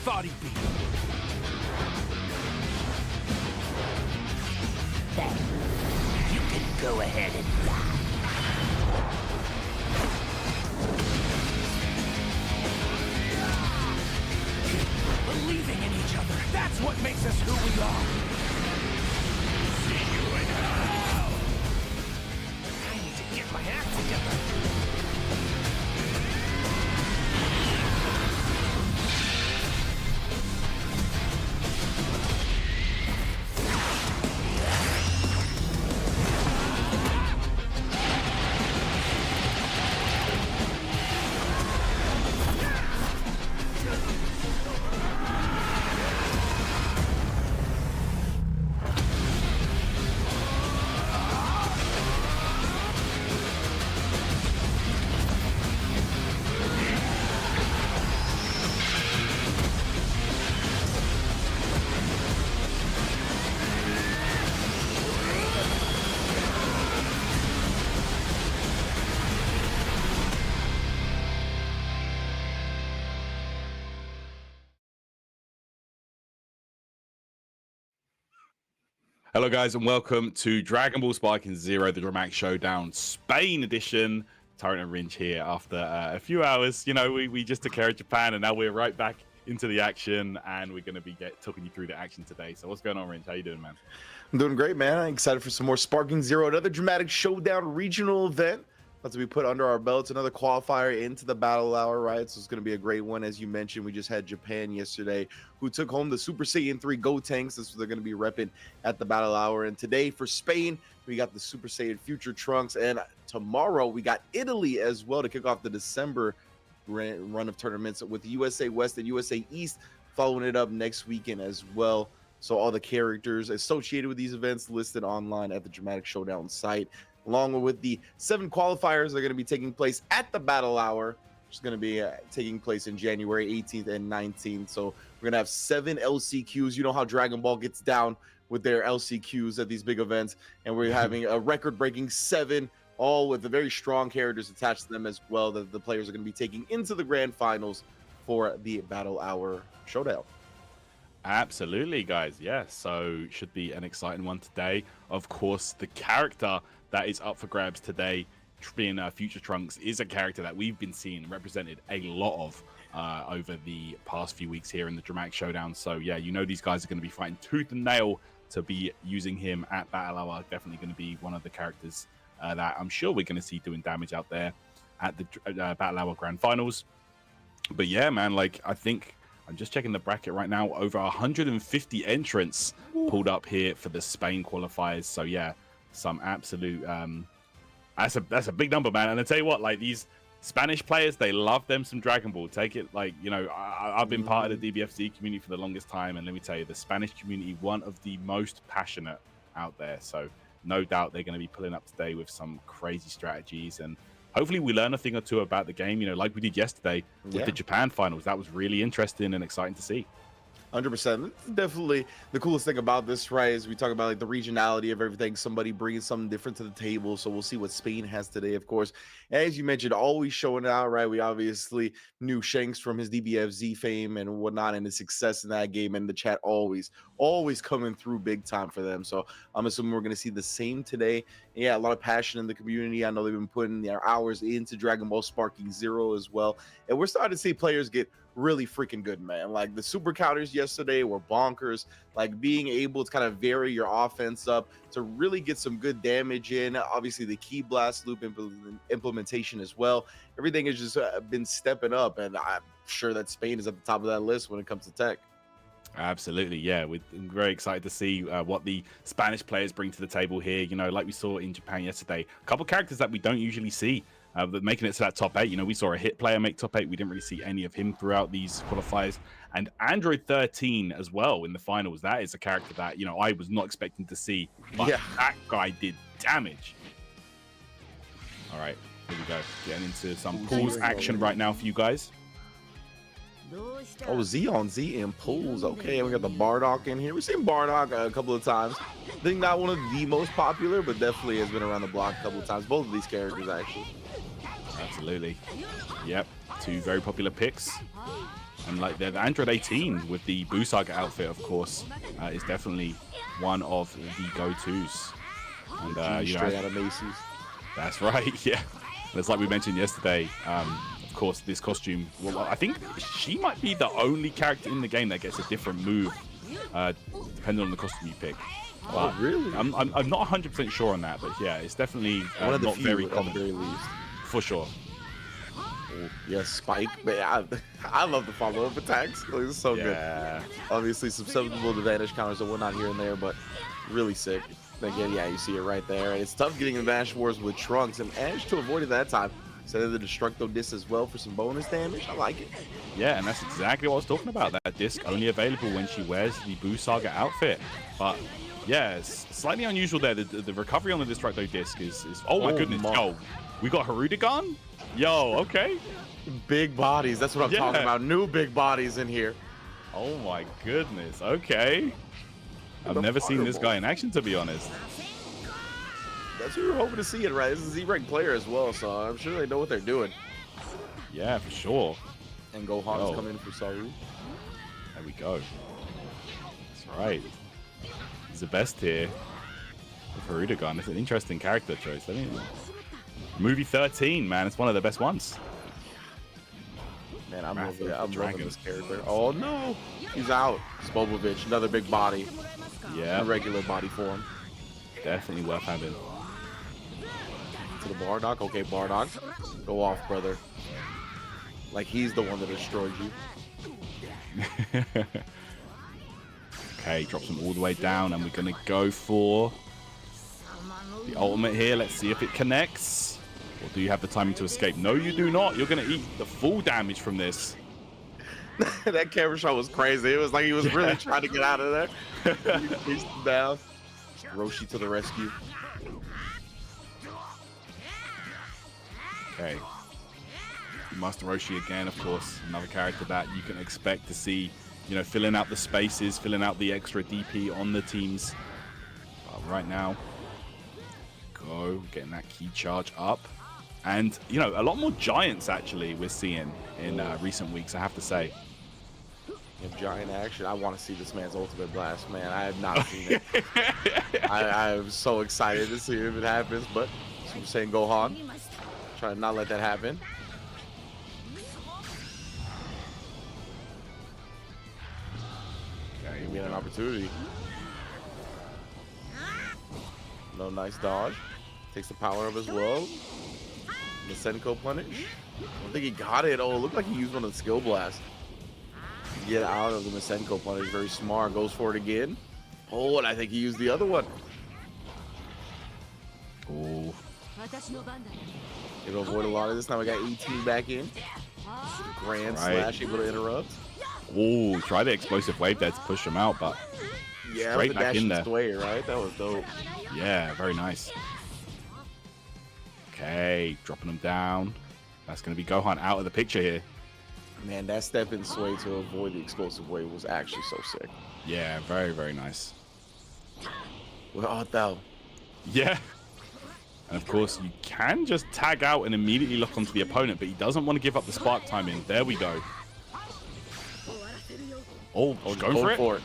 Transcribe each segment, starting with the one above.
thought he'd be. Then you can go ahead and die. Believing in each other, that's what makes us who we are. See you in hell! I need to get my act together. Hello guys and welcome to Dragon Ball Sparking Zero, the Dramatic Showdown Spain edition. Tyrant and Ringe here after a few hours. You know, we just took care of Japan and now we're right back into the action and we're going to be talking you through the action today. So what's going on, Ringe? How you doing, man? I'm doing great, man. I'm excited for some more Sparking Zero, another Dramatic Showdown regional event. About to be put under our belts, another qualifier into the battle hour, right? So it's going to be a great one. As you mentioned, we just had Japan yesterday, who took home the Super Saiyan 3 Gotenks. This is what they're going to be repping at the battle hour. And today for Spain, we got the Super Saiyan Future Trunks. And tomorrow we got Italy as well to kick off the December run of tournaments with USA West and USA East following it up next weekend as well. So all the characters associated with these events listed online at the Dramatic Showdown site, along with the 7 qualifiers that are going to be taking place at the battle hour, which is going to be taking place in January 18th and 19th. So we're going to have 7 LCQs. You know how Dragon Ball gets down with their LCQs at these big events. And we're having a record-breaking 7, all with the very strong characters attached to them as well, that the players are going to be taking into the grand finals for the battle hour showdown. Absolutely, guys. Yeah, so should be an exciting one today. Of course, the character that is up for grabs today, being Future Trunks, is a character that we've been seeing represented a lot of over the past few weeks here in the Dramatic Showdown. So yeah, you know these guys are going to be fighting tooth and nail to be using him at battle hour. Definitely going to be one of the characters that I'm sure we're going to see doing damage out there at the battle hour grand finals. But yeah, man, like I think I'm just checking the bracket right now. Over 150 entrants pulled up here for the Spain qualifiers. So yeah, some absolute that's a big number, man. And I tell you what, like these Spanish players, they love them some Dragon Ball. Take it, like, you know, I've been part of the DBFZ community for the longest time, and let me tell you, the Spanish community, one of the most passionate out there. So no doubt they're going to be pulling up today with some crazy strategies, and hopefully we learn a thing or two about the game, you know, like we did yesterday with the Japan finals. That was really interesting and exciting to see. 100%. Definitely the coolest thing about this, right, is we talk about like the regionality of everything, somebody bringing something different to the table. So we'll see what Spain has today, of course. As you mentioned, always showing out, right? We obviously knew Shanks from his DBFZ fame and whatnot and his success in that game, and the chat always coming through big time for them. So I'm assuming we're going to see the same today. Yeah, a lot of passion in the community. I know they've been putting their hours into Dragon Ball Sparking Zero as well, and we're starting to see players get really freaking good, man. Like the super counters yesterday were bonkers. Like being able to kind of vary your offense up to really get some good damage in. Obviously the key blast loop implementation as well. Everything has just been stepping up, and I'm sure that Spain is at the top of that list when it comes to tech. Absolutely, yeah. We're very excited to see what the Spanish players bring to the table here. You know, like we saw in Japan yesterday, a couple of characters that we don't usually see, but making it to that top 8. You know, we saw a hit player make top 8. We didn't really see any of him throughout these qualifiers. And Android 13 as well in the finals. That is a character that, you know, I was not expecting to see, but that guy did damage. All right, here we go. Getting into some pools action right now for you guys. Oh, Z on Z in pools. Okay, and we got the Bardock in here. We've seen Bardock a couple of times. I think not one of the most popular, but definitely has been around the block a couple of times. Both of these characters, actually. Absolutely. Yep, 2 very popular picks. And like the Android 18 with the Buu Saga outfit, of course, is definitely one of the go-tos. And you Straight know, out of Macy's. that's right, yeah. And it's like we mentioned yesterday. Of course, this costume. Well, I think she might be the only character in the game that gets a different move, depending on the costume you pick. But really? I'm not 100% sure on that, but yeah, it's definitely One of the not few, very at the common, very least. for sure. Yeah, Spike. Man, I love the follow-up attacks. It's so good. Yeah. Obviously, some susceptible to vanish counters and whatnot here and there, but really sick. Again, yeah, you see it right there. And it's tough getting in Vanish Wars with Trunks, and managed to avoid it that time. Set of the Destructo disc as well for some bonus damage. I like it. Yeah, and that's exactly what I was talking about. That disc only available when she wears the Buu Saga outfit. But yeah, it's slightly unusual there. The recovery on the Destructo disc is oh my goodness. Yo, we got Harudegan? Yo, okay. Big bodies. That's what I'm talking about. New big bodies in here. Oh my goodness. Okay. I've never seen this guy in action, to be honest. That's what we were hoping to see it, right? This is a Z-rank player as well, so I'm sure they know what they're doing. Yeah, for sure. And Gohan's coming in for Saru. There we go. That's right. He's the best here with Harudegan. It's an interesting character choice. Movie 13, man. It's one of the best ones. Man, I'm loving this character. Oh, no. He's out. Spopovich, another big body. Yeah. A regular body form. Definitely worth having. To the Bardock. Okay, Bardock. Go off, brother. Like he's the one that destroyed you. Okay, drops him all the way down, and we're going to go for the ultimate here. Let's see if it connects. Or do you have the timing to escape? No, you do not. You're going to eat the full damage from this. That camera shot was crazy. It was like he was really trying to get out of there. He pieced him down. Roshi to the rescue. Okay. Master Roshi again, of course. Another character that you can expect to see, you know, filling out the spaces, filling out the extra DP on the teams. But right now, getting that key charge up. And, you know, a lot more giants, actually, we're seeing in recent weeks, I have to say. In giant action, I want to see this man's ultimate blast, man. I have not seen it. I am so excited to see if it happens, but Super Saiyan Gohan, trying to not let that happen. Okay, we get an opportunity. No, nice dodge. Takes the power up as well. The Senko punish. I don't think he got it. Oh, it looked like he used one of the skill blasts. Get out of the Masenko punish. Very smart. Goes for it again. Oh, and I think he used the other one. Oh. It'll avoid a lot of this. Now we got 18 back in. Grand slash able to interrupt. Oh, try the explosive wave there to push him out, but yeah, straight back in there. Sway, right? That was dope. Yeah, very nice. Okay, dropping him down. That's going to be Gohan out of the picture here. Man, that step in sway to avoid the explosive wave was actually so sick. Yeah, very, very nice. What art thou? Yeah. And of course, you can just tag out and immediately lock onto the opponent, but he doesn't want to give up the spark timing. There we go. Oh, going for it.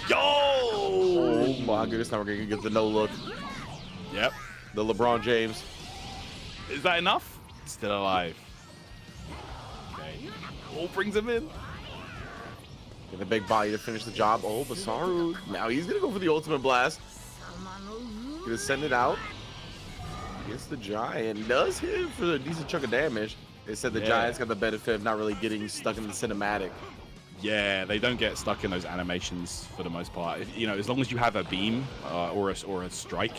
Yo! Oh my goodness, now we're going to get the no look. Yep. The LeBron James. Is that enough? Still alive. Okay. Oh, brings him in. Get the big body to finish the job. Oh, Basaru. Now he's going to go for the ultimate blast. Going to send it out. Gets the giant. Does hit for a decent chunk of damage. They said the giant's got the benefit of not really getting stuck in the cinematic. Yeah, they don't get stuck in those animations for the most part. You know, as long as you have a beam or a strike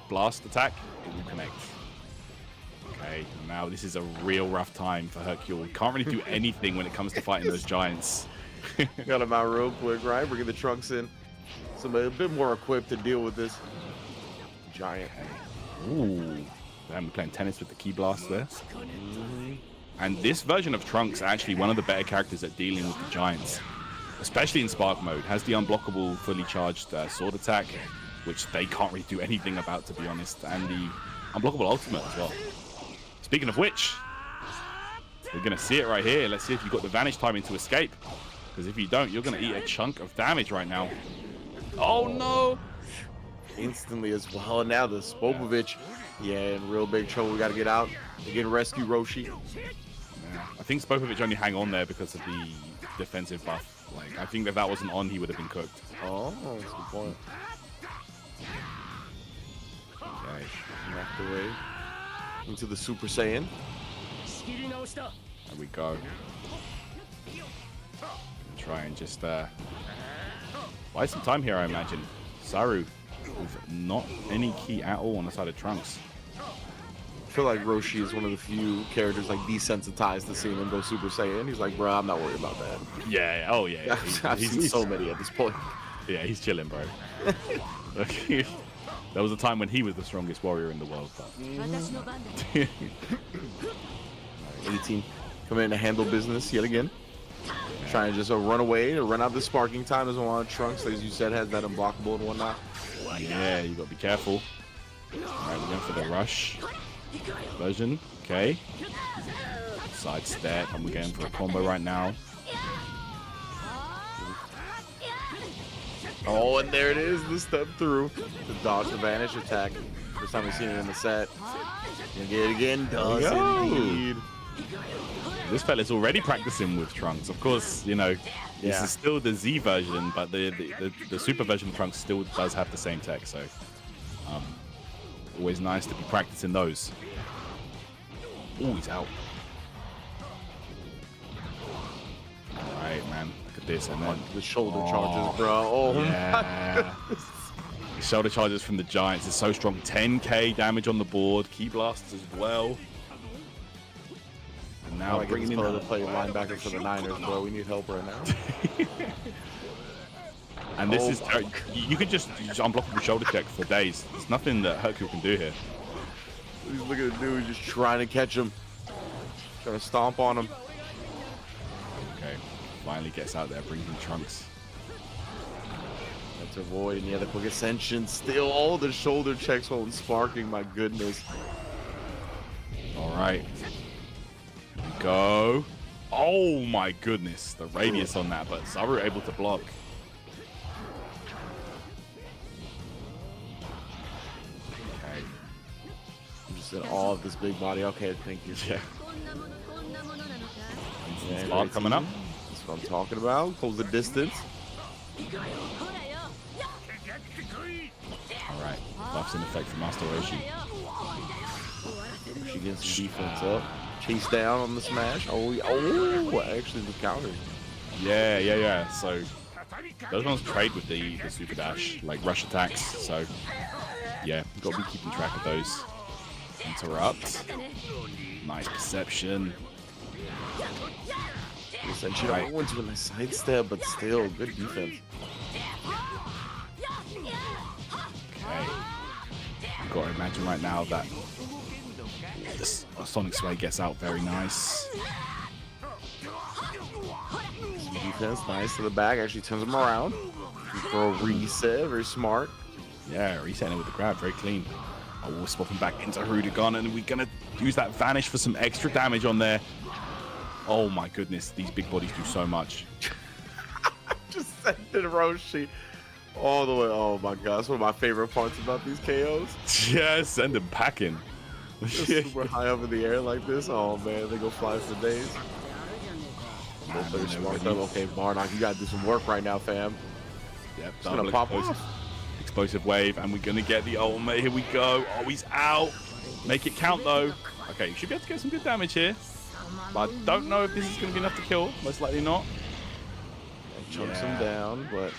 blast attack, it will connect. Okay, now this is a real rough time for Hercule. Can't really do anything when it comes to fighting those giants. Got him out real quick, right? Bringing the trunks in. Somebody a bit more equipped to deal with this giant. Ooh, I'm playing tennis with the key blast there. And this version of Trunks actually one of the better characters at dealing with the giants, especially in Spark mode. Has the unblockable, fully charged sword attack, which they can't really do anything about, to be honest, and the unblockable ultimate as well. Speaking of which, We're going to see it right here. Let's see if you've got the vanish timing to escape. Because if you don't, you're going to eat a chunk of damage right now. Oh, no. Instantly as well. And now the Spopovich, yeah, in real big trouble. We got to get out. Again, rescue Roshi. Yeah. I think Spopovich only hang on there because of the defensive buff. Like, I think if that wasn't on, he would have been cooked. Oh, that's a good point. Okay. Knocked away into the Super Saiyan. There we go. Try and just buy some time here, I imagine. Saru with not any key at all on the side of Trunks. I feel like Roshi is one of the few characters like desensitized to seeing him go Super Saiyan. He's like, bro, I'm not worried about that. Yeah. Oh, yeah. I've seen so many at this point. Yeah, he's chilling, bro. There was a time when he was the strongest warrior in the world. But... 18 coming in to handle business yet again. Trying to just run away to run out the sparking time. Doesn't want Trunks, as you said, has that unblockable and whatnot. Yeah, you got to be careful. All right, we're going for the rush version. Okay. Sidestep, and we're going for a combo right now. Oh, and there it is, the step through to dodge the vanish attack. First time we've seen it in the set. Gonna get it again. Does indeed. This fella's already practicing with Trunks. Of course, you know, this is still the Z version, but the Super version of Trunks still does have the same tech. So, always nice to be practicing those. Oh, he's out. All right, man. Look at this, and then the shoulder charges, bro. Oh yeah. The shoulder charges from the Giants is so strong. 10k damage on the board. Key blasts as well. And now bringing in to play linebacker for the Niners, bro. We need help right now. And this is you could just unblock the shoulder check for days. There's nothing that Hercule can do here. Look at the dude just trying to catch him, trying to stomp on him. Okay, finally gets out there, bringing Trunks. To avoid any other quick ascension. Still all the shoulder checks while sparking. My goodness. All right. Here we go. Oh my goodness. The radius on that, but Saru able to block. Okay. I'm just in awe of this big body. Okay, thank you. Yeah. Instant coming up. That's what I'm talking about. Close the distance. Alright, buffs in effect for Master Roshi. She gets some defense up. Chase down on the smash. Oh, actually the counter. Yeah. So those ones trade with the super dash, like rush attacks. So yeah, you've got to be keeping track of those. Interrupt. Nice perception. Essentially, right. Went to a nice sidestep, but still good defense. Okay. You've got to imagine right now that this Sonic Sway gets out very nice. Some defense, nice to the back. Actually turns him around. Throw a reset, very smart. Yeah, resetting it with the grab, very clean. Oh, we're swapping back into Rudigan, and we're gonna use that vanish for some extra damage on there. Oh my goodness, these big bodies do so much. Just sending Roshi all the way. Oh my god, that's one of my favorite parts about these KOs. Yeah, send them packing. Just super high up in the air like this. Oh man, they go fly for days. Okay, Bardock, you gotta do some work right now, fam. Yep, it's gonna pop off. Explosive wave, and we're gonna get the ultimate. Here we go. Oh, he's out. Make it count though. Okay, you should be able to get some good damage here. But I don't know if this is gonna be enough to kill. Most likely not. Chunks him down, but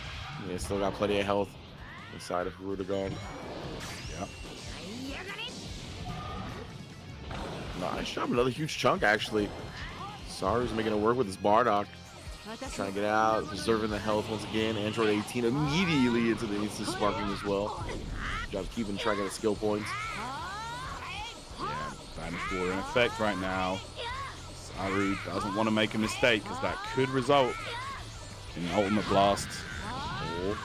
yeah, still got plenty of health inside of Rudigan. Yeah. Nice job. Another huge chunk, actually. Saru's making it work with his Bardock. Trying to get out, preserving the health once again. Android 18 immediately into the instant sparking as well. Good job keeping track of the skill points. Yeah, Vanish Water in effect right now. Saru doesn't want to make a mistake because that could result in the ultimate blast. Oh,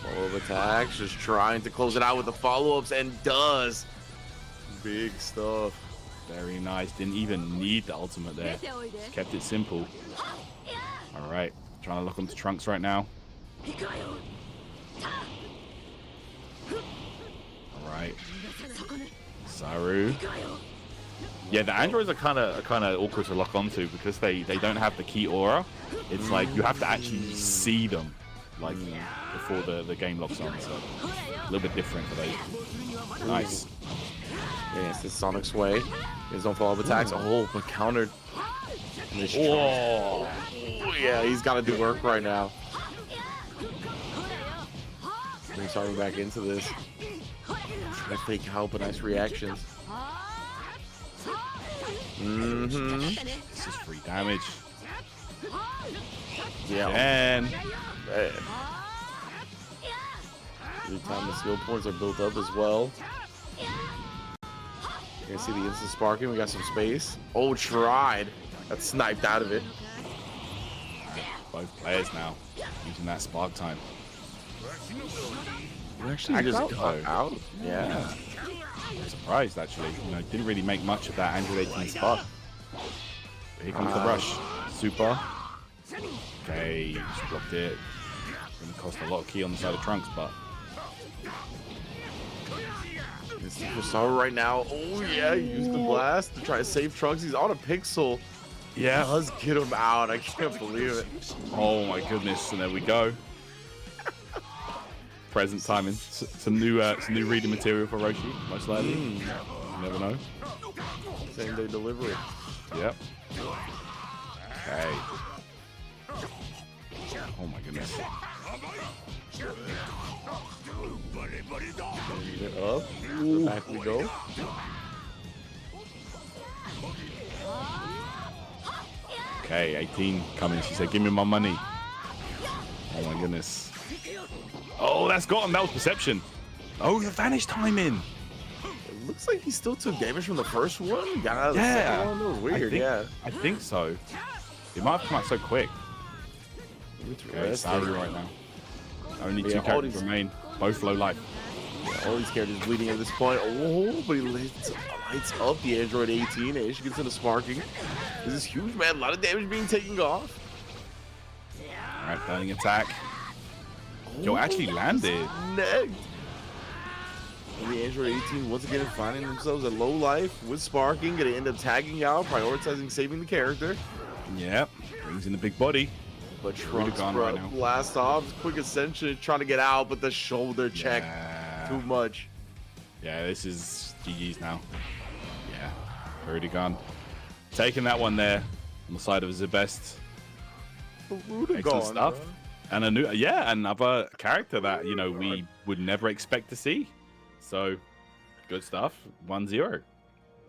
follow-up attacks, just trying to close it out with the follow-ups, and does. Big stuff. Very nice. Didn't even need the ultimate there. Just kept it simple. All right. Trying to lock onto Trunks right now. All right. Saru. Yeah, the androids are kind of awkward to lock onto because they don't have the key aura. It's like you have to actually see them like before the game locks on. So a little bit different for those. Nice. Yeah, it's the Sonic Sway. His own follow-up attacks. Oh, but countered. Oh, yeah, he's got to do work right now. He's starting back into this. Trying to fake out, but nice reactions. this is free damage. Yeah. And every time the skill points are built up as well. You can see the instant sparking. We got some space. Oh, tried. That's sniped out of it. both players now using that spark time. You actually just got out? Yeah. I'm surprised actually. You know, didn't really make much of that Android 18 spark. But here comes the rush. Super. Okay, just blocked it. Gonna cost a lot of key on the side of Trunks, but Super right now. Oh yeah, he used the blast to try to save Trunks. He's on a pixel. yeah. Let's get him out. I can't believe it. Oh my goodness, and there we go. Present timing. Some new reading material for Roshi, most likely. You never know. Same day delivery. Yep. Okay. Oh my goodness. Up. Ooh. Back we go. Okay, 18 coming. She said, "Give me my money." Oh my goodness. Oh, that's got him. That was perception. Oh, the vanish timing. It looks like he still took damage from the first one. Got out of the second one. That was weird. I think so. It might have come out so quick. Okay, Saru right now. Only two characters remain. Both low life. Yeah, all these characters bleeding at this point. Oh, but he lights up the Android 18. And she gets into sparking. This is huge, man. A lot of damage being taken off. All right, burning attack. Yo, actually landed. Next. The Android 18 once again finding themselves at low life with sparking. Gonna end up tagging out, prioritizing saving the character. Yep, brings in the big body. But Trunks gone right now. blast off, quick ascension, trying to get out, but the shoulder check too much. Yeah, this is GG's now. Yeah, already gone. Taking that one there on the side of Zebest. Excellent stuff. Bro. And another character that, you know, we would never expect to see. So, good stuff. 1-0.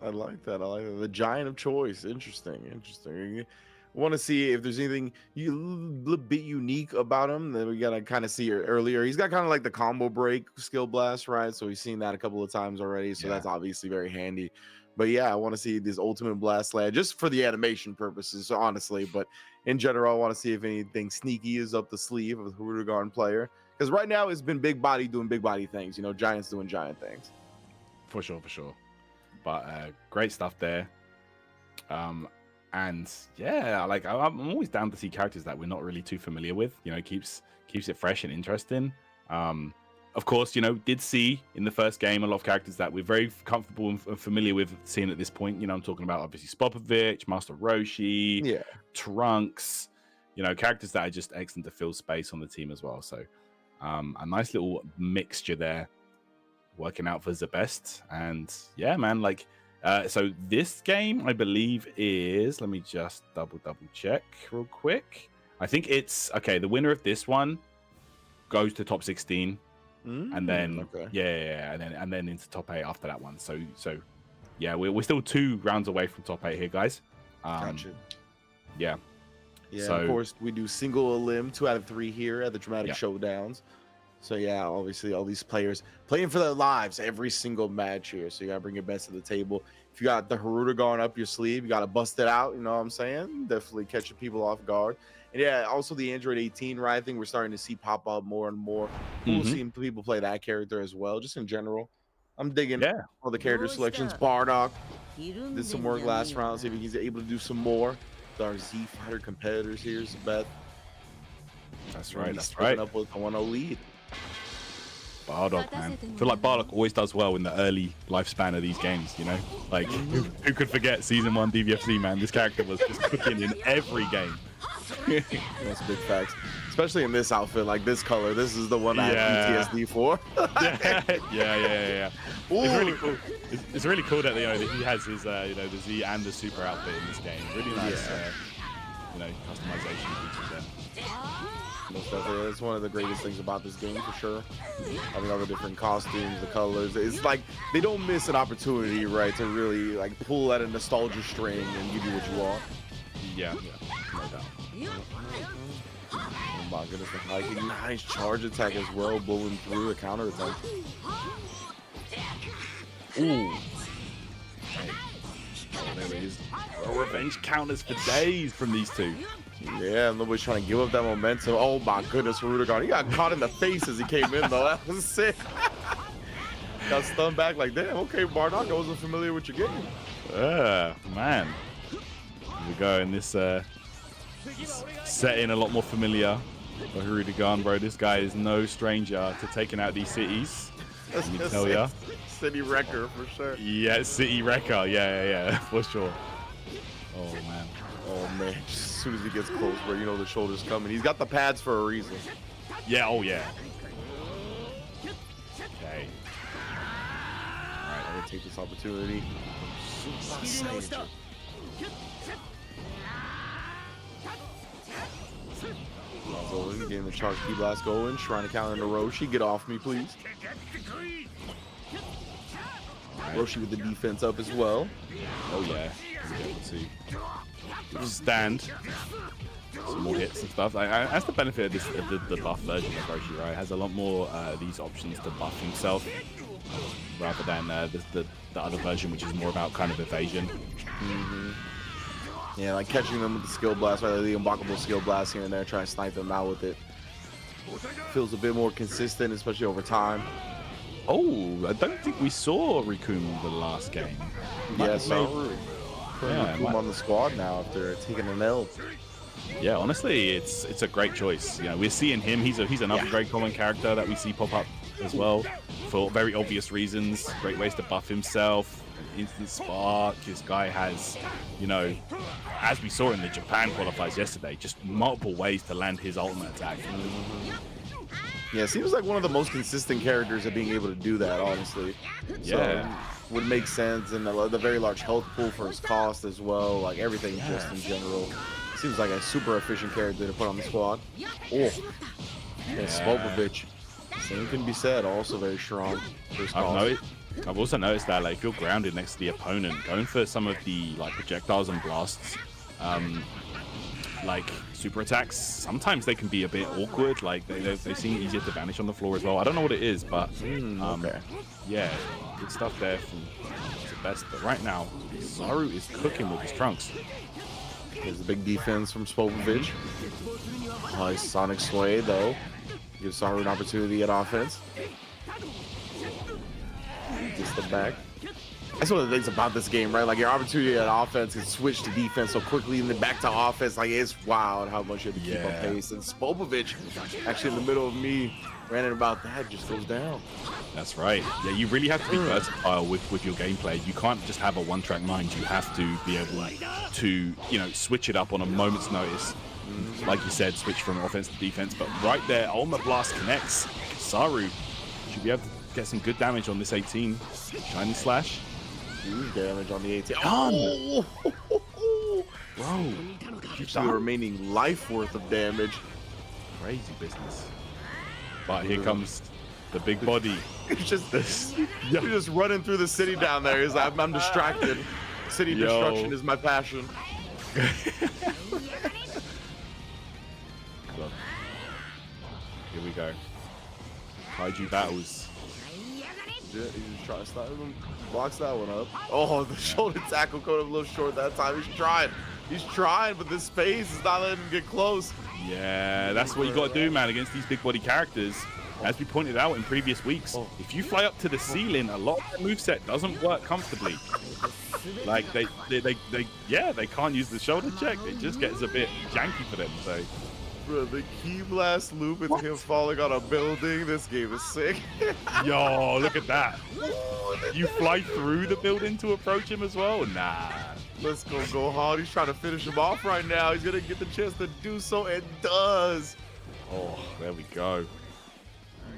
I like that. I like that. The giant of choice. Interesting. Want to see if there's anything a little bit unique about him that we gotta kind of see earlier. He's got kind of like the combo break skill blast, right? So we've seen that a couple of times already. So that's obviously very handy. But yeah, I want to see this ultimate blast land just for the animation purposes, honestly. But in general, I want to see if anything sneaky is up the sleeve of the Hurugan player. Because right now it's been big body doing big body things, you know, giants doing giant things. For sure. But great stuff there. And yeah, like I'm always down to see characters that we're not really too familiar with. You know, keeps it fresh and interesting. Of course, you know, did see in the first game a lot of characters that we're very comfortable and familiar with seeing at this point. You know, I'm talking about obviously Spopovich, Master Roshi, Trunks. You know, characters that are just excellent to fill space on the team as well. So a nice little mixture there, working out for the best. And yeah, man, like. So this game, I believe, is... Let me just double check real quick. I think it's... Okay, the winner of this one goes to top 16. And then... Yeah, and then into top 8 after that one. So yeah, we're still 2 rounds away from top 8 here, guys. Gotcha. Yeah. Yeah, so, of course, we do single elim, 2 out of 3 here at the Dramatic Showdowns. So yeah, obviously all these players playing for their lives every single match here. So you gotta bring your best to the table. If you got the Haruta up your sleeve, you gotta bust it out. You know what I'm saying? Definitely catching people off guard. And yeah, also the Android 18, right? I think we're starting to see pop up more and more. We'll see people play that character as well. Just in general, I'm digging all the character selections. Bardock, Did some work last round. See if he's able to do some more. With our Z Fighter competitors here, Zabeth. That's right. He's That's picking right. up with a 1-0 lead. Bardock, man. I feel like Bardock always does well in the early lifespan of these games, you know? Like, who could forget Season 1 DVFC, man? This character was just cooking in every game. That's big facts. Especially in this outfit, like this color. This is the one I have PTSD for. yeah. It's really cool. It's really cool that, you know, that he has his, you know, the Z and the Super outfit in this game. Really nice, you know, customization features there. Most definitely. It's one of the greatest things about this game for sure. Having all the different costumes, the colors. It's like they don't miss an opportunity, right, to really like pull at a nostalgia string and give you what you want. Yeah, no doubt. Oh my goodness, like a nice charge attack as well, blowing through a counter attack. Ooh. Oh, there it is. Revenge counters for days from these two. Yeah, nobody's trying to give up that momentum. Oh my goodness, Rudigan. He got caught in the face as he came in, though. That was sick. Got stunned back like, damn, okay, Bardock, I wasn't familiar with your game. Man. Here we go in this setting, a lot more familiar for Rudigan, bro. This guy is no stranger to taking out these cities. Let me tell ya. City wrecker, for sure. Yeah, city wrecker. Yeah, for sure. Oh, man. Oh man, as soon as he gets close, bro, you know the shoulder's coming. He's got the pads for a reason. Yeah, oh yeah. Okay. Alright, I'm gonna take this opportunity. Going, getting the charge key blast going, trying to counter into Roshi. Get off me, please. Roshi with the defense up as well. Oh yeah. Let's see. Stand. Some more hits and stuff. That's the benefit of this, the buff version of Roshi, right? It has a lot more these options to buff himself rather than the other version, which is more about kind of evasion. Yeah, like catching them with the skill blast, right? The unblockable skill blast here and there, trying to snipe them out with it. Feels a bit more consistent, especially over time. Oh, I don't think we saw Rikun the last game. Yeah, so yeah, on the squad now after taking an L. Yeah, honestly, it's a great choice. You know, we're seeing him. He's another very common character that we see pop up as well for very obvious reasons. Great ways to buff himself. Instant spark. This guy has, you know, as we saw in the Japan qualifiers yesterday, just multiple ways to land his ultimate attack. Yeah, seems like one of the most consistent characters at being able to do that, honestly. Yeah. So, would make sense, and the very large health pool for his cost as well, like everything just in general. Seems like a super efficient character to put on the squad. Oh, and Spopovich, same can be said, also very strong for his cost. I've also noticed that, like, if you're grounded next to the opponent, going for some of the like projectiles and blasts, like super attacks, sometimes they can be a bit awkward. Like they seem easier to vanish on the floor as well. I don't know what it is, but okay. Yeah, good stuff there from the best. But right now, Zaru is cooking with his trunks. There's a big defense from Spopovich. Nice Sonic Sway though. Gives Zaru an opportunity at offense. Gets the back. That's one of the things about this game, right? Like your opportunity at offense can switch to defense so quickly and then back to offense. Like it's wild how much you have to keep on pace. And Spopovich, actually in the middle of me, ranting about that, just goes down. That's right. Yeah, you really have to be versatile with your gameplay. You can't just have a one-track mind. You have to be able to, you know, switch it up on a moment's notice. Like you said, switch from offense to defense. But right there, Ultimate Blast connects. Saru should be able to get some good damage on this 18. Shiny Slash. Huge damage on the 18. Oh! Bro, keeps the remaining life worth of damage. Crazy business. But here comes the big body. It's just this. You're just running through the city down there. He's like, I'm distracted. City destruction is my passion. Look. Here we go. Kaiju battles. Yeah, he's just trying to stop him. Blocks that one up. Oh, the shoulder tackle caught him a little short that time. He's trying. He's trying, but this space is not letting him get close. Yeah, that's what you got to do, man, against these big body characters. As we pointed out in previous weeks, if you fly up to the ceiling, a lot of the moveset doesn't work comfortably. Like they can't use the shoulder check. It just gets a bit janky for them. So Bro, the key blast loop with him falling on a building. This game is sick. yo, look at that. You fly through the building to approach him as well? Nah. Let's go, Gohan. He's trying to finish him off right now. He's gonna get the chance to do so, and does. Oh, there we go.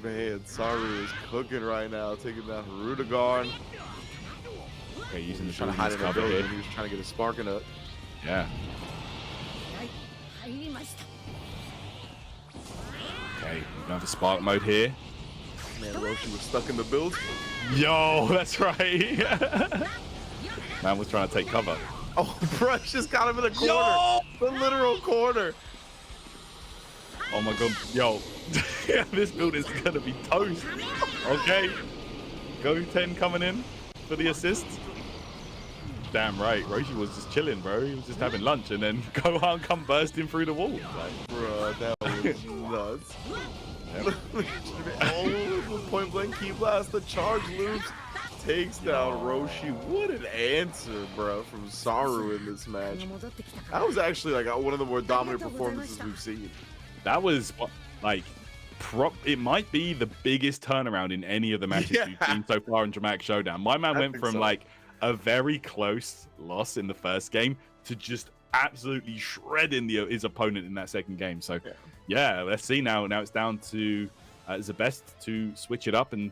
Man, Saru is cooking right now, taking down Rudigarn. Okay, using the He's trying to hide in the cover building. here. He was trying to get a sparking up. Yeah. Okay, we're going to spark mode here. Man, Roshi was stuck in the build. Yo, that's right. Man was trying to take cover. Oh, Brush just got him in the corner. Yo! The literal corner. Oh my god, yo. This build is gonna be toast. Okay. Go 10 coming in for the assist. Damn right, Roshi was just chilling, bro. He was just having lunch, and then Gohan come bursting through the wall. Like, Bro, that was nuts. Oh, point blank key blast, the charge loops. Takes down Roshi. What an answer, bro, from Saru in this match. That was actually like one of the more dominant performances we've seen. that was like it might be the biggest turnaround in any of the matches we've seen so far in Dramatic Showdown. My man went from like a very close loss in the first game to just absolutely shredding his opponent in that second game. So yeah, let's see now. Now it's down to Zebest to switch it up and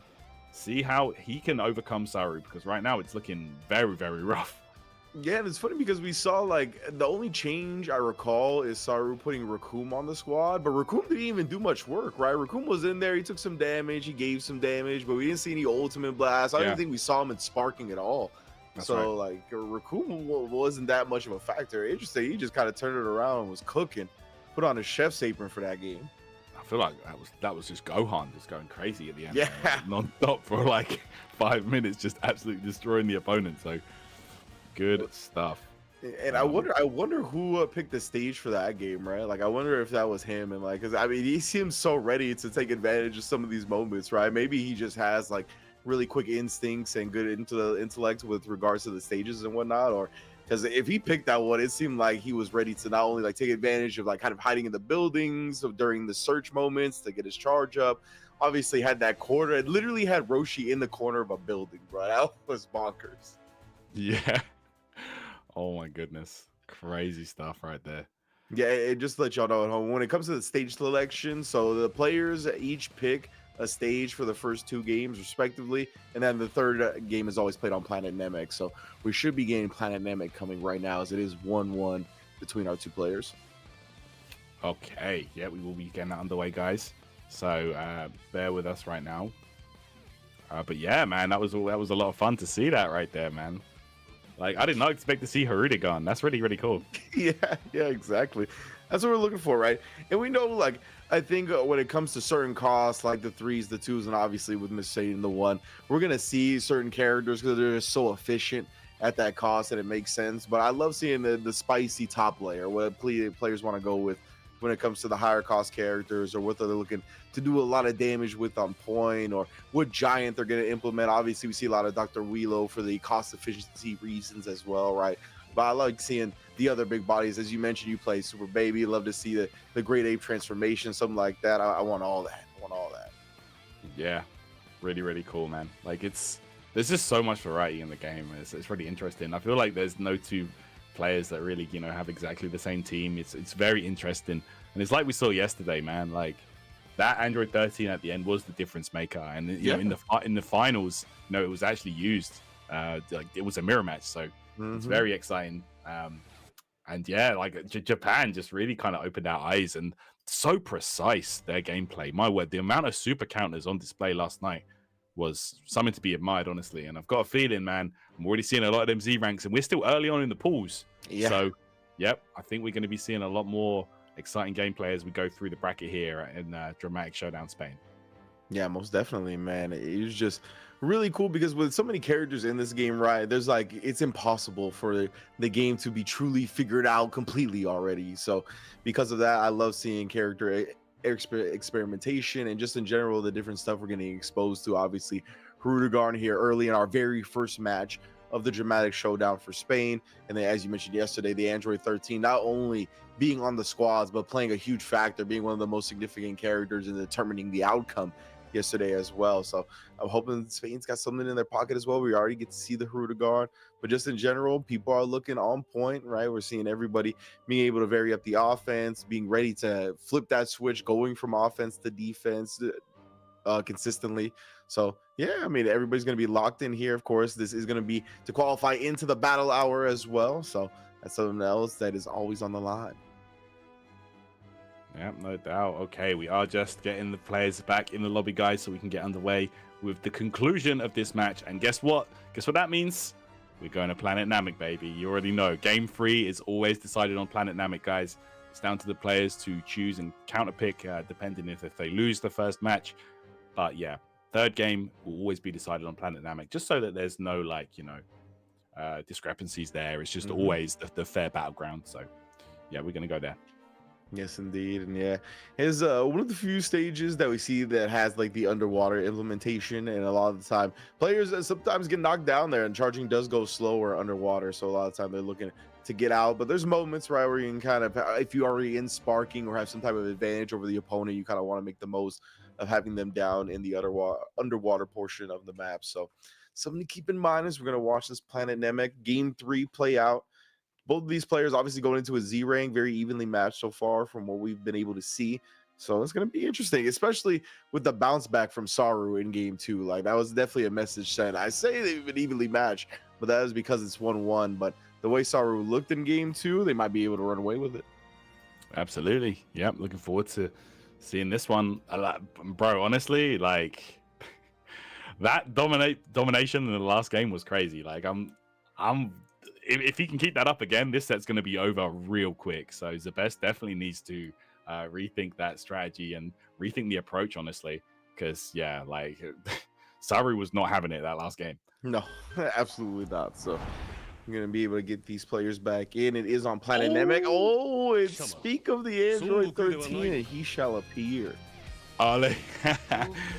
see how he can overcome Saru, because right now it's looking very, very rough. Yeah, and it's funny because we saw like the only change I recall is Saru putting Raccoon on the squad, but Raccoon didn't even do much work, right? Raccoon was in there, he took some damage, he gave some damage, but we didn't see any ultimate blast. I don't even think we saw him in sparking at all. That's so like Raccoon wasn't that much of a factor. Interesting, he just kind of turned it around and was cooking, put on a chef's apron for that game. I feel like that was just Gohan just going crazy at the end. Yeah, non-stop for like 5 minutes, just absolutely destroying the opponent. So good stuff. And I wonder who picked the stage for that game, right? Like, I wonder if that was him, and like, because I mean, he seems so ready to take advantage of some of these moments, right? Maybe he just has like really quick instincts and good intellect with regards to the stages and whatnot, or because if he picked that one, it seemed like he was ready to not only like take advantage of like kind of hiding in the buildings during the search moments to get his charge up. Obviously, had that corner. It literally had Roshi in the corner of a building, bro. That was bonkers. Yeah. Oh my goodness, crazy stuff right there. Yeah, it just to let y'all know at home, when it comes to the stage selection, so the players each pick a stage for the first 2 games respectively, and then the third game is always played on Planet Namek. So we should be getting Planet Namek coming right now, as it is 1-1 between our 2 players. Okay, yeah, we will be getting that underway, guys. So bear with us right now. But yeah, man, that was a lot of fun to see that right there, man. Like, I did not expect to see Harudigan. That's really, really cool. Yeah, exactly. That's what we're looking for, right? And we know, like, I think when it comes to certain costs, like the 3s, the 2s, and obviously with Miss Satan, the 1, we're going to see certain characters because they're just so efficient at that cost and it makes sense. But I love seeing the spicy top layer, what players want to go with when it comes to the higher cost characters, or what they're looking to do a lot of damage with on point, or what giant they're going to implement. Obviously, we see a lot of Dr. Wheelo for the cost efficiency reasons as well, right? But I like seeing the other big bodies. As you mentioned, you play Super Baby. Love to see the Great Ape transformation, something like that. I want all that. I want all that. Yeah, really, really cool, man. Like, there's just so much variety in the game. It's really interesting. I feel like there's no 2 players that really, have exactly the same team. It's very interesting, and it's like we saw yesterday, man. Like, that Android 13 at the end was the difference maker, and you know, in the finals, it was actually used. Like, it was a mirror match, so it's very exciting. And yeah, like Japan just really kind of opened our eyes, and so precise their gameplay. My word, the amount of super counters on display last night was something to be admired, honestly. And I've got a feeling, man, I'm already seeing a lot of them Z ranks, and we're still early on in the pools. Yeah. So, yep, I think we're going to be seeing a lot more exciting gameplay as we go through the bracket here in Dramatic Showdown Spain. Yeah, most definitely, man. It was just really cool because with so many characters in this game, right, there's like, it's impossible for the game to be truly figured out completely already. So because of that, I love seeing character experimentation, and just in general the different stuff we're getting exposed to. Obviously, Harudigarn here early in our very first match of the dramatic showdown for Spain. And then, as you mentioned yesterday, the Android 13 not only being on the squads, but playing a huge factor, being one of the most significant characters in determining the outcome yesterday as well. So I'm hoping Spain's got something in their pocket as well. We already get to see the Haruta guard, but just in general, people are looking on point, right? We're seeing everybody being able to vary up the offense, being ready to flip that switch, going from offense to defense consistently. So yeah, I mean, everybody's going to be locked in here. Of course, this is going to be to qualify into the battle hour as well. So that's something else that is always on the line. Yeah, no doubt. Okay, we are just getting the players back in the lobby, guys, so we can get underway with the conclusion of this match. And guess what? Guess what that means? We're going to Planet Namek, baby. You already know. Game 3 is always decided on Planet Namek, guys. It's down to the players to choose and counterpick, depending if they lose the first match. But yeah, third game will always be decided on Planet Namek, just so that there's no, like, you know, discrepancies there. It's just always the fair battleground. So yeah, we're going to go there. Yes, indeed. And yeah, is one of the few stages that we see that has like the underwater implementation, and a lot of the time players sometimes get knocked down there, and charging does go slower underwater, so a lot of the time they're looking to get out. But there's moments, right, where you can kind of, if you already in sparking or have some type of advantage over the opponent, you kind of want to make the most of having them down in the underwater portion of the map. So something to keep in mind as we're going to watch this Planet Namek game 3 play out. Both of these players obviously going into a Z rank, very evenly matched so far from what we've been able to see. So it's going to be interesting, especially with the bounce back from Saru in game 2. Like, that was definitely a message sent. I say they've been evenly matched, but that is because it's 1-1. But the way Saru looked in game 2, they might be able to run away with it. Absolutely. Yep. Looking forward to seeing this one. Bro, honestly, like, that domination in the last game was crazy. Like, if he can keep that up again, this set's going to be over real quick. So Zebest definitely needs to rethink that strategy and rethink the approach, honestly. Because, yeah, like, Saru was not having it that last game. No, absolutely not. So I'm going to be able to get these players back in. It is on Planet Namek. Oh, and speak of the Android 13, and he shall appear. Ale.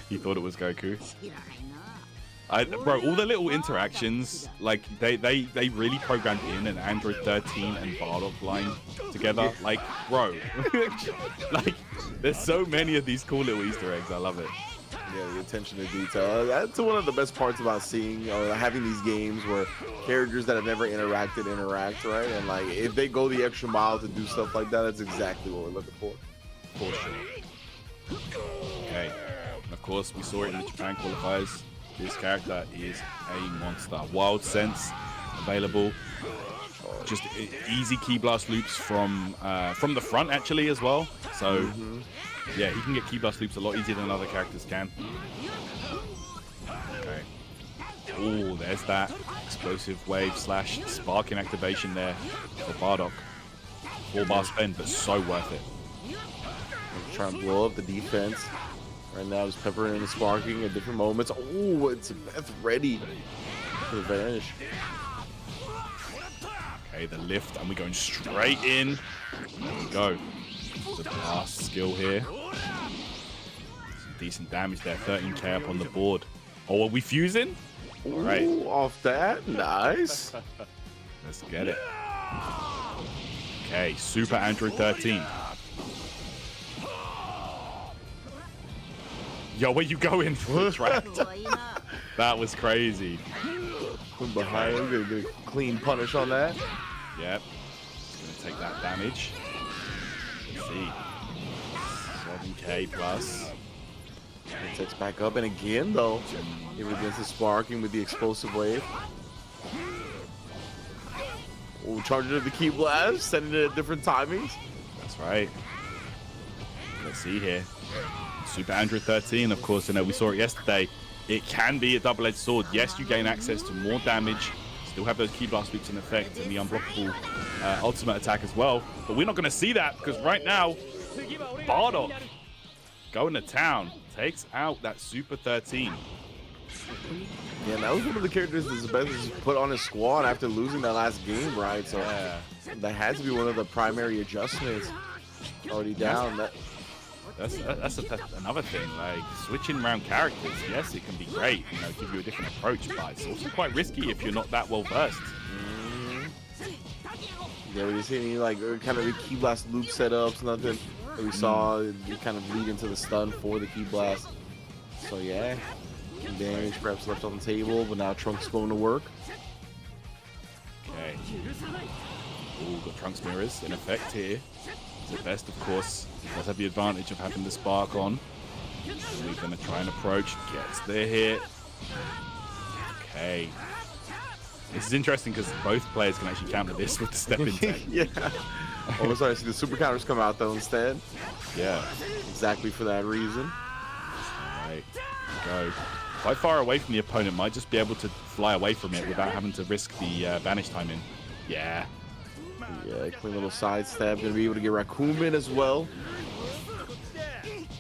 He thought it was Goku. Bro, all the little interactions, like, they really programmed in an Android 13 and Bardock line together. Like, bro, like, there's so many of these cool little Easter eggs. I love it. Yeah, the attention to detail. That's one of the best parts about seeing or having these games where characters that have never interact, right? And, like, if they go the extra mile to do stuff like that, that's exactly what we're looking for. For sure. Okay. And of course, we saw it in the Japan qualifiers. This character is a monster. Wild Sense available. Just easy key blast loops from the front, actually, as well. So yeah, he can get key blast loops a lot easier than other characters can. Okay. Oh, there's that explosive wave slash sparking activation there for Bardock. 4-bar spend, but so worth it. Trying to blow up the defense. Right now, he's peppering and sparking at different moments. Oh, it's ready to vanish. Okay, the lift, and we're going straight in. There we go. The blast skill here. Some decent damage there. 13k up on the board. Oh, are we fusing? All right. Ooh, off that. Nice. Let's get it. Okay, Super Android 13. Yo, where you going? That was crazy. From behind, we're gonna get a clean punish on that. Yep. Just gonna take that damage. Let's see. 7k plus. It takes back up, and again, though, it against the sparking with the explosive wave. Oh, charging of the key blast, sending it at different timings. That's right. Let's see here. Super Android 13, of course, we saw it yesterday. It can be a double-edged sword. Yes, you gain access to more damage, still have those key blast loops in effect and the unblockable ultimate attack as well. But we're not going to see that because right now, Bardock going to town takes out that Super 13. Yeah, and that was one of the characters that Zebest put on his squad after losing that last game, right? So that had to be one of the primary adjustments. Already down. That's another thing. Like switching around characters, yes, it can be great. You know, give you a different approach, but it's also quite risky if you're not that well versed. Yeah, we didn't see any like kind of the key blast loop setups, nothing that we saw. You kind of lead into the stun for the key blast. So yeah, damage perhaps left on the table, but now Trunks going to work. Okay. Ooh, got Trunks mirrors in effect here. The best, of course, does have the advantage of having the spark on. We're gonna try and approach. Gets the hit. Okay. This is interesting because both players can actually counter this with the step-in tech. Yeah. Oh, sorry, I see the super counters come out though instead. Yeah. Exactly for that reason. Alright, go. Quite far away from the opponent, might just be able to fly away from it without having to risk the vanish time in. Yeah. Yeah, clean little sidestep. Gonna be able to get Raccoon in as well.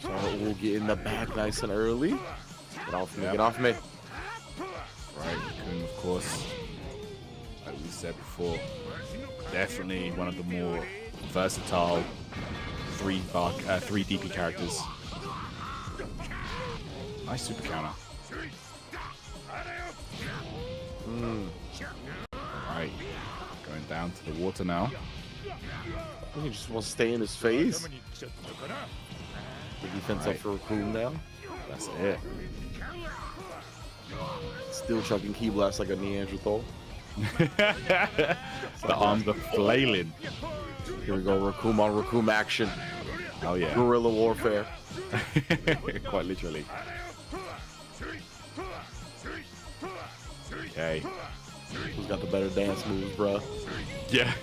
So we'll get in the back nice and early. Get off me, get off me. Right, Raccoon, of course. Like we said before, definitely one of the more versatile 3 DP characters. Nice super counter. Alright, going down to the water now. He just wants to stay in his face. The defense up for Raccoon now. That's it. Still chucking key blast like a Neanderthal. The arms are flailing. Here we go, Raccoon on Raccoon action. Oh yeah. Guerrilla warfare. Quite literally. Okay. Who's got the better dance moves, bro? Yeah.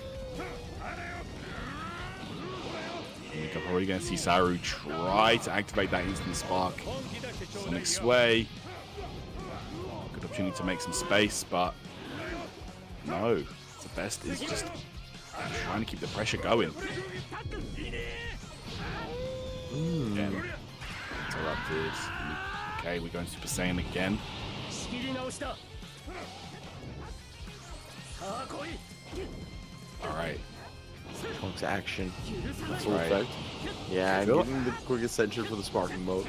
We're probably going to see Saru try to activate that instant spark. Sonic Sway. Good opportunity to make some space, but no. The best is just trying to keep the pressure going. Yeah. Interrupted. Okay, we're going Super Saiyan again. Alright. Trunks action. That's full Right. effect. Yeah, and getting the quick ascension for the sparking mode.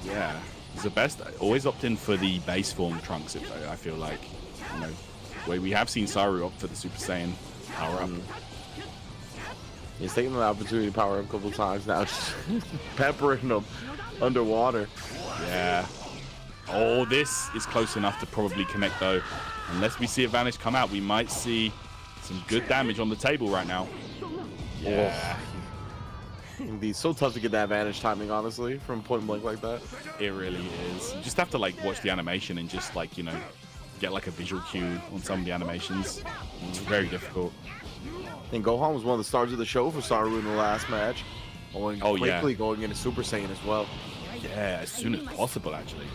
Yeah. The best always opt in for the base form Trunks, I feel like. You know, where we have seen Saru opt for the Super Saiyan power up. He's taking the opportunity to power up a couple times now, just peppering them underwater. Yeah. Oh, this is close enough to probably connect though. Unless we see a Vanish come out, we might see some good damage on the table right now. Yeah. Indeed, so tough to get that Vanish timing, honestly, from point blank like that. It really is. You just have to like watch the animation and just like, you know, get like a visual cue on some of the animations. It's very difficult. And Gohan was one of the stars of the show for Saru in the last match. Going quickly going into Super Saiyan as well. Yeah, as soon as possible, actually.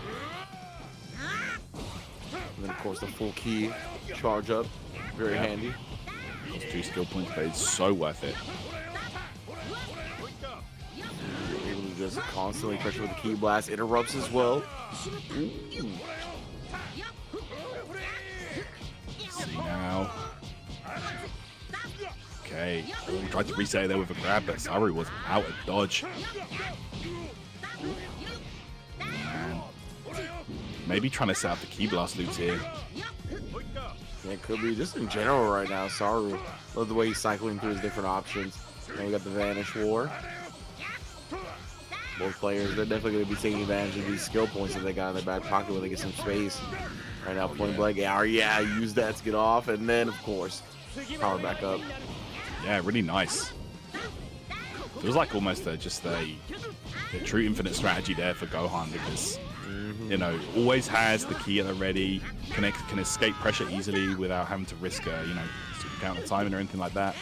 And then, of course, the full key charge up. Very handy. Those 2 skill points, but it's so worth it. Able to just constantly pressure with the key blast. Interrupts as well. See now. Okay. Oh, tried to reset it there with a grab, but Saru was out of dodge. Man. Maybe trying to set up the key blast loops here. Yeah, it could be just in general right now. Saru, love the way he's cycling through his different options. And we got the Vanish War. Both players, they're definitely going to be taking advantage of these skill points that they got in their back pocket when they get some space. Right now, point blank, yeah, use that to get off, and then, of course, power back up. Yeah, really nice. Feels like almost just a true infinite strategy there for Gohan because, you know, always has the key at the ready, can escape pressure easily without having to risk you know, super counter timing or anything like that.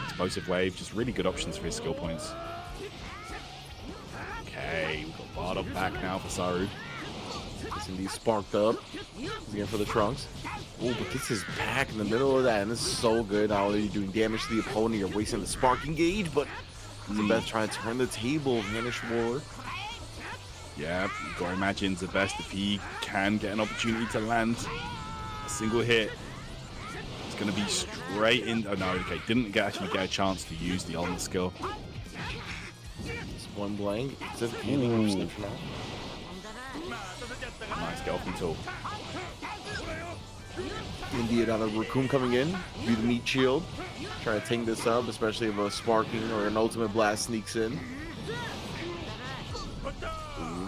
Explosive wave, just really good options for his skill points. Okay, we've got Bardock back now for Saru. Gets indeed sparked up. Again for the Trunks. Oh, but gets his back in the middle of that, and this is so good. Not only are you doing damage to the opponent, you're wasting the sparking gauge, but the best trying to turn the table. Vanish War. Yeah, you've got to imagine the best if he can get an opportunity to land a single hit. It's going to be straight in. Oh no, okay, didn't actually get a chance to use the ultimate skill. One blank. It's a healing reception. Nice get off until. Indeed, another Raccoon coming in. Be the meat shield. Trying to tank this up, especially if a sparking or an ultimate blast sneaks in.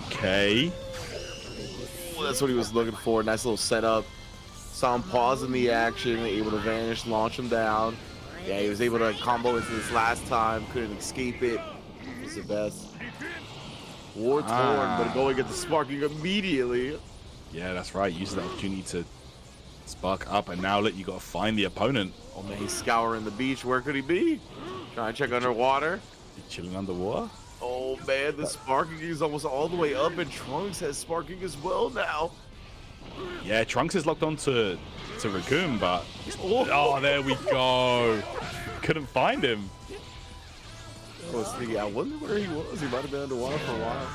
Okay. Well, that's what he was looking for. Nice little setup. Saw him pause in the action, able to vanish, launch him down. Yeah, he was able to combo into this last time. Couldn't escape it. It's the best. War torn, but going at the sparking immediately. Yeah, that's right. Use the opportunity to spark up, and now you got to find the opponent. Oh man, he's scouring the beach. Where could he be? Trying to check underwater. He's chilling underwater. Oh man, the sparking is almost all the way up, and Trunks has sparking as well now. Yeah, Trunks is locked on to Raccoon, but oh, there we go. Couldn't find him. I was thinking, I wonder where he was. He might have been underwater for a while.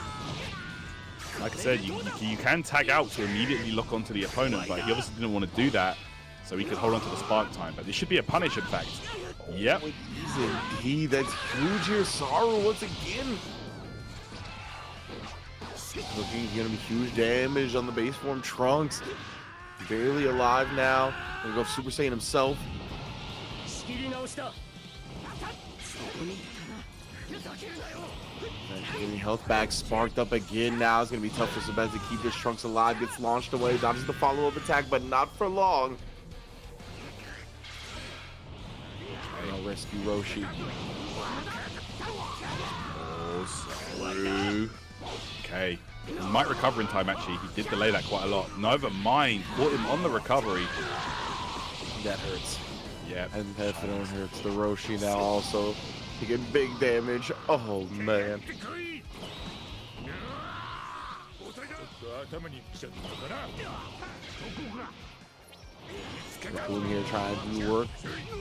Like I said, you can tag out to immediately lock onto the opponent, but he obviously didn't want to do that, so he could hold on to the spark time. But this should be a punish, in fact. Yep. Indeed, that's huge here. Saru once again. Looking gonna be huge damage on the base form. Trunks barely alive now. Gonna go Super Saiyan himself. Getting health back, sparked up again now. It's gonna be tough for Sebez to keep this Trunks alive. Gets launched away, dodges the follow-up attack, but not for long. I'll rescue Roshi. Through. Okay. He might recover in time, actually. He did delay that quite a lot. Never mind. Caught him on the recovery. That hurts. Yeah. And definitely hurts the Roshi now also. Taking big damage. Oh, man. Raccoon here trying to do work.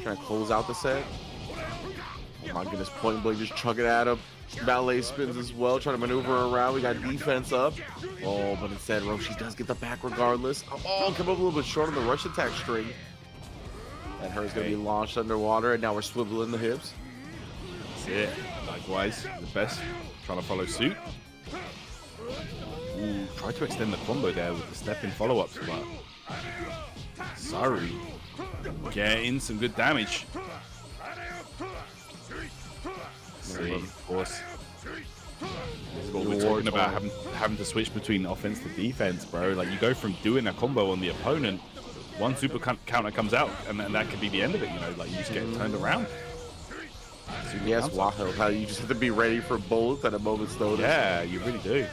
Trying to close out the set. Oh my goodness, point blank just chugging at him. Ballet spins as well, trying to maneuver around. We got defense up. Oh, but instead Roshi does get the back regardless. Oh, come up a little bit short on the rush attack string. And her's gonna be launched underwater, and now we're swiveling the hips. That's it. Likewise, the best trying to follow suit. Ooh, try to extend the combo there with the step in follow-ups, but Saru getting some good damage. See, of course. This is what we're talking about, having to switch between offense to defense, bro. Like, you go from doing a combo on the opponent, one super counter comes out, and that could be the end of it, you know? Like, you just get turned around. Yes, Wahoo, how you just have to be ready for both at a moment's notice. Yeah, you really do.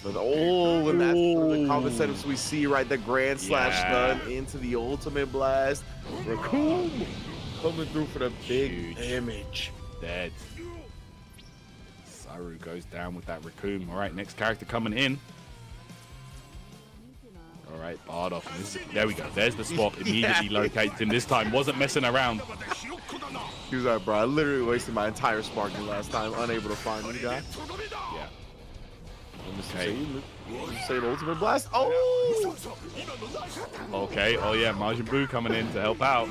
Oh, and that's the combo setups we see, right? The grand slash stun into the ultimate blast. Raccoon coming through for the big damage. Dead. Saru goes down with that Raccoon. All right, next character coming in. All right, Bardock. There we go. There's the spot. Immediately locates him. This time wasn't messing around. He was like, bro, I literally wasted my entire sparking last time, unable to find this guy. Yeah. Okay. Say an ultimate blast. Oh! Okay. Oh yeah, Majin Buu coming in to help out.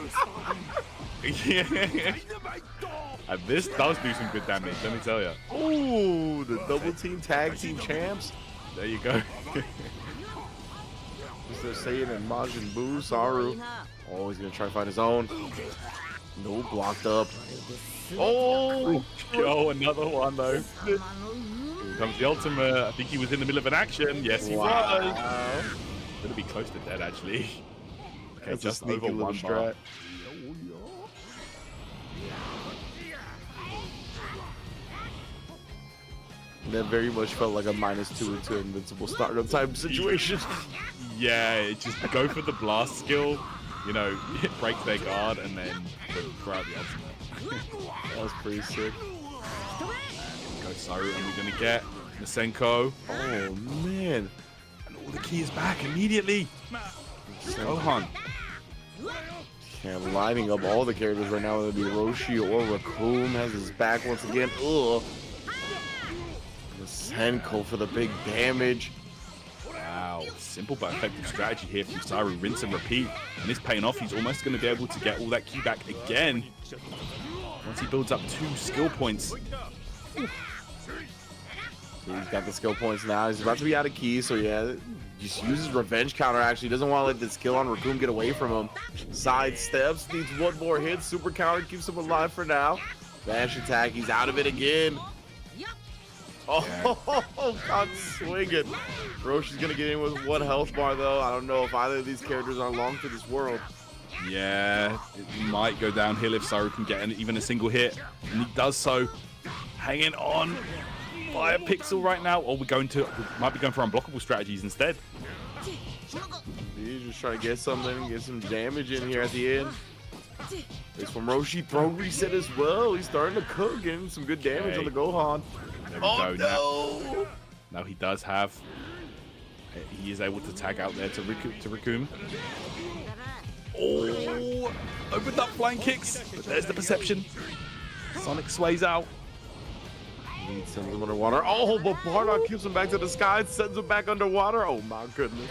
Yeah. And this does do some good damage, let me tell you. Oh, the double team tag team champs. There you go. Mr. Saiyan and Majin Buu, Saru. Oh, he's gonna try to find his own. No, blocked up. Oh! Yo, another one though. Here comes the ultimate. I think he was in the middle of an action. Yes, he was. Gonna be close to dead, actually. Okay, that's just a sneaky over little one strat. bar. That very much felt like a -2 into invincible startup type situation. Yeah, it just go for the blast skill, you know, break their guard, and then throw out the ultimate. That was pretty sick. Go Saru, and we're gonna get Nasenko. Oh man. And all the key is back immediately. Gohan. Yeah, lining up all the characters right now, whether it be Roshi or Raccoon, has his back once again. Ugh. Nasenko for the big damage. Wow, simple but effective strategy here from Saru. Rinse and repeat, and it's paying off. He's almost going to be able to get all that ki back again once he builds up 2 skill points. He's got the skill points now. He's about to be out of key, so yeah, just uses revenge counter. Actually, doesn't want to let the skill on Raccoon get away from him. Side steps, needs one more hit. Super counter keeps him alive for now. Dash attack, he's out of it again. Oh, God, swinging. Roshi's gonna get in with 1 health bar though. I don't know if either of these characters are long for this world. Yeah, it might go downhill if Saru can get even a single hit, and he does so. Hanging on by a pixel right now. Or we might be going for unblockable strategies instead. He's just trying to get something, get some damage in here at the end. It's from Roshi. Throne reset as well. He's starting to cook, getting some good damage on the Gohan. There we go. No! Now he does have. He is able to tag out there to Raccoon. Oh! Opened up flying kicks, but there's the perception. Sonic sways out. He sends him underwater. Oh, but Bardock keeps him back to the sky, sends him back underwater. Oh my goodness.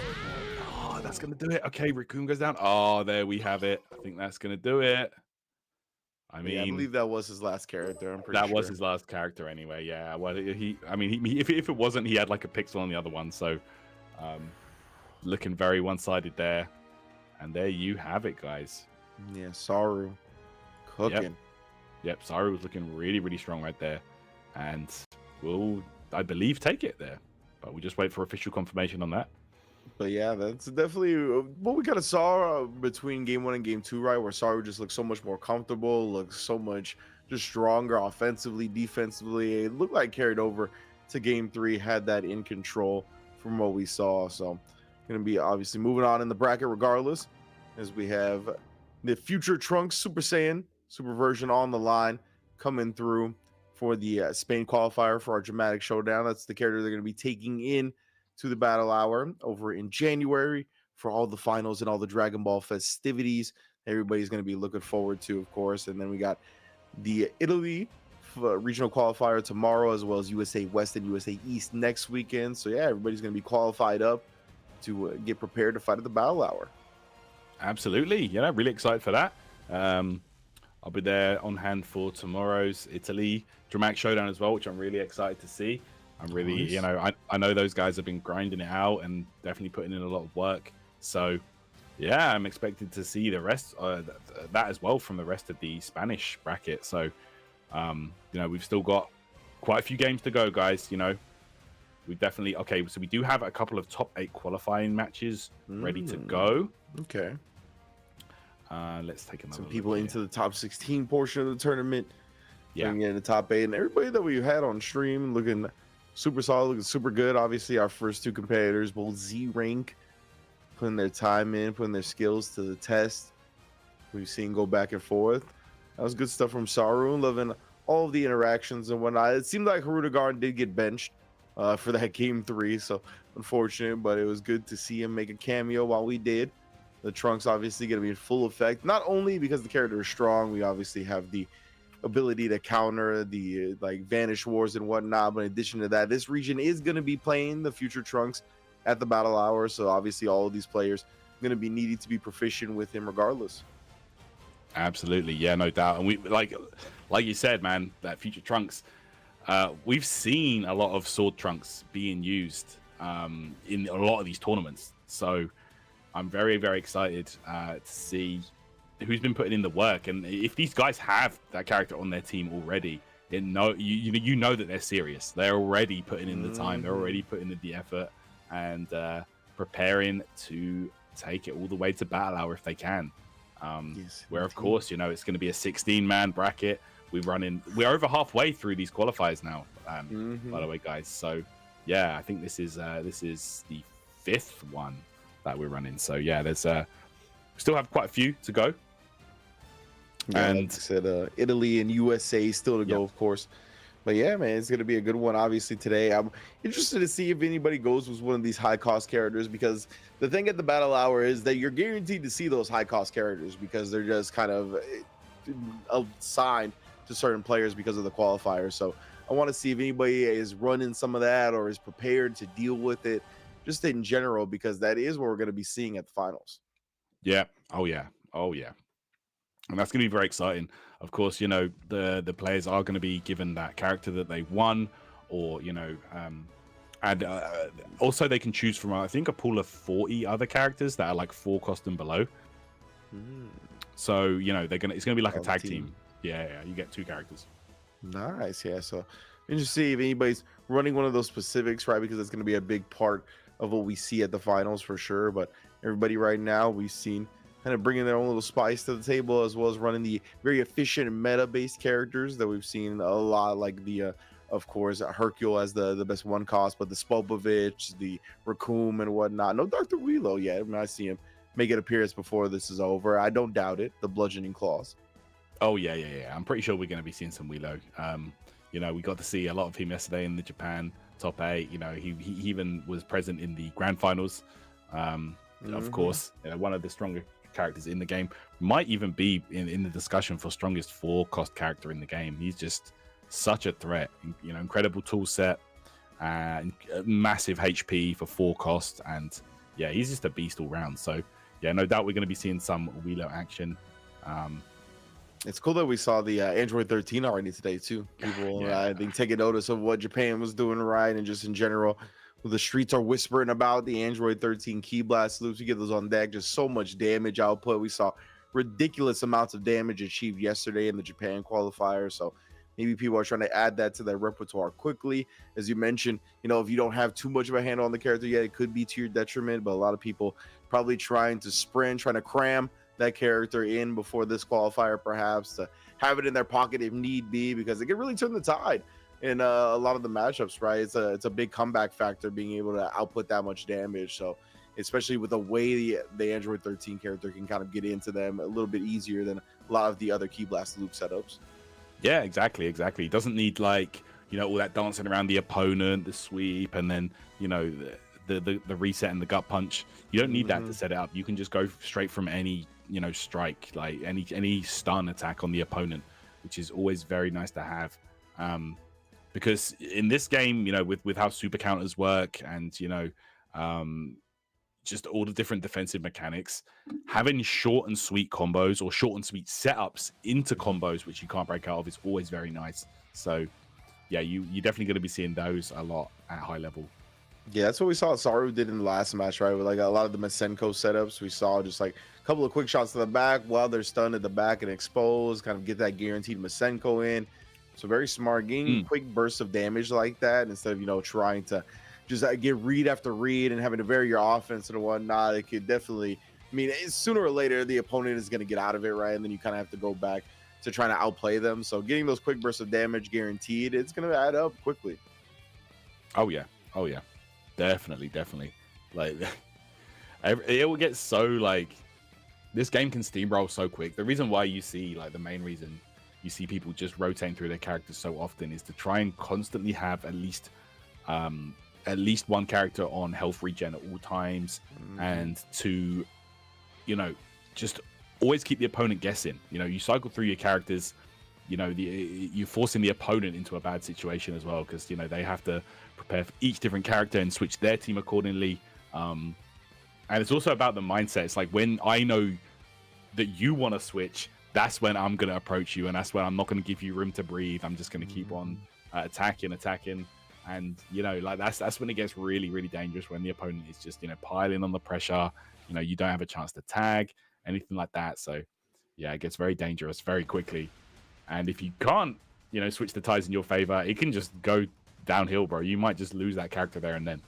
Oh, that's gonna do it. Okay, Raccoon goes down. Oh, there we have it. I think that's gonna do it. I mean, yeah, I believe that was his last character. I'm pretty sure. That was his last character anyway. Yeah. Well, if it wasn't, he had like a pixel on the other one. So, looking very one-sided there. And there you have it, guys. Yeah, Saru cooking. Yep, Saru was looking really, really strong right there. And we'll, I believe, take it there. But we just wait for official confirmation on that. But yeah, that's definitely what we kind of saw between game 1 and game 2, right? Where Saru just looks so much more comfortable, looks so much just stronger offensively, defensively. It looked like carried over to game 3, had that in control from what we saw. So going to be obviously moving on in the bracket regardless, as we have the future Trunks Super Saiyan Super version on the line coming through for the Spain qualifier for our dramatic showdown. That's the character they're going to be taking in to the battle hour over in January for all the finals and all the Dragon Ball festivities everybody's going to be looking forward to, of course. And then we got the Italy regional qualifier tomorrow, as well as USA West and USA East next weekend. So yeah, everybody's going to be qualified up to get prepared to fight at the battle hour. Absolutely. Yeah, really excited for that. I'll be there on hand for tomorrow's Italy dramatic showdown as well, which I'm really excited to see. I'm really, Nice. you know, I know those guys have been grinding it out and definitely putting in a lot of work. So, yeah, I'm expected to see the rest that as well from the rest of the Spanish bracket. So, you know, we've still got quite a few games to go, guys. You know, we definitely so we do have a couple of top 8 qualifying matches ready to go. Okay. Let's take another Some look people here. into the top 16 portion of the tournament. Yeah. Bringing in the top 8, and everybody that we had on stream looking super solid, looking super good. Obviously, our first 2 competitors, both Z rank, putting their time in, putting their skills to the test. We've seen go back and forth. That was good stuff from Saru, loving all of the interactions and whatnot. It seemed like Harudagarn did get benched for that game 3, so unfortunate, but it was good to see him make a cameo while we did. The Trunks obviously going to be in full effect, not only because the character is strong, we obviously have the ability to counter the like Vanish Wars and whatnot, but in addition to that, this region is going to be playing the future Trunks at the battle hour, so obviously all of these players are going to be needing to be proficient with him regardless. Absolutely, yeah, no doubt. And we like you said, man, that future Trunks. We've seen a lot of sword Trunks being used in a lot of these tournaments. So I'm very, very excited to see who's been putting in the work. And if these guys have that character on their team already, you know that they're serious. They're already putting in the time. They're already putting in the effort and preparing to take it all the way to battle hour if they can. Where of course, you know, it's going to be a 16-man bracket. We're over halfway through these qualifiers now, by the way, guys. So yeah, I think this is the 5th one that we're running. So yeah, there's we still have quite a few to go. Yeah, And like I said, Italy and USA still to go, of course. But yeah, man, it's going to be a good one, obviously, today. I'm interested to see if anybody goes with one of these high-cost characters, because the thing at the battle hour is that you're guaranteed to see those high-cost characters because they're just kind of assigned to certain players because of the qualifiers. So I want to see if anybody is running some of that or is prepared to deal with it, just in general, because that is what we're going to be seeing at the finals. yeah, oh yeah. And that's going to be very exciting. Of course, you know, the players are going to be given that character that they won, or, you know, and also they can choose from, I think, a pool of 40 other characters that are like 4 cost and below. So, you know, it's going to be like a tag team. Yeah, you get 2 characters. Nice. Yeah. So interesting to see if anybody's running one of those specifics, right? Because it's going to be a big part of what we see at the finals for sure. But everybody right now, we've seen kind of bringing their own little spice to the table, as well as running the very efficient meta-based characters that we've seen a lot, like the, of course, Hercule as the best 1 cost, but the Spopovich, the Raccoon, and whatnot. No Dr. Wheelo yet. I mean, I see him make an appearance before this is over. I don't doubt it. The Bludgeoning Claws. Oh, yeah. I'm pretty sure we're going to be seeing some Wheelo. You know, we got to see a lot of him yesterday in the Japan top 8. You know, he even was present in the grand finals. Of course, you know, one of the stronger characters in the game, might even be in the discussion for strongest 4 cost character in the game. He's just such a threat. You know, incredible tool set, and massive HP for 4 cost, and yeah, he's just a beast all round. So yeah, no doubt we're going to be seeing some Wheelo action. It's cool that we saw the Android 13 already today too. People, I think, taking notice of what Japan was doing right, and just in general, the streets are whispering about the Android 13 Key Blast loops. We get those on deck, just so much damage output. We saw ridiculous amounts of damage achieved yesterday in the Japan qualifier. So maybe people are trying to add that to their repertoire quickly. As you mentioned, you know, if you don't have too much of a handle on the character yet, it could be to your detriment. But a lot of people probably trying to sprint, trying to cram that character in before this qualifier, perhaps to have it in their pocket if need be, because it can really turn the tide in a lot of the matchups, right? It's a big comeback factor being able to output that much damage. So especially with the way the Android 13 character can kind of get into them a little bit easier than a lot of the other Key Blast loop setups. Yeah, exactly. It doesn't need, like, you know, all that dancing around the opponent, the sweep, and then, you know, the reset and the gut punch. You don't need that to set it up. You can just go straight from any, you know, strike, like any stun attack on the opponent, which is always very nice to have. Because in this game, you know, with how super counters work, and, you know, just all the different defensive mechanics, having short and sweet combos or short and sweet setups into combos which you can't break out of is always very nice. So yeah, you're definitely going to be seeing those a lot at high level. Yeah, that's what we saw Saru did in the last match, right? With like a lot of the Masenko setups, we saw just like a couple of quick shots to the back while they're stunned at the back and exposed, kind of get that guaranteed Masenko in. So very smart, getting quick bursts of damage like that instead of, you know, trying to just get read after read and having to vary your offense and whatnot. It could definitely, I mean, sooner or later the opponent is going to get out of it, right? And then you kind of have to go back to trying to outplay them. So getting those quick bursts of damage guaranteed, it's going to add up quickly. Oh yeah, definitely. Like it will get so, like, this game can steamroll so quick. The reason why you see, like, the main reason you see people just rotating through their characters so often is to try and constantly have at least one character on health regen at all times, and to, you know, just always keep the opponent guessing. You know, you cycle through your characters, you know, you're forcing the opponent into a bad situation as well, because, you know, they have to prepare for each different character and switch their team accordingly. And it's also about the mindset. It's like, when I know that you want to switch, that's when I'm going to approach you, and that's when I'm not going to give you room to breathe. I'm just going to keep on attacking. And, you know, like, that's when it gets really, really dangerous, when the opponent is just, you know, piling on the pressure. You know, you don't have a chance to tag, anything like that. So yeah, it gets very dangerous very quickly. And if you can't, you know, switch the tides in your favor, it can just go downhill, bro. You might just lose that character there and then.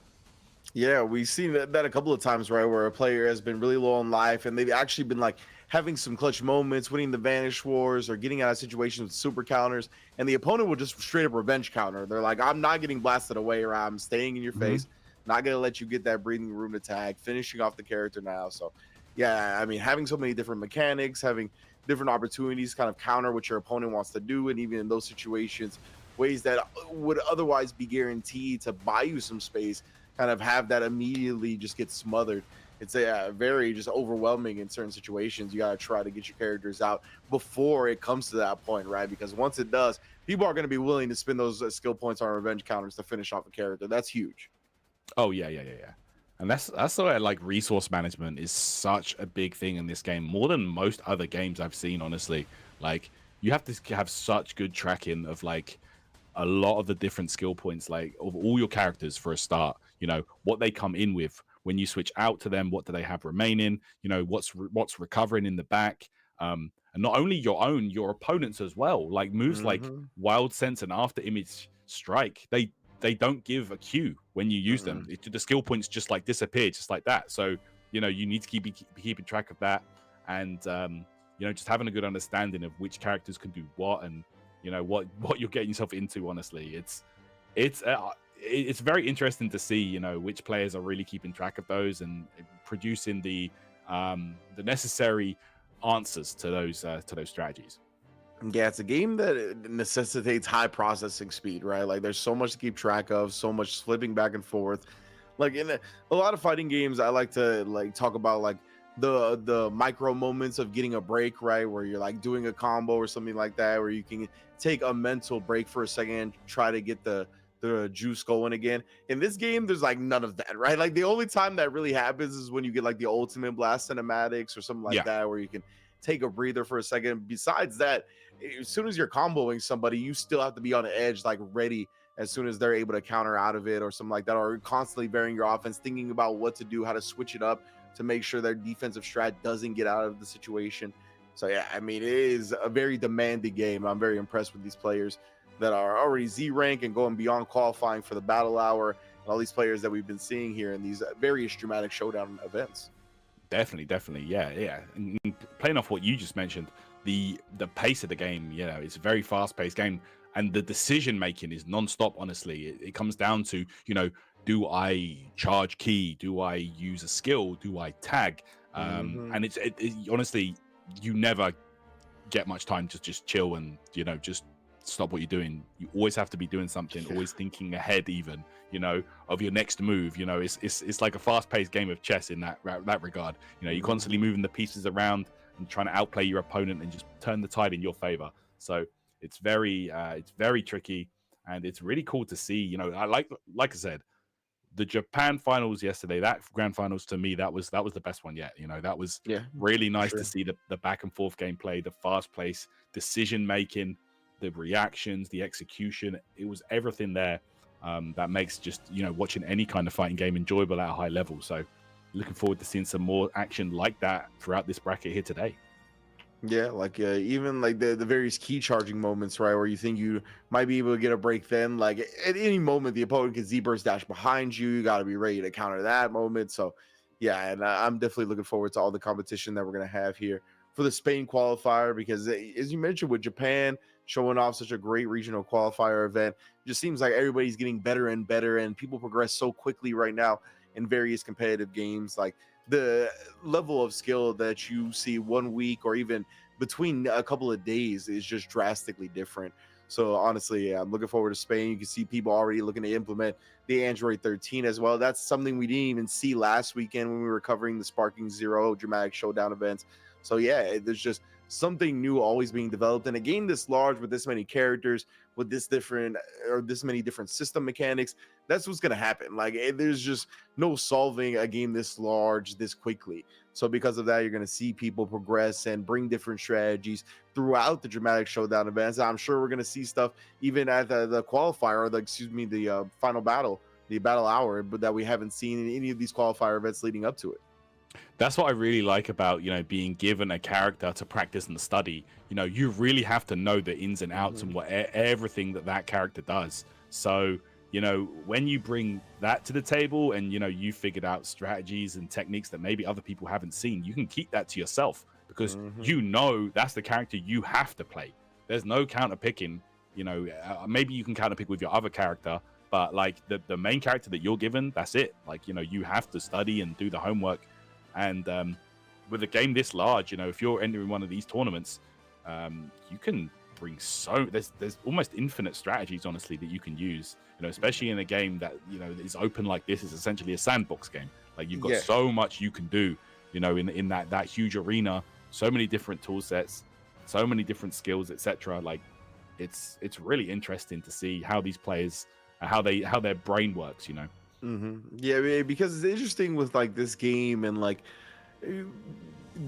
Yeah, we've seen that a couple of times, right, where a player has been really low on life and they've actually been like having some clutch moments, winning the Vanish Wars or getting out of situations with super counters, and the opponent will just straight up revenge counter. They're like, I'm not getting blasted away, or I'm staying in your face, not gonna let you get that breathing room to tag, finishing off the character now. So yeah, I mean, having so many different mechanics, having different opportunities kind of counter what your opponent wants to do, and even in those situations, ways that would otherwise be guaranteed to buy you some space, kind of have that immediately just get smothered. It's a very just overwhelming in certain situations. You got to try to get your characters out before it comes to that point, right? Because once it does, people are going to be willing to spend those skill points on revenge counters to finish off a character. That's huge. Oh yeah. And that's why like resource management is such a big thing in this game, more than most other games I've seen, honestly. Like you have to have such good tracking of like a lot of the different skill points, like of all your characters for a start, you know, what they come in with when you switch out to them, what do they have remaining, you know, what's recovering in the back. And not only your own, your opponents as well, like moves like Mm-hmm. Wild Sense and After Image Strike, they don't give a cue when you use them. The skill points just like disappear just like that. So, you know, you need to keep keeping track of that. And, you know, just having a good understanding of which characters can do what, and, you know, what you're getting yourself into, honestly. It's very interesting to see, you know, which players are really keeping track of those and producing the necessary answers to those strategies. Yeah, it's a game that necessitates high processing speed, right? Like there's so much to keep track of, so much flipping back and forth. Like in a lot of fighting games, I like to like talk about like the micro moments of getting a break, right? Where you're like doing a combo or something like that, where you can take a mental break for a second, try to get the juice going again. In this game, there's like none of that, right? Like the only time that really happens is when you get like the ultimate blast cinematics or something like that, where you can take a breather for a second. Besides that, as soon as you're comboing somebody, you still have to be on the edge, like ready as soon as they're able to counter out of it or something like that, or constantly varying your offense, thinking about what to do, how to switch it up to make sure their defensive strat doesn't get out of the situation. So yeah, I mean, it is a very demanding game. I'm very impressed with these players that are already Z rank and going beyond qualifying for the battle hour, and all these players that we've been seeing here in these various dramatic showdown events. Definitely, yeah. And playing off what you just mentioned, the pace of the game, you know, it's a very fast-paced game, and the decision making is non-stop. Honestly, it comes down to, you know, do I charge key? Do I use a skill? Do I tag? And it's honestly, you never get much time to just chill and, you know, just stop what you're doing. You always have to be doing something, always thinking ahead, even, you know, of your next move. You know, it's like a fast-paced game of chess in that regard. You know, you're constantly moving the pieces around and trying to outplay your opponent and just turn the tide in your favor. So it's very tricky, and it's really cool to see. You know, like I said, the Japan finals yesterday, that grand finals, to me, that was the best one yet. You know, that was really nice to see the back and forth gameplay, the fast pace, decision making, the reactions, the execution. It was everything there that makes just, you know, watching any kind of fighting game enjoyable at a high level. So looking forward to seeing some more action like that throughout this bracket here today. Yeah, like even like the various key charging moments, right, where you think you might be able to get a break, then like at any moment the opponent can Z-burst dash behind you. You got to be ready to counter that moment. So yeah, and I'm definitely looking forward to all the competition that we're gonna have here for the Spain qualifier, because as you mentioned, with Japan showing off such a great regional qualifier event, it just seems like everybody's getting better and better, and people progress so quickly right now in various competitive games. Like the level of skill that you see 1 week or even between a couple of days is just drastically different. So honestly, yeah, I'm looking forward to Spain. You can see people already looking to implement the Android 13 as well. That's something we didn't even see last weekend when we were covering the Sparking Zero dramatic showdown events. So yeah, there's just something new always being developed in a game this large, with this many characters, with this many different system mechanics. That's what's going to happen. Like there's just no solving a game this large this quickly. So because of that, you're going to see people progress and bring different strategies throughout the dramatic showdown events. I'm sure we're going to see stuff even at the qualifier, or the final battle, the battle hour, but that we haven't seen in any of these qualifier events leading up to it. That's what I really like about, you know, being given a character to practice and study. You know, you really have to know the ins and outs and what everything that character does. So, you know, when you bring that to the table and, you know, you figured out strategies and techniques that maybe other people haven't seen, you can keep that to yourself, because you know that's the character you have to play. There's no counter picking. You know, maybe you can counter pick with your other character, but like the main character that you're given, that's it. Like, you know, you have to study and do the homework. And with a game this large, you know, if you're entering one of these tournaments, you can bring there's almost infinite strategies, honestly, that you can use, you know, especially in a game that, you know, is open like this. Is essentially a sandbox game. Like you've got so much you can do, you know, in that huge arena, so many different tool sets, so many different skills, etc. Like it's really interesting to see how these players, how their brain works, you know. Yeah, because it's interesting with like this game and like eh,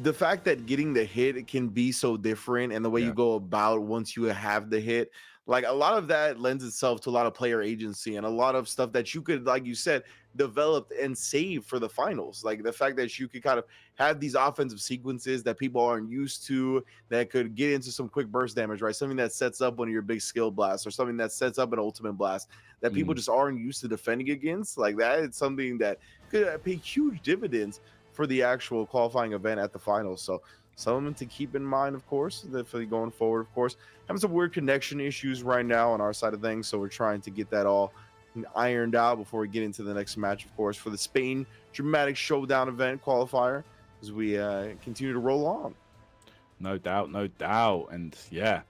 the fact that getting the hit it can be so different and the way you Yeah. go about once you have the hit, like a lot of that lends itself to a lot of player agency and a lot of stuff that you could, like you said, develop and save for the finals. Like the fact that you could kind of have these offensive sequences that people aren't used to that could get into some quick burst damage, right? Something that sets up one of your big skill blasts or something that sets up an ultimate blast that people Mm. just aren't used to defending against. Like that, it's something that could pay huge dividends for the actual qualifying event at the finals. So something to keep in mind, of course, for going forward. Of course, having some weird connection issues right now on our side of things, so we're trying to get that all ironed out before we get into the next match, of course, for the Spain Dramatic Showdown event qualifier as we continue to roll on. No doubt, no doubt, and yeah,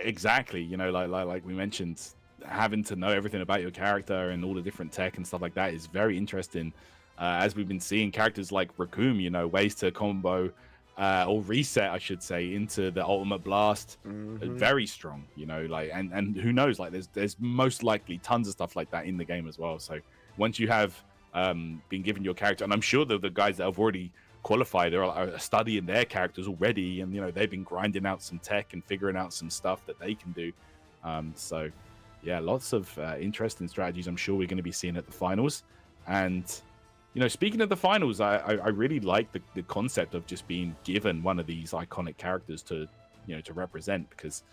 exactly. You know, like we mentioned, having to know everything about your character and all the different tech and stuff like that is very interesting. As we've been seeing characters like Raccoon, you know, ways to combo or reset, I should say, into the ultimate blast, very strong. You know, like and who knows, like there's most likely tons of stuff like that in the game as well. So once you have been given your character, and I'm sure that the guys that have already qualified are studying their characters already, and you know they've been grinding out some tech and figuring out some stuff that they can do. So yeah, lots of interesting strategies I'm sure we're going to be seeing at the finals. And you know, speaking of the finals, I really like the concept of just being given one of these iconic characters to, you know, to represent, because,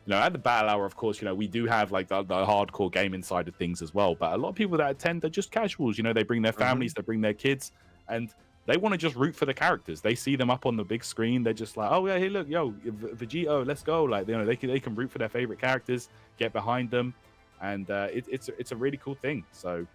you know, at the battle hour, of course, you know, we do have like the hardcore gaming side of things as well. But a lot of people that attend are just casuals. You know, they bring their families, they bring their kids, and they want to just root for the characters. They see them up on the big screen. They're just like, oh yeah, hey look, yo, Vegito, let's go. Like, you know, they can root for their favorite characters, get behind them, and it's a really cool thing. So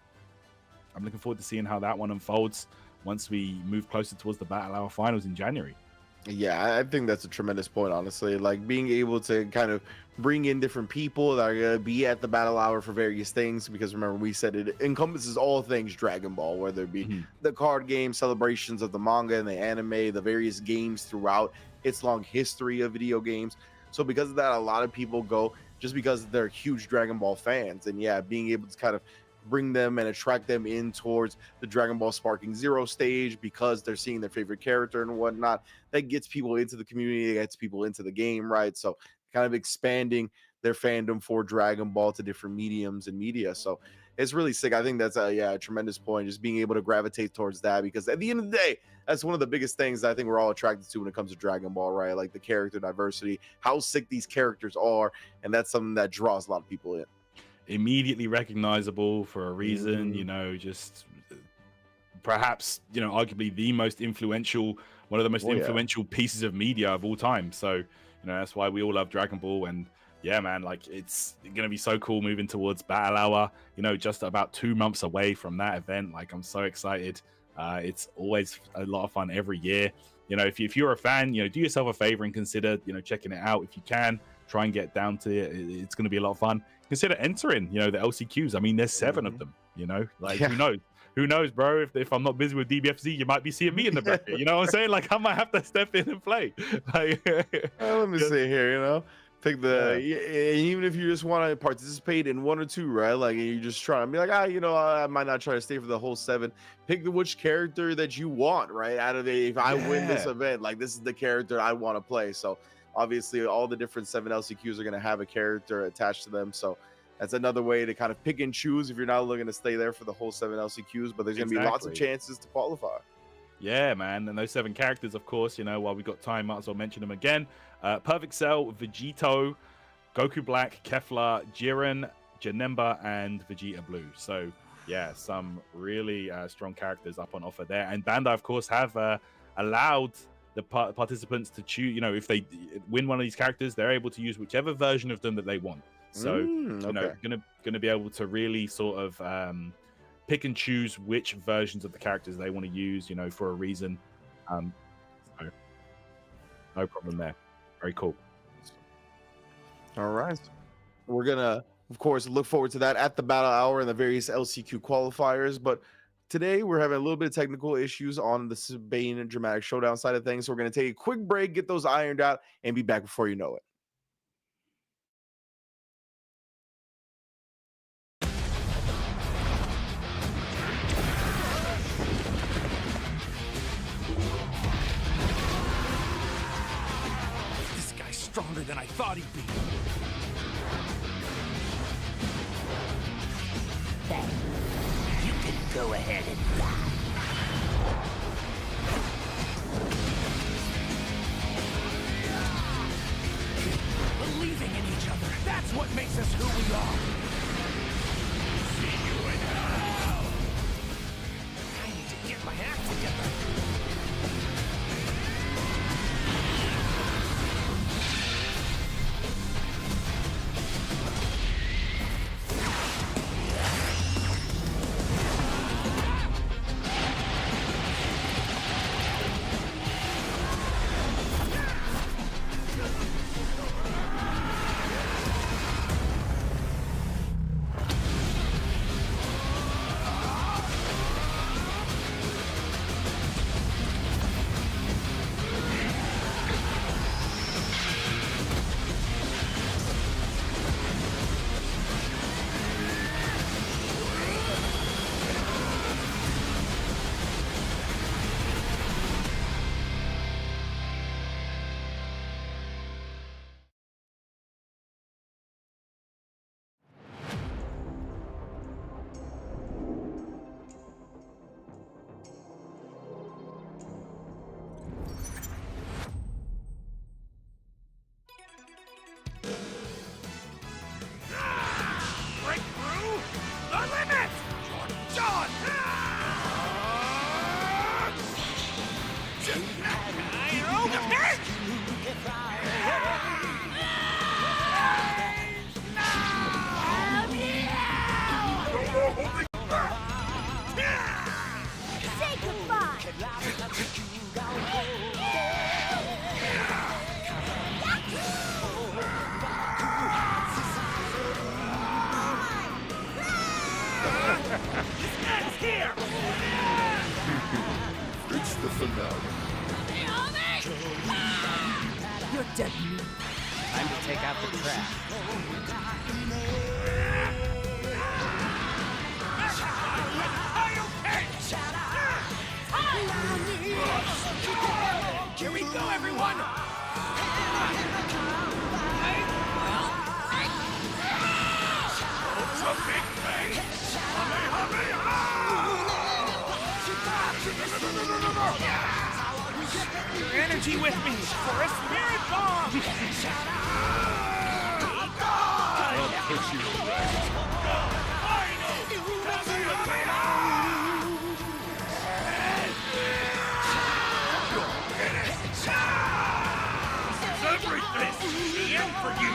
I'm looking forward to seeing how that one unfolds once we move closer towards the battle hour finals in January. Yeah, I think that's a tremendous point, honestly. Like being able to kind of bring in different people that are going to be at the battle hour for various things, because remember, we said it encompasses all things Dragon Ball, whether it be the card game, celebrations of the manga and the anime, the various games throughout its long history of video games. So because of that, a lot of people go just because they're huge Dragon Ball fans. And yeah, being able to kind of bring them and attract them in towards the Dragon Ball Sparking Zero stage because they're seeing their favorite character and whatnot, that gets people into the community, that gets people into the game, right? So kind of expanding their fandom for Dragon Ball to different mediums and media. So it's really sick. I think that's a tremendous point, just being able to gravitate towards that, because at the end of the day, that's one of the biggest things I think we're all attracted to when it comes to Dragon Ball, right? Like the character diversity, how sick these characters are, and that's something that draws a lot of people in. Immediately recognizable for a reason, you know, just perhaps, you know, arguably the most influential, one of the most influential pieces of media of all time. So, you know, that's why we all love Dragon Ball. And yeah, man, like it's gonna be so cool moving towards battle hour, you know, just about 2 months away from that event. Like I'm so excited. It's always a lot of fun every year. You know, if you're a fan, you know, do yourself a favor and consider, you know, checking it out if you can. Try and get down to it. It's going to be a lot of fun. Consider entering, you know, the LCQs. I mean, there's 7 of them, you know, like who knows, bro, if I'm not busy with DBFZ, you might be seeing me in the bracket, you know what I'm saying? Like I might have to step in and play. Like, let me see here, you know, pick the, even if you just want to participate in 1 or 2, right? Like you're just trying to be like, you know, I might not try to stay for the whole 7. Pick which character that you want, right? Out of if I win this event, like this is the character I want to play. So obviously, all the different 7 LCQs are going to have a character attached to them. So that's another way to kind of pick and choose if you're not looking to stay there for the whole 7 LCQs. But there's going to be lots of chances to qualify. Yeah, man. And those 7 characters, of course, you know, while we got time, might as well mention them again. Perfect Cell, Vegito, Goku Black, Kefla, Jiren, Janemba, and Vegeta Blue. So, yeah, some really strong characters up on offer there. And Bandai, of course, have allowed the participants to choose, you know, if they win one of these characters, they're able to use whichever version of them that they want. So, you know, gonna be able to really sort of pick and choose which versions of the characters they want to use, you know, for a reason. So no problem there. Very cool. All right. We're gonna, of course, look forward to that at the battle hour and the various LCQ qualifiers. But today we're having a little bit of technical issues on the Spain Dramatic Showdown side of things. So we're gonna take a quick break, get those ironed out, and be back before you know it. stronger than I thought he'd be. Then you can go ahead and die. Believing in each other, that's what makes us who we are. See you in hell! I need to get my act together. Break through the limit! You're done! You're okay! Say goodbye! It's here! It's the finale. You're dead meat. Time to take out the trash. Here we go, everyone! It's a big thing! Your energy with me for a spirit bomb! I'll push you. Everything! The end for you!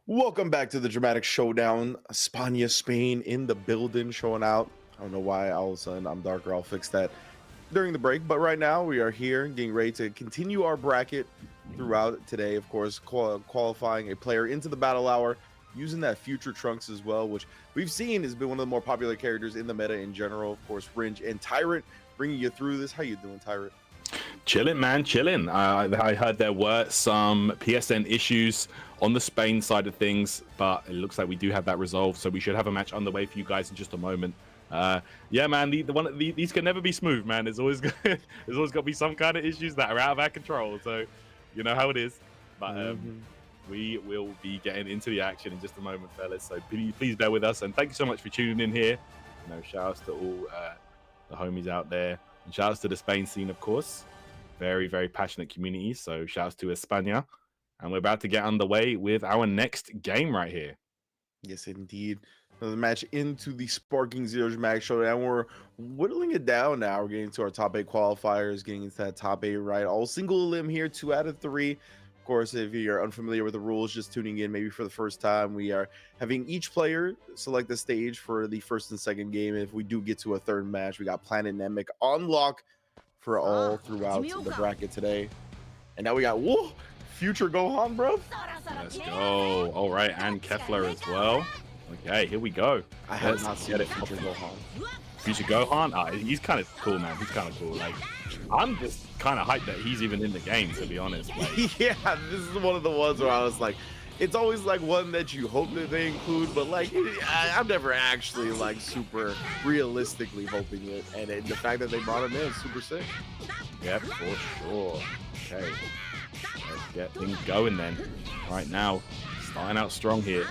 Welcome back to the Dramatic Showdown. España, Spain in the building, showing out. I don't know why all of a sudden I'm darker. I'll fix that during the break. But right now we are here getting ready to continue our bracket throughout today. Of course, qualifying a player into the battle hour using that future Trunks as well, which we've seen has been one of the more popular characters in the meta in general. Of course, Ringe and Tyrant bringing you through this. How you doing, Tyrant? Chilling, man, chilling. I heard there were some PSN issues on the Spain side of things, but it looks like we do have that resolved, so we should have a match underway for you guys in just a moment. Yeah, man, these can never be smooth, man. There's always got to be some kind of issues that are out of our control, so you know how it is. But we will be getting into the action in just a moment, fellas, so please bear with us, and thank you so much for tuning in here. You know, shout outs to all the homies out there, and shout outs to the Spain scene, of course. Very, very passionate community. So shouts to España. And we're about to get underway with our next game right here. Yes, indeed. Another match into the Sparking Zero Dramatic Showdown. We're whittling it down now. We're getting to our top 8 qualifiers, getting into that top 8, right? All single limb here, 2 out of 3. Of course, if you're unfamiliar with the rules, just tuning in maybe for the first time, we are having each player select the stage for the first and second game. If we do get to a third match, we got Planet Namek on lock for all throughout the bracket today. And now we got future Gohan, bro. Let's go. All right, and Kefler as well. Okay, here we go. I have not seen it. Future Gohan. Future Gohan? He's kind of cool, man. He's kind of cool. Like, I'm just kind of hyped that he's even in the game, to be honest. Like, yeah, this is one of the ones where I was like, it's always like one that you hope that they include, but like I'm never actually like super realistically hoping it, and the fact that they brought him in is super sick. Yep, for sure. Okay, let's get things going then. Right now, starting out strong here.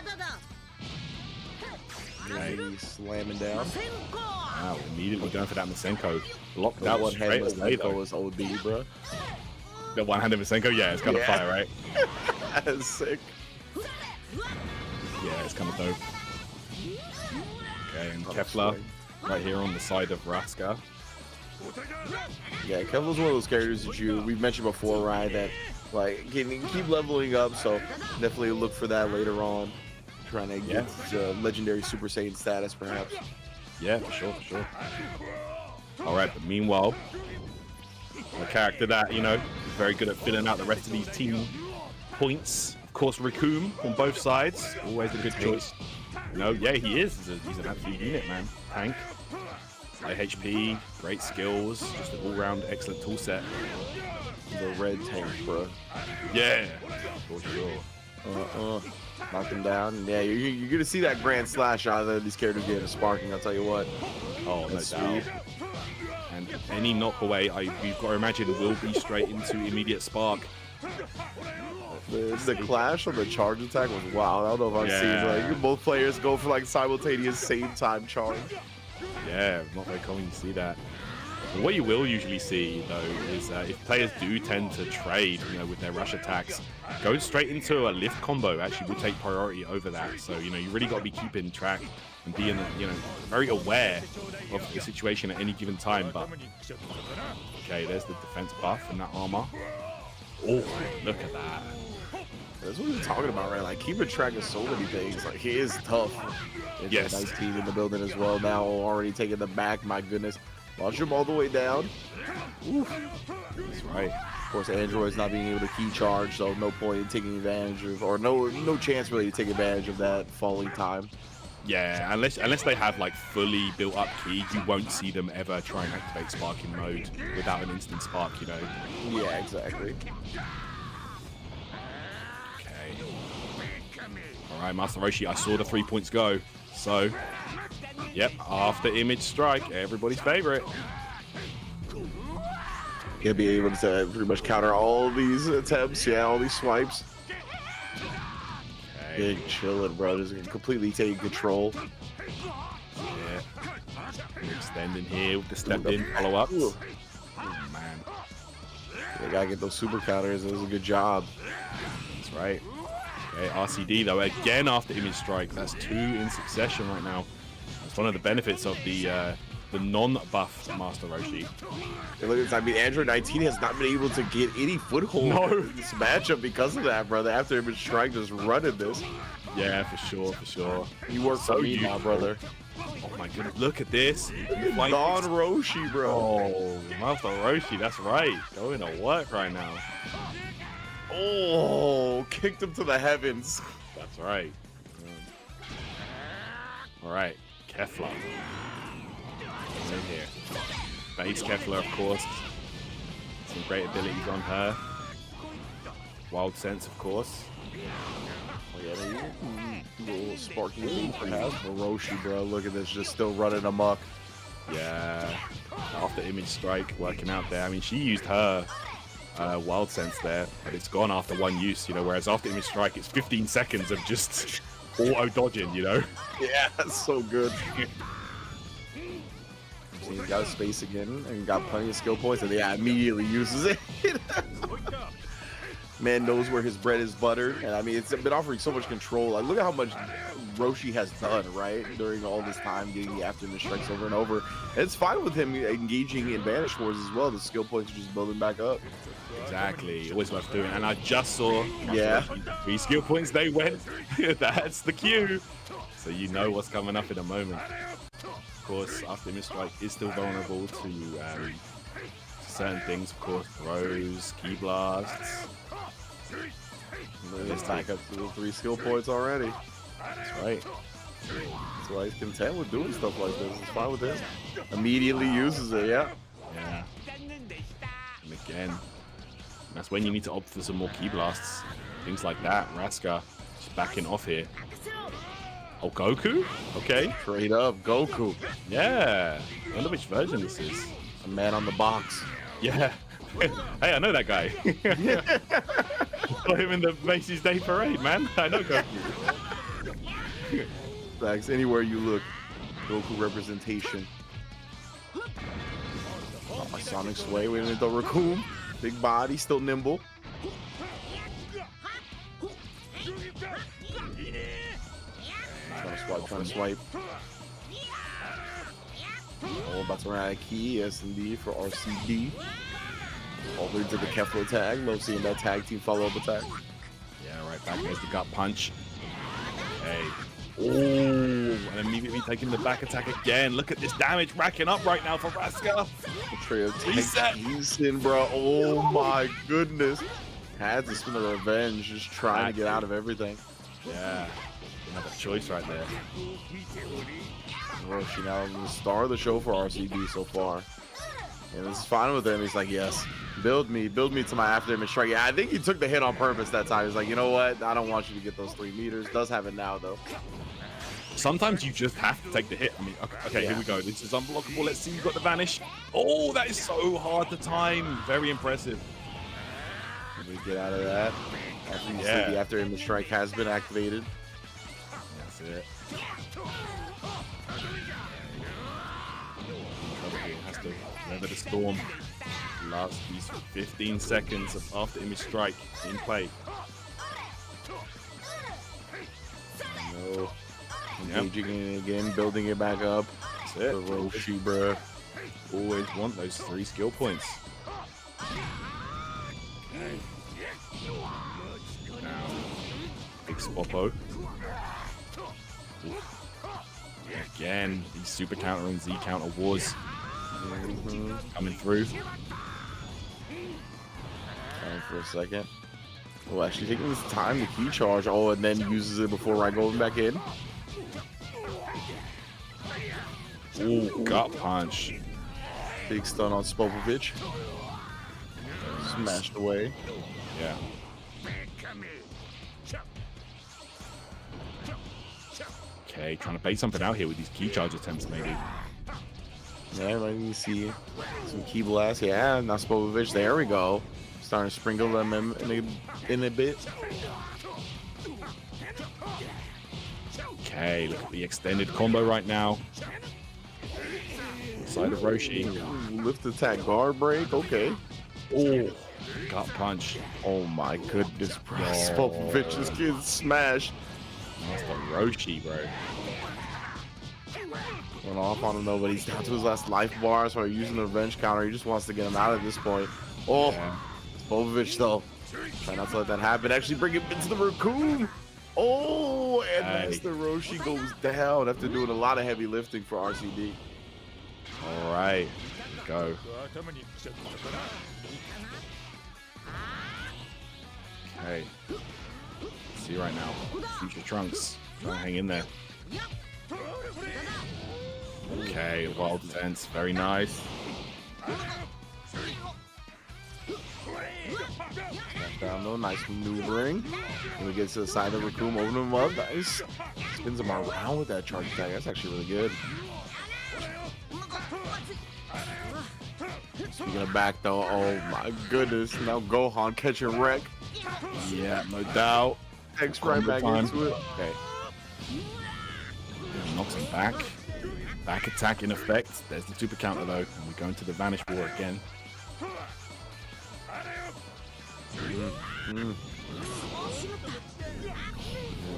Okay, slamming down. Wow, immediately going for that Masenko. Blocked That out one straight hand away though. was OD, bro. The one-handed Masenko, yeah, it's kind of fire, right? That's sick. Yeah, it's kind of dope. Okay, and Kefler right here on the side of Raska. Yeah, Kefler's one of those characters that we've mentioned before, right? That like can keep leveling up, so definitely look for that later on. Trying to get legendary Super Saiyan status, perhaps. Yeah, for sure. All right, but meanwhile, a character that, you know, very good at filling out the rest of these team points. Of course, Raccoon on both sides, always a good choice. You know, yeah, he is. He's an absolute unit, man. Tank, high HP, great skills, just an all-round excellent tool set. The red tank, bro. Yeah, for sure. Knock him down. Yeah, you're gonna see that grand slash out of these characters getting a sparking. I'll tell you what. Oh, no That's doubt. And any knock away, we've got to imagine, will be straight into immediate spark. The clash on the charge attack was wild. I don't know if I've seen like both players go for like simultaneous same time charge. Yeah, not very common to see that. But what you will usually see though is if players do tend to trade, you know, with their rush attacks, going straight into a lift combo actually will take priority over that. So you know, you really got to be keeping track and being, you know, very aware of the situation at any given time. But okay, there's the defense buff and that armor. Oh, look at that. That's what we're talking about, right? Like keeping track of so many things. Like he is tough. It's yes. A nice team in the building as well. Now already taking the back. My goodness, launch him all the way down. Oof. That's right. Of course, Android's not being able to key charge, so no point in taking advantage of, or no chance really to take advantage of that falling time. Yeah, unless they have like fully built up key, you won't see them ever try and activate sparking mode without an instant spark, you know. Yeah, exactly. Okay. All right, Master Roshi, I saw the 3 points go. So, yep, after image strike, everybody's favorite. He'll be able to pretty much counter all these attempts, all these swipes. Okay. Big chillin', bro. Just completely taking control. Yeah. Extending here with the step in follow-ups. Oh, man. They gotta get those super counters. It was a good job. That's right. Okay, RCD though, again after image strike. That's 2 in succession right now. That's one of the benefits of the non-buff Master Roshi. And look, I mean, Android 19 has not been able to get any foothold in this matchup because of that, brother. After image strike, just running this. Yeah, for sure, for sure. You work So for me now, useful. brother. Oh my goodness, look at this. Don Roshi, bro. Oh, Master Roshi, that's right. Going to work right now. Oh, kicked him to the heavens. That's right. All right, Kefla. In here. Base Kefla, of course. Some great abilities on her. Wild Sense, of course. Oh, yeah, little sparking perhaps. But Roshi, bro, look at this, just still running amok. Yeah. After Image Strike, working out there. I mean, she used her Wild Sense there, but it's gone after one use, you know, whereas after Image Strike, it's 15 seconds of just auto-dodging, you know? Yeah, that's so good. He's got his space again and got plenty of skill points, and yeah, immediately uses it. Man knows where his bread is buttered, and I mean, it's been offering so much control. Like, look at how much Roshi has done, right, during all this time, getting the after strikes over and over. And it's fine with him engaging in Banish Wars as well. The skill points are just building back up. Exactly, always worth doing. And I just saw, Yeah, 3 skill points they went. That's the cue. So you know what's coming up in a moment. Of course, after Image Strike is still vulnerable to certain things, of course, throws, key blasts. Let's back up to the 3 skill points already. That's right. That's why he's content with doing stuff like this. It's fine with him. Immediately uses it, yeah. Yeah. And again, that's when you need to opt for some more key blasts. Things like that. Raska just backing off here. Oh, Goku? Okay. Straight up, Goku. Yeah. I wonder which version this is. A man on the box. Yeah. Hey, I know that guy. Saw him in the Macy's Day Parade, man. I know Goku. Thanks. Anywhere you look, Goku representation. Oh, my Sonic Sway. Wait a minute, though. Raccoon. Big body, still nimble. Trying to swipe. Oh, about to run out of key. S&D for RCD. All the way to the Kefla tag. Love seeing that tag team follow-up attack. Yeah, right back. There's the gut punch. Hey. Oh, and immediately taking the back attack again. Look at this damage racking up right now for Raska. Trio Reset. takes in, bro. Oh my goodness. Had to spin the revenge, just trying to get out of everything. Yeah. Another choice right there. Roshi now the star of the show for RCD so far. And it's fine with him. He's like, yes, build me to my after image strike. Yeah, I think he took the hit on purpose that time. He's like, you know what? I don't want you to get those 3 meters. Does have it now, though. Sometimes you just have to take the hit. I mean, okay, Here we go. This is unblockable. Let's see. You got the vanish. Oh, that is so hard to time. Very impressive. Let me get out of that. After you see the after image strike has been activated. That's it. Has to weather the storm. Last these 15 seconds of after image strike in play. No. Engaging it again, building it back up. That's it. The Roshi, bruh. Always want those 3 skill points. Okay. Now, big Spoppo. Again, these super counter and Z counter wars coming through. Time for a second. Oh, actually taking this time to key charge. Oh, and then uses it before right going back in. Ooh, gut punch. Big stun on Spopovich. Smashed away. Yeah. Okay, trying to bait something out here with these key charge attempts, maybe. Yeah, right. You see some key blast. Yeah, now Spopovich. There we go. Starting to sprinkle them in a bit. Okay, look at the extended combo right now. Side of Roshi. Ooh, lift attack guard break. Okay. Oh, gut punch. Oh my goodness, bro. Yo. Spopovich is getting smashed. Master Roshi, bro. Went off on him though, but he's down to his last life bar, so using the revenge counter. He just wants to get him out at this point. Oh, Yeah. Spopovich though. Try not to let that happen. Actually bring him into the raccoon. Oh, and Hey. Master Roshi goes down after doing a lot of heavy lifting for RCD. All right, go. Okay. See right now, Future Trunks. Try to hang in there. Okay, wild sense, very nice. Down low, nice maneuvering. When he gets to the side of Raccoon, open him up. Nice. Spins him around with that charge attack. That's actually really good. Speaking of back though, oh my goodness. Now Gohan catching wreck. Yeah, no doubt. Takes right back Time. into it. Okay. Knocks him back. Back attack in effect. There's the super counter though. And we go into the Vanish War again.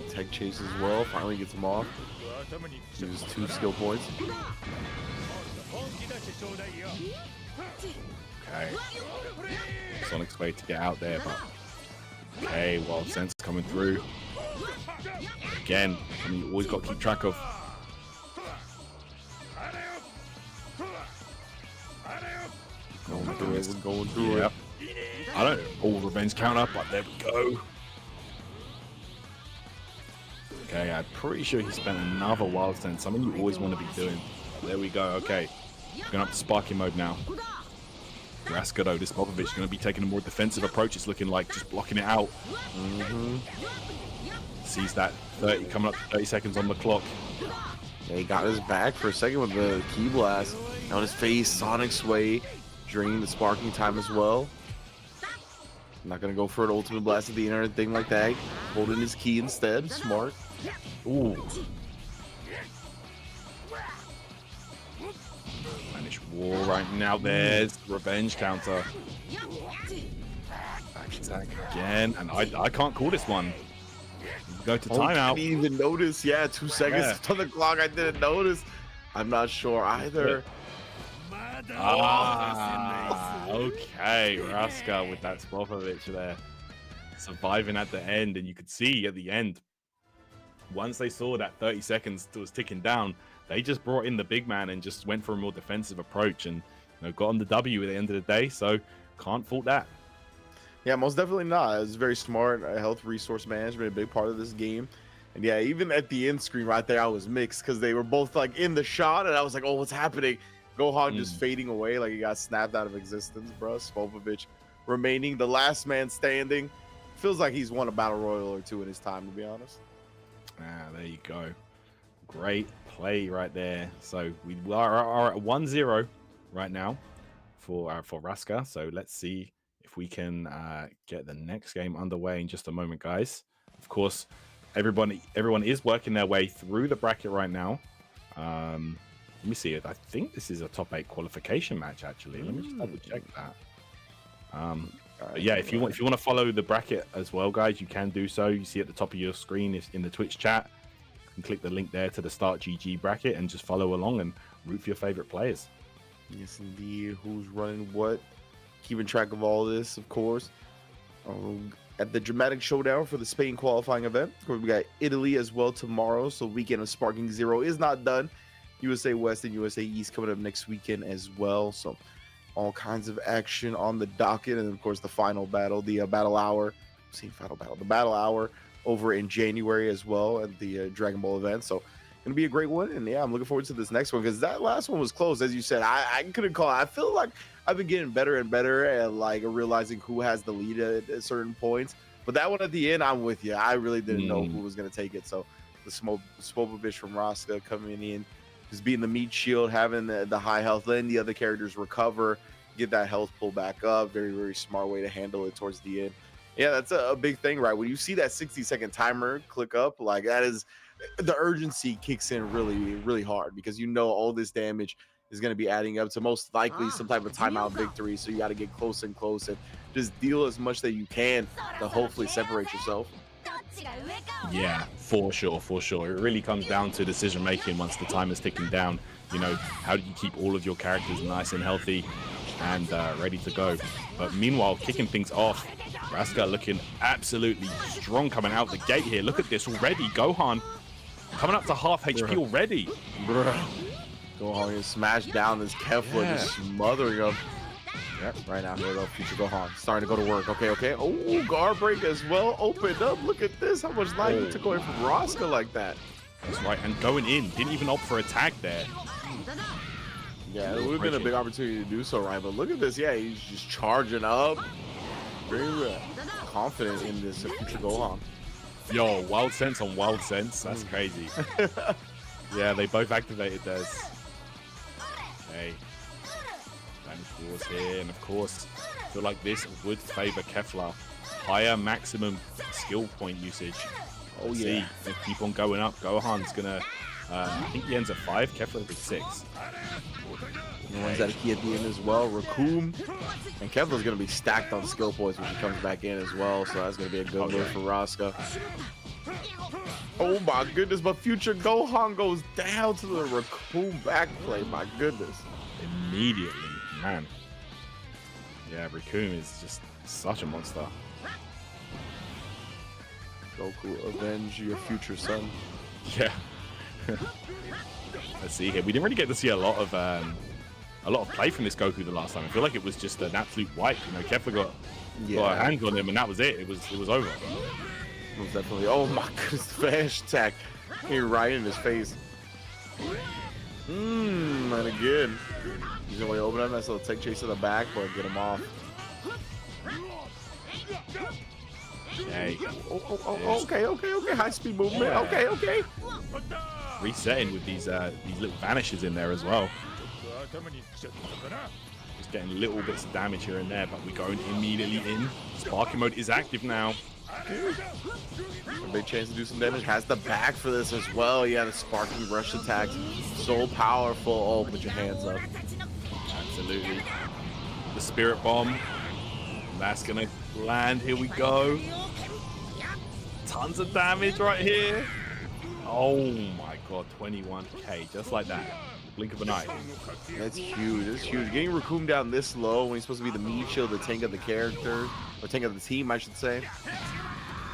Tech chase as well. Finally gets him off. Uses 2 skill points. Okay. Sonic's way to get out there, but okay, wild sense coming through. Again, I mean, you always got to keep track of. Going through it. We're going through Yep. it. I don't. Oh, revenge counter, but there we go. Okay, I'm pretty sure he spent another wild sense. Something you always want to be doing. There we go. Okay, going up to sparking mode now. Raska though, this Popovich is going to be taking a more defensive approach. It's looking like just blocking it out. Sees that 30 coming up to 30 seconds on the clock. Yeah, he got his back for a second with the key blast. On his face, Sonic Sway, draining the sparking time as well. Not gonna go for an ultimate blast at the end or anything like that. Holding his key instead. Smart. Ooh. Vanish War right now. There's the revenge counter. Back attack again. And I can't call this one. Go to I timeout. didn't even notice. Yeah, 2 seconds Yeah. on the clock. I didn't notice. I'm not sure either. Ah, okay. Raska with that Spopovich there. Surviving at the end. And you could see at the end, once they saw that 30 seconds was ticking down, they just brought in the big man and just went for a more defensive approach and got on the W at the end of the day. So can't fault that. Yeah, most definitely not. It was very smart. Health resource management, a big part of this game. And yeah, even at the end screen right there, I was mixed because they were both like in the shot, and I was like, "Oh, what's happening?" Gohan just fading away like he got snapped out of existence, bro. Spopovich remaining the last man standing. Feels like he's won a battle royal or two in his time, to be honest. Ah, there you go. Great play right there. So we are at 1-0 right now for Raska. So let's see if we can get the next game underway in just a moment, guys. Of course, everyone is working their way through the bracket right now. Let me see it. I think this is a top 8 qualification match. Actually, let me just double check that. But yeah, if you want to follow the bracket as well, guys, you can do so. You see at the top of your screen is in the Twitch chat. You can click the link there to the Start GG bracket and just follow along and root for your favorite players. Yes, indeed. Who's running what? Keeping track of all this, of course. At the dramatic showdown for the Spain qualifying event. Of course, we got Italy as well tomorrow. So weekend of Sparking Zero is not done. USA West and USA East coming up next weekend as well. So all kinds of action on the docket. And of course, the final battle, the battle hour. The battle hour over in January as well at the Dragon Ball event. So gonna be a great one. And yeah, I'm looking forward to this next one because that last one was close. As you said, I couldn't call it. I feel like I've been getting better and better at like realizing who has the lead at certain points. But that one at the end, I'm with you. I really didn't know who was gonna take it. So the Spopovich from Raska coming in, just being the meat shield, having the high health, letting the other characters recover, get that health pull back up. Very, very smart way to handle it towards the end. Yeah, that's a big thing, right? When you see that 60-second timer click up, like that is the urgency kicks in really, really hard because all this damage is going to be adding up to most likely some type of timeout victory. So you got to get close and close and just deal as much that you can to hopefully separate yourself. Yeah, for sure. It really comes down to decision making once the time is ticking down. How do you keep all of your characters nice and healthy? and ready to go. But meanwhile, kicking things off, Raska looking absolutely strong coming out the gate here. Look at this already. Gohan coming up to half HP already. Bruh. Gohan is smashed down this Kefla, just smothering him. Yep, right now, here we go, future Gohan. Starting to go to work. Okay, okay. Oh, guard break as well. Opened up. Look at this. How much life he took away from Raska like that. That's right, and going in. Didn't even opt for a tag there. Yeah, it would have been a big opportunity to do so, right? But look at this. Yeah, he's just charging up. Very confident in this future Gohan. Yo, Wild Sense on Wild Sense. That's crazy. Yeah, they both activated theirs. Hey. Vanish Wars here, and of course, I feel like this would favor Kefla. Higher maximum skill point usage. Oh, Let's yeah. see. They keep on going up. Gohan's gonna, I think he ends at 5, Kefla with 6. The ones that are key at the end as well, Raccoon. And Kefla's going to be stacked on skill points when she comes back in as well, so that's going to be a good move for Raska. Oh my goodness, but future Gohan goes down to the Raccoon backplay. My goodness. Immediately, man. Yeah, Raccoon is just such a monster. Goku, avenge your future son. Yeah. Let's see here. We didn't really get to see a lot of play from this Goku the last time. I feel like it was just an absolute wipe. You know, Kefla got a hand on him, and that was it. It was over. Most definitely. Oh my goodness, flash attack. Here right in his face. And again. He's gonna open up that, so take chase to the back, but get him off. Hey. Oh, okay. High speed movement. Yeah. Okay. Resetting with these little vanishes in there as well. Just getting little bits of damage here and there, but we're going immediately in. Sparking mode is active now. A big chance to do some damage. Has the back for this as well. Yeah, the sparking rush attacks. So powerful. Oh, put your hands up. Absolutely. The Spirit Bomb. That's going to land. Here we go. Tons of damage right here. Oh my god, 21k. Just like that. Blink of an eye. That's huge. That's huge. Getting Raccoon down this low when he's supposed to be the meat shield, the tank of the character, or tank of the team, I should say.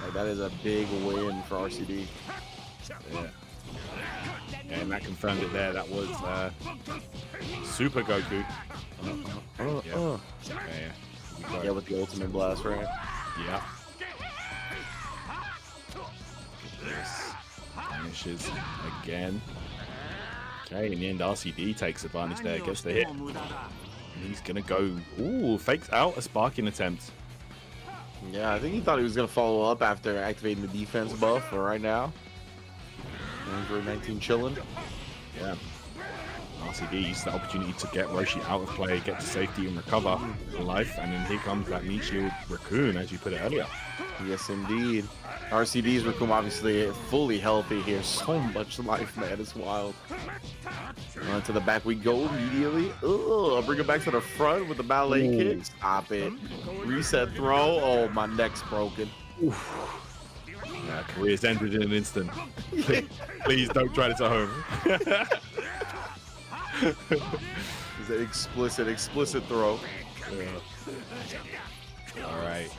Like, that is a big win for RCD. Yeah. And that confirmed it there. That was Super Goku. Yeah, with the ultimate blast, right? Yeah. This vanishes again. Okay, in the end, RCD takes advantage there, gets the hit. And he's gonna go. Ooh, fakes out a sparking attempt. Yeah, I think he thought he was gonna follow up after activating the defense buff, but right now, Android 19 chilling. Yeah. RCD used the opportunity to get Roshi out of play, get to safety and recover life, and then here comes that meat shield Raccoon, as you put it earlier. Yes, indeed. RCD's Raccoon obviously fully healthy here. So much life, man. It's wild. To the back we go immediately. I'll bring it back to the front with the ballet kick. Stop it. Reset throw. Oh, my neck's broken. Yeah, career's ended in an instant. Please don't try this at home. It's an explicit throw. All right.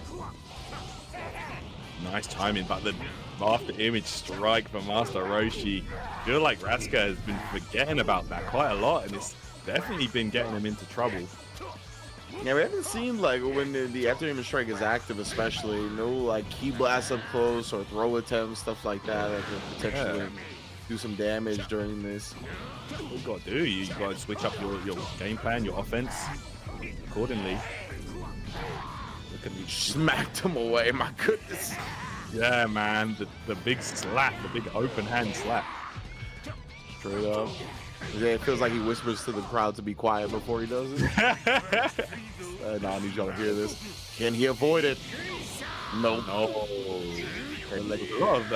Nice timing, but the after image strike from Master Roshi. I feel like Raska has been forgetting about that quite a lot, and it's definitely been getting him into trouble. Yeah, we haven't seen, like, when the after image strike is active, especially, no, like, key blasts up close or throw attempts, stuff like that could potentially do some damage during this. What you got to do, you got to switch up your game plan, your offense accordingly. Look at me. Smacked him away, my goodness. Yeah, man, the big slap, the big open hand slap. Straight up. Yeah, it feels like he whispers to the crowd to be quiet before he does it. No, I need y'all to hear this. Can he avoid it? Nope. No. A lot of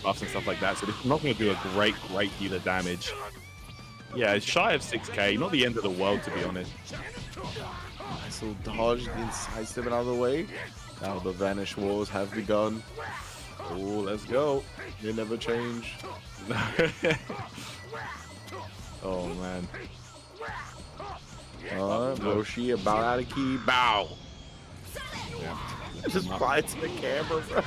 buffs and stuff like that, so this is not going to do a great deal of damage. Yeah, it's shy of 6k, not the end of the world, to be honest. Nice little dodge, the inside stepping out of the way. Now the Vanish Wars have begun. Oh, let's go. They never change. Oh, man. Roshi about out of key. Bow. Yeah. Just fly to the camera, bro.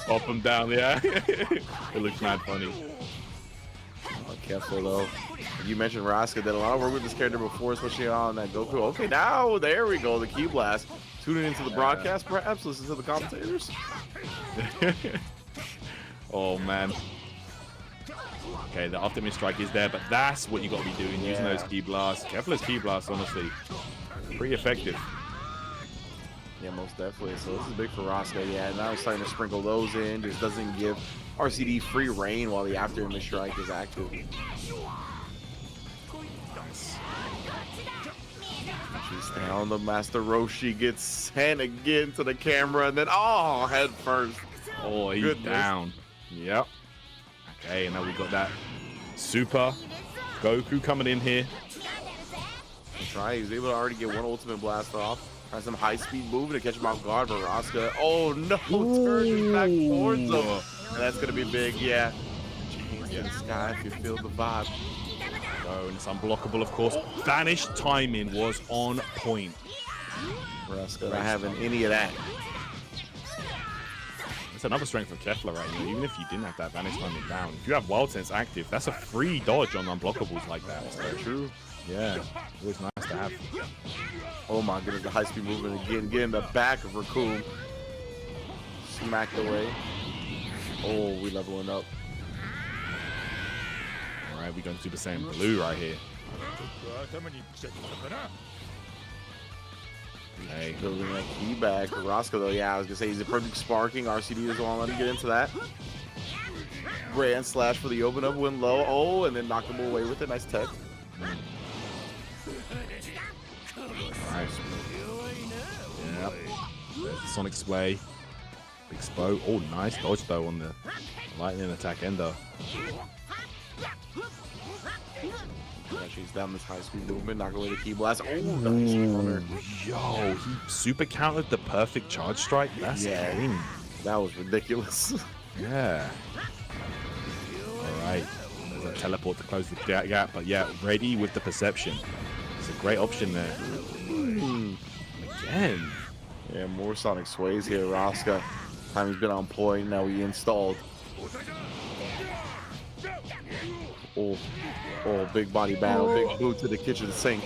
Pop him down, yeah. It looks mad funny. Oh, careful though. You mentioned Raska did a lot of work with this character before, especially on that Goku. Okay, now there we go. The key blast. Tuning into the broadcast, perhaps listen to the commentators. Oh man. Okay, the ultimate strike is there, but that's what you got to be doing, using those key blasts. Kefla's key blasts, honestly, pretty effective. Yeah, most definitely. So this is big for Raska. Yeah, now he's starting to sprinkle those in. Just doesn't give RCD free reign while the after image strike is active. She's down. The Master Roshi gets sent again to the camera, and then head first. Oh, he's down. Yep. Okay, and now we got that super Goku coming in here. That's right. He was able to already get one ultimate blast off. Try some high-speed move to catch him off guard, but Raska, oh no, turns back towards him. And that's going to be big, yeah. Chains in the sky if you feel the vibe. Oh, and it's unblockable, of course. Vanish timing was on point. Raska not having any of that. It's another strength of Kefla right now. Even if you didn't have that Vanish timing down, if you have Wild Sense active, that's a free dodge on unblockables like that. That's very true. Yeah, always nice to have. Oh my goodness, the high-speed movement again. Get in the back of Raccoon. Smacked away. Oh, we leveling up. All right, we going Super Saiyan Blue right here. Okay. Building that key back for Raska though. Yeah, I was gonna say he's a perfect sparking. RCD doesn't want to let him get into that. Grand slash for the open up, win low. Oh, and then knock him away with it. Nice tech. Nice. Yep. Sonic Sway. Big Spo. Oh, nice dodge though on the lightning attack ender. Yeah, she's down this high speed movement, knock away the key blast. Oh, nice counter. Yo, he super countered the perfect charge strike. That's clean. That was ridiculous. Yeah. All right. There's a teleport to close the gap, but yeah, ready with the perception. It's a great option there. Again. Yeah, more Sonic Sways here. Raska. Time he's been on point. Now we installed. Oh, big body battle. Big boot to the kitchen sink.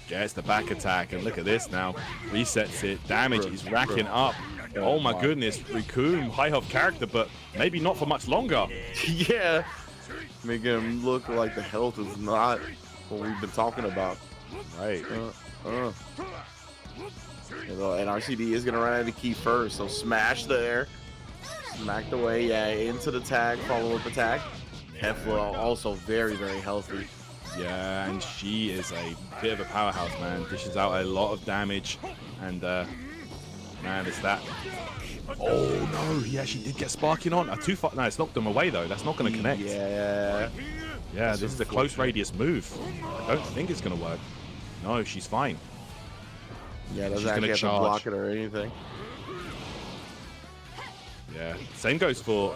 Gets the back attack, and look at this now. Resets it. Damage is racking up. Oh my goodness. Raccoon, high health character, but maybe not for much longer. Yeah. Making him look like the health is not what we've been talking about. Right. And RCD is going to run out of the key first. So smash there. Smacked away. Yeah, into the tag. Follow-up attack. Kefla also very, very healthy. Yeah, and she is a bit of a powerhouse, man. Dishes out a lot of damage. And, man, it's that. Oh, no. He actually did get sparking on. Too far. No, it's knocked them away, though. That's not going to connect. Yeah. Yeah, this is a close radius move. I don't think it's going to work. No, she's fine. Yeah, doesn't actually have to block it or anything. Yeah, same goes for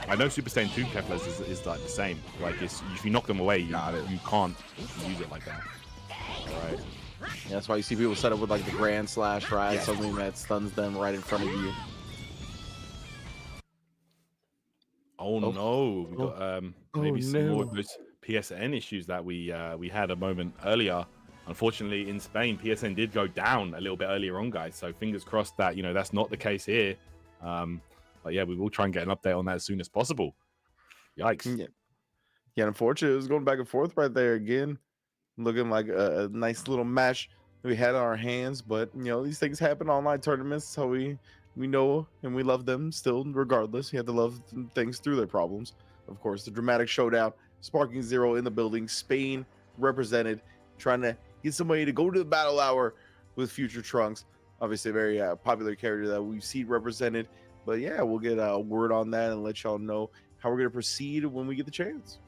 I know Super Saiyan 2 Keflas is like the same. Like, if you knock them away, you can't use it like that. All right. Yeah, that's why you see people set up with like the Grand Slash, right? Something that stuns them right in front of you. Oh no, we got maybe some more of those PSN issues that we had a moment earlier. Unfortunately, in Spain, PSN did go down a little bit earlier on, guys. So fingers crossed that that's not the case here. But yeah, we will try and get an update on that as soon as possible. Yikes. Yeah, unfortunately, it was going back and forth right there again. Looking like a nice little match we had on our hands. But, these things happen online tournaments. So we know and we love them still, regardless. You have to love things through their problems. Of course, the dramatic showdown. Sparking Zero in the building. Spain represented. Trying to get somebody to go to the battle hour with Future Trunks. Obviously, a very popular character that we've seen represented. But yeah, we'll get a word on that and let y'all know how we're going to proceed when we get the chance.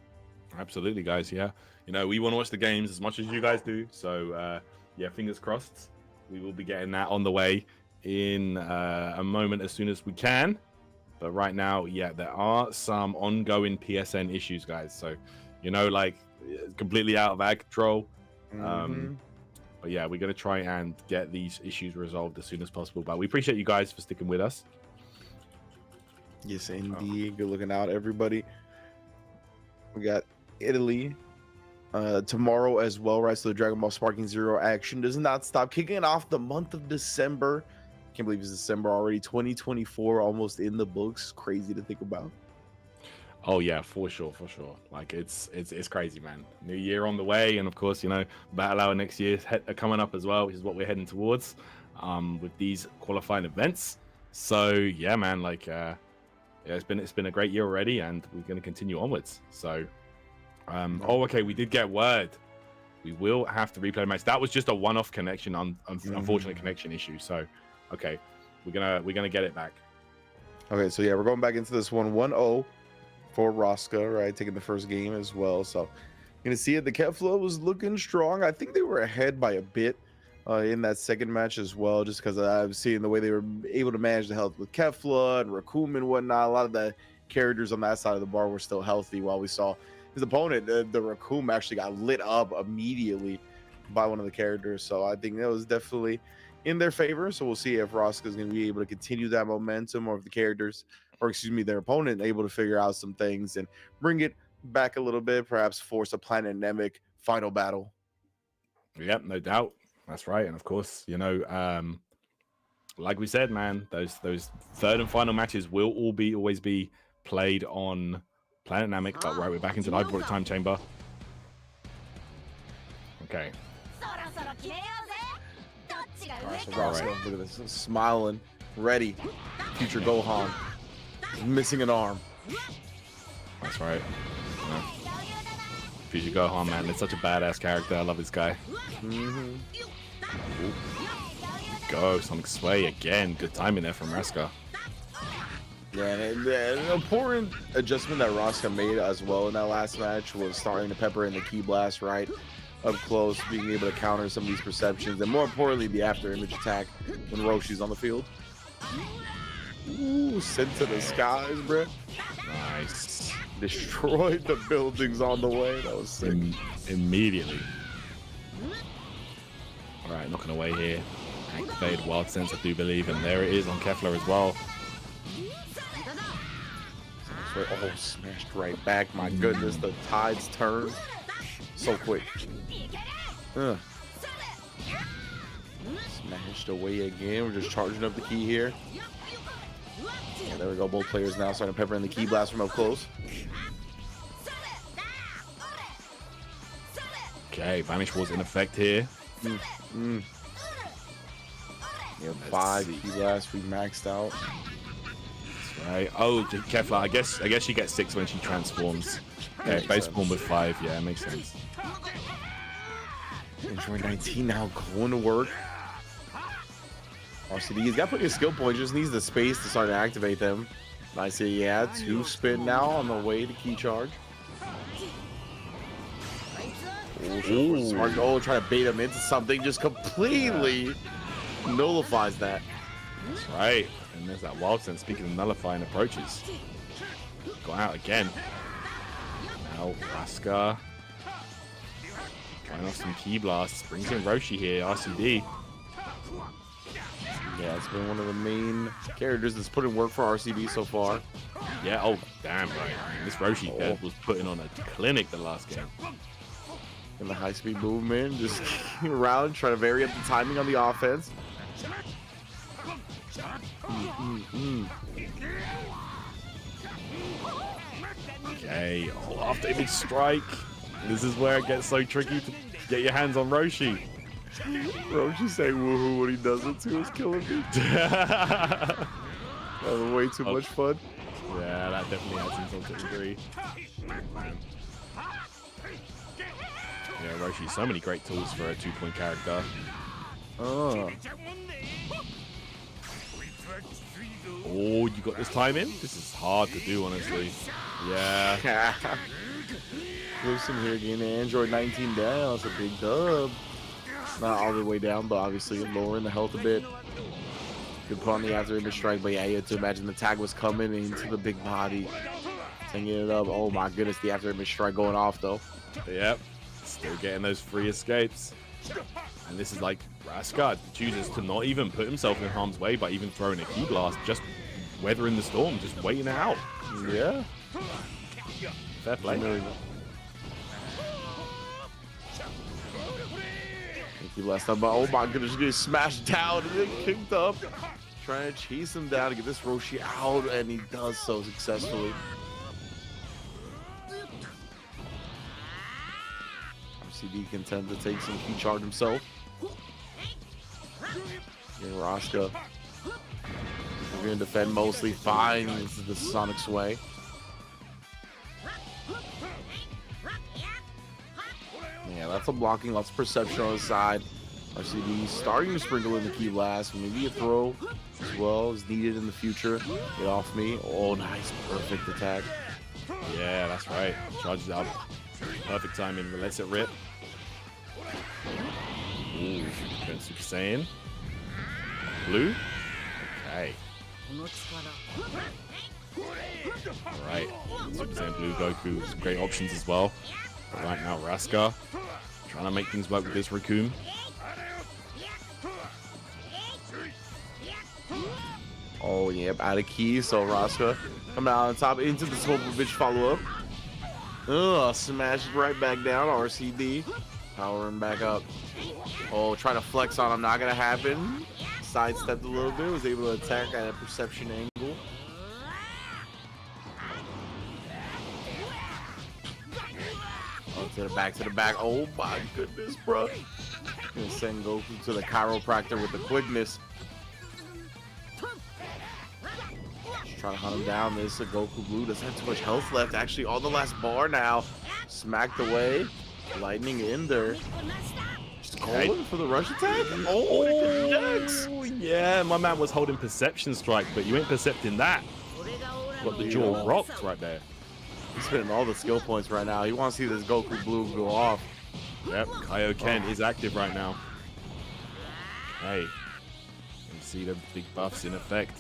Absolutely, guys. Yeah. We want to watch the games as much as you guys do. So, yeah, fingers crossed. We will be getting that on the way in a moment as soon as we can. But right now, yeah, there are some ongoing PSN issues, guys. So you know, like completely out of our control. Mhm. But yeah, we're going to try and get these issues resolved as soon as possible. But we appreciate you guys for sticking with us. Yes, indeed. Good looking out, everybody. We got Italy tomorrow as well, right? So the Dragon Ball Sparking Zero action does not stop. Kicking off the month of December. Can't believe it's December already. 2024 almost in the books. Crazy to think about. Oh yeah, for sure. Like it's crazy, man. New year on the way, and of course, you know, Battle Hour next year coming up as well, which is what we're heading towards with these qualifying events. So yeah, man, like yeah, it's been a great year already, and we're going to continue onwards. So oh, okay, we did get word. We will have to replay the match. That was just a one-off connection, unfortunate connection issue. So okay, we're gonna get it back. Okay, so yeah, we're going back into this one 1-0 for Rosca, right? Taking the first game as well. So you're gonna see it. The Kefla was looking strong. I think they were ahead by a bit in that second match as well, just because I've seen the way they were able to manage the health with Kefla and Rakum and whatnot. A lot of the characters on that side of the bar were still healthy, while we saw his opponent, the Rakum, actually got lit up immediately by one of the characters. So I think that was definitely in their favor. So we'll see if Rosca is going to be able to continue that momentum, or if the characters, or excuse me, their opponent, able to figure out some things and bring it back a little bit, perhaps force a Planetnemic final battle. Yep, no doubt. That's right. And of course, you know, like we said, man, those third and final matches will always be played on Planetnemic. But right, we're back into the hyperbolic time chamber. Okay. All right, so Rosca, look at this, smiling, ready. Future Gohan, missing an arm. That's right. Yeah. Future Gohan, man, it's such a badass character. I love this guy. Go Sonic Sway again. Good timing there from Rosca. Yeah, and an important adjustment that Rosca made as well in that last match was starting to pepper in the Ki Blast right up close, being able to counter some of these perceptions, and more importantly, the after image attack when Roshi's on the field. Ooh, sent to the skies, bro. Nice. Destroyed the buildings on the way. That was sick. Immediately. All right, knocking away here. Activated Wild Sense, I do believe, and there it is on Kefla as well. Oh, smashed right back. My goodness, the tides turn so quick. Smashed away again. We're just charging up the Ki here. Yeah, there we go. Both players now starting to pepper in the Ki Blast from up close. Okay, Vanish Wall's in effect here. Yeah, 5 Ki Blasts we maxed out. That's right. Oh, Kefla, I guess she gets 6 when she transforms. Okay, base form with 5. Yeah, makes sense. Android 19 now going to work. RCD, he's got plenty of skill points, just needs the space to start to activate them. I see, yeah, 2 spin now on the way to Ki Charge. Ooh, smart goal, trying to bait him into something, just completely nullifies that. That's right. And there's that Wild Sense, speaking of nullifying approaches. Go out again. Now Rosca. Trying off some Ki Blasts. Brings in Roshi here, RCD. Yeah, it's been one of the main characters that's put in work for RCD so far. Yeah, oh, damn right. This Roshi was putting on a clinic the last game. In the high-speed movement, just around, trying to vary up the timing on the offense. Okay, oh, after image strike. This is where it gets so tricky to get your hands on Roshi. Roshi saying woohoo when he does it too is killing me. That was way too much fun. Yeah, that definitely adds insult to injury. Yeah, Roshi, so many great tools for a 2-point character. Oh, you got this time in? This is hard to do, honestly. Yeah. Listen here, getting Android 19 down. It's a big dub. Not all the way down, but obviously lowering the health a bit. Good put on the after image strike, but yeah, you had to imagine the tag was coming into the big body. Singing it up. Oh my goodness, the after image strike going off though. Yep. Still getting those free escapes. And this is like Raska chooses to not even put himself in harm's way by even throwing a key blast, just weathering the storm, just waiting it out. Yeah. Fair play. He last time, but oh my goodness, getting smashed down and then kicked up. Trying to chase him down to get this Roshi out, and he does so successfully. RCD content to take some key charge himself. And Raska, we're going to defend mostly fine. This is the Sonic's way. Yeah, that's a blocking, lots of perception on the side. RCD starting to sprinkle in the key blast. Maybe a throw as well is needed in the future. Get off me. Oh, nice. Perfect attack. Yeah, that's right. Charges up. Perfect timing. Lets it rip. Ooh, going Super Saiyan. Blue. Okay. Alright. Super Saiyan Blue Goku. Some great options as well. But right now, Raska trying to make things work with this Raccoon. Oh, yep, out of key. So Raska coming out on top into the Bitch follow up. Ugh, smashed right back down. RCD powering back up. Oh, trying to flex on him. Not going to happen. Sidestepped a little bit. Was able to attack at a perception angle. Oh, to the back. Oh my goodness, bro. Gonna send Goku to the chiropractor with the quickness. Just trying to hunt him down. This is a Goku Blue. Doesn't have too much health left. Actually, on the last bar now. Smacked away. Lightning in there. Just calling for the rush attack. Oh, yeah, my man was holding Perception Strike, but you ain't percepting that. Got the jaw rocked right there. He's spending all the skill points right now. He wants to see this Goku Blue go off. Yep, Kaioken is active right now. Okay. You can see the big buffs in effect.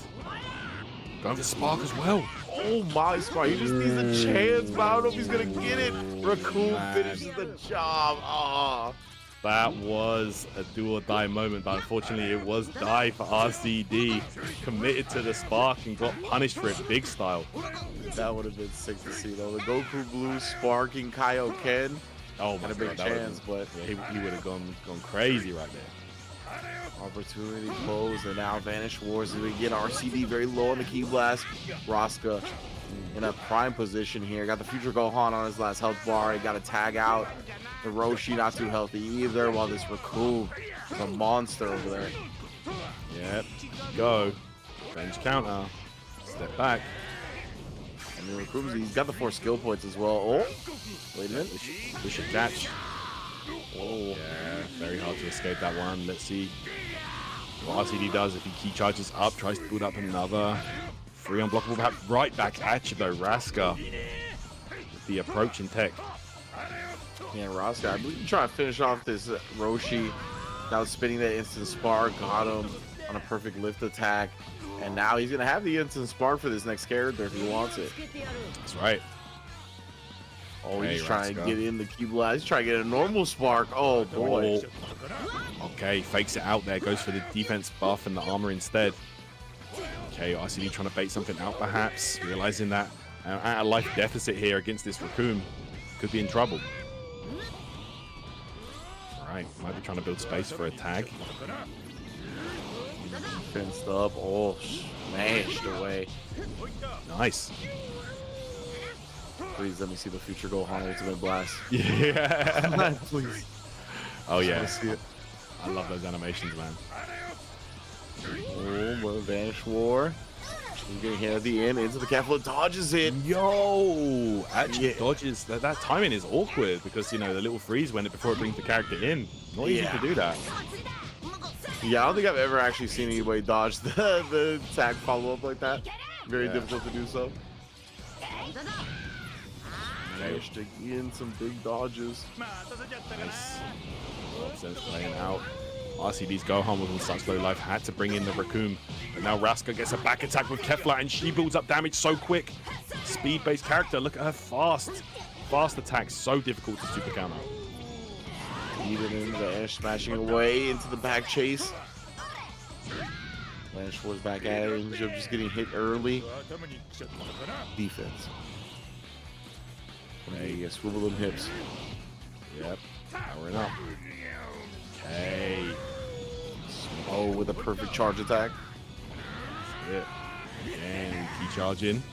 Going for Spark as well. Oh my, Spark. He just needs a chance, but I don't know if he's going to get it. Raccoon finishes the job. Ah. That was a do or die moment, but unfortunately it was die for RCD. Committed to the Spark and got punished for it big style. That would have been sick to see though. The Goku Blue sparking Kaioken. Oh, had a big chance, but yeah, he would have gone crazy right there. Opportunity closed, and now Vanish Wars. We get RCD very low on the key blast. Raska in a prime position here. Got the Future Gohan on his last health bar. He got a tag out. The Roshi not too healthy either, while this Raccoon is a monster over there. Yep. Go. Bench counter. Step back. And then Raccoon, he's got the 4 skill points as well. Oh, wait a minute. We should catch. Oh, yeah. Very hard to escape that one. Let's see what RCD does if he key charges up, tries to build up another. 3 unblockable, perhaps right back at you though, Raska. With the approach in tech. Yeah, Raska, I believe he's trying to finish off this Roshi. Now spinning that instant spark, got him on a perfect lift attack. And now he's going to have the instant spark for this next character if he wants it. That's right. Oh, he's trying to get in the key blast. He's trying to get a normal spark. Oh, boy. Okay, fakes it out there. Goes for the defense buff and the armor instead. Okay, RCD trying to bait something out perhaps. Realizing that at a life deficit here against this Raccoon. Could be in trouble. Right, might be trying to build space for a tag. Fenced up. Oh, smashed away. Nice. Please let me see the Future Gohan Ultimate Blast. Yeah. Please. Oh, yeah. See it. I love those animations, man. Oh, more Vanish War. He's getting hit at the end. Into the capital. Dodges it. Yo! Actually, dodges. That timing is awkward because, you know, the little freeze went before it brings the character in. Not easy to do that. Yeah, I don't think I've ever actually seen anybody dodge the tag follow-up like that. Very difficult to do so. Managed to get in some big dodges. Nice. Sense playing out. RCD's Gohan with such low life had to bring in the Raccoon. But now Raska gets a back attack with Kefla and she builds up damage so quick. speed-based character. Look at her fast attacks. So difficult to super counter. Even in the air, smashing away into the back chase. Lance was back at it. Just getting hit early. Defense. Okay, yeah, swivel them hips. Yep. Powering up. Okay. Oh, with a perfect charge attack. That's it. And key charging.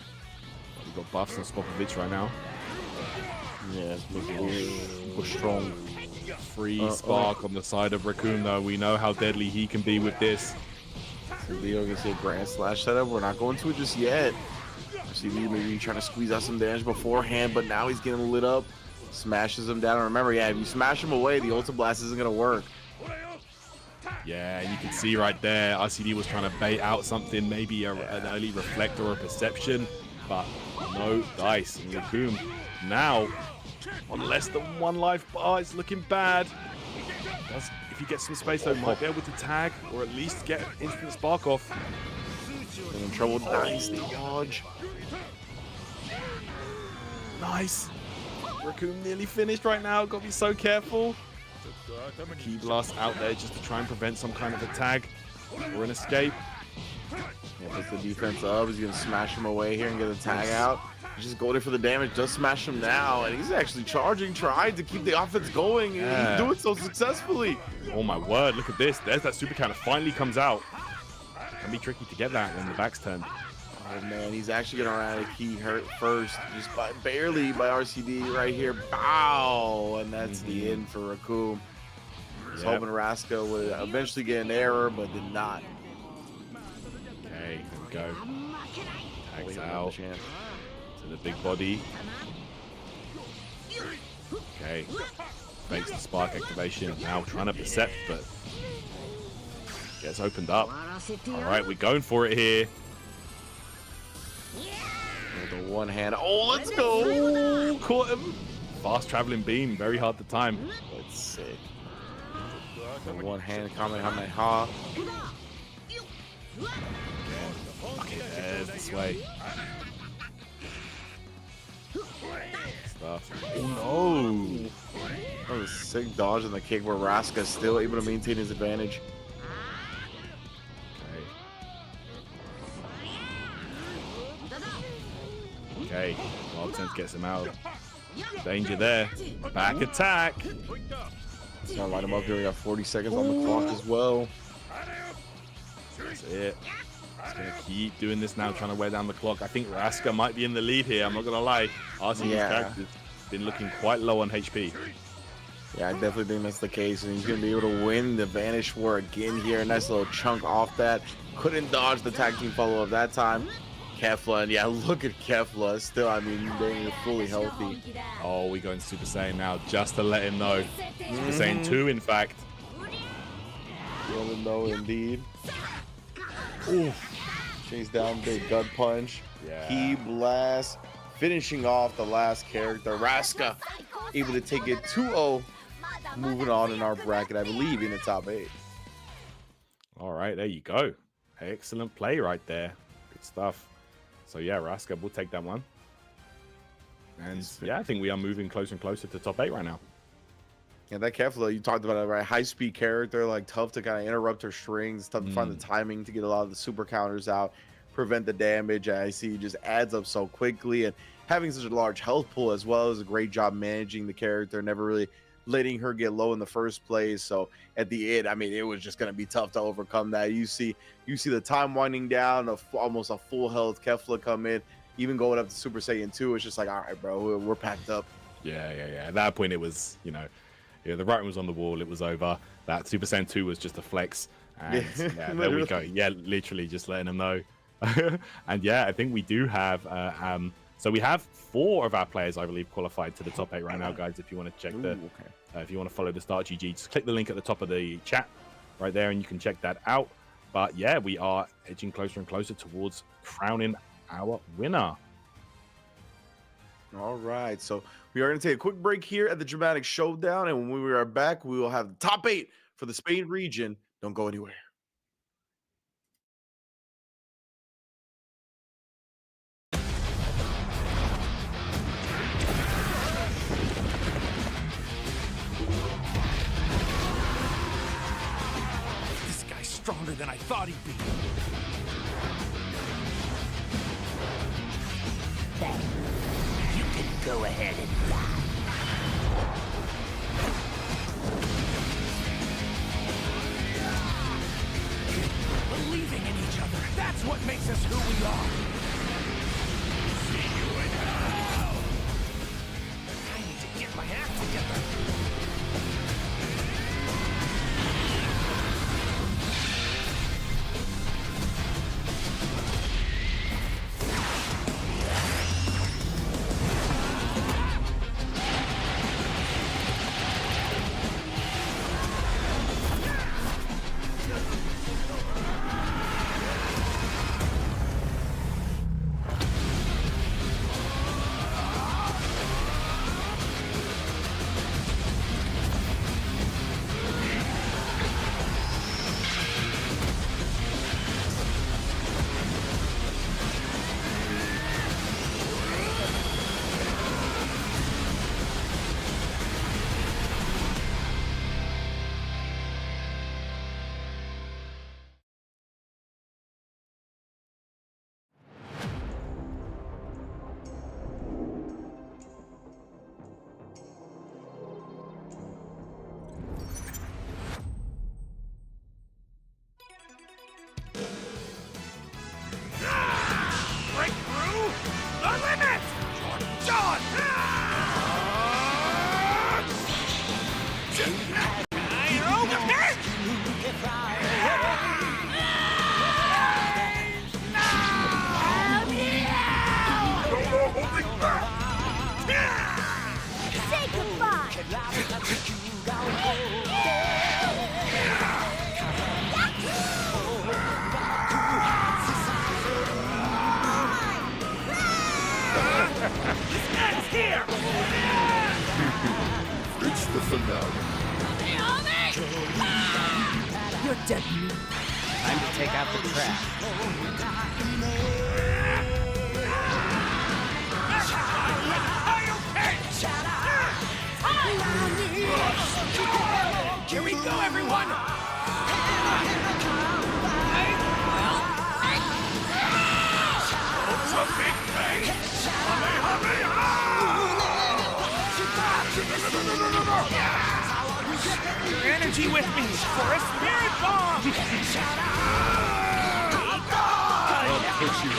We've got buffs on Spopovich right now. Yeah, it's looking super strong. Free spark on the side of Raccoon, though. We know how deadly he can be with this. So Leo gets a Grand Slash setup. We're not going to it just yet. See Lee maybe trying to squeeze out some damage beforehand, but now he's getting lit up. Smashes him down. And remember, yeah, if you smash him away, the Ultra Blast isn't going to work. Yeah, you can see right there, RCD was trying to bait out something, maybe an early reflect or a perception, but no dice. And Raccoon now on less than 1 life bar. It's looking bad. If he gets some space, though, might be able to tag or at least get instant spark off. In trouble. Nice dodge. Nice. Raccoon nearly finished right now. Got to be so careful. Key blast out there just to try and prevent some kind of a tag or an escape. Yeah, puts the defense up. He's going to smash him away here and get a tag out. He's just going in for the damage. Just smash him now. And he's actually charging, trying to keep the offense going. And he's doing so successfully. Oh my word, look at this. There's that super counter. Finally comes out. Can be tricky to get that when the back's turned. Oh man, he's actually going to run out of key hurt first. Just barely by RCD right here. Bow! And that's the end for Raccoon. He's hoping Raska would eventually get an error, but did not. Okay, there we go. Tags out to the big body. Okay, fakes the spark activation. Now trying to percept, but gets opened up. All right, we're going for it here. With the one hand. Oh, let's go! Caught him. Fast traveling beam, very hard to time. That's sick. The one hand Kamehameha. Okay, there's the sway. Stuff. Oh no! That was a sick dodge in the kick where Raska's still able to maintain his advantage. Okay, Wild Sense gets him out. Danger there. Back attack. He's gonna light him up there. We got 40 seconds on the clock as well. That's it. He's gonna keep doing this now, trying to wear down the clock. I think Raska might be in the lead here. I'm not gonna lie. RCD's character's been looking quite low on HP. Yeah, I definitely think that's the case, and he's gonna be able to win the Vanish War again here. Nice little chunk off that. Couldn't dodge the tag team follow-up that time. Kefla, and yeah, look at Kefla. Still, I mean, they're fully healthy. Oh, we're going Super Saiyan now, just to let him know. Super Saiyan 2, in fact. Let him know, indeed. Ooh. Chase down, big gut punch. Yeah. Key blast. Finishing off the last character, Raska. Able to take it 2-0. Moving on in our bracket, I believe, in the top 8. All right, there you go. Excellent play right there. Good stuff. So yeah, Raska will take that one. And yeah, I think we are moving closer and closer to top 8 right now. Yeah, that Kefla, you talked about it, right? High-speed character, like tough to kind of interrupt her strings, tough to find the timing to get a lot of the super counters out, prevent the damage. I see just adds up so quickly, and having such a large health pool as well is a great job managing the character, never really letting her get low in the first place. So at the end, I mean, it was just going to be tough to overcome that. You see the time winding down, almost a full health Kefla come in, even going up to Super Saiyan 2. It's just like, all right, bro, we're packed up. Yeah. At that point, it was, the writing was on the wall. It was over. That Super Saiyan 2 was just a flex. And yeah, there we go. Yeah, literally just letting them know. And yeah, I think we do have, so we have 4 of our players, I believe, qualified to the top 8 right now, guys. If you want to check if you want to follow the Start GG, just click the link at the top of the chat right there, and you can check that out. But yeah, we are edging closer and closer towards crowning our winner. All right, so we are going to take a quick break here at the Dramatic Showdown, and when we are back, we will have the top 8 for the Spain region. Don't go anywhere. than I thought he'd be. Then you can go ahead and die. Believing in each other, that's what makes us who we are. See you in hell! I need to get my act together. Breakthrough the limit! John! Say goodbye! Here! It's the finale. You're dead meat. Time to take out the trash. Here we go, everyone! Ultra big bang! Your energy with me for a spirit bomb! I'll push you.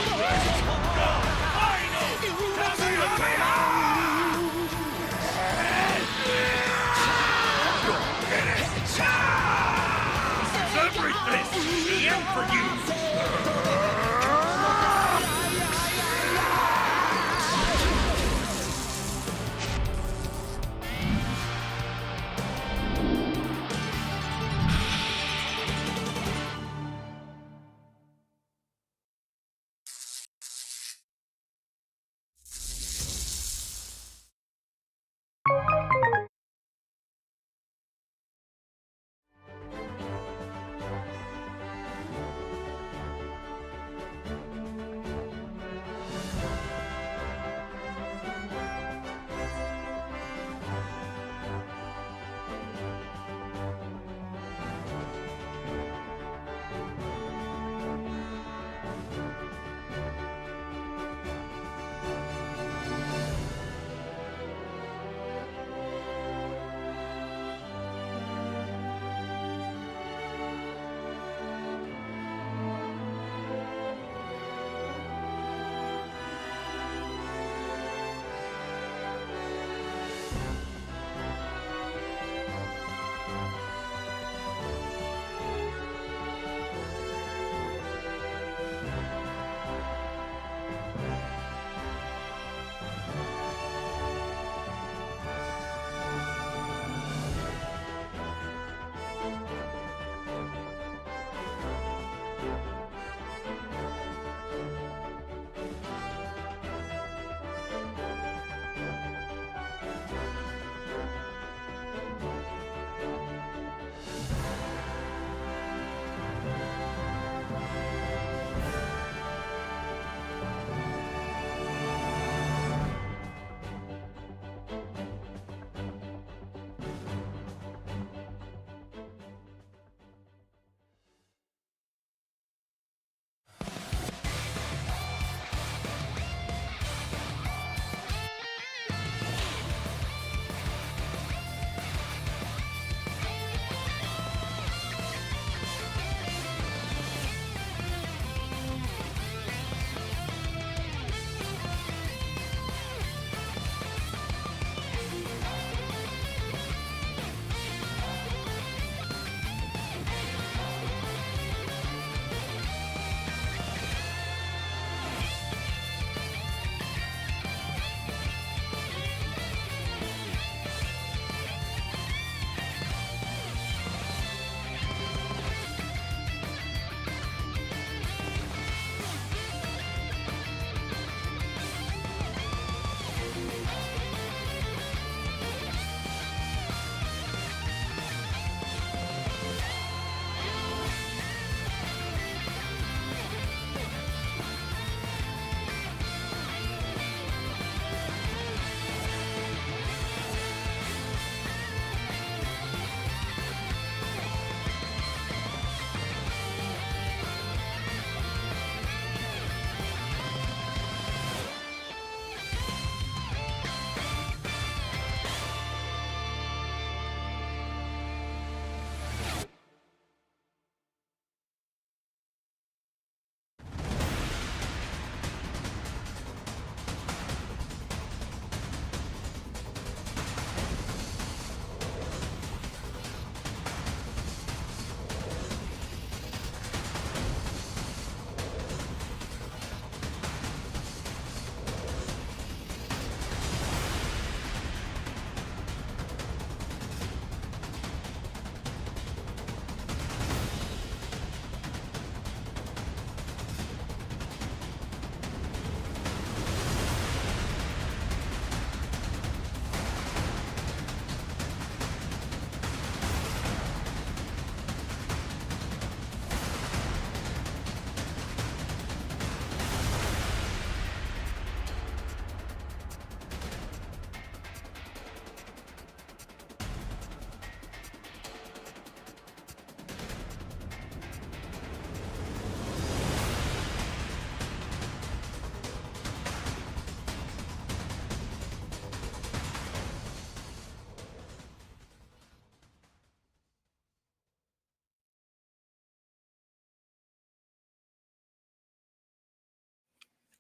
Everything! The end for you!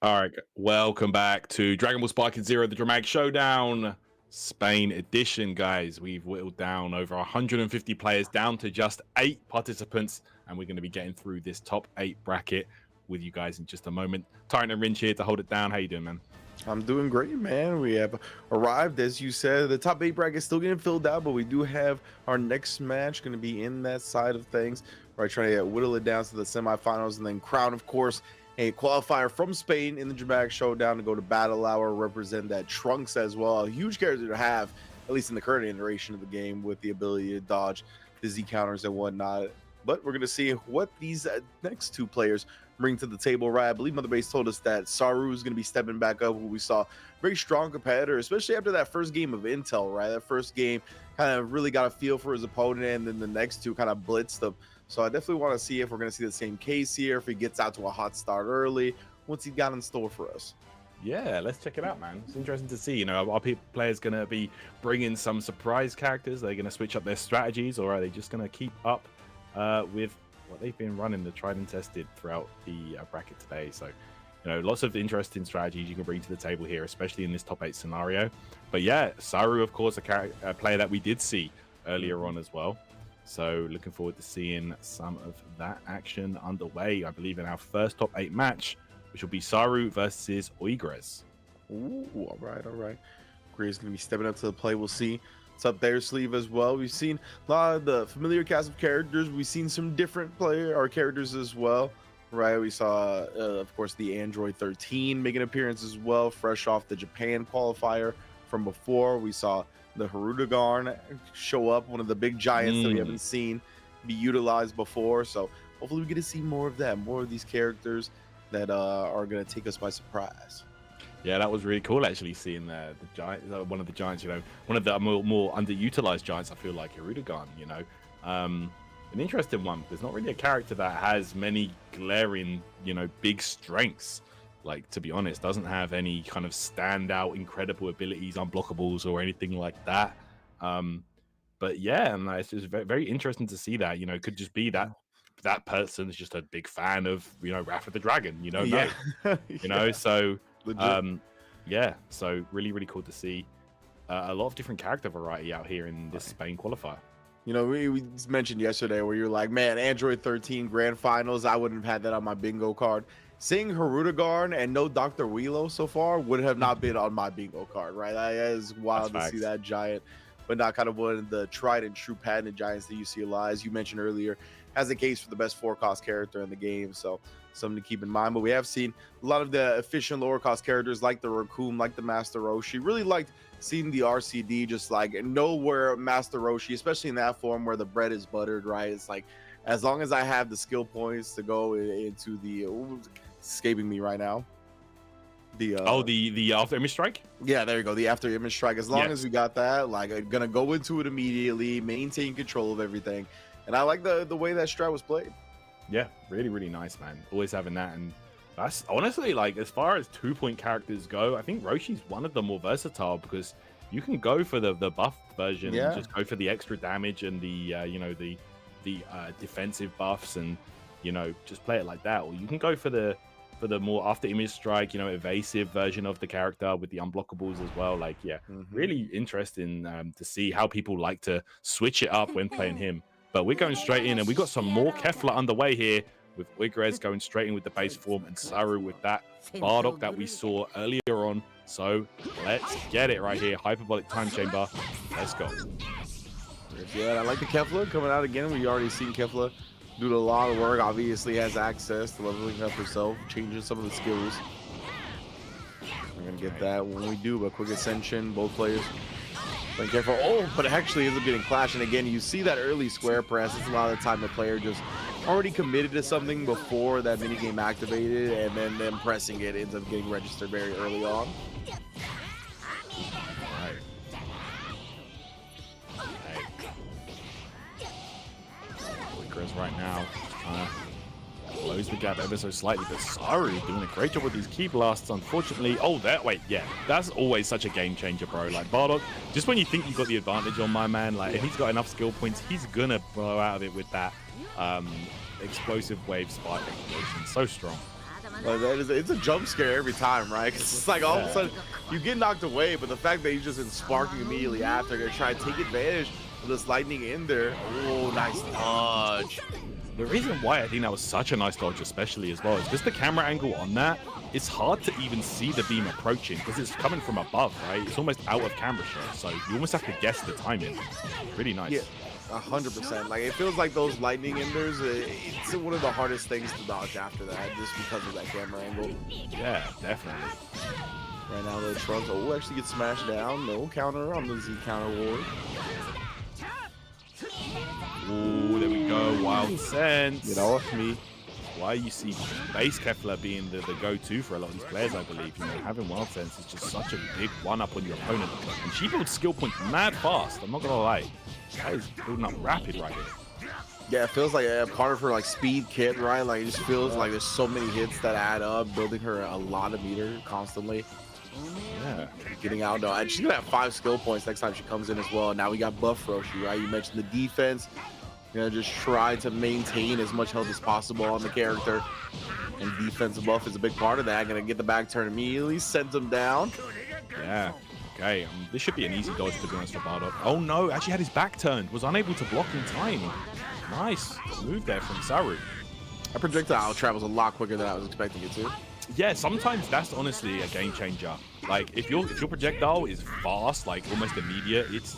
All right, welcome back to Dragon Ball Sparking Zero, the Dramatic Showdown Spain edition, guys. We've whittled down over 150 players down to just 8 participants, and we're going to be getting through this top 8 bracket with you guys in just a moment. Tyrant and Rinch here to hold it down. How you doing, man? I'm doing great, man. We have arrived, as you said. The top 8 bracket is still getting filled out, but we do have our next match going to be in that side of things. We're trying to whittle it down to the semifinals and then crown, of course, a qualifier from Spain in the Dramatic Showdown to go to Battle Hour, represent that Trunks as well. A huge character to have, at least in the current iteration of the game, with the ability to dodge the Z counters and whatnot. But we're going to see what these next 2 players bring to the table, right? I believe Mother Base told us that Saru is going to be stepping back up, who we saw very strong competitor, especially after that first game of Intel, right? That first game kind of really got a feel for his opponent, and then the next 2 kind of blitzed him. So I definitely want to see if we're going to see the same case here, if he gets out to a hot start early, what's he got in store for us. Yeah, let's check it out, man. It's interesting to see. You know, are players going to be bringing some surprise characters? Are they going to switch up their strategies, or are they just going to keep up with what they've been running, the tried and tested throughout the bracket today? So, you know, lots of interesting strategies you can bring to the table here, especially in this top 8 scenario. But yeah, Saru, of course, a player that we did see earlier on as well. So looking forward to seeing some of that action underway, I believe, in our first top 8 match, which will be Saru versus Oigres. Ooh, all right, all right. Gray's going to be stepping up to the play. We'll see what's up their sleeve as well. We've seen a lot of the familiar cast of characters. We've seen some different characters as well, right? We saw, of course, the Android 13 make an appearance as well, fresh off the Japan qualifier from before. We saw the Harudagarn show up, one of the big giants that we haven't seen be utilized before. So hopefully we get to see more of that, more of these characters that are going to take us by surprise. Yeah, that was really cool, actually, seeing the giant, one of the giants, you know, one of the more underutilized giants, I feel like, Harudagarn, you know. An interesting one. There's not really a character that has many glaring, you know, big strengths. Like, to be honest, doesn't have any kind of standout, incredible abilities, unblockables, or anything like that. But yeah, and it's just very, very interesting to see that. You know, it could just be that person is just a big fan of, you know, Wrath of the Dragon. You don't know, you know. So, yeah, so really, really cool to see a lot of different character variety out here in this Spain qualifier. You know, we mentioned yesterday where you're like, man, Android 13 Grand Finals, I wouldn't have had that on my bingo card. Seeing Harudagarn and no Dr. Wheelo so far would have not been on my bingo card, right? That is wild to see that giant, but not kind of one of the tried and true patented giants that you see a lot. As you mentioned earlier, has a case for the best 4-cost character in the game, so something to keep in mind. But we have seen a lot of the efficient lower cost characters like the Raccoon, like the Master Roshi. Really liked seeing the RCD just like know where Master Roshi, especially in that form where the bread is buttered, right? It's like, as long as I have the skill points to go into the escaping me right now. The after image strike. Yeah, there you go. The after image strike. As long as we got that, like, I'm gonna go into it immediately, maintain control of everything, and I like the way that strat was played. Yeah, really, really nice, man. Always having that, and that's honestly, like, as far as 2-point characters go, I think Roshi's one of the more versatile because you can go for the buff version and just go for the extra damage and the you know, the defensive buffs, and you know, just play it like that, or you can go for the more after image strike, you know, evasive version of the character with the unblockables as well. Like, yeah, really interesting to see how people like to switch it up when playing him. But we're going straight in, and we got some more Kefla underway here with Oigres going straight in with the base form and Saru with that Bardock that we saw earlier on. So let's get it right here. Hyperbolic time chamber. Let's go. Yeah, I like the Kefla coming out again. We already seen Kefla do a lot of work. Obviously has access to leveling up herself, changing some of the skills. We're gonna get that when we do, but quick ascension, both players playing careful. Oh, but it actually ends up getting clashed. And again, you see that early square press. It's a lot of the time the player just already committed to something before that minigame activated, and then them pressing it ends up getting registered very early on. Right now, close the gap ever so slightly, but Saru doing a great job with these key blasts. Unfortunately, that's always such a game changer, bro. Like, Bardock, just when you think you've got the advantage on my man, like, if he's got enough skill points, he's gonna blow out of it with that explosive wave spike explosion. So strong. Like it's a jump scare every time, right? 'Cause it's like all of a sudden you get knocked away, but the fact that he's just in sparking immediately after, gonna try to take advantage of this lightning in there. Oh, nice dodge. The reason why I think that was such a nice dodge, especially as well, is just the camera angle on that. It's hard to even see the beam approaching because it's coming from above, right? It's almost out of camera shot, so you almost have to guess the timing. Really nice. Yeah, 100%. Like it feels like those lightning enders. It's one of the hardest things to dodge after that, just because of that camera angle. Yeah, definitely. Right now, the Trunks actually get smashed down. No counter on the Z counter ward. Ooh, there we go. Wild sense. Get off me. Why you see base Kefla being the go-to for a lot of these players, I believe. You know, having wild sense is just such a big one-up on your opponent. And she builds skill points mad fast. I'm not gonna lie. That is building up rapid right here. Yeah, it feels like a part of her like speed kit, right? Like it just feels like there's so many hits that add up, building her a lot of meter constantly. Yeah. Getting out though. And she's gonna have 5 skill points next time she comes in as well. Now we got buff Roshi, right? You mentioned the defense. You know, just try to maintain as much health as possible on the character. And defensive buff is a big part of that. Gonna get the back turn immediately, sends him down. Yeah. Okay. This should be an easy dodge to be honest for Bardock. Oh no, actually had his back turned. Was unable to block in time. Nice move there from Saru. That projectile travels a lot quicker than I was expecting it to. Yeah, sometimes that's honestly a game changer. Like if your projectile is fast, like almost immediate, it's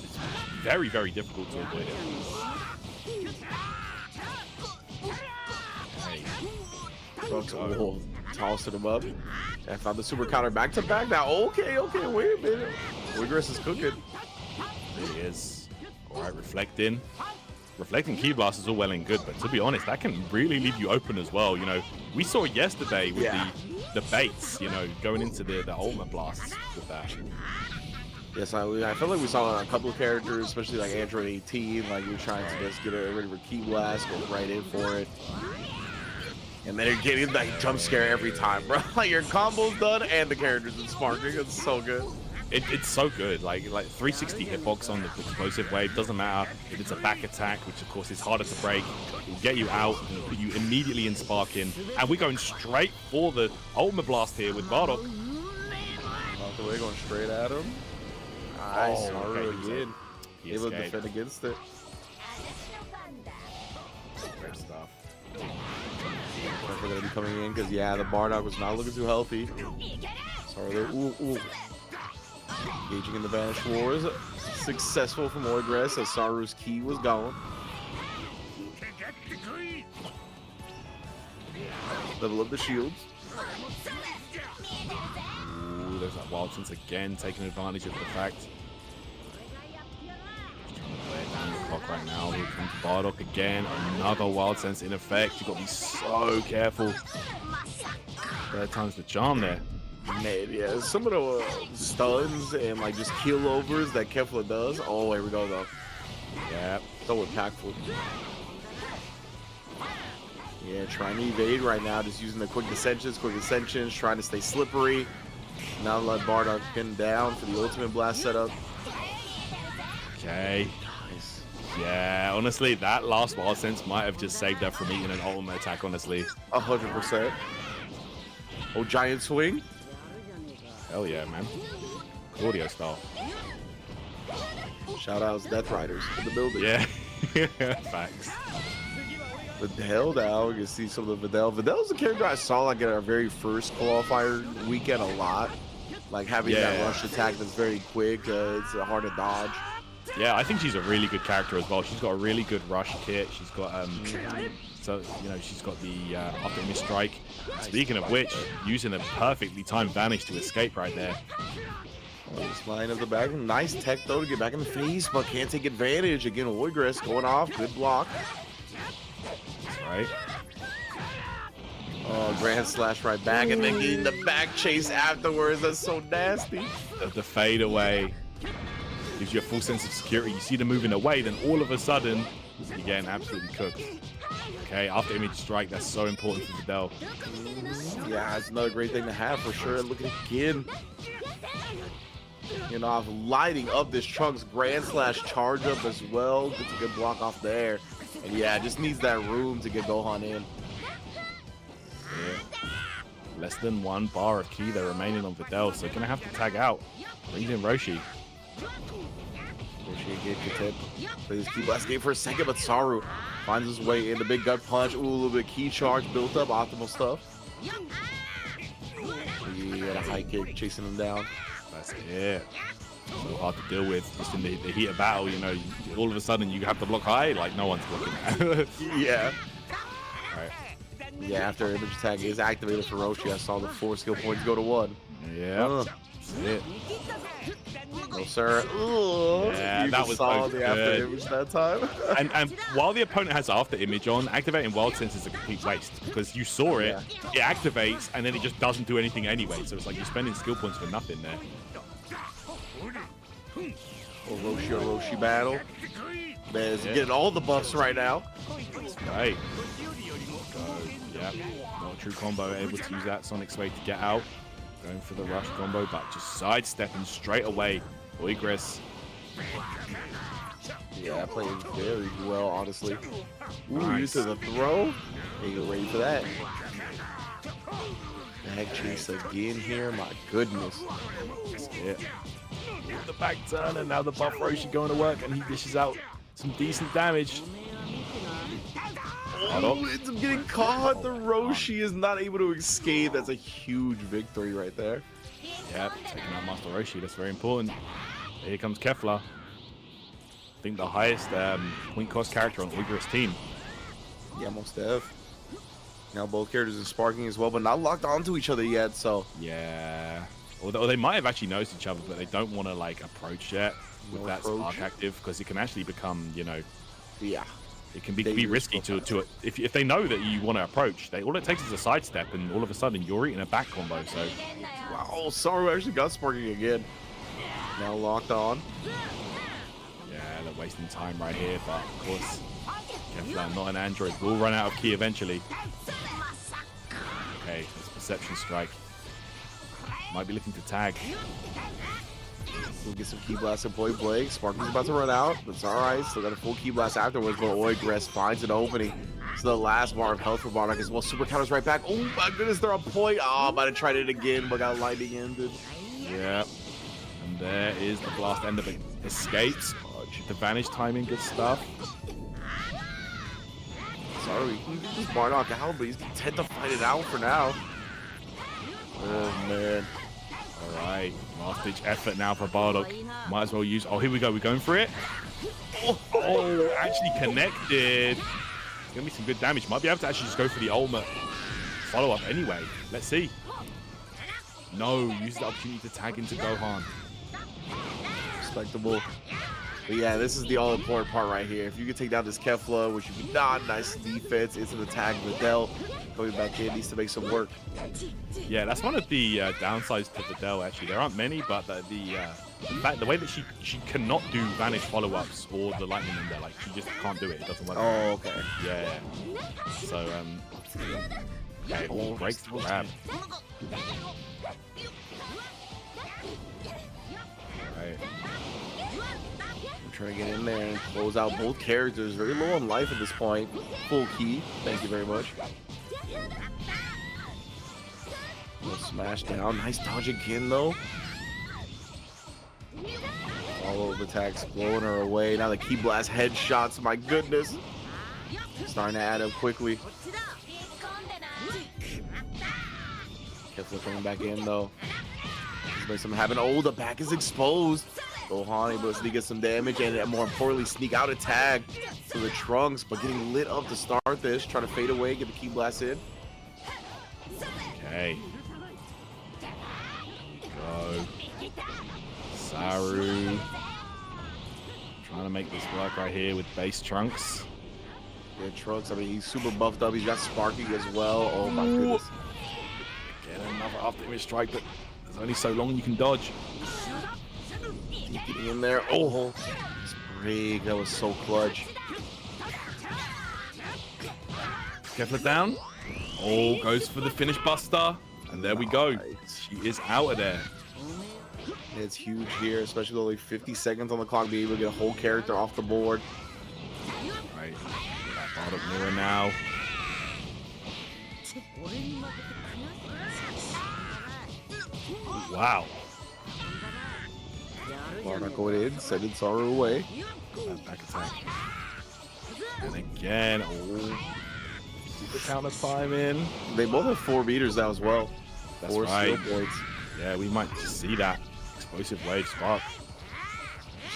very, very difficult to avoid it. Oh, tossing him up. And found the super counter back to back now. Okay, wait a minute. Wigress is cooking. There he is. All right, reflecting. Reflecting Ki Blast is all well and good, but to be honest, that can really leave you open as well. You know, we saw yesterday with the baits, you know, going into the ultimate blasts with that. Yes, I feel like we saw a couple of characters, especially like Android 18, like you're trying to just get rid of a Ki Blast, go right in for it. And then you're getting that jump scare every time, bro. Like your combo's done and the character's in sparking. It's so good. It's so good. Like 360 hitbox on the explosive wave. Doesn't matter if it's a back attack, which of course is harder to break. It will get you out and put you immediately in sparking. And we're going straight for the ultimate blast here with Bardock. Off the way, going straight at him. Nice. Okay, again. Able to defend against it. Great stuff. We're gonna be coming in because the Bardock was not looking too healthy. Sorry, ooh. Engaging in the Vanish Wars. Successful from Wigress as Saru's Ki was gone. Level up the shields. Ooh, there's that wild sense again, taking advantage of the fact. Just trying to play it down the clock right now. Here comes Bardock again. Another wild sense in effect. You've got to be so careful. Third time's the charm there. Man, yeah, some of the stuns and like just kill overs that Kefla does. Oh, here we go though. Yeah, so impactful. Yeah, trying to evade right now, just using the quick ascensions, trying to stay slippery. Now let Bardock pin down for the ultimate blast setup. Okay. Nice. Yeah, honestly, that last wild sense might have just saved her from eating an ultimate attack, honestly. 100%. Oh, giant swing. Hell yeah, man. Audio style. Shout outs Death Riders in the building. Yeah. Facts. Videl now, you can see some of the Videl. Videl's a character I saw like at our very first qualifier weekend a lot. Like having that rush attack that's very quick. It's hard to dodge. Yeah, I think she's a really good character as well. She's got a really good rush kit. She's got so you know, she's got the after miss strike. Speaking of which, using a perfectly timed vanish to escape right there. Just line of the back. Nice tech though to get back in the face, but can't take advantage. Again, Wigress going off. Good block. That's right. Oh, grand slash right back, and then getting the back chase afterwards. That's so nasty. The fade away gives you a full sense of security. You see them moving away, then all of a sudden, you're getting absolutely cooked. Okay, after image strike, that's so important for Videl. Yeah, it's another great thing to have for sure. Look at it again. You know, lighting up this Trunks grand slash charge up as well. Gets a good block off there. And yeah, just needs that room to get Gohan in. Yeah. Less than 1 bar of key there remaining on Videl, so gonna have to tag out. Brings in Roshi. Roshi again, Katet plays key blast game for a second, but Saru finds his way in. The big gut punch. Ooh, a little bit of key charge built up. Optimal stuff. He got a high kick chasing him down. That's it. So hard to deal with just in the heat of battle, you know, all of a sudden you have to block high, like no one's blocking that. Yeah. Right. Yeah, after image tag is activated for Roshi, I saw the 4 skill points go to 1. Yeah. That's it. No, sir. Ooh. Yeah, You that just was saw both the after good. image that time. And while the opponent has after image on, activating Wild Sense is a complete waste because you saw it, it activates, and then it just doesn't do anything anyway. So it's like you're spending skill points for nothing there. Roshi battle. Man's getting all the buffs right now. That's right. Yeah, not a true combo, able to use that Sonic Sway to get out. Going for the rush combo, but just sidestepping straight away. Oigris. Yeah, playing very well, honestly. Ooh, Nice. used to the throw. Hey, get ready for that. Back chase again here. My goodness. That's it. The back turn, and now the buff Roshi going to work, and he dishes out some decent damage. Oh, it's getting caught. The Roshi is not able to escape. That's a huge victory right there. Yep, taking out Master Roshi. That's very important. Here comes Kefla. I think the highest point cost character on Oigris' team. Yeah, most def. Now both characters are sparking as well, but not locked onto each other yet, so. Yeah. Although they might have actually noticed each other, but they don't want to like approach yet with No that approach. spark active because it can actually become, you know, Yeah. it can be Dangerous risky to if they know that you want to approach. All it takes is a sidestep, and all of a sudden you're eating a back combo. So Wow, Saru actually got sparking again. Now locked on. yeah, they're wasting time right here. But of course, Kefla, not an android, will run out of key eventually. Okay, it's Perception Strike. Might be looking to tag. We'll get some key blast at point blank. Sparking's about to run out. That's alright. Still got a full key blast afterwards, but Oigris finds an opening. It's the last bar of health for Bardock as well. Super counters right back. Oh my goodness, they're on point. Oh, might have tried it again, but got lightning ended. Yeah. And there is the blast end of it. Escapes. The vanish timing, good stuff. Sorry, he can get this Bardock out, but he's content to fight it out for now. Oh man. All right, last ditch effort now for Bardock. Might as well use. Oh, here we go. We're going for it. Oh, actually connected. Gonna be some good damage. Might be able to actually just go for the ultimate follow up anyway. Let's see. No, use the opportunity to tag into Gohan. Respectable. But yeah, this is the all-important part right here. If you can take down this Kefla, which would be not nice defense, into the tag Videl. Coming back in, needs to make some work. Yeah, that's one of the downsides to Videl, actually. There aren't many, but the way that she cannot do vanish follow-ups or the lightning in there, like she just can't do it. It doesn't work. Oh, okay. Yeah. So, okay, breaks the grab. Right. Trying to get in there and close out both characters. Very low on life at this point. Full key. Thank you very much. Smash down. Nice dodge again, though. All of the attacks blowing her away. Now the key blast headshots. My goodness. Starting to add up quickly. Kefla coming back in, though. Let's make something happen. Oh, the back is exposed. Gohan able to sneak in some damage and more importantly sneak out a tag to the Trunks, but getting lit up to start this. Try to fade away, get the key blast in. Okay. Go. Saru. Trying to make this work right here with base Trunks. Yeah, Trunks, I mean, he's super buffed up. He's got sparking as well. Oh my goodness. Get another after image strike, but there's only so long you can dodge. Getting in there. Oh, Sprig, that was so clutch. Kefla down. Oh, goes for the finish buster. And there we go. Nice. She is out of there. It's huge here, especially with only 50 seconds on the clock, being able to get a whole character off the board. Right. That Bardock mirror now. Wow. Bardock going in, sending Saru away. That back attack. And again, oh, super counter time in. They both have 4 meters now as well. That's 4 right. skill points. Yeah, we might just see that explosive wave spark.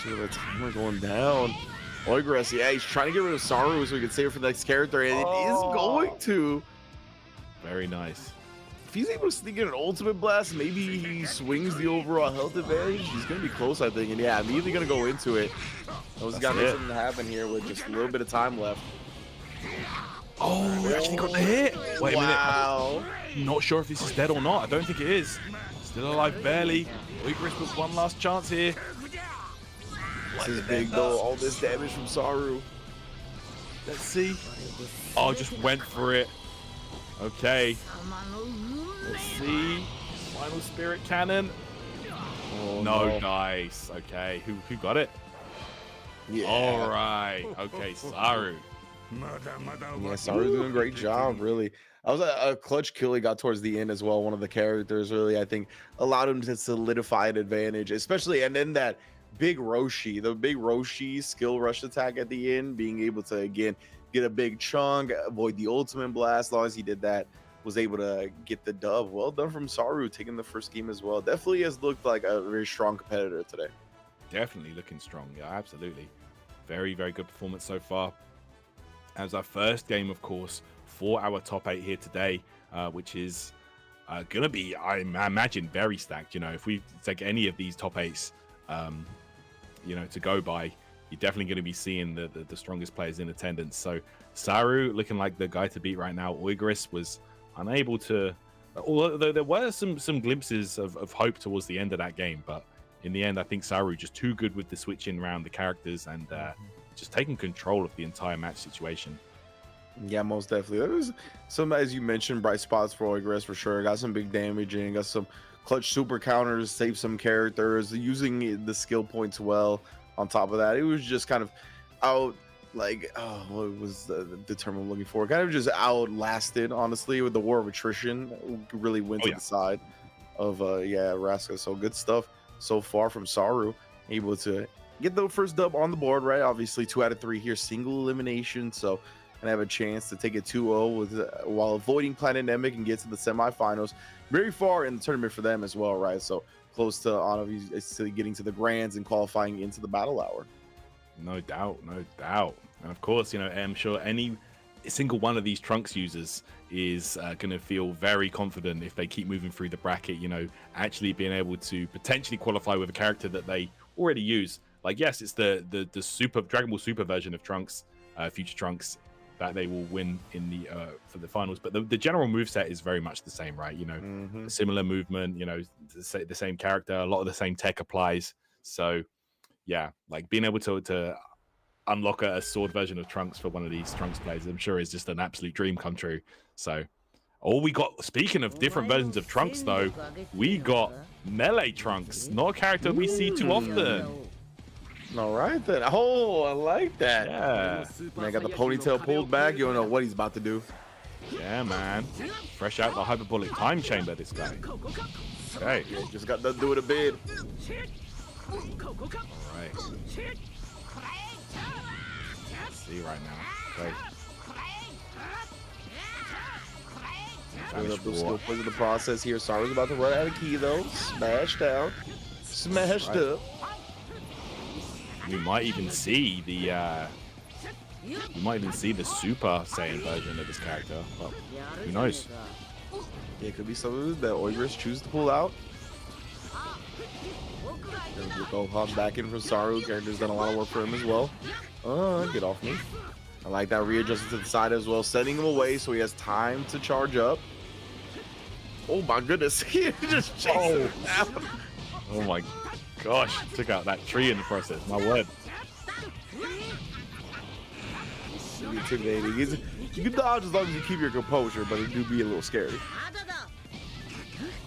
See the timer going down. Oigress, yeah, he's trying to get rid of Saru so he can save it for the next character, and it is going to. Very nice. If he's able to sneak in an ultimate blast, maybe he swings the overall health advantage. He's going to be close, I think. And yeah, immediately going to go into it. Those got it. something to happen here with just a little bit of time left. Oh, we actually got the hit. Wait a Wow. minute. Not sure if this is dead or not. I don't think it is. Still alive, barely. Oigress with one last chance here. This is big, though. All this damage from Saru. Let's see. Oh, just went for it. Okay. Let's see. Final Spirit Cannon. Oh, No dice. Okay. Who got it? Yeah. All right. Okay, Saru. Yeah, Saru's doing a great job, really. I was a clutch kill he got towards the end as well. One of the characters really, I think, allowed him to solidify an advantage, especially, and then that big Roshi, the big Roshi skill rush attack at the end, being able to, again, get a big chunk, avoid the ultimate blast. As long as he did that, was able to get the dub. Well done from Saru, taking the first game as well. Definitely has looked like a very strong competitor today. Definitely looking strong. Yeah, absolutely. Very, very good performance so far. As our first game, of course, for our top 8 here today, which is going to be, I imagine, very stacked. You know, if we take any of these top 8s, you know, to go by, you're definitely going to be seeing the strongest players in attendance. So Saru looking like the guy to beat right now. Oigress was unable to, although there were some glimpses of hope towards the end of that game, but in the end, I think Saru just too good with the switching around the characters and just taking control of the entire match situation. Yeah, most definitely. There was some, as you mentioned, bright spots for Oigress for sure. Got some big damage in, got some clutch super counters, saved some characters, using the skill points well. On top of that, it was just kind of out, like, oh, what was the term I'm looking for? Kind of just outlasted, honestly, with the war of attrition. Really went to the side of, yeah, Raska. So good stuff so far from Saru. Able to get the first dub on the board, right? Obviously, 2 out of 3 here, single elimination. So, and have a chance to take it 2-0 with while avoiding Planetemic and get to the semifinals. Very far in the tournament for them as well, right? So close to obviously getting to the grands and qualifying into the battle hour. No doubt, no doubt. And of course, you know, I'm sure any single one of these Trunks users is going to feel very confident if they keep moving through the bracket, you know, actually being able to potentially qualify with a character that they already use. Like, yes, it's the super Dragon Ball Super version of Trunks, Future Trunks, that they will win in the for the finals, but the general moveset is very much the same, right? You know, similar movement, you know, the same character, a lot of the same tech applies. So yeah, like being able to unlock a sword version of Trunks for one of these Trunks players, I'm sure is just an absolute dream come true. So all we got, speaking of different versions of Trunks though, we got Melee Trunks, not a character we see too often. All right then. Oh, I like that. Yeah. Man, got the ponytail pulled back. You don't know what he's about to do. Yeah, man. Fresh out the hyperbolic time chamber, this guy. Okay. Yeah, just got done doing a bid. All right. Let's see right now. Okay. Pulling up those skill points in the process here. Saru's about to run out of key though. Smashed out. Smashed up. We might even see the Super Saiyan version of this character. Well, who knows? Yeah, it could be something that Oigress chooses to pull out. Go hop back in from Saru. Character's done a lot of work for him as well. Get off me. I like that readjusting to the side as well, sending him away so he has time to charge up. Oh my goodness, he just chased him down. Oh my gosh, took out that tree in the process. My word. Intimidating. You can dodge as long as you keep your composure, but it do be a little scary.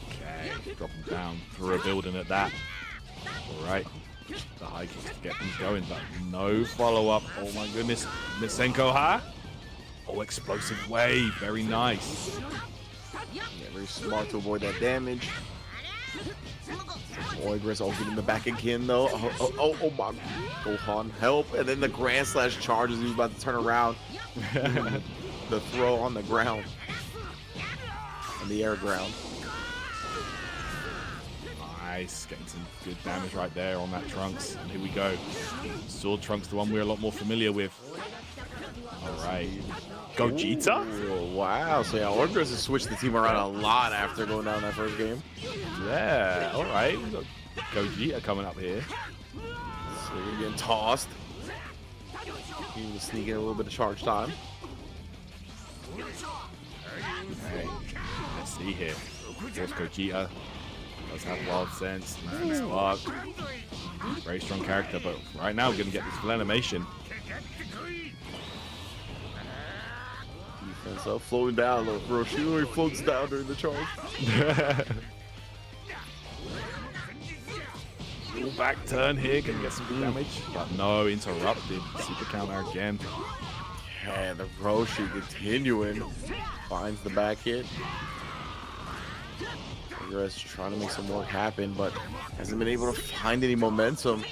Okay, drop him down for a building at that. All right, the high kicks to get things going, but no follow-up. Oh my goodness, Misenko Ha. Oh, explosive wave, very nice. Yeah, very smart to avoid that damage. Oigress all getting the back again though. Oh my, Gohan, help! And then the Grand Slash charges. He was about to turn around. The throw on the ground, on the air ground. Nice, getting some good damage right there on that Trunks. And here we go. Sword Trunks, the one we're a lot more familiar with. All right. Gogeta? Ooh, wow. So yeah, Oigress has switched the team around a lot after going down that first game. Yeah, all right. We've got Gogeta coming up here. So you're getting tossed. He was sneaking a little bit of charge time. Okay, let's see here. Of course, Gogeta does have wild sense. And Spark. Very strong character, but right now we're going to get this full animation. Defense up, flowing down a little. Roshi, he floats down during the charge. Little back turn here, gonna get some good damage, but no, interrupted. Super counter again. Yeah, the Roshi continuing. Finds the back hit. Oigress trying to make some work happen, but hasn't been able to find any momentum.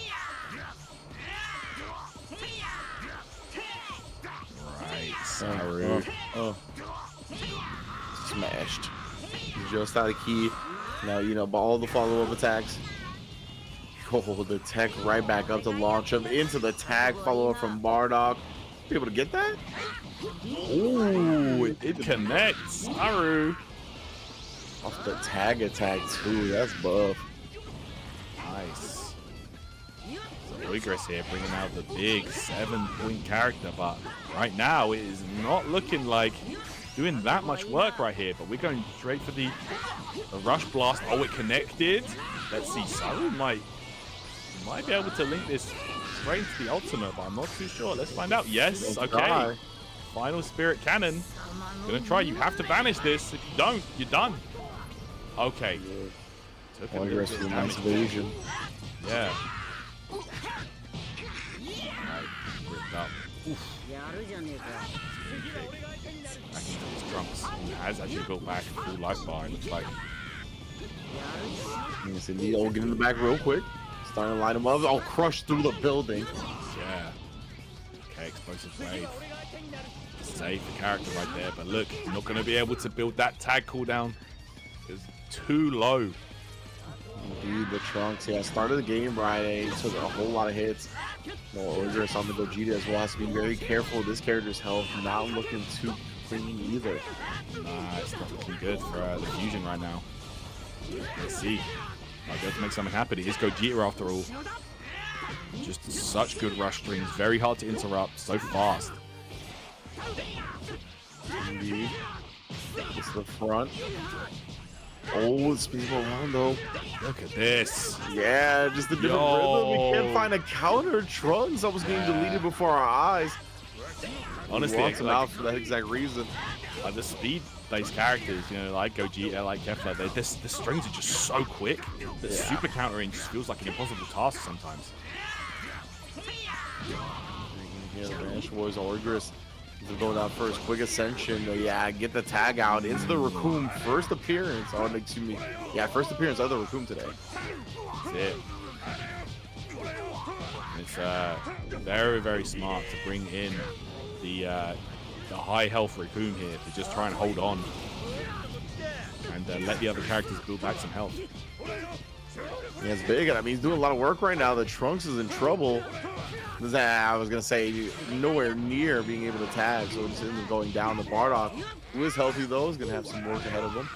Right, Saru. Smashed. Just out of key. Now, you know, all the follow-up attacks. Oh, the tech right back up to launch him into the tag follow-up from Bardock. Be able to get that? Ooh, it connects. Saru. Off the tag attack, too. That's buff. Nice. So Oigress here bringing out the big 7-point character, but right now it is not looking like doing that much work right here, but we're going straight for the rush blast. Oh, it connected. Let's see, Saru might be able to link this straight into the ultimate, but I'm not too sure. Let's find out. Yes, okay. Final Spirit Cannon. Gonna try. You have to banish this. If you don't, you're done. Okay. Took a little bit of damage. Evasion. Yeah. Right. Ripped up. Oof. Back into his Trunks. He has actually built back a full life bar, it looks like. You can see Neo get in the back real quick. Starting to line him up. Oh, crush through the building. Yeah. Okay, explosive wave. Save the character right there, but look, not going to be able to build that tag cooldown. It's too low. Indeed, the Trunks. Yeah, started the game right. He took a whole lot of hits. No, Oigress on the Gogeta as well. Has to be very careful of this character's health. Not looking too clean either. It's not looking good for the fusion right now. Let's see. Might be able to make something happen. It is Gogeta after all. Just such good rush strings. Very hard to interrupt. So fast. Indeed. Just the front. Oh, it's people around though. Look at this. Yeah, just a different rhythm. We can't find a counter. Trunks that was getting deleted before our eyes. Honestly, he wants him out for that exact reason. Like the speed-based characters, you know, like Gogeta, like Kefla, the strings are just so quick. The super countering just feels like an impossible task sometimes. Yeah, the Ranch Boys Oigress to go down first. Quick ascension. Yeah, get the tag out into the Raccoon. First appearance. Oh, excuse me. Yeah, first appearance of the Raccoon today. That's it. It's very, very smart to bring in the high health Raccoon here to just try and hold on and let the other characters build back some health. Yeah, it's big. I mean, he's doing a lot of work right now. The Trunks is in trouble. I was gonna say nowhere near being able to tag, so it's ends up going down to Bardock, who is healthy though, is gonna have some work ahead of him.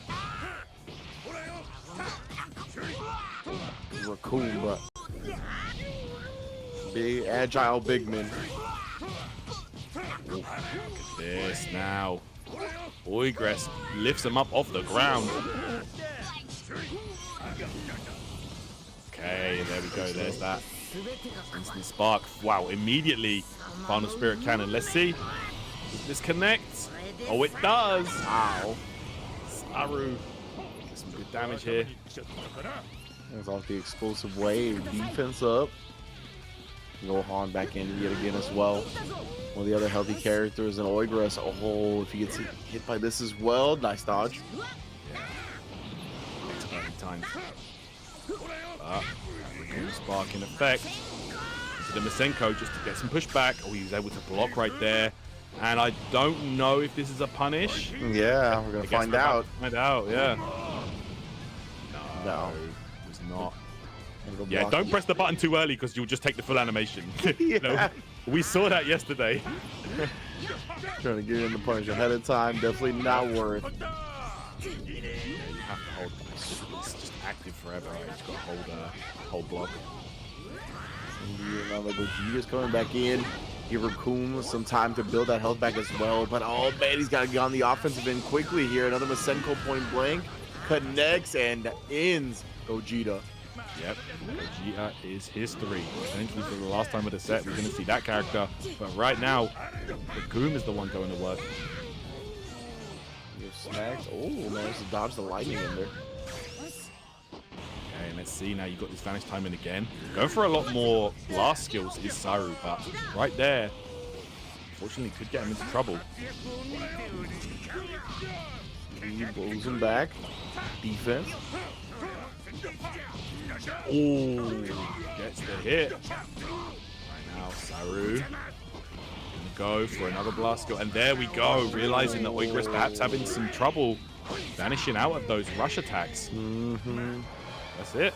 Raccoon, but big, agile big men. Look at this now. Oigress lifts him up off the ground. Okay, there we go. There's that. Instant spark. Wow, immediately Final Spirit Cannon. Let's see. Does this connect? Oh, it does. Wow. Saru. Get some good damage here. There's off the explosive wave. Defense up. Gohan back in yet again as well. One of the other healthy characters, and Oigress. Oh, if he gets hit by this as well. Nice dodge. Yeah. Exciting times. Spark in effect. To the Masenko just to get some pushback. Oh, he was able to block right there. And I don't know if this is a punish. Yeah, we're gonna find out. Find out, yeah. No, it was not. Yeah, don't press the button too early because you'll just take the full animation. You know, we saw that yesterday. Trying to get in the punish ahead of time, definitely not worth. Yeah, you have to hold. It's just active forever. Right? You just gotta hold block. Now Gogeta's coming back in. Give Raccoon some time to build that health back as well. But oh man, he's got to get on the offensive end quickly here. Another Masenko point blank connects and ends Gogeta. Yep, Gogeta is history. Essentially, for the last time of the set, we're going to see that character. But right now, Raccoon is the one going to work. Snags. Oh man, just dodge the lightning in there. Okay, let's see now. You've got this vanish timing again. Going for a lot more blast skills is Saru, but right there, unfortunately, could get him into trouble. He blows him back. Defense. Oh, gets the hit. Right now, Saru gonna go for another blast skill, and there we go. Realizing that Oigress perhaps having some trouble vanishing out of those rush attacks. That's it.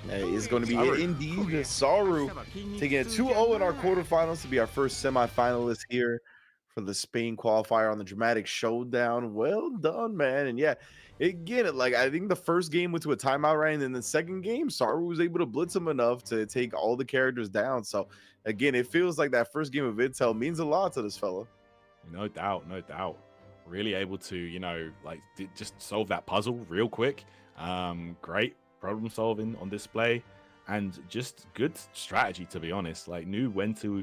That is going to be it indeed. Saru taking a 2-0 in our quarterfinals to be our first semifinalist here for the Spain qualifier on the Dramatic Showdown. Well done, man. And yeah, again, like I think the first game went to a timeout, right? And then the second game, Saru was able to blitz him enough to take all the characters down. So again, it feels like that first game of Intel means a lot to this fella. No doubt, no doubt. Really able to, you know, like just solve that puzzle real quick. Great problem solving on display, and just good strategy, to be honest. Like knew when to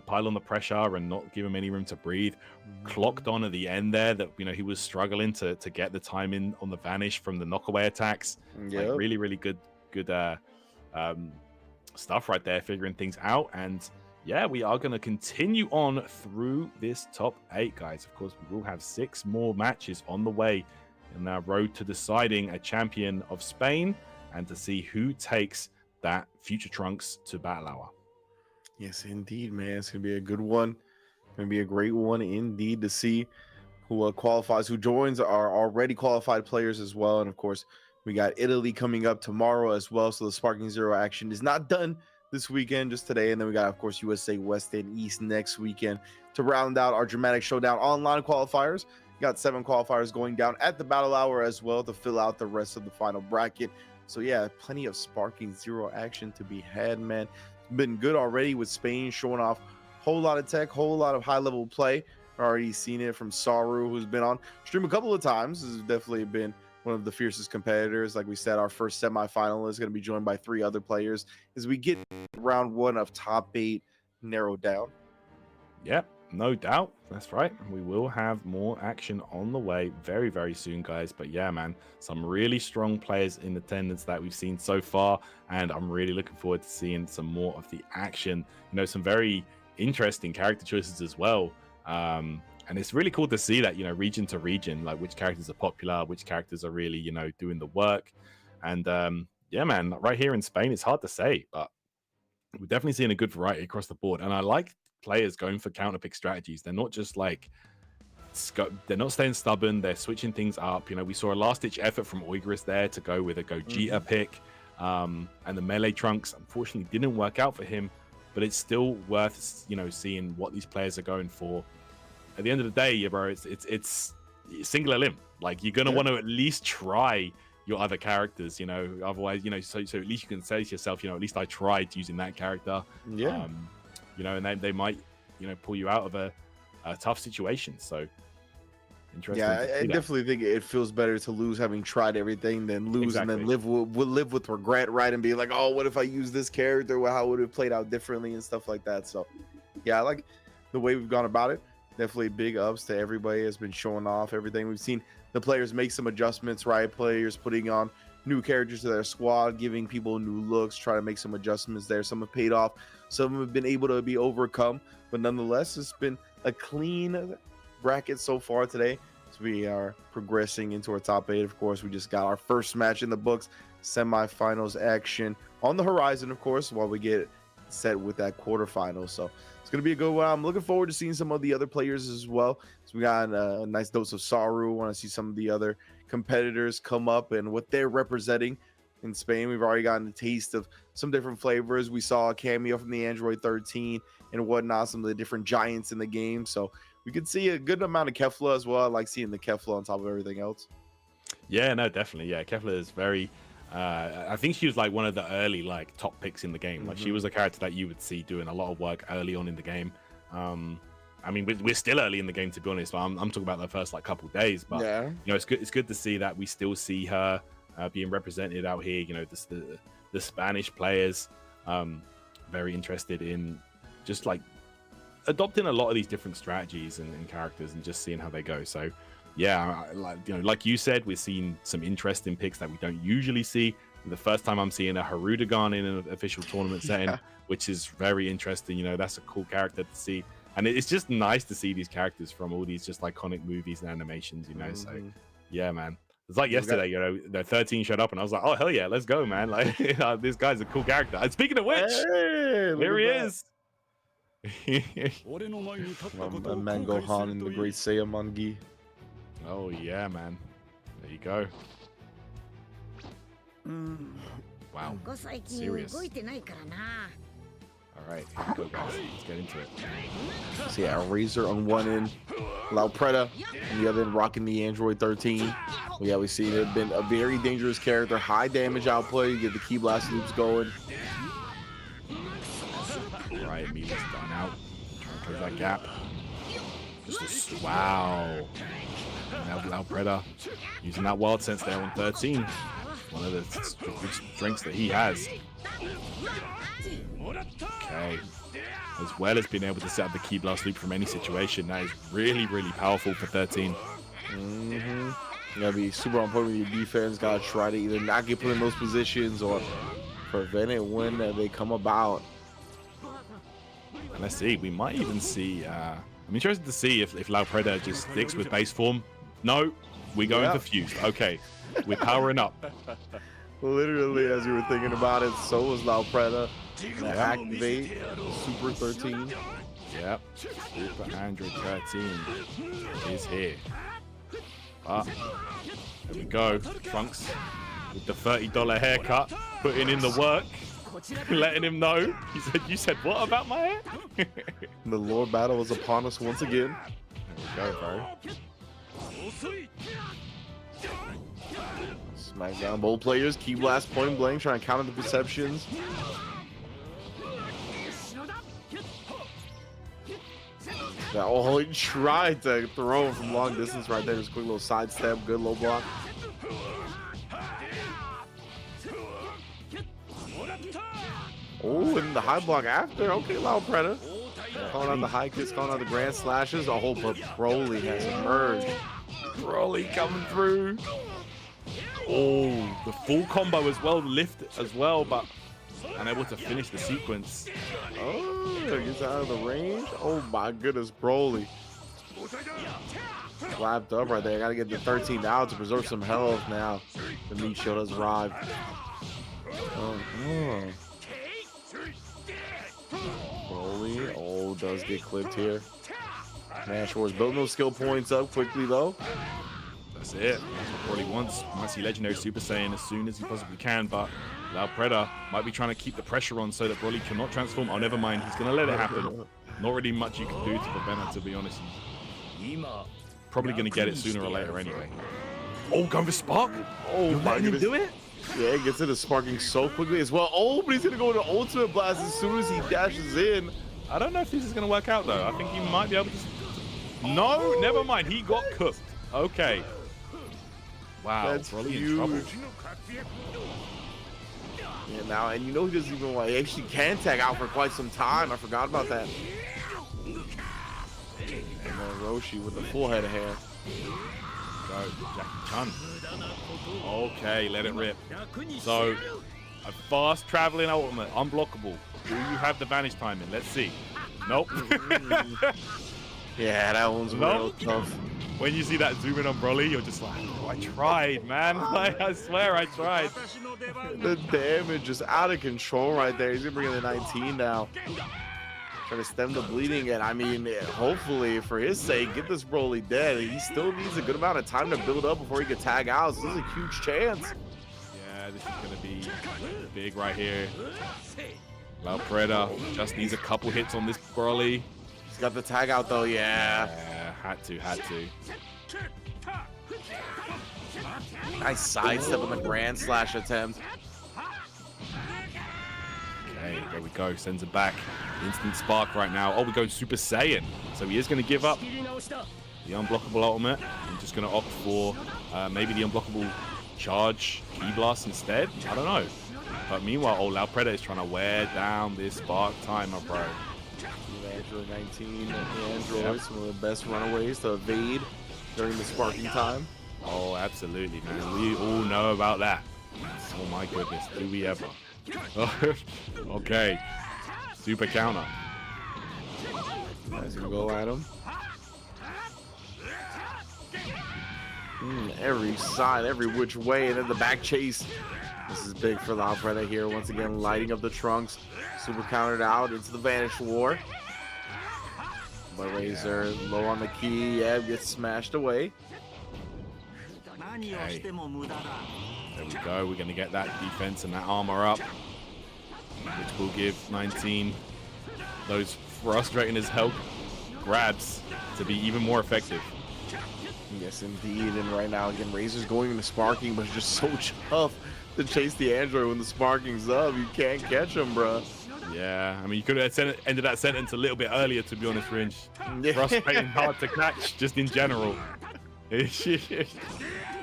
pile on the pressure and not give him any room to breathe. Clocked on at the end there that, you know, he was struggling to get the timing on the vanish from the knockaway attacks. Yep. Like really good stuff right there, figuring things out. And yeah, we are going to continue on through this top 8, guys. Of course, we will have 6 more matches on the way in our road to deciding a champion of Spain and to see who takes that Future Trunks to Battle Hour. Yes, indeed, man. It's going to be a good one. Going to be a great one indeed to see who qualifies, who joins our already qualified players as well. And of course, we got Italy coming up tomorrow as well. So the Sparking Zero action is not done this weekend, just today. And then we got, of course, USA West and East next weekend to round out our Dramatic Showdown online qualifiers. Got 7 qualifiers going down at the Battle Hour as well to fill out the rest of the final bracket. So yeah, plenty of Sparking Zero action to be had, man. It's been good already with Spain showing off a whole lot of tech, whole lot of high-level play. Already seen it from Saru, who's been on stream a couple of times. This has definitely been one of the fiercest competitors. Like we said, our first semifinal is going to be joined by 3 other players as we get round 1 of top 8 narrowed down. Yep, no doubt. That's right. We will have more action on the way very, very soon, guys. But yeah, man, some really strong players in attendance that we've seen so far. And I'm really looking forward to seeing some more of the action. You know, some very interesting character choices as well. And it's really cool to see that, you know, region to region, like which characters are popular, which characters are really, you know, doing the work. And yeah, man, right here in Spain, it's hard to say, but we're definitely seeing a good variety across the board. And I like players going for counter pick strategies. They're not just like, they're not staying stubborn. They're switching things up. You know, we saw a last ditch effort from Oigress there to go with a Gogeta pick. And the melee trunks, unfortunately, didn't work out for him. But it's still worth, you know, seeing what these players are going for. At the end of the day, yeah, bro, it's singular limb. Like you're gonna want to at least try your other characters, you know. Otherwise, you know, so at least you can say to yourself, you know, at least I tried using that character. Yeah. You know, and they might, you know, pull you out of a tough situation. So interesting. Yeah, I definitely think it feels better to lose having tried everything than lose and then live with regret, right? And be like, oh, what if I use this character? Well, how would it have played out differently and stuff like that? So yeah, I like the way we've gone about it. Definitely big ups to everybody has been showing off everything. We've seen the players make some adjustments, right? Players putting on new characters to their squad, giving people new looks, try to make some adjustments there. Some have paid off, some have been able to be overcome, but nonetheless, it's been a clean bracket so far today. as we are progressing into our top 8. Of course, we just got our first match in the books, semifinals action on the horizon, of course, while we get set with that quarterfinal. So it's going to be a good one. I'm looking forward to seeing some of the other players as well. So we got a nice dose of Saru. Want to see some of the other competitors come up and what they're representing in Spain. We've already gotten a taste of some different flavors. We saw a cameo from the Android 13 and whatnot, some of the different giants in the game. So we could see a good amount of Kefla as well. I like seeing the Kefla on top of everything else. Yeah, no, definitely. Yeah, Kefla is very... I think she was like one of the early like top picks in the game. Like she was a character that you would see doing a lot of work early on in the game. I mean, we're still early in the game, to be honest. But I'm talking about the first like couple days. But yeah, you know, it's good to see that we still see her being represented out here. You know, the Spanish players very interested in just like adopting a lot of these different strategies and characters and just seeing how they go. So yeah, like you said, we're seeing some interesting picks that we don't usually see. The first time I'm seeing a Harudagon in an official tournament setting, which is very interesting. You know, that's a cool character to see. And it's just nice to see these characters from all these just iconic movies and animations, you know. So yeah, man. It's like yesterday, you know, the 13 showed up and I was like, oh, hell yeah, let's go, man. Like, this guy's a cool character. And speaking of which, here he is. Mango Han and the Great Saiyamangi. Oh yeah, man. There you go. Wow. Serious. All right, here we go, guys. Let's get into it. So yeah, Razor on one end, Laupreda on the other end, rocking the Android 13. Yeah, we see it been a very dangerous character, high damage outplay. You get the key blast loops going. All right, Emilia's done out. Close that gap. Just a wow. Now Laupreda using that wild sense there on 13. One of the strengths that he has. Okay. As well as being able to set up the key blast loop from any situation. That is really, really powerful for 13. You gotta be super on point with your defense. Gotta try to either not get put in those positions or prevent it when they come about. And let's see, we might even see. I'm interested to see if Laupreda just sticks with base form. No, we're going for fused. Okay, we're powering up. Literally, as you were thinking about it, so was Laupreda. Activate Super 13. Yep, Super Android 13 is here. There we go. Trunks with the $30 haircut, putting in the work, letting him know. He said, "You said what about my hair?" The lore battle is upon us once again. There we go, bro. Smackdown, bold players, key blast, point blank, trying to counter the perceptions. Oh, he tried to throw him from long distance right there. Just a quick little sidestep, good low block. Oh, and the high block after. Okay, Laupreda. Calling out the high kicks, calling out the grand slashes. A whole but Broly has emerged. Broly coming through. Oh, the full combo as well, lift as well, but unable to finish the sequence. Oh, gets out of the range. Oh my goodness, Broly. Slapped up right there. Gotta get the 13 out to preserve some health now. The meat show does arrive. Broly, does get clipped here. Nashor's building those skill points up quickly though. That's it. That's what Broly wants. Might see Legendary Super Saiyan as soon as he possibly can, but Laupreda might be trying to keep the pressure on so that Broly cannot transform. Oh, never mind. He's going to let it happen. Not really much you can do to prevent it, to be honest. Probably going to get it sooner or later anyway. Oh, going for Spark? Oh, you're letting him do it? Yeah, he gets into sparking so quickly as well. Oh, but he's going to go into Ultimate Blast as soon as he dashes in. I don't know if this is going to work out, though. I think he might be able to... No, never mind. He got cooked. Okay. Wow, that's Broly huge. in trouble. Yeah, now, and you know he doesn't even he actually can tag out for quite some time. I forgot about that. And then Roshi with the full head of hair. Go, Jackie Chan. Okay, let it rip. So, a fast traveling ultimate, unblockable. Do you have the vanish timing? Let's see. Nope. Yeah, that one's real tough. When you see that zoom in on Broly, you're just like, oh, I tried, man. Like, I swear I tried. The damage is out of control right there. He's gonna bring in the 19 now. Trying to stem the bleeding, and I mean, hopefully for his sake, get this Broly dead. He still needs a good amount of time to build up before he can tag out. So this is a huge chance. Yeah, this is gonna be big right here. Loud Predator just needs a couple hits on this Broly. He's got the tag out though, yeah. Yeah, had to. Nice sidestep on the Grand Slash attempt. Okay, there we go. Sends it back. Instant spark right now. Oh, we're going Super Saiyan. So he is going to give up the unblockable ultimate. I'm just going to opt for maybe the unblockable charge Ki Blast instead. I don't know. But meanwhile, oh, Loud Predator is trying to wear down this spark timer, bro. Android 19 and the Android, some of the best runaways to evade during the sparking time. Oh, absolutely, man. We all know about that. Oh my goodness, do we ever? Okay, super counter. Nice, gonna go at him. Every side, every which way, and then the back chase. This is big for Loud Predator here. Once again, lighting up the trunks. Super countered out into the Vanish War. But Razor low on the key, yeah, gets smashed away. Okay. There we go. We're going to get that defense and that armor up, which will give 19 those frustrating as hell grabs to be even more effective. Yes, indeed. And right now, again, Razor's going into sparking, but it's just so tough to chase the Android when the sparking's up. You can't catch him, bro. Yeah, I mean, you could have ended that sentence a little bit earlier, to be honest, Ringe. Yeah. Frustrating, hard to catch, just in general.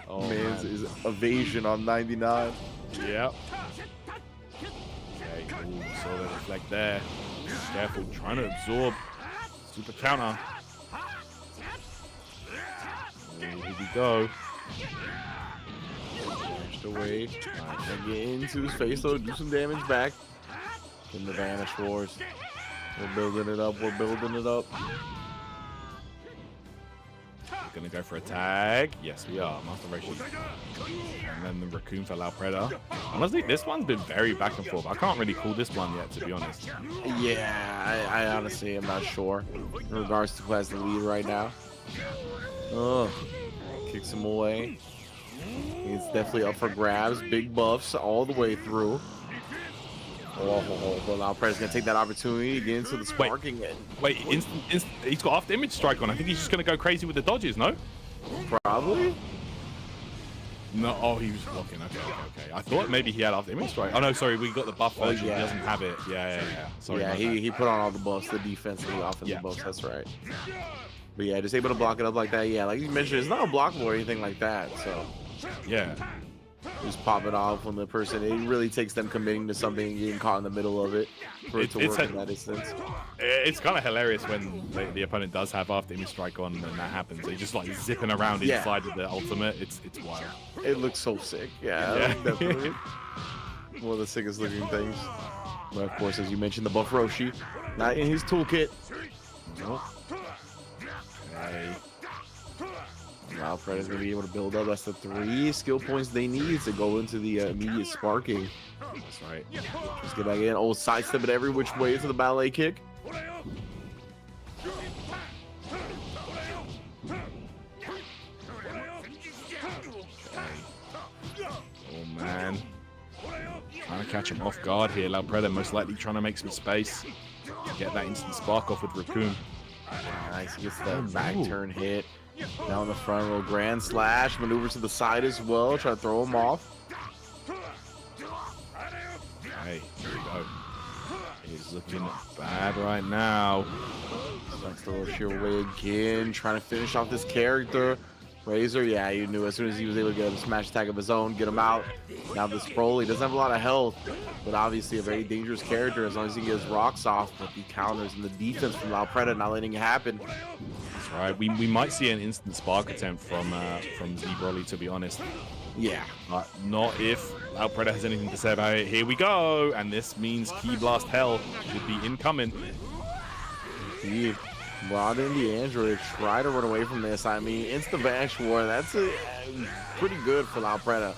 Oh, Man's is evasion on 99. Yep. Okay, ooh, saw that reflect there. Careful, trying to absorb. Super counter. Ooh, here we go. Dashed away. Right, get into his face though, do some damage back. In the Vanish Wars. We're building it up, we're building it up. We're gonna go for a tag. Yes, we are. Master Race. And then the Raccoon for Loud Predator. Honestly, this one's been very back and forth. I can't really call this one yet, to be honest. Yeah, I honestly am not sure in regards to who has the lead right now. Oh, kicks him away. He's definitely up for grabs. Big buffs all the way through. But Loud Predator's gonna take that opportunity to get into the sparking. Wait, he's got after image strike on. I think he's just gonna go crazy with the dodges, no? Probably. No, oh, he was blocking. Okay. I thought maybe he had after image strike. Oh no, sorry, we got the buff version. Yeah. He doesn't have it. Yeah. Sorry. Yeah, he put on all the buffs, the defense and the offensive buffs. That's right. But yeah, just able to block it up like that. Yeah, like you mentioned, it's not blockable or anything like that. So yeah. Just pop it off when the person, it really takes them committing to something and getting caught in the middle of it for it to work in that instance. It's kind of hilarious when the opponent does have after image strike on and that happens. They're just like zipping around inside of the ultimate. It's wild. It looks so sick. Yeah. Definitely. One of the sickest looking things. But of course, as you mentioned, the buff Roshi, not in his toolkit. Okay. Now Predator's gonna be able to build up. That's the 3 skill points they need to go into the immediate sparking. That's right. Let's get back in. Oh, sidestep it every which way to the ballet kick. Oh man. Trying to catch him off guard here. Loud Predator most likely trying to make some space to get that instant spark off with Raccoon. Nice, he gets that back turn hit. Down the front, little Grand Slash, maneuver to the side as well, try to throw him off. Okay, here we go. He's looking bad right now. Likes to rush your way again, trying to finish off this character. Razor, yeah, you knew as soon as he was able to get a smash attack of his own, get him out. Now this Broly doesn't have a lot of health, but obviously a very dangerous character as long as he gets rocks off. But the counters and the defense from Loud Predator not letting it happen. That's right. We might see an instant spark attempt from Z Broly, to be honest. Yeah. But not if Loud Predator has anything to say about it. Here we go, and this means Ki Blast Hell should be incoming. Yeah. Brought in the android, try to run away from this. I mean, instant vanish war, that's pretty good for Laupreda.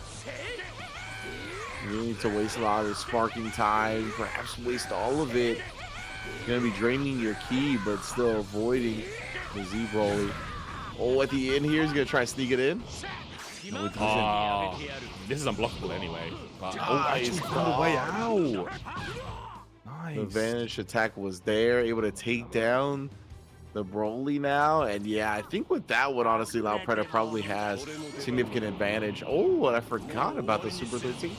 You need to waste a lot of the sparking time, perhaps waste all of it. You're gonna be draining your key, but still avoiding the Z Broly. Oh, at the end here, he's gonna try and sneak it in. No, it doesn't. This is unblockable anyway. But, Nice actually found a way out. Nice. The vanish attack was there, able to take down the Broly now. And yeah, I think with that one, honestly, Laupreda probably has significant advantage. Oh, and I forgot about the Super 13.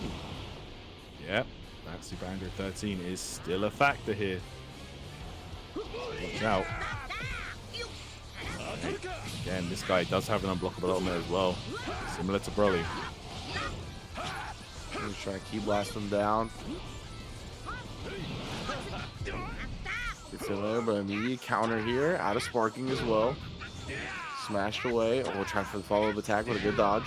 Yep, that Super Android 13 is still a factor here. Watch out. Again, this guy does have an unblockable element as well, similar to Broly. He's trying to keep blasting him down. It's in there, but immediate counter here, out of sparking as well. Smashed away. Oh, we'll try for the follow-up attack with a good dodge.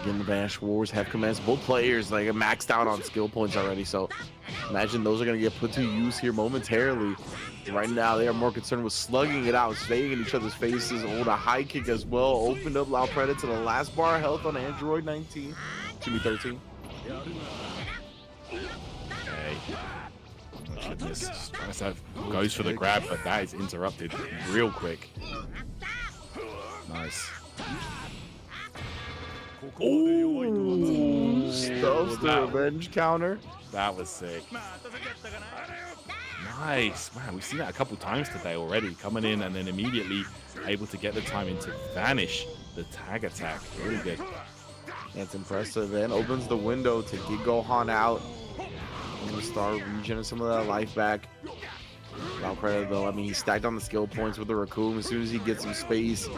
Again, the Vanish Wars have commenced. Both players like maxed out on skill points already, so imagine those are going to get put to use here momentarily. Right now, they are more concerned with slugging it out, staying in each other's faces. Oh, the high kick as well opened up Laupreda to the last bar of health on Android 19. Excuse me, 13. Okay. Goodness. Goes for the grab, but that is interrupted real quick. Nice. Ooh, stuffs the revenge counter. That was sick. Nice. Man, we've seen that a couple times today already. Coming in and then immediately able to get the timing to vanish the tag attack. Really good. That's impressive. And opens the window to get Gohan out. I'm going to start regening some of that life back. Laupreda, though, I mean, he's stacked on the skill points with the Raccoon. As soon as he gets some space,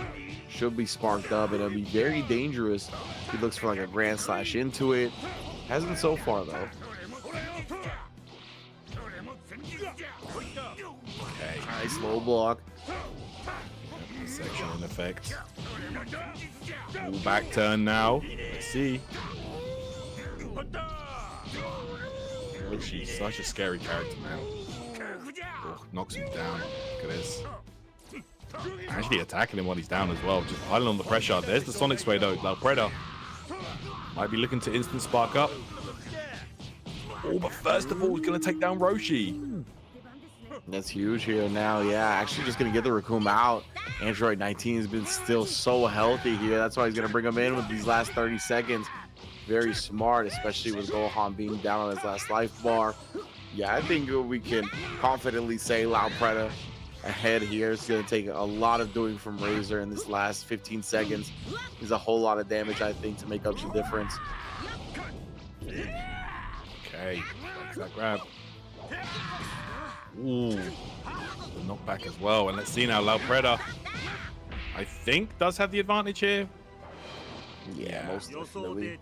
should be sparked up. And it'll be very dangerous. He looks for like a grand slash into it. Hasn't so far, though. Okay. Nice low block. Section in effect. Ooh, back turn now. Let's see. Oh, she's such a scary character, man. Oh, knocks him down. Look at this. Actually attacking him while he's down as well. Just piling on the pressure. There's the Sonic Sway though. Laupreda might be looking to instant spark up. Oh, but first of all, he's going to take down Roshi. That's huge here now. Yeah, actually just going to get the Raccoon out. Android 19 has been still so healthy here. That's why he's going to bring him in with these last 30 seconds. Very smart, especially with Gohan being down on his last life bar. Yeah, I think we can confidently say Laupreda ahead here. It's going to take a lot of doing from Razor in this last 15 seconds. There's a whole lot of damage, I think, to make up the difference. Okay, that's that grab. Ooh, the knockback as well. And let's see now, Laupreda, I think, does have the advantage here. Yeah, most definitely.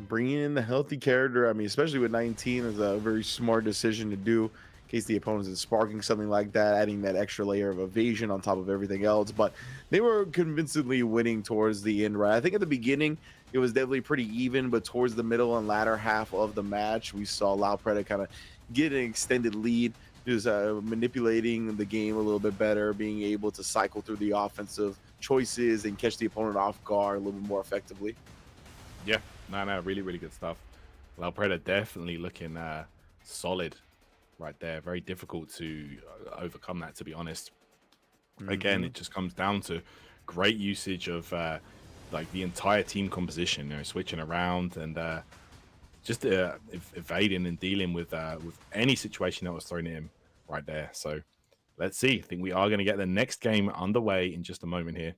Bringing in the healthy character, I mean, especially with 19, is a very smart decision to do in case the opponent is sparking something like that, adding that extra layer of evasion on top of everything else. But they were convincingly winning towards the end, right? I think at the beginning, it was definitely pretty even, but towards the middle and latter half of the match, we saw Laupreda kind of get an extended lead, just manipulating the game a little bit better, being able to cycle through the offensive choices and catch the opponent off guard a little bit more effectively. Yeah, no, really, really good stuff. Laupreda definitely looking solid right there. Very difficult to overcome that, to be honest. Again, it just comes down to great usage of like the entire team composition, you know, switching around and just evading and dealing with any situation that was thrown at him right there. So let's see. I think we are going to get the next game underway in just a moment here.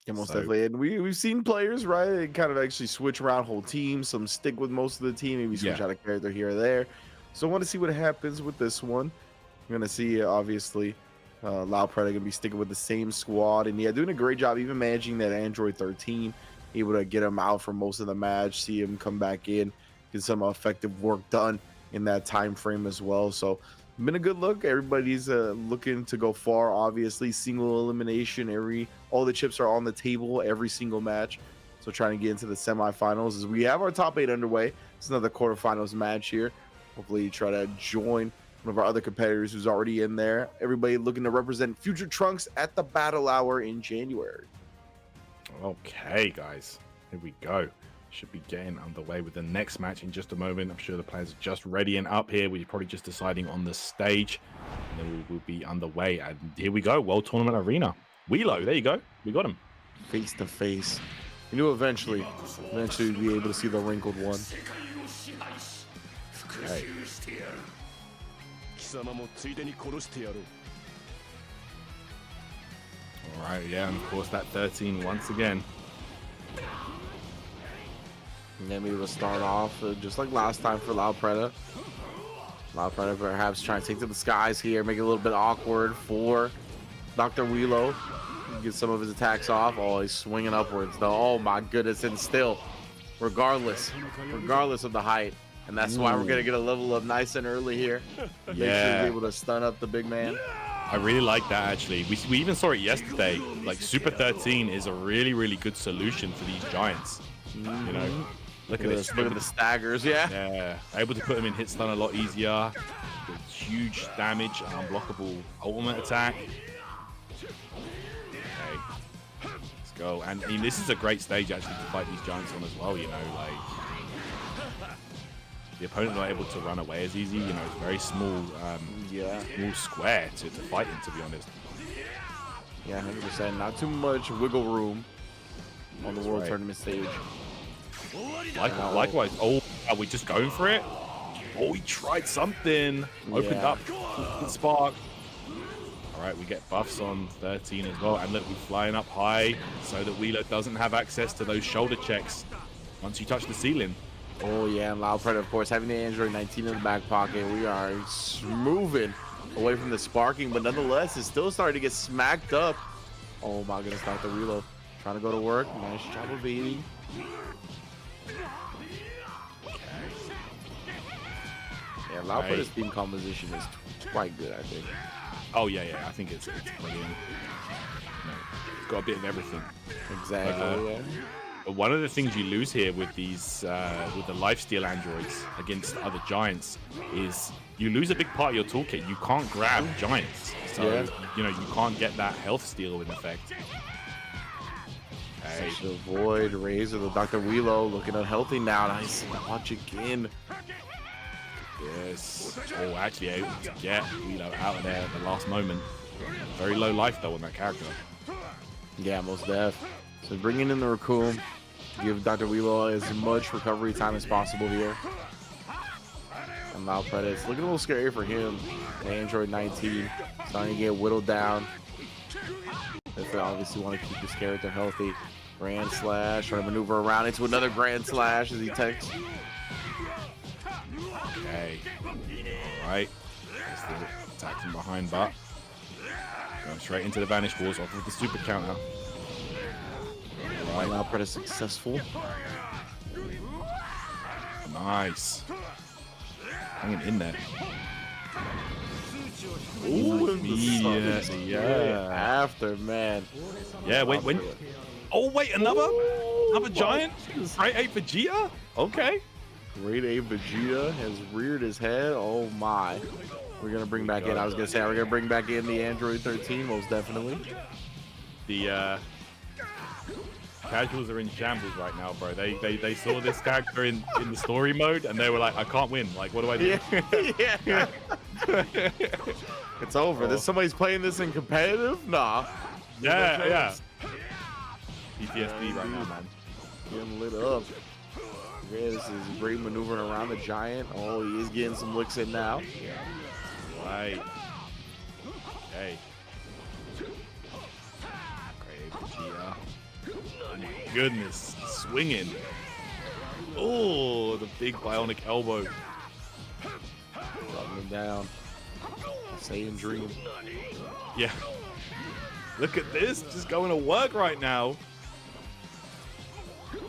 Yeah, most definitely. And we've seen players, right, they kind of actually switch around whole teams. Some stick with most of the team, maybe switch out a character here or there. So I want to see what happens with this one. I'm going to see, obviously, Laupreda going to be sticking with the same squad. And yeah, doing a great job even managing that Android 13. Able to get him out for most of the match, see him come back in, get some effective work done in that time frame as well. So been a good look. Everybody's looking to go far. Obviously, single elimination. All the chips are on the table every single match. So trying to get into the semifinals as we have our top 8 underway. It's another quarterfinals match here. Hopefully, you try to join one of our other competitors who's already in there. Everybody looking to represent Future Trunks at the Battle Hour in January. Okay, guys, here we go. Should be getting underway with the next match in just a moment. I'm sure the players are just readying up here. We're probably just deciding on the stage, and then we will be underway. And here we go, World Tournament Arena. Wheelo, there you go. We got him. Face to face. You knew eventually we'd be able to see the wrinkled one. Okay. All right, yeah, and of course that 13 once again. And then we will start off just like last time for Loud Preda. Loud Preda perhaps trying to take to the skies here, make it a little bit awkward for Dr. Wheelo. Get some of his attacks off. Oh, he's swinging upwards though. Oh my goodness, and still, regardless of the height. And that's why we're gonna get a level up nice and early here. Make sure he's able to stun up the big man. I really like that actually. We even saw it yesterday. Like Super 13 is a really good solution for these giants. You know, look at this. Look at the staggers. Yeah. Yeah, able to put him in hit stun a lot easier. With huge damage and unblockable ultimate attack. Okay, let's go. And I mean, this is a great stage actually to fight these giants on as well. You know, like the opponent not able to run away as easy. You know, it's very small, small square to fight in. To be honest. Yeah, 100%. Not too much wiggle room on the World Tournament stage. Likewise. Oh, are we just going for it? Oh, he tried something. Opened up. Spark. All right, we get buffs on 13 as well. And look, we're flying up high so that Wheelo doesn't have access to those shoulder checks once you touch the ceiling. Oh, yeah, and Loud Predator, of course, having the Android 19 in the back pocket. We are moving away from the sparking, but nonetheless, it's still starting to get smacked up. Oh, my goodness, Dr. Wheelo trying to go to work. Nice job of evading. Yeah, Loud Predator's team composition is quite good, I think. Oh, yeah, I think it's brilliant. You know, it's got a bit of everything. Exactly, yeah. But one of the things you lose here with these with the lifesteal androids against other giants is you lose a big part of your toolkit. You can't grab giants, so you know you can't get that health steal in effect. Okay. To avoid Razor, the Dr. Wheelo looking unhealthy now. Nice watch again. Yes. Oh, actually able to get Wheelo out of there at the last moment. Very low life though on that character. Yeah, most def. So bringing in the Raccoon, give Dr. Wheelo as much recovery time as possible here. And Loud Predator, it's looking a little scary for him. The Android 19 starting to get whittled down. If they obviously want to keep this character healthy. Grand Slash, trying to maneuver around into another Grand Slash as he takes. Okay. Alright. Attack from behind, but going straight into the Vanish Walls off of the super counter. Right. Loud Predator successful. Nice. Hanging in there. Ooh, yeah. After, man. Yeah, wait, when? Oh, wait, another giant? Grade 8 Vegeta? Okay. Grade 8 Vegeta has reared his head. Oh, my. We're going to bring back in, I was going to say, we're going to bring back in the Android 13, most definitely. The, casuals are in shambles right now, bro. They saw this character in the story mode and they were like, I can't win. Like, what do I do? Yeah. It's over. There's somebody's playing this in competitive? Nah. Yeah. PTSD right now, man. Getting lit up. Yeah, this is great maneuvering around the giant. Oh, he is getting some licks in now. Right. Okay. Great Vegeta. Oh my goodness. Swinging. Oh, the big bionic elbow. Dropping him down. Saiyan Dream. Yeah. Look at this. Just going to work right now.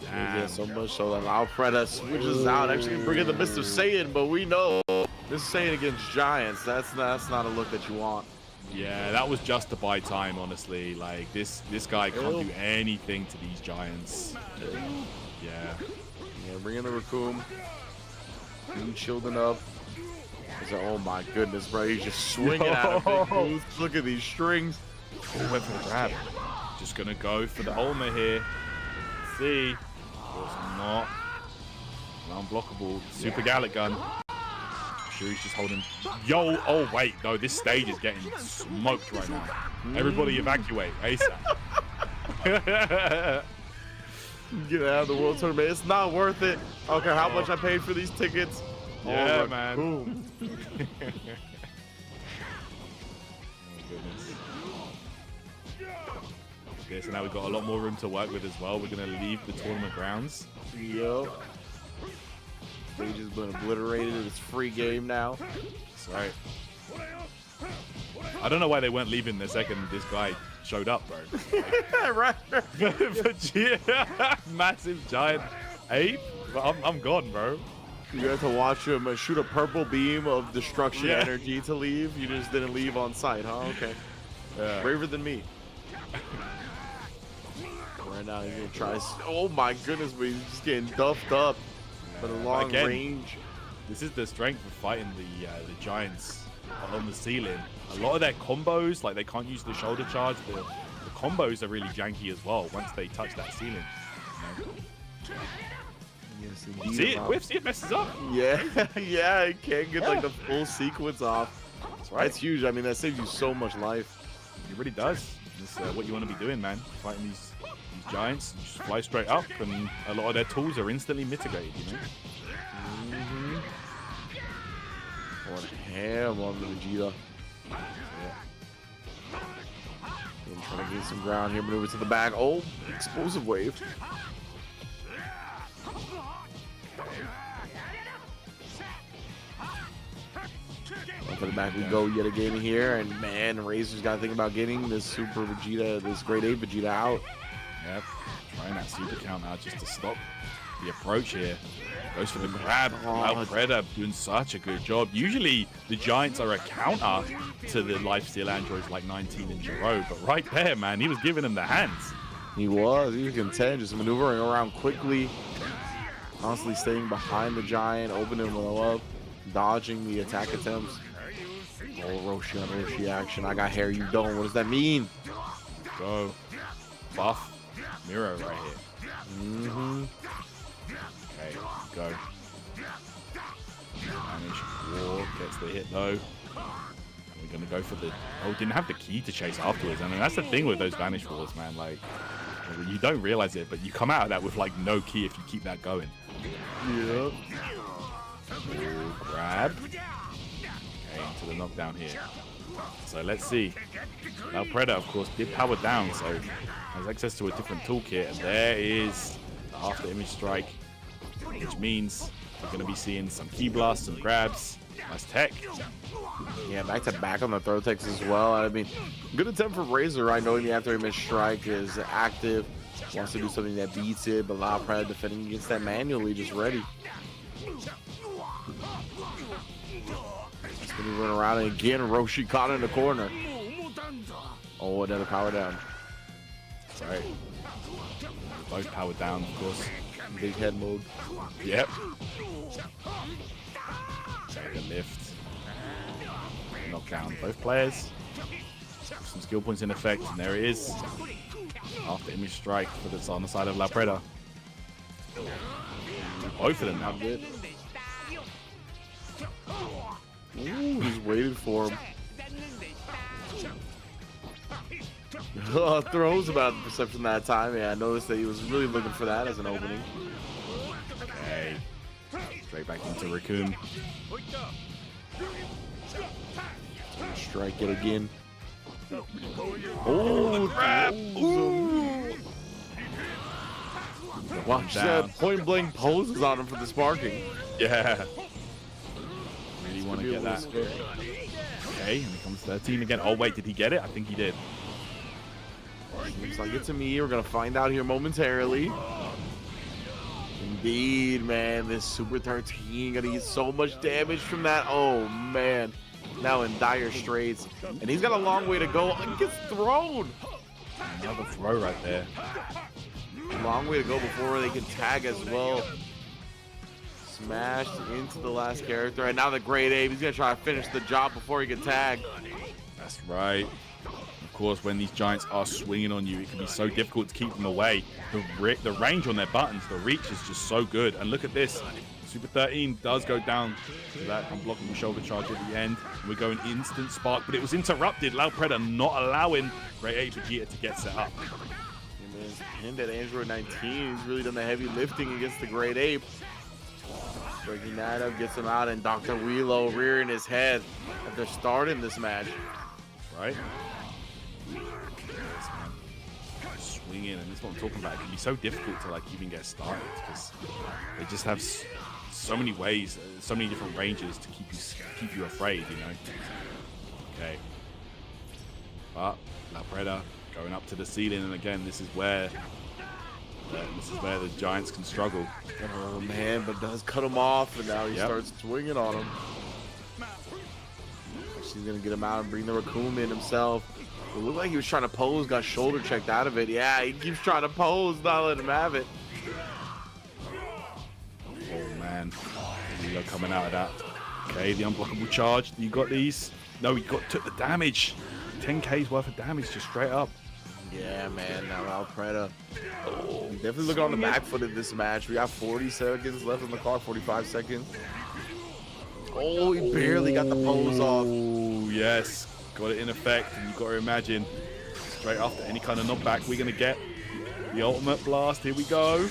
Yeah, so much so that Loud Predator switches out. Actually bringing the Mr. Saiyan, but we know This is saying against giants. That's not a look that you want. Yeah, that was just to buy time, honestly. Like this guy can't do anything to these giants. Yeah. Yeah, bring in the Raccoon. Shielding up. Oh my goodness, bro. He's just swinging at him. Look at these strings. Oh, went for the grab. Just gonna go for the Ulma here. Let's see. Of course not. An unblockable Super Gallic gun. I'm sure he's just holding. Yo, oh wait, no, this stage is getting smoked right now. Everybody evacuate ASAP. Get out of the World Tournament. It's not worth it. I don't care how much I paid for these tickets. Yeah, oh, man. Boom. Oh, goodness. Okay, so now we've got a lot more room to work with as well. We're going to leave the tournament grounds. Yep. Stage has been obliterated. It's free game now. That's right. I don't know why they weren't leaving the second this guy showed up, bro. Right. Vegeta, massive giant ape. I'm gone, bro. You had to watch him shoot a purple beam of destruction energy to leave. You just didn't leave on sight, huh? Okay. Yeah. Braver than me. Right now, he's gonna try. Oh my goodness, but he's just getting duffed up for the long range. This is the strength of fighting the giants on the ceiling. A lot of their combos, like they can't use the shoulder charge. The combos are really janky as well once they touch that ceiling. You know? Yes, See it, Whiff, see it messes up. Yeah, yeah, it can't get like the full sequence off. That's right. That's huge. I mean, that saves you so much life. It really does. It's what you want to be doing, man. Fighting these giants, you just fly straight up, and a lot of their tools are instantly mitigated, you know? Going ham on the Vegeta. Yeah. And trying to get some ground here, maneuver to the back. Oh, explosive wave. Up to the back we go yet again here, and man, Razor's got to think about getting this Super Vegeta, this Grade 8 Vegeta out. Yep, trying that super count out just to stop the approach here. Goes for the grab. Alfreda doing such a good job. Usually the Giants are a counter to the lifesteal androids like 19 and Jiro, but right there, man, he was giving them the hands. He was content, just maneuvering around quickly, constantly staying behind the Giant, opening him up, dodging the attack attempts. Oh, Roshi on Roshi action. I got hair, you don't. What does that mean? Go. Buff. Miro right here. Okay, go. Manage. War gets the hit though. We're gonna go for the. Oh, didn't have the key to chase afterwards. I mean, that's the thing with those Vanish Wars, man. Like, you don't realize it, but you come out of that with like no key if you keep that going. Yep. Grab. Okay, into the knockdown here. So let's see. Now Predator, of course, did power down, so has access to a different toolkit, and there is the after image strike, which means we're going to be seeing some key blasts, some grabs. Nice tech. Yeah, back to back on the throw techs as well. I mean, good attempt from Razor, right? Knowing the after image strike is active, wants to do something that beats it, but Lao Predator defending against that manually, just ready. Just gonna run around, and again, Roshi caught in the corner. Oh, another power down. That's right. Both powered down, of course. Big head mode. Yep. Take a lift. Knock down both players. Some skill points in effect, and there it is. After image strike for that's on the side of La Preda. Both of them now. Good. Ooh, he's waiting for him. Throws about the perception that time. Yeah, I noticed that he was really looking for that as an opening. Okay. Straight back into Raccoon. Strike it again. Oh, grab! Watch that point blank poses on him for the sparking. Yeah. Really want to get that. Okay, and he comes 13 again. Oh, wait, did he get it? I think he did. Seems like it's to me. We're going to find out here momentarily. Indeed, man. This Super 13 gonna get so much damage from that. Oh man, now in dire straits, and he's got a long way to go. He gets thrown. Another throw right there. Long way to go before they can tag as well. Smashed into the last character, and now the Great Ape. He's gonna try to finish the job before he can tag. That's right. Of course, when these giants are swinging on you, it can be so difficult to keep them away. The range on their buttons, the reach is just so good. And look at this. Super 13 does go down to that unblockable shoulder charge at the end. We're going instant spark, but it was interrupted. Loud Predator not allowing Great Ape Vegeta to get set up. And then pinned at Android 19. He's really done the heavy lifting against the Great Ape. Breaking that up, gets him out, and Dr. Wheelo rearing his head after starting this match. Right? Swing in, and that's what I'm talking about. It can be so difficult to like even get started because they just have so many ways, so many different ranges to keep you afraid, you know. Okay, but La Preda going up to the ceiling, and again, this is where the giants can struggle. Oh man, but does cut him off, and now he starts swinging on him. She's gonna get him out and bring the Raccoon in himself. It looked like he was trying to pose, got shoulder checked out of it. Yeah, he keeps trying to pose, not letting him have it. Oh man, Wheelo coming out of that. Okay, the unblockable charge. You got these? No, he took the damage. 10K's worth of damage just straight up. Yeah, man. Now Alpreda. Definitely looking on the back foot of this match. We got 40 seconds left on the clock. 45 seconds. Oh, he barely got the pose off. Oh yes. Got it in effect, and you've got to imagine straight after any kind of knockback, we're going to get the ultimate blast. Here we go.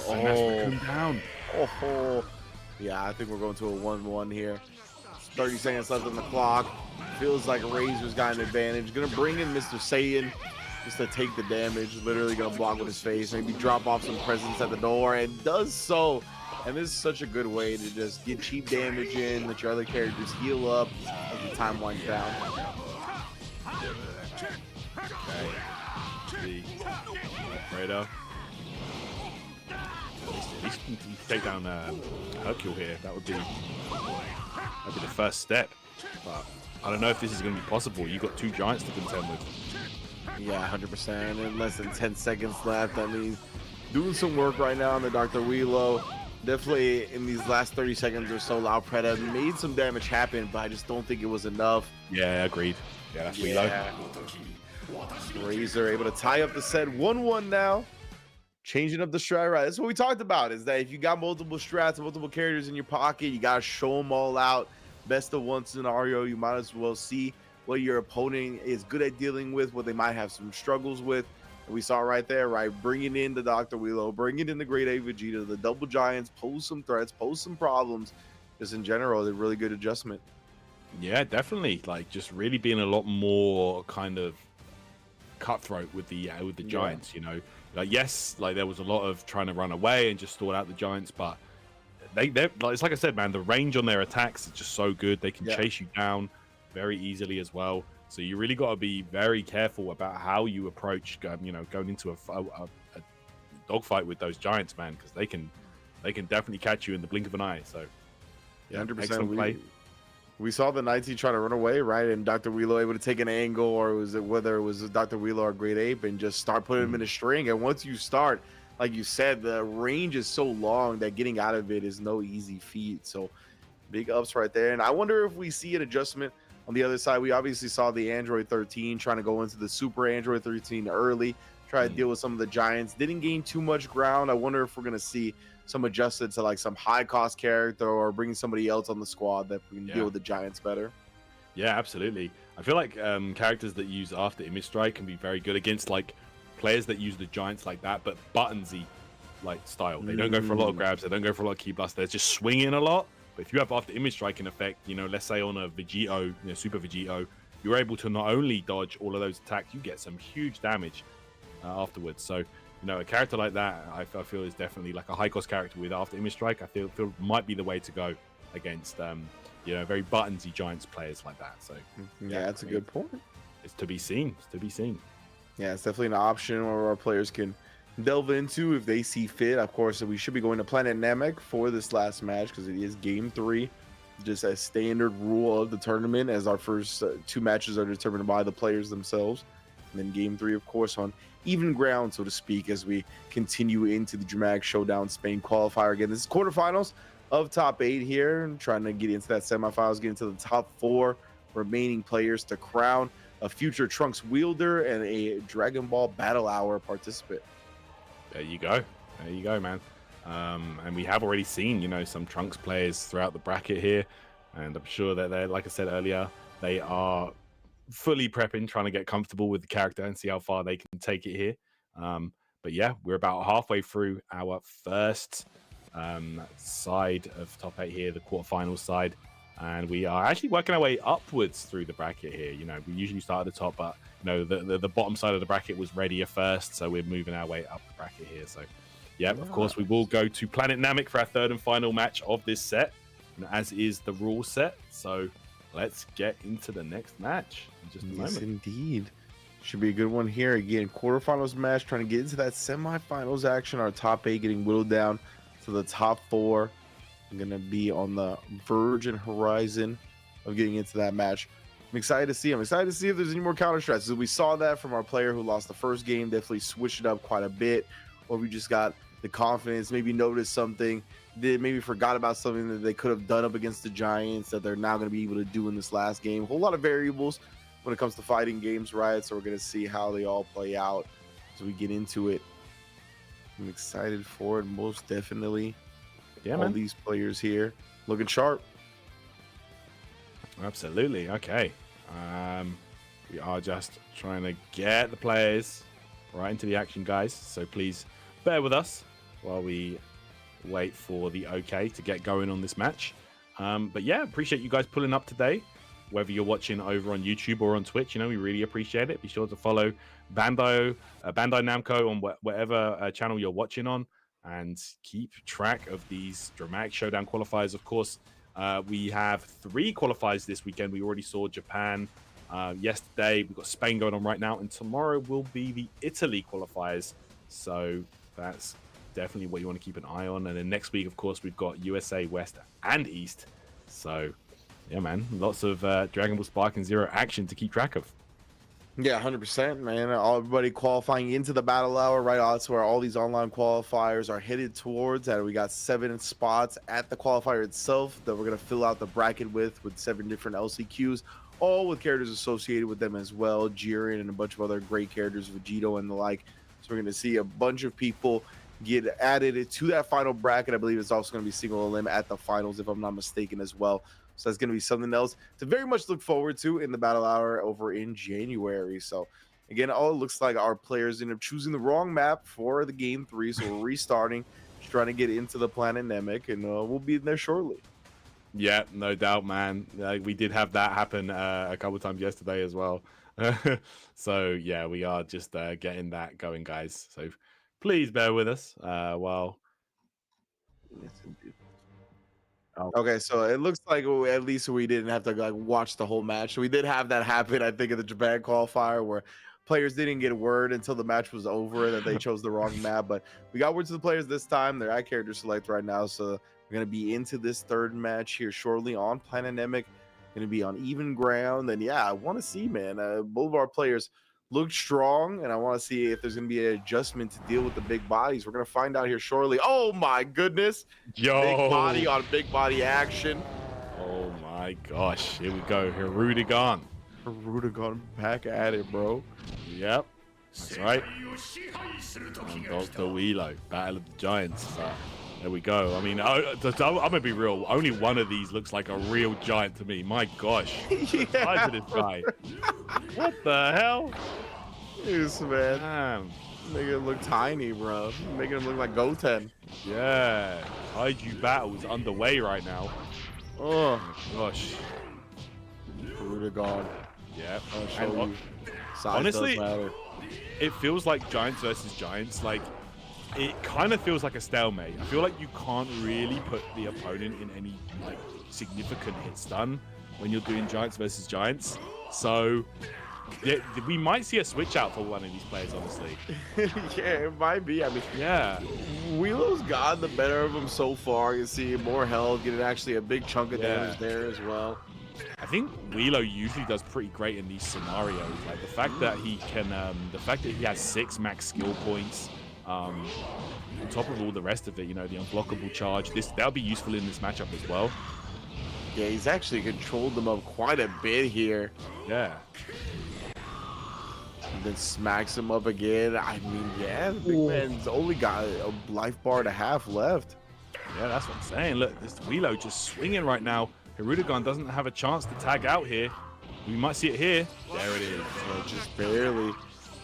And that's Raccoon down. Oh, yeah, I think we're going to a 1-1 here. 30 seconds left on the clock. Feels like Razor's got an advantage. Gonna bring in Mr. Satan just to take the damage. Literally gonna block with his face. Maybe drop off some presents at the door, and does so. And this is such a good way to just get cheap damage in, let your other characters heal up as the time winds down. Okay. Fredo. At least you can take down Hercule here. That would be the first step. But I don't know if this is going to be possible. You've got two giants to contend with. Yeah, 100%. And less than 10 seconds left. I mean, doing some work right now on the Dr. Wheelo. Definitely in these last 30 seconds or so, Lao Preda made some damage happen, but I just don't think it was enough. Yeah, agreed. Yeah, that's Wheelo. Razor able to tie up the set. 1-1 now. Changing up the strat, right? That's what we talked about, is that if you got multiple strats, multiple characters in your pocket, you got to show them all out. Best of one scenario, you might as well see what your opponent is good at dealing with, what they might have some struggles with. And we saw right there, right? Bringing in the Dr. Wheelo, bringing in the Great Ape Vegeta, the double giants, pose some threats, pose some problems. Just in general, they're really good adjustment. Yeah, definitely. Like, just really being a lot more kind of cutthroat with the giants, you know. Like, yes, like there was a lot of trying to run away and just stall out the giants, but they're like, it's like I said, man, the range on their attacks is just so good. They can chase you down very easily as well. So you really got to be very careful about how you approach, you know, going into a dogfight with those giants, man, because they can definitely catch you in the blink of an eye. So yeah, 100%. We saw the 19 trying to run away, right? And Dr. Wheelo able to take an angle, or whether it was Dr. Wheelo or Great Ape, and just start putting him in a string. And once you start, like you said, the range is so long that getting out of it is no easy feat. So big ups right there. And I wonder if we see an adjustment on the other side. We obviously saw the Android 13 trying to go into the Super Android 13 early, try to deal with some of the giants. Didn't gain too much ground. I wonder if we're going to see some adjusted to like some high cost character, or bringing somebody else on the squad that can deal with the giants better. Yeah, absolutely. I feel like characters that use after image strike can be very good against like players that use the giants like that, but buttonsy like style. They don't go for a lot of grabs. They don't go for a lot of key blasts. They're just swinging a lot. But if you have after image strike in effect, you know, let's say on a Vegito, you know, Super Vegito, you're able to not only dodge all of those attacks, you get some huge damage afterwards. So, you know, a character like that, I feel is definitely like a high cost character with after image strike. I feel might be the way to go against, you know, very buttonsy giants players like that. So yeah, that's a good point. It's to be seen. It's to be seen. Yeah, it's definitely an option where our players can delve into if they see fit. Of course, we should be going to Planet Namek for this last match because it is game 3. Just a standard rule of the tournament, as our first 2 matches are determined by the players themselves. And then game 3, of course, on even ground, so to speak, as we continue into the Dramatic Showdown Spain qualifier. Again, this is quarterfinals of top 8 here, and trying to get into that semifinals, get into the top 4 remaining players to crown a future Trunks wielder and a Dragon Ball Battle Hour participant. There you go. There you go, man. And we have already seen, you know, some Trunks players throughout the bracket here. And I'm sure that they're, like I said earlier, they are fully prepping, trying to get comfortable with the character and see how far they can take it here. But yeah, we're about halfway through our first side of top 8 here, the quarterfinal side. And we are actually working our way upwards through the bracket here. You know, we usually start at the top, but, you know, the bottom side of the bracket was readier first. So we're moving our way up the bracket here. So, yeah, of course, we will go to Planet Namek for our 3rd and final match of this set, as is the rule set. So let's get into the next match in just a moment. Yes, indeed. Should be a good one here. Again, quarterfinals match, trying to get into that semifinals action. Our top 8 getting whittled down to the top 4. I'm going to be on the verge and horizon of getting into that match. I'm excited to see. I'm excited to see if there's any more counter strategies. We saw that from our player who lost the first game, definitely switched it up quite a bit. Or we just got the confidence, maybe noticed something, they maybe forgot about something that they could have done up against the Giants that they're now going to be able to do in this last game. A whole lot of variables when it comes to fighting games, right? So we're going to see how they all play out as we get into it. I'm excited for it, most definitely. Yeah, all man. These players here looking sharp. Absolutely. Okay. We are just trying to get the players right into the action, guys. So please bear with us while we wait for the okay to get going on this match. But yeah, appreciate you guys pulling up today, whether you're watching over on YouTube or on Twitch. You know, we really appreciate it. Be sure to follow Bandai Namco on whatever channel you're watching on, and keep track of these Dramatic Showdown qualifiers. Of course, we have 3 qualifiers this weekend. We already saw Japan yesterday. We've got Spain going on right now, and tomorrow will be the Italy qualifiers. So that's definitely what you want to keep an eye on. And then next week, of course, we've got USA West and East. So yeah, man, lots of Dragon Ball Spark and Zero action to keep track of. Yeah, 100%, man. Everybody qualifying into the battle hour, right? That's where all these online qualifiers are headed towards. And we got 7 spots at the qualifier itself that we're going to fill out the bracket with 7 different LCQs, all with characters associated with them as well. Jiren and a bunch of other great characters, Vegito and the like. So we're going to see a bunch of people get added to that final bracket. I believe it's also going to be single elim at the finals, if I'm not mistaken, as well. So that's going to be something else to very much look forward to in the battle hour over in January. So again, all it looks like our players end up choosing the wrong map for the game 3. So we're restarting, just trying to get into the Planet Namek, and we'll be in there shortly. Yeah, no doubt, man. We did have that happen a couple times yesterday as well. So yeah, we are just getting that going, guys. So please bear with us while. Okay, so it looks like at least we didn't have to like watch the whole match. So we did have that happen, I think, in the Japan qualifier, where players didn't get word until the match was over that they chose the wrong map. But we got word to the players this time. They're at character select right now, so we're gonna be into this 3rd match here shortly on Planet Namek. Gonna be on even ground, and yeah, I want to see, man. Both of our players look strong, and I want to see if there's going to be an adjustment to deal with the big bodies. We're going to find out here shortly. Oh my goodness. Yo. Big body on big body action. Oh my gosh. Here we go. Hirudegan. Hirudegan back at it, bro. Yep. That's right. And Dr. Wheelo. Battle of the Giants. There we go. I mean, I'm going to be real. Only one of these looks like a real giant to me. My gosh. Yeah. Size of this guy. What the hell? Yes, man. Damn. Making him look tiny, bro. Making him look like Goten. Yeah. Kaiju battle is underway right now. Oh, my gosh. Hirudegan. Yeah. I'll show you. Size honestly, does matter. It feels like Giants versus Giants. Like, it kind of feels like a stalemate. I feel like you can't really put the opponent in any like significant hit stun when you're doing Giants versus Giants. So Yeah, we might see a switch out for one of these players, honestly. Yeah, it might be. I mean, Yeah. Wheelo's gotten the better of him so far. You see more health, getting actually a big chunk of damage there as well. I think Wheelo usually does pretty great in these scenarios. Like the fact that he can, the fact that he has 6 max skill points, on top of all the rest of it, you know, the unblockable charge. That'll be useful in this matchup as well. Yeah, he's actually controlled them up quite a bit here. Yeah. And then smacks him up again. I mean, yeah, the big man's only got a life bar and a half left. Yeah, that's what I'm saying. Look, this Wheelo just swinging right now. Hirudegan doesn't have a chance to tag out here. We might see it here. There it is. So just barely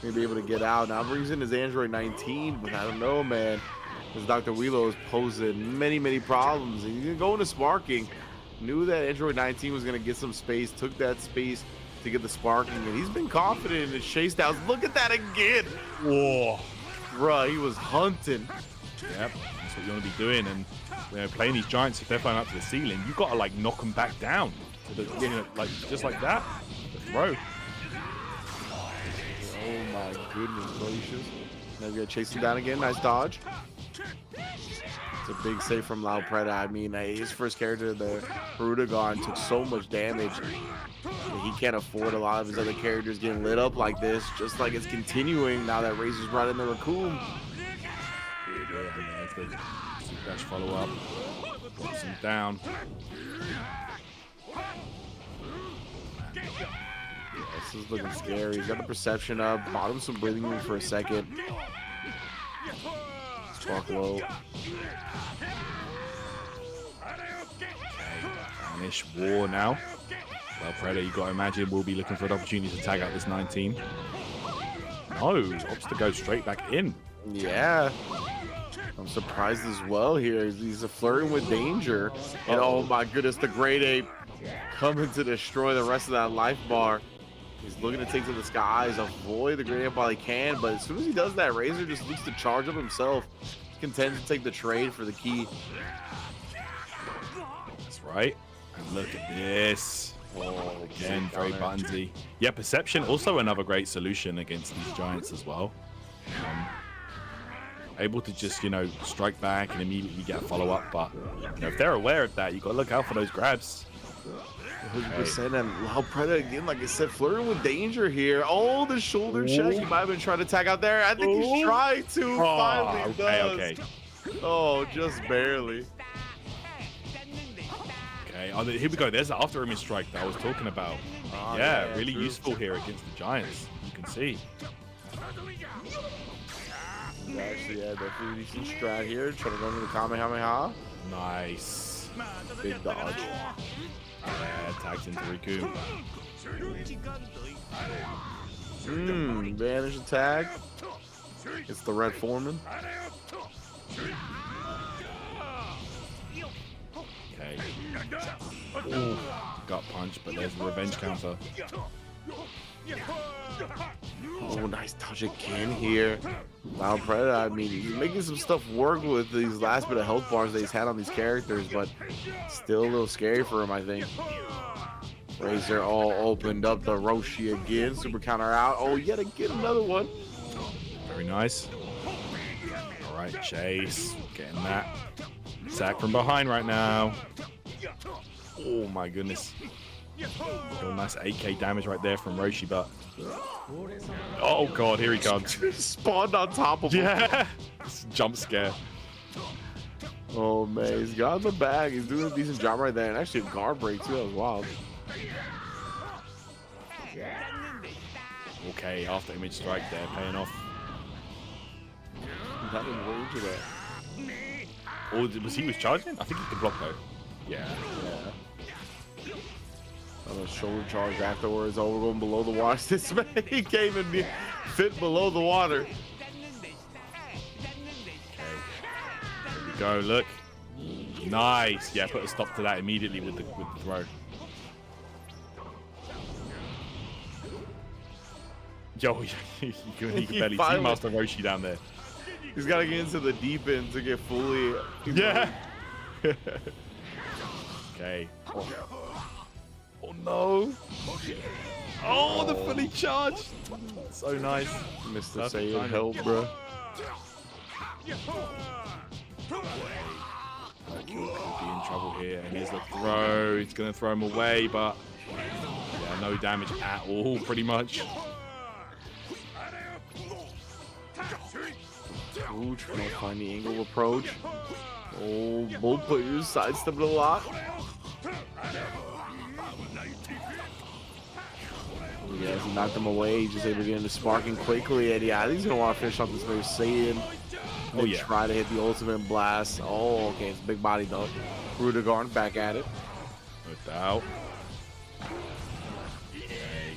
gonna be able to get out. Now brings in his Android 19, but I don't know, man. Because Dr. Wheelo is posing many problems. And he's gonna go into sparking. Knew that Android 19 was gonna get some space, took that space to get the sparking, and he's been confident in his chase downs. Look at that again. Whoa. Bruh, he was hunting. Yep, that's what you want to be doing. And you know, playing these giants, if they're flying up to the ceiling, you've got to like knock them back down to the, you know, like just like that. The throw. Oh my goodness gracious. Now we gotta chase him down again. Nice dodge. It's a big save from Lao Preda. I mean, his first character, the Hirudegan, took so much damage. He can't afford a lot of his other characters getting lit up like this, just like it's continuing now that Razor's brought in the Raccoon. Dash follow up. Drops him down. This is looking scary. He's got the perception up. Bought him some breathing room for a second. Spark low. Vanish war now. Well, Predator, you got to imagine, we'll be looking for an opportunity to tag out this 19. No, opts to go straight back in. Yeah. I'm surprised as well here. He's flirting with danger. And oh my goodness, the Great Ape coming to destroy the rest of that life bar. He's looking to take to the skies, avoid the Great Ape while he can. But as soon as he does that, Razor just looks to charge up himself. He's content to take the trade for the key. That's right. And look at this. Oh, again, very buttonsy. Yeah, perception, also another great solution against these giants as well. Able to just, you know, strike back and immediately get a follow-up. But you know, if they're aware of that, you got to look out for those grabs. 100%. And Lao Preda, again, like I said, flirting with danger here. Oh, the shoulder check. He might have been trying to tag out there. I think he's trying to. Finally does. Okay. Oh, just barely. Okay, oh, here we go. There's the after image strike that I was talking about. Yeah, really useful here against the giants. You can see. Actually, yeah, definitely decent strat here. Trying to run into the Kamehameha. Nice. Big dodge. Yeah, tags into Riku. Vanish attack. It's the Red Foreman. Okay. Ooh, gut punch, but there's the revenge counter. Oh, nice dodge again here. Lao Preda, I mean, he's making some stuff work with these last bit of health bars that he's had on these characters, but still a little scary for him, I think. Razor all opened up the Roshi again. Super counter out. Oh, yet again, another one. Very nice. All right, Chase. Getting that. Attack from behind right now. Oh, my goodness. Real nice 8k damage right there from Roshi, but... Oh, God, here he comes. Spawned on top of him. Yeah. Jump scare. Oh, man. He's got the bag. He's doing a decent job right there. And actually a guard break, too. That was wild. Okay, after image strike there, paying off. Not in range of that. Or was he charging? I think he could block though. Yeah. A shoulder charge afterwards. Oh, we're going below the water. This man, he came and fit below the water. Here we go. Look. Nice. Yeah, put a stop to that immediately with the throw. Yo, you can barely see Master Roshi down there. He's got to get into the deep end to get fully. Yeah. Okay. Oh no. Oh, the fully charged. So nice. Mr. Perfect Saiyan, timing. help, bro. Could be in trouble here. And here's the throw. It's going to throw him away, but yeah, no damage at all, pretty much. Ooh, trying to find the angle approach. Oh, both players sidestepping a lot. Yeah, he knocked him away. He's just able to get into sparking quickly. And yeah, he's going to want to finish off this very Saiyan. Oh, yeah. Try to hit the ultimate blast. Oh, okay. It's a big body, though. Rudigarn back at it. No doubt. Okay.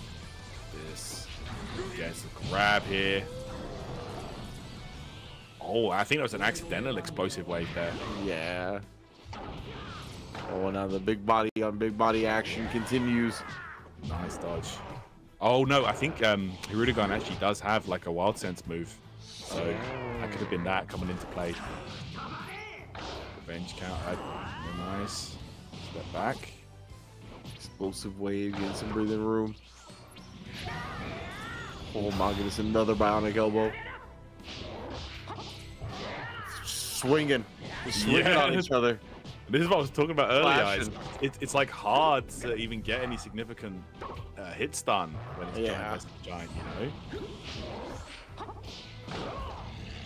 This gets a grab here. Oh, I think that was an accidental explosive wave there. Yeah. Oh, now the big body on big body action continues. Nice dodge. Oh, no, I think Rudigarn actually does have like a wild sense move. So that could have been that coming into play. Revenge counter. Nice. Step back. Explosive wave, getting some breathing room. Oh my goodness, another bionic elbow. Swinging. They're swinging on each other. This is what I was talking about earlier. Flashing. It's like hard to even get any significant hit stun when it's giant versus giant, you know?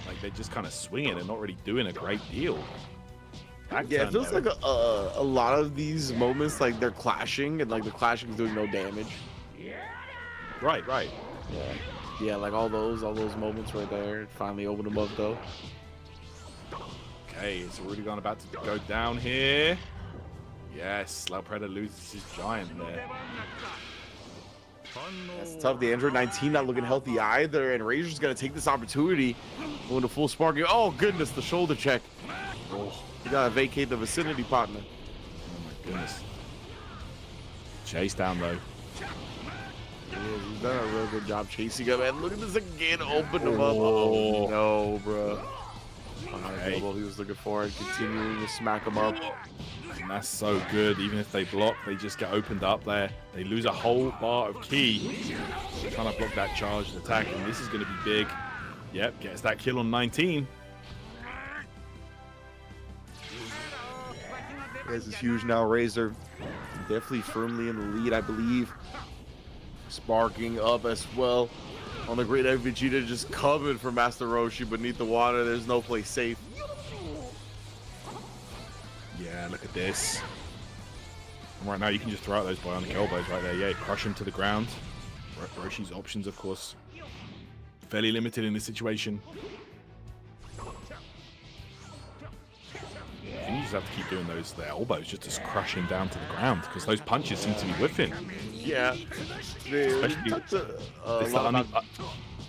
Like they're just kind of swinging and not really doing a great deal. Yeah, it feels like a lot of these moments, like they're clashing and like the clashing is doing no damage. Right. Yeah, like all those moments right there. Finally opened them up though. Okay, so Rudigarn about to go down here. Yes, Loud Predator loses his giant there. That's tough. The Android 19 not looking healthy either, and Razor's gonna take this opportunity. Going to full sparking. Oh goodness, the shoulder check. Oh, you gotta vacate the vicinity, partner. Oh my goodness. Chase down though. Yeah, he's done a real good job chasing him. And look at this again, open him up. Oh no, bro. Okay. He was looking for it, continuing to smack him up. And that's so good. Even if they block, they just get opened up there. They lose a whole bar of ki. Trying to block that charged attack, and this is going to be big. Yep, gets that kill on 19. This is huge now. Razor definitely firmly in the lead, I believe. Sparking up as well. On the great egg, Vegeta just covered for Master Roshi beneath the water. There's no place safe. Yeah, look at this. And right now, you can just throw out those bionic elbows right there. Yeah, crush him to the ground. Roshi's options, of course, fairly limited in this situation. And you just have to keep doing those elbows just to crush him down to the ground because those punches seem to be whiffing. Yeah. Especially I'm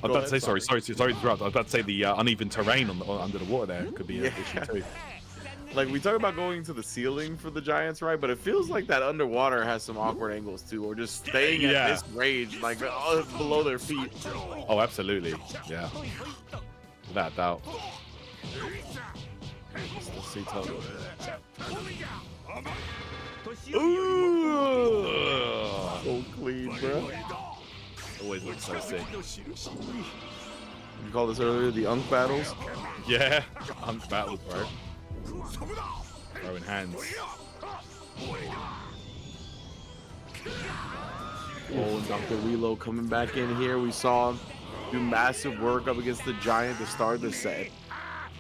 about to say sorry to interrupt. I was about to say the uneven terrain under the water there could be an issue too. Like we talk about going to the ceiling for the Giants, right? But it feels like that underwater has some awkward angles too, or just staying at this range, like below their feet. Oh, absolutely. Yeah. Without doubt. Ooh! So clean, bro. Always looks so sick. You called this earlier the Unk battles? Yeah, Unk battles, bro. Throwing hands. Oh, Dr. Reload coming back in here. We saw him do massive work up against the Giant to start the set.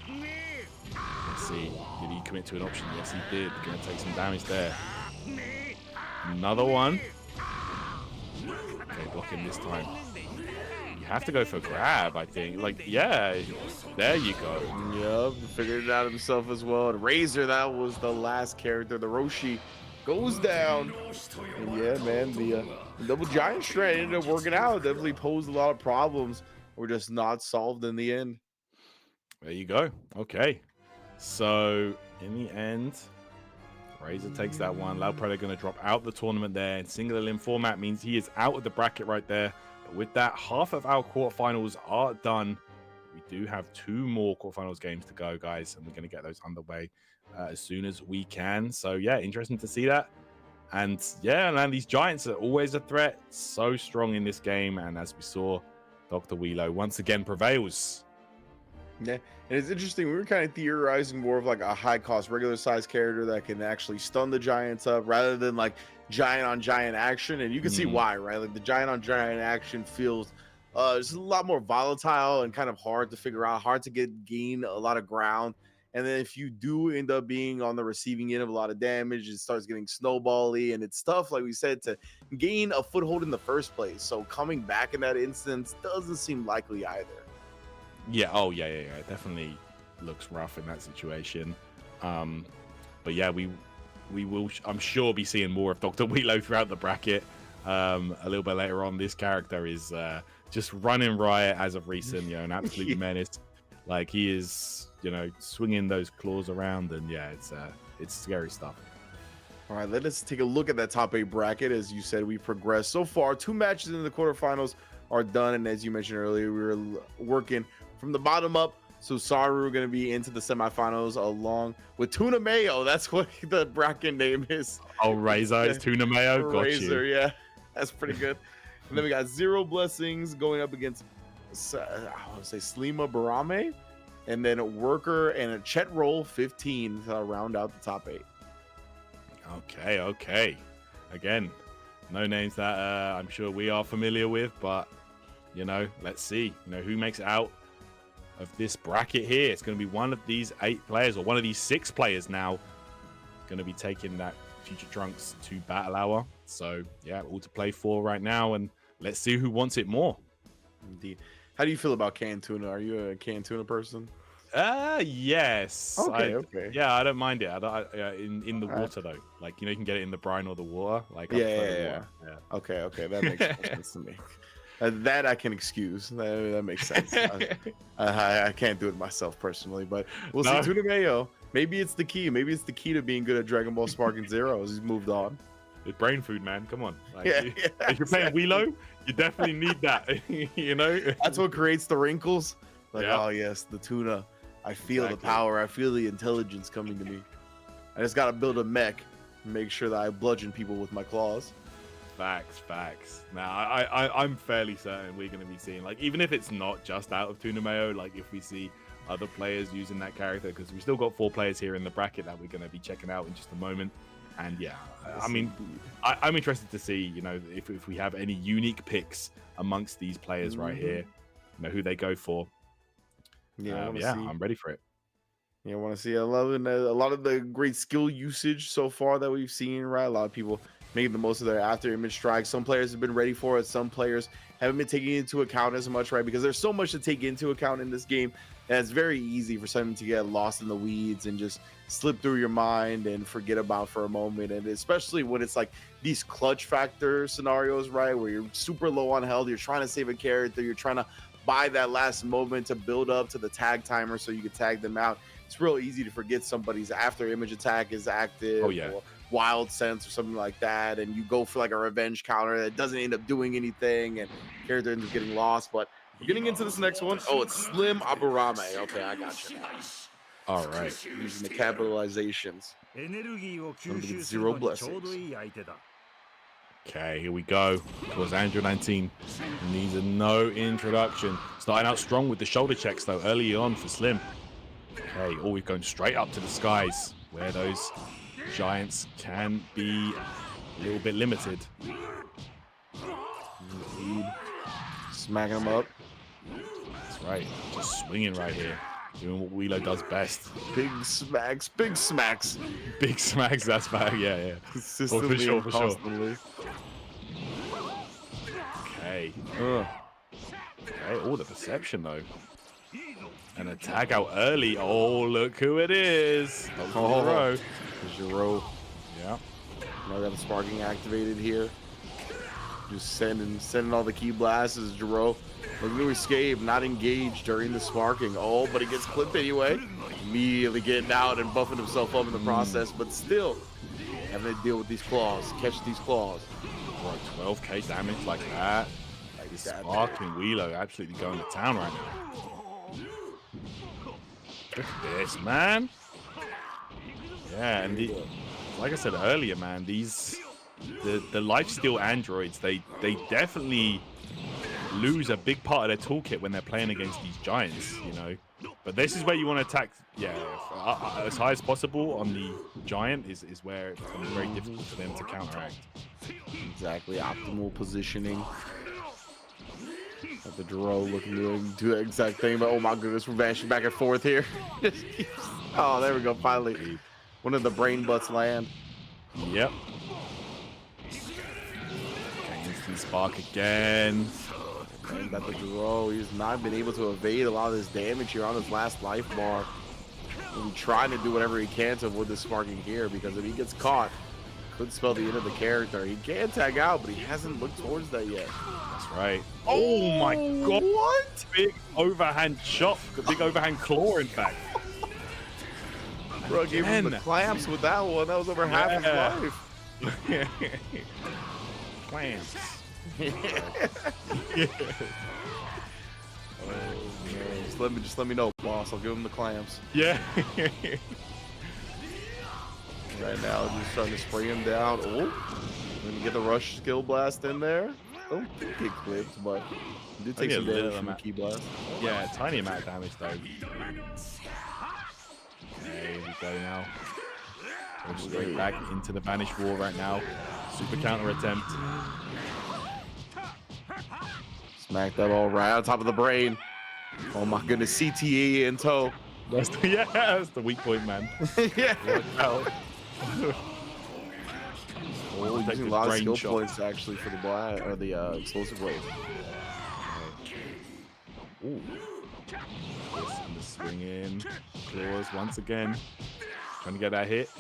Let's see. Did he commit to an option? Yes, he did. Gonna take some damage there. Another one. Okay, blocking this time. You have to go for grab, I think. Like, yeah, there you go. Yep, figured it out himself as well. And Razor, that was the last character. The Roshi goes down. And yeah, man, the double Giant strat ended up working out. Definitely posed a lot of problems. Were just not solved in the end. There you go. Okay. So, in the end, Razor takes that one. Loud Predator going to drop out the tournament there. And single elim format means he is out of the bracket right there. But with that, half of our quarterfinals are done. We do have 2 more quarterfinals games to go, guys. And we're going to get those underway as soon as we can. So, yeah, interesting to see that. And yeah, man, these Giants are always a threat. So strong in this game. And as we saw, Dr. Wheelo once again prevails. Yeah, and it's interesting. We were kind of theorizing more of like a high cost, regular size character that can actually stun the Giants up rather than like giant on giant action. And you can see why, right? Like the giant on giant action feels it's a lot more volatile and kind of hard to figure out, hard to gain a lot of ground. And then if you do end up being on the receiving end of a lot of damage, it starts getting snowbally, and it's tough, like we said, to gain a foothold in the first place. So coming back in that instance doesn't seem likely either. Yeah. Oh, yeah. It definitely looks rough in that situation. But yeah, we will, I'm sure, be seeing more of Dr. Wheelo throughout the bracket. A little bit later on, this character is just running riot as of recent. You know, an absolute menace. Like he is, you know, swinging those claws around, and yeah, it's scary stuff. All right, let us take a look at that top 8 bracket. As you said, we progressed so far. 2 matches in the quarterfinals are done, and as you mentioned earlier, we were working from the bottom up. So Saru going to be into the semifinals along with Tuna Mayo. That's what the bracket name is. Oh, Razor is Tuna Mayo. Got Razor, you. yeah, that's pretty good. And then we got Zero Blessings going up against I want to say Slima Barame, and then a Worker and a Chet Roll 15 to round out the top 8. Okay. Again, no names that I'm sure we are familiar with, but you know, let's see. You know who makes it out of this bracket here. It's going to be one of these 8 players, or one of these 6 players now, going to be taking that Future Trunks to Battle Hour. So yeah, all to play for right now, and let's see who wants it more. Indeed. How do you feel about canned tuna? Are you a canned tuna person? Yes. Okay. Yeah, I don't mind it. In the water though, like, you know, you can get it in the brine or the water. Like yeah. Okay, that makes more sense to me. That I can excuse. That makes sense. I can't do it myself personally, but we'll see. Tuna Mayo. Maybe it's the key. Maybe it's the key to being good at Dragon Ball Sparking Zero as he's moved on. It's brain food, man. Come on. Like, If you're playing Wheelo, you definitely need that. You know, that's what creates the wrinkles. Like, yeah. Oh yes, the tuna. I feel the power. I feel the intelligence coming to me. I just gotta build a mech and make sure that I bludgeon people with my claws. Facts. Now, I'm fairly certain we're going to be seeing, like, even if it's not just out of Tuna Mayo, like if we see other players using that character, because we still got 4 players here in the bracket that we're going to be checking out in just a moment. And yeah, I mean, I'm interested to see, you know, if we have any unique picks amongst these players right here, you know, who they go for. Yeah, I'm ready for it. Yeah, I want to see a lot of the great skill usage so far that we've seen, right? A lot of people making the most of their after image strikes. Some players have been ready for it. Some players haven't been taking into account as much, right? Because there's so much to take into account in this game. And it's very easy for someone to get lost in the weeds and just slip through your mind and forget about for a moment. And especially when it's like these clutch factor scenarios, right? Where you're super low on health, you're trying to save a character, you're trying to buy that last moment to build up to the tag timer so you can tag them out. It's real easy to forget somebody's after image attack is active. Oh, yeah. Or wild sense or something like that, and you go for like a revenge counter that doesn't end up doing anything, and character ends up getting lost. But we're getting into this next one. Oh, it's Slim Aburame. Okay, I got you. All right. Using the capitalizations. Zero Blessings. Okay, here we go. Towards Andrew 19. Needs no introduction. Starting out strong with the shoulder checks though early on for Slim. Okay, always going straight up to the skies where those Giants can be a little bit limited. Smacking them up. That's right. Just swinging right here. Doing what Wheelo does best. Big smacks. Big smacks. Big smacks, that's bad. Yeah. Consistently, for sure. Okay. Okay, all the perception though. And a tag out early. Oh, look who it is. Giro. Yeah. Now got the sparking activated here. Just sending all the key blasts as Giro looking to escape, not engaged during the sparking. Oh, but he gets clipped anyway. Immediately getting out and buffing himself up in the process, but still having to deal with these claws, catch these claws. Right, 12k damage like that. Like this sparking Wheelo absolutely going to town right now. Look at this, man. Yeah, and like I said earlier, man, these the lifesteal androids, they definitely lose a big part of their toolkit when they're playing against these giants, you know. But this is where you want to attack, as high as possible on the giant is where it's going to be very difficult for them to counteract. Exactly, optimal positioning. Got the Dro looking to do the exact thing, but oh my goodness, we're vanishing back and forth here. Oh, there we go, finally. One of the brain butts land. Yep. Okay, instant spark again. And got the Dro. He's not been able to evade a lot of this damage here on his last life bar. He's trying to do whatever he can to avoid the sparking here, because if he gets caught, could spell the end of the character. He can tag out, but he hasn't looked towards that yet. That's right. Oh my god. What? Big overhand chop. Big overhand claw, in fact. Bro, gave him the clamps with that one. That was over half his life. Clamps. Oh, man. Just let me know, boss. I'll give him the clamps. Yeah. Right now, just trying to spray him down. Oh, gonna get the rush skill blast in there. Oh, get clipped, but he did take some damage from the key blast. Yeah, tiny amount of damage though. Okay, here we go now. Going straight back into the Vanish War right now. Super counter attempt. Smack that ball right on top of the brain. Oh my goodness, CTE in tow. That's the, that's the weak point, man. Yeah. Oh, Using a lot of skill points actually for the blast or the explosive wave. Ooh. And the swing in. Claws once again. Trying to get that hit.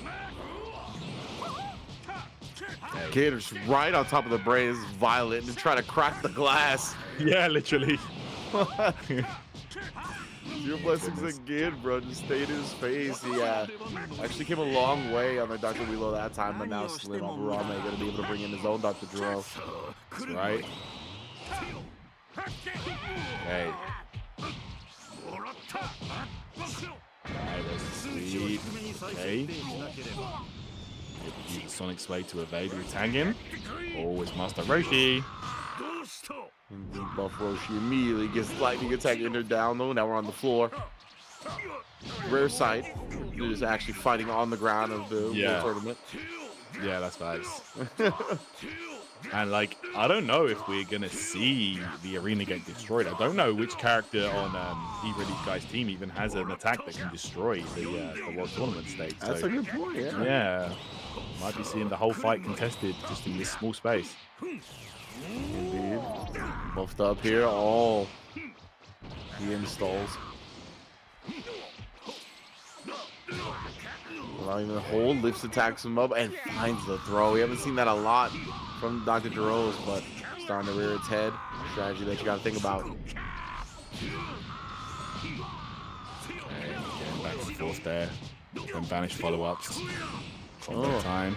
Kid is right on top of the brain. This is violent and trying to crack the glass. Yeah, literally. Your blessings again, bro. Just stayed in his face. Yeah, actually came a long way on the Dr. Wheelo that time, but now Slim Aburame gonna be able to bring in his own Dr. Dro. That's right. Okay. Alright, there's the speed. Okay. Use the Sonic Sway to evade with Tangin. Oh, it's Master Roshi. And Big Buff Roshi immediately gets lightning attack entered down though. Now we're on the floor. Rare sight. They're just actually fighting on the ground of the tournament. Yeah, that's nice. And like, I don't know if we're gonna see the arena get destroyed. I don't know which character on either of these guys' team even has an attack that can destroy the World Tournament stage. That's a good point. Yeah. Yeah, might be seeing the whole fight contested just in this small space. Indeed. Buffed up here. Oh, he installs. Not even hold, lifts, attacks him up, and finds the throw. We haven't seen that a lot from Dr. Duros, but starting to rear its head. Strategy that you got to think about. Okay, getting back and forth there. Then Vanish follow-ups. Combo time.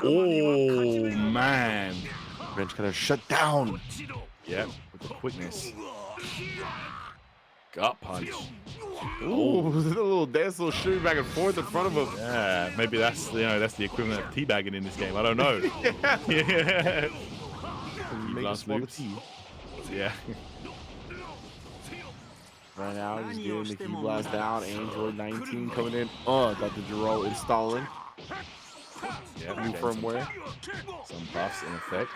Oh, man. Bench kind of shut down. Yep, with the quickness. Gut punch. Ooh, a little dance, little shooting back and forth in front of him. Yeah, maybe that's that's the equivalent of teabagging in this game. I don't know. Yeah. Make a small tea. Yeah. Right now, just getting the key blast down. Android 19 coming in. Dr. Dro installing. Yeah, new firmware. Some buffs in effect.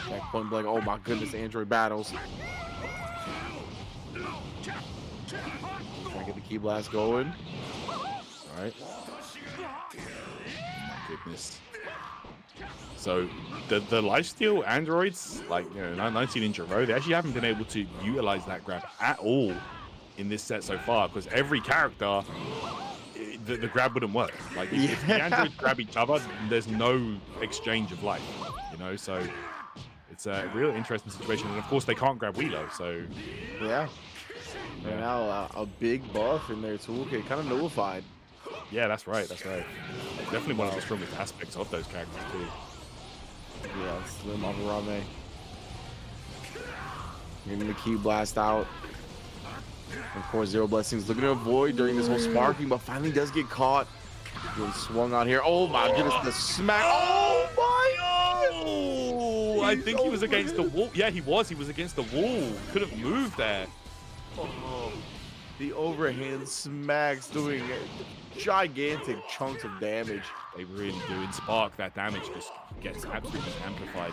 Back point blank. Oh my goodness, Android battles. Trying to get the key blast going. All right. My goodness. So the lifesteal androids, like 19 inch a row, they actually haven't been able to utilize that grab at all in this set so far, because every character, the grab wouldn't work. Like if the androids grab each other, there's no exchange of life, so it's a real interesting situation. And of course they can't grab Wheelo, so yeah. Right now a big buff in their toolkit, kind of nullified. Yeah, that's right. Definitely one of the strongest aspects of those characters too. Yeah, Slim Aburame. Getting the key blast out. Of course, Zero Blessings looking to avoid during this whole sparking, but finally does get caught. Getting swung on here. Oh my goodness, the smack. Oh my god! Oh, I think he was against the wall. Yeah, he was. He was against the wall. Couldn't move there. Oh, the overhand smacks doing gigantic chunks of damage. They really do. In Spark, that damage just gets absolutely amplified.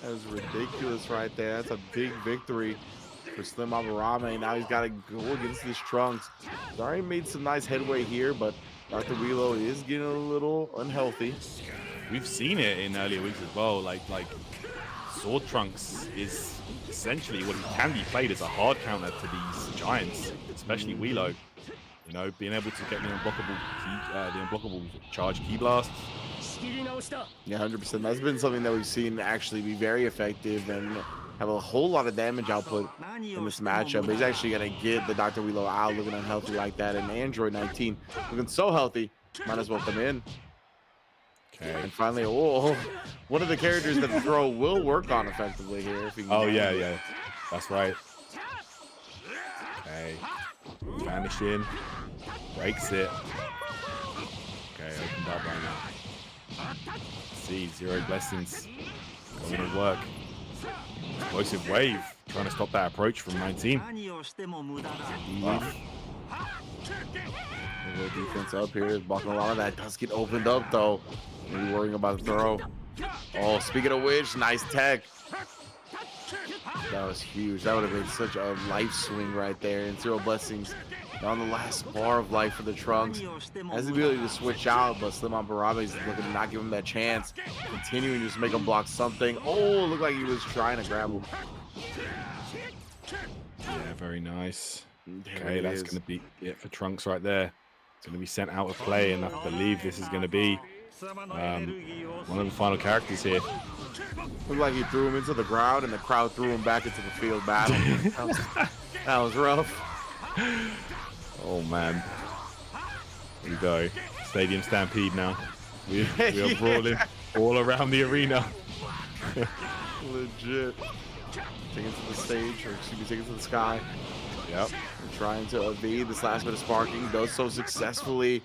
That was ridiculous right there. That's a big victory for Slim Aburame. Now he's got to go against this Trunks. He's already made some nice headway here, but Dr. Wheelo is getting a little unhealthy. We've seen it in earlier weeks as well. Like Sword Trunks is essentially what he can be played as a hard counter to these giants, especially Wheelo. You know, being able to get the unblockable charge key blast. Yeah, 100%. That's been something that we've seen actually be very effective and have a whole lot of damage output in this matchup. But he's actually going to get the Dr. Wheelo out looking unhealthy like that. And Android 19 looking so healthy, might as well come in. Okay. And finally, oh, one of the characters that the throw will work on effectively here. If he can yeah. That's right. Okay. Vanish in. Breaks it. Okay, opened up right now. See, Zero Blessings going to work. Explosive Wave, trying to stop that approach from 19. Wow. A little defense up here, blocking a lot of that. Does get opened up though. Maybe worrying about the throw. Oh, speaking of which, nice tech. That was huge. That would have been such a life swing right there. And Zero Blessings on the last bar of life for the Trunks. Has the ability to switch out, but Slim Aburame is looking to not give him that chance. Continuing to just make him block something. Oh, looked like he was trying to grab him. Yeah, very nice. There Okay, it that's is. going to be it for Trunks right there. It's going to be sent out of play, and I believe this is going to be one of the final characters here. Looked like he threw him into the ground, and the crowd threw him back into the field battle. That was rough. Oh man. Here we go. Stadium Stampede now. We are brawling all around the arena. Legit. Take it to the stage, or excuse me, take it to the sky. Yep. And trying to evade this last bit of sparking. Does so successfully.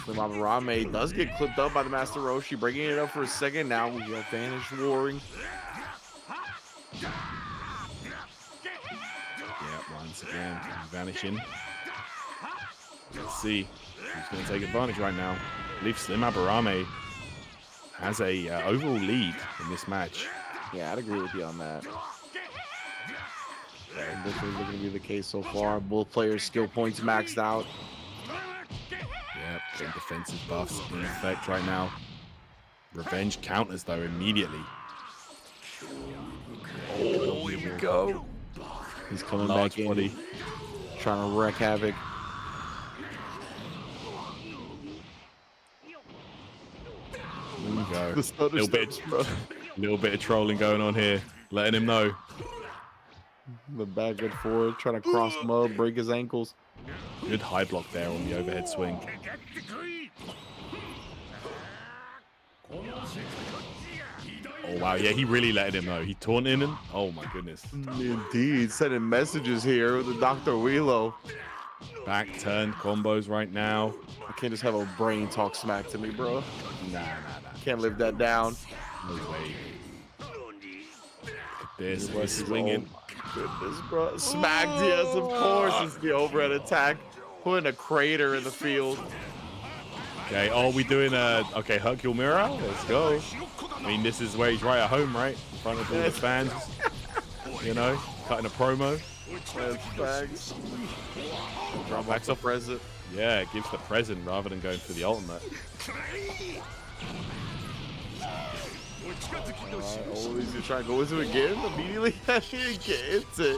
Slim Aburame does get clipped up by the Master Roshi, breaking it up for a second. Now we have Vanish Warring. Yeah, once again, vanishing. Let's see who's going to take advantage right now. I believe Slim Aburame has a overall lead in this match. Yeah, I'd agree with you on that. This is going to be the case so far. Both players' skill points maxed out. Yep, getting defensive buffs in effect right now. Revenge counters though immediately. Oh, here we go. He's coming Large back in, body. trying to wreak havoc. There we go. The stutter steps, bro. Little bit of trolling going on here, letting him know. The back and forth, trying to cross him up, break his ankles. Good high block there on the overhead swing. Oh wow, yeah, he really let him know. He taunted him. Oh my goodness. Indeed, sending messages here with the Dr. Wheelo. Back turn combos right now. I can't just have a brain talk smack to me, bro. Nah. Can't live that down. No way. Look at this. He's He's swinging. Oh my goodness, bro. Smacked, yes, of course. It's the overhead attack. Putting a crater in the field. Okay, oh, we doing okay, Hercule Mirror? Let's go. I mean, this is where he's right at home, right? In front of all the fans. You know, cutting a promo. Thanks. Drop Backs up present. Yeah, it gives the present rather than going for the ultimate. Oh, he's gonna try to go into it again immediately. He gets it.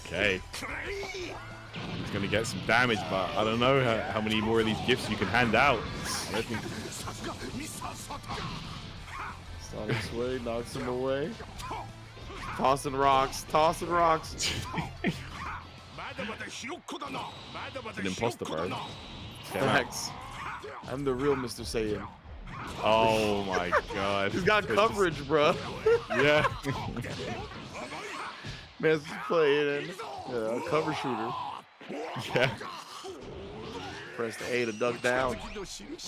Okay. He's going to get some damage, but I don't know how many more of these gifts you can hand out. Sonic Sway knocks him away. Tossing rocks, tossing rocks. It's an imposter, bro. Thanks. I'm the real Mr. Saiyan. Oh my god. He's got coverage, bro. Yeah. Man's playing a cover shooter. Yeah. Press the A to duck down.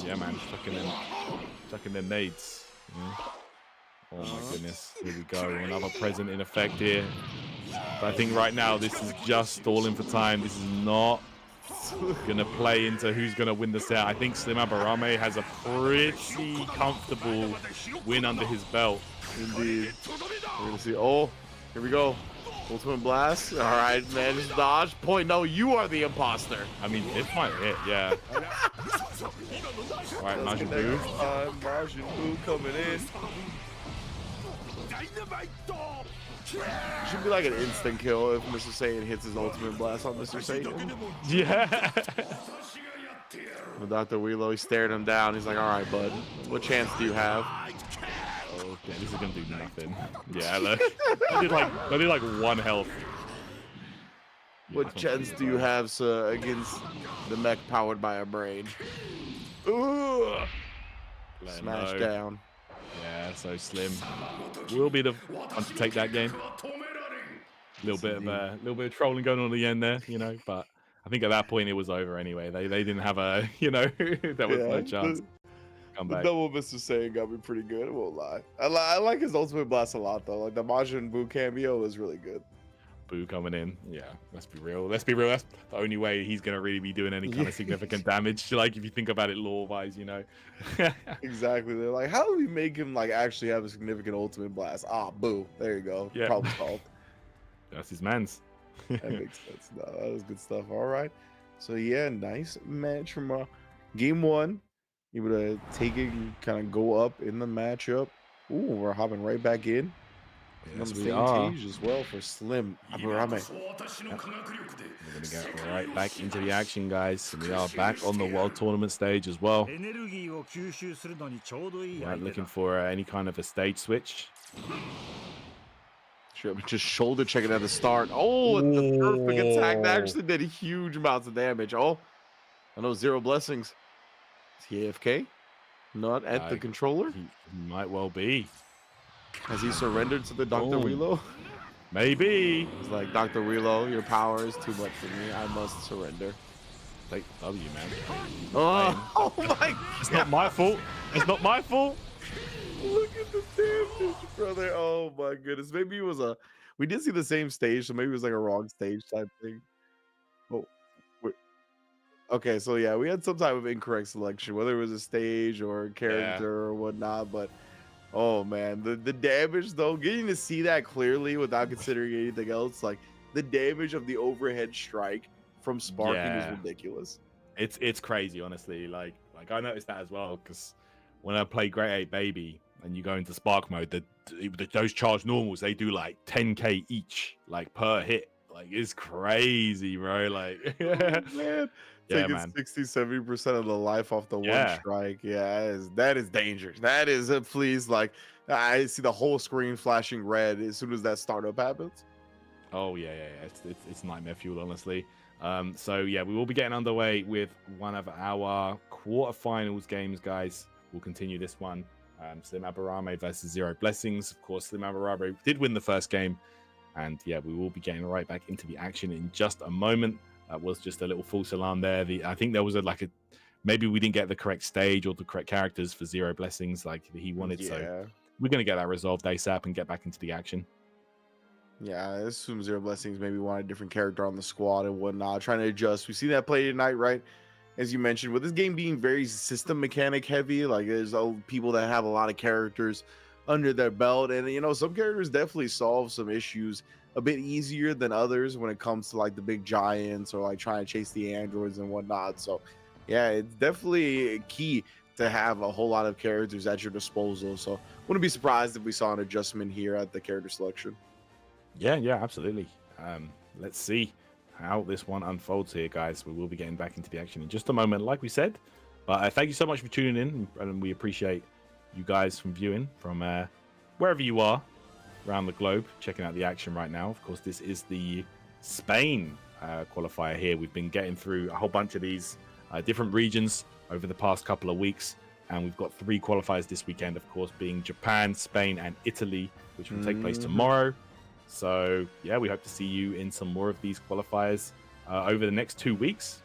Yeah, man, chucking them nades. Yeah. Oh my goodness, here we go. Another present in effect here. But I think right now this is just stalling for time. This is not gonna play into who's gonna win the set. I think Slim Abarame has a pretty comfortable win under his belt. Indeed. We're gonna see. Oh, here we go. Ultimate blast. All right, man. Just dodge. Point. No, you are the imposter. I mean, it might hit, yeah. All right, Majin Buu. Majin Buu coming in. Should be like an instant kill if Mr. Satan hits his ultimate blast on Mr. Satan. Yeah. But Dr. Wheelo, he stared him down. He's like, all right, bud, what chance do you have? Oh, yeah, this is gonna do nothing. Yeah, look. I did like 1 health. What chance do you have, sir, against the mech powered by a brain? Ooh! Smash down. Yeah, so Slim will be the one to take that game. A little bit of trolling going on at the end there, you know, but I think at that point it was over anyway. They didn't have a, you know, there was no chance. Come back. The double Mr. Saiyan got me pretty good, I won't lie. I like his ultimate blast a lot though. Like the Majin Buu cameo was really good. Boo coming in. Yeah, let's be real. Let's be real. That's the only way he's gonna really be doing any kind of significant damage. Like if you think about it lore-wise, you know. Exactly. They're like, how do we make him like actually have a significant ultimate blast? Ah, Boo. There you go. Yeah. Problem solved. That's his man's. That makes sense. No, that was good stuff. All right. So yeah, nice match from game 1. Able to take it and kind of go up in the matchup. Ooh, we're hopping right back in. Yes, On the we same are. stage as well for Slim Abarame. We're gonna get right back into the action, guys. And we are back on the World Tournament stage as well. Right, looking for any kind of a stage switch. Sure, just shoulder checking at the start. Oh, and the perfect attack that actually did huge amounts of damage. Oh, I know Zero Blessings. Is he AFK? Not at the controller? He might well be. Has he surrendered to the Dr. Oh. Wheelo? Maybe. He's like, Dr. Wheelo, your power is too much for me. I must surrender. Take W, man. Oh my God. It's not my fault. It's not my fault. Look at the damage, brother. Oh my goodness. Maybe it was we did see the same stage, so maybe it was like a wrong stage type thing. Oh, wait. Okay, so yeah, we had some type of incorrect selection, whether it was a stage or a character or whatnot, but oh man, the damage though, getting to see that clearly without considering anything else, like the damage of the overhead strike from sparking is ridiculous. It's crazy, honestly. Like I noticed that as well, because when I play Great 8 Baby and you go into Spark mode, those charged normals, they do like 10k each, like per hit. Like it's crazy, bro. Like Man. Yeah, Taking man. 60-70% of the life off the one strike. Yeah, that is dangerous. That is please, like I see the whole screen flashing red as soon as that startup happens. Oh yeah. It's nightmare fuel, honestly. So yeah, we will be getting underway with one of our quarterfinals games, guys. We'll continue this one. Slim Abarame versus Zero Blessings. Of course, Slim Abarame did win the first game, and yeah, we will be getting right back into the action in just a moment. That was just a little false alarm there. I think there was maybe we didn't get the correct stage or the correct characters for Zero Blessings like he wanted. Yeah. So we're going to get that resolved ASAP and get back into the action. Yeah, I assume Zero Blessings maybe want a different character on the squad and whatnot, trying to adjust. We see that play tonight, right? As you mentioned, with this game being very system mechanic heavy, like there's people that have a lot of characters under their belt, and you know, some characters definitely solve some issues a bit easier than others when it comes to like the big giants or like trying to chase the androids and whatnot. So yeah, it's definitely key to have a whole lot of characters at your disposal. So wouldn't be surprised if we saw an adjustment here at the character selection. Yeah, absolutely. Let's see how this one unfolds here, guys. We will be getting back into the action in just a moment, like we said. But thank you so much for tuning in, and we appreciate you guys from viewing from wherever you are around the globe, checking out the action right now. Of course, this is the Spain qualifier here. We've been getting through a whole bunch of these different regions over the past couple of weeks, and we've got 3 qualifiers this weekend, of course, being Japan, Spain, and Italy, which will take place tomorrow. So yeah, we hope to see you in some more of these qualifiers over the next 2 weeks.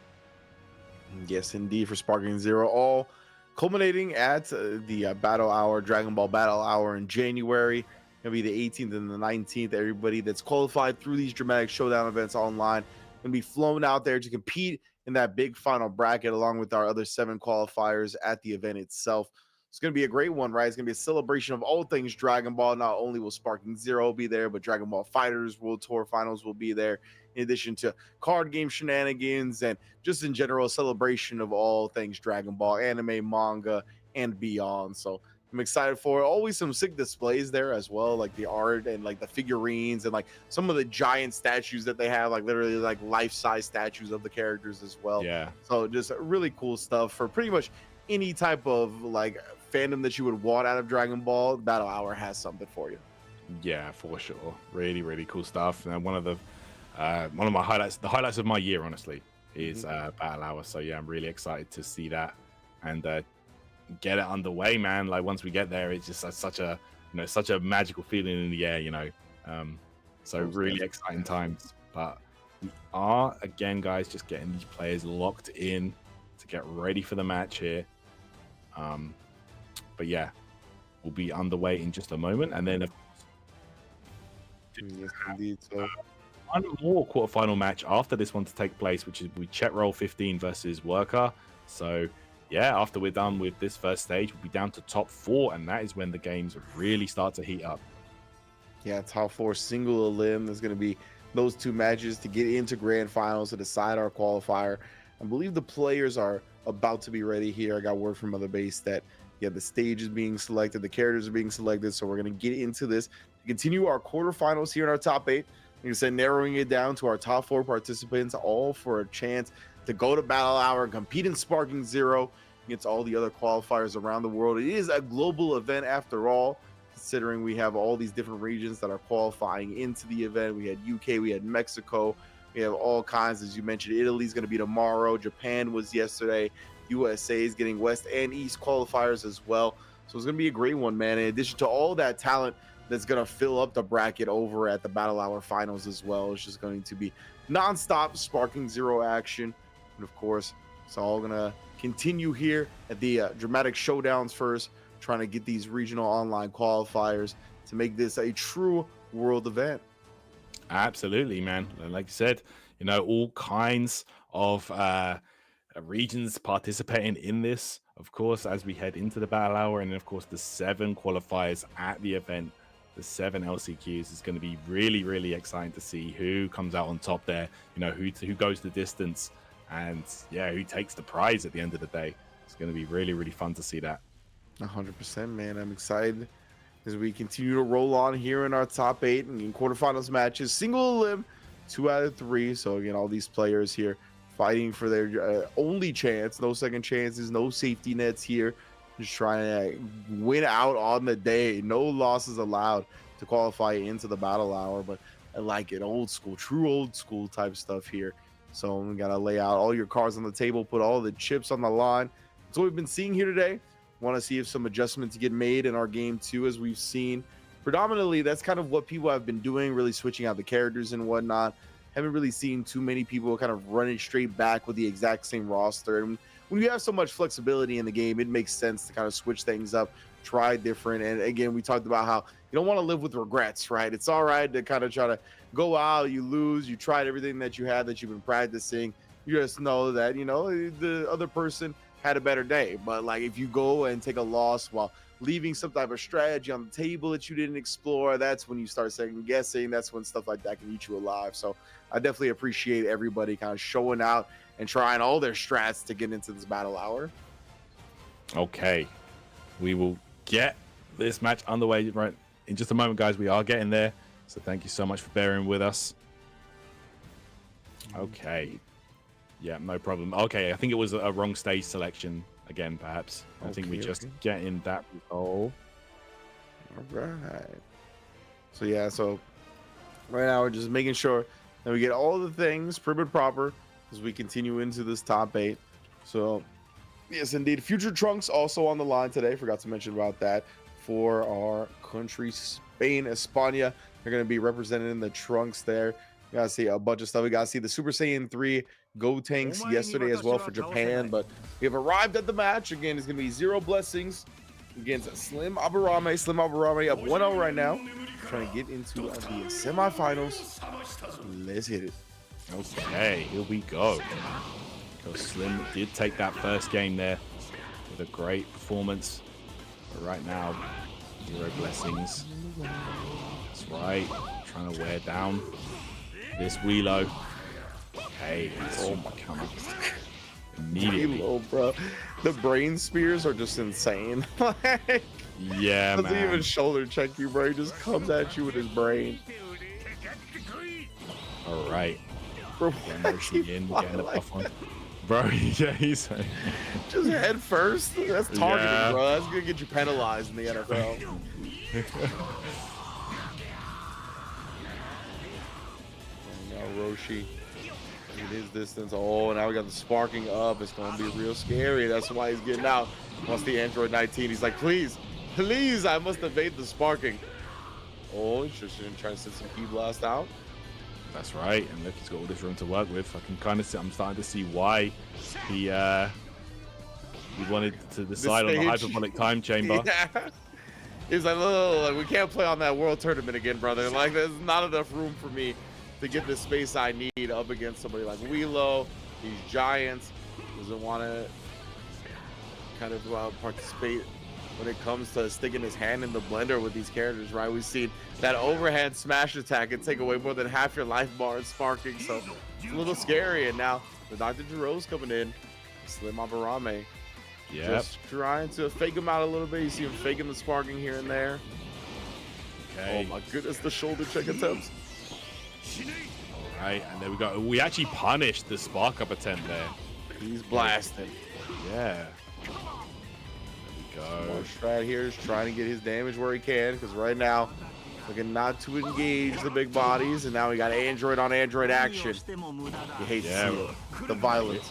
Yes, indeed, for Sparking Zero, all culminating at the Battle Hour, Dragon Ball Battle Hour in January. Gonna be the 18th and the 19th. Everybody that's qualified through these dramatic showdown events online gonna be flown out there to compete in that big final bracket, along with our other 7 qualifiers at the event itself. It's gonna be a great one, right? It's gonna be a celebration of all things Dragon Ball. Not only will Sparking Zero be there, but Dragon Ball Fighters World Tour Finals will be there, in addition to card game shenanigans and just in general a celebration of all things Dragon Ball, anime, manga, and beyond. So I'm excited for it. Always some sick displays there as well, like the art and like the figurines and like some of the giant statues that they have, like literally like life-size statues of the characters as well. Yeah. So just really cool stuff for pretty much any type of like fandom that you would want out of Dragon Ball. Battle Hour has something for you. Yeah, for sure. Really, really cool stuff. And one of my highlights, the highlights of my year, honestly, is Battle Hour. So yeah, I'm really excited to see that and get it underway, man. Like once we get there, it's just such a such a magical feeling in the air, So really exciting times. But we are again, guys, just getting these players locked in to get ready for the match here. But yeah, we'll be underway in just a moment, and then Yes, indeed. So one more quarterfinal match after this one to take place, which is we check roll 15 versus Worker. So yeah, after we're done with this first stage, we'll be down to top 4, and that is when the games really start to heat up. yeah, top 4 single elim. There's going to be those 2 matches to get into grand finals to decide our qualifier. I believe the players are about to be ready here. I got word from Mother Base that the stage is being selected, the characters are being selected, so we're going to get into this to continue our quarterfinals here in our top 8. Like I said, narrowing it down to our top 4 participants, all for a chance to go to Battle Hour and compete in Sparking Zero against all the other qualifiers around the world. It is a global event after all, considering we have all these different regions that are qualifying into the event. We had UK, we had Mexico, we have all kinds. As you mentioned, Italy's going to be tomorrow, Japan was yesterday, USA is getting West and East qualifiers as well. So it's going to be a great one, man. In addition to all that talent that's going to fill up the bracket over at the Battle Hour finals as well, it's just going to be nonstop Sparking Zero action. And of course, it's all going to continue here at the Dramatic Showdowns first, trying to get these regional online qualifiers to make this a true world event. Absolutely, man. And like you said, all kinds of regions participating in this, of course, as we head into the Battle Hour. And of course, the 7 qualifiers at the event, the 7 LCQs, is going to be really, really exciting to see who comes out on top there, who goes the distance, and yeah, who takes the prize at the end of the day. It's going to be really, really fun to see that. 100%, man. I'm excited as we continue to roll on here in our top 8 and in quarterfinals matches. Single elim, 2 out of 3. So again, all these players here fighting for their only chance. No second chances, no safety nets here. Just trying to win out on the day. No losses allowed to qualify into the Battle Hour. But I like it. Old school, true old school type stuff here. So we got to lay out all your cards on the table, put all the chips on the line. That's what we've been seeing here today. Want to see if some adjustments get made in our game too, as we've seen. Predominantly, that's kind of what people have been doing, really switching out the characters and whatnot. Haven't really seen too many people kind of running straight back with the exact same roster. And when you have so much flexibility in the game, it makes sense to kind of switch things up, try different. And again, we talked about how you don't want to live with regrets, right? It's all right to kind of try to go out, you lose, you tried everything that you had that you've been practicing. You just know that, the other person had a better day. But like if you go and take a loss while leaving some type of strategy on the table that you didn't explore, that's when you start second guessing. That's when stuff like that can eat you alive. So I definitely appreciate everybody kind of showing out and trying all their strats to get into this Battle Hour. Okay, we will get this match underway right in just a moment, guys. We are getting there, so thank you so much for bearing with us. Okay, yeah, no problem. Okay, I think it was a wrong stage selection again, perhaps. I think we just get in that resolve. All right. So yeah, so right now we're just making sure that we get all the things prim and proper as we continue into this top 8. So yes, indeed. Future Trunks also on the line today. Forgot to mention about that for our country, Spain, España. They're going to be represented in the Trunks there. We gotta see a bunch of stuff. We gotta see the Super Saiyan 3 Go tanks yesterday as well for Japan. But we have arrived at the match. Again, it's gonna be Zero Blessings against Slim Aburame. Slim Aburame up 1-0 right now. Trying to get into the semifinals. Let's hit it. Okay, here we go. Because Slim did take that first game there with a great performance. But right now, Zero Blessings. That's right. Trying to wear down this Wheelo. Okay, oh my god. Immediately. Wheelo, bro. The brain spears are just insane. Like, yeah, doesn't man. even shoulder check you, bro. He just comes at you with his brain. All right. Bro, We're getting the buff on. Bro, yeah, he's just head first. That's targeting, Yeah. bro. That's gonna get you penalized in the NFL. Now Roshi in his distance. Oh, now we got the sparking up. It's gonna be real scary. That's why he's getting out. Once the Android 19, he's like, please, please, I must evade the sparking. Oh, he's just trying to send some key blast out. That's right, and look, he's got all this room to work with. I can kind of see, I'm starting to see why he wanted to decide on the hyperbolic time chamber. Yeah. He's like, oh, we can't play on that world tournament again, brother. Like, there's not enough room for me to get the space I need up against somebody like Wheelo, these giants. Doesn't want to kind of participate when it comes to sticking his hand in the blender with these characters, right? We've seen that overhand smash attack and take away more than half your life bar and sparking, so it's a little scary. And now the Dr. Giro's coming in, Slim Aburame. Yeah. Just trying to fake him out a little bit. You see him faking the sparking here and there. Okay. Oh my goodness, the shoulder check attempts. All right, and there we go. We actually punished the spark up attempt there. He's blasting. Yeah. There we go. Marsh right here is trying to get his damage where he can, because right now looking not to engage the big bodies, and now we got Android on Android action. You hate to see it. The violence.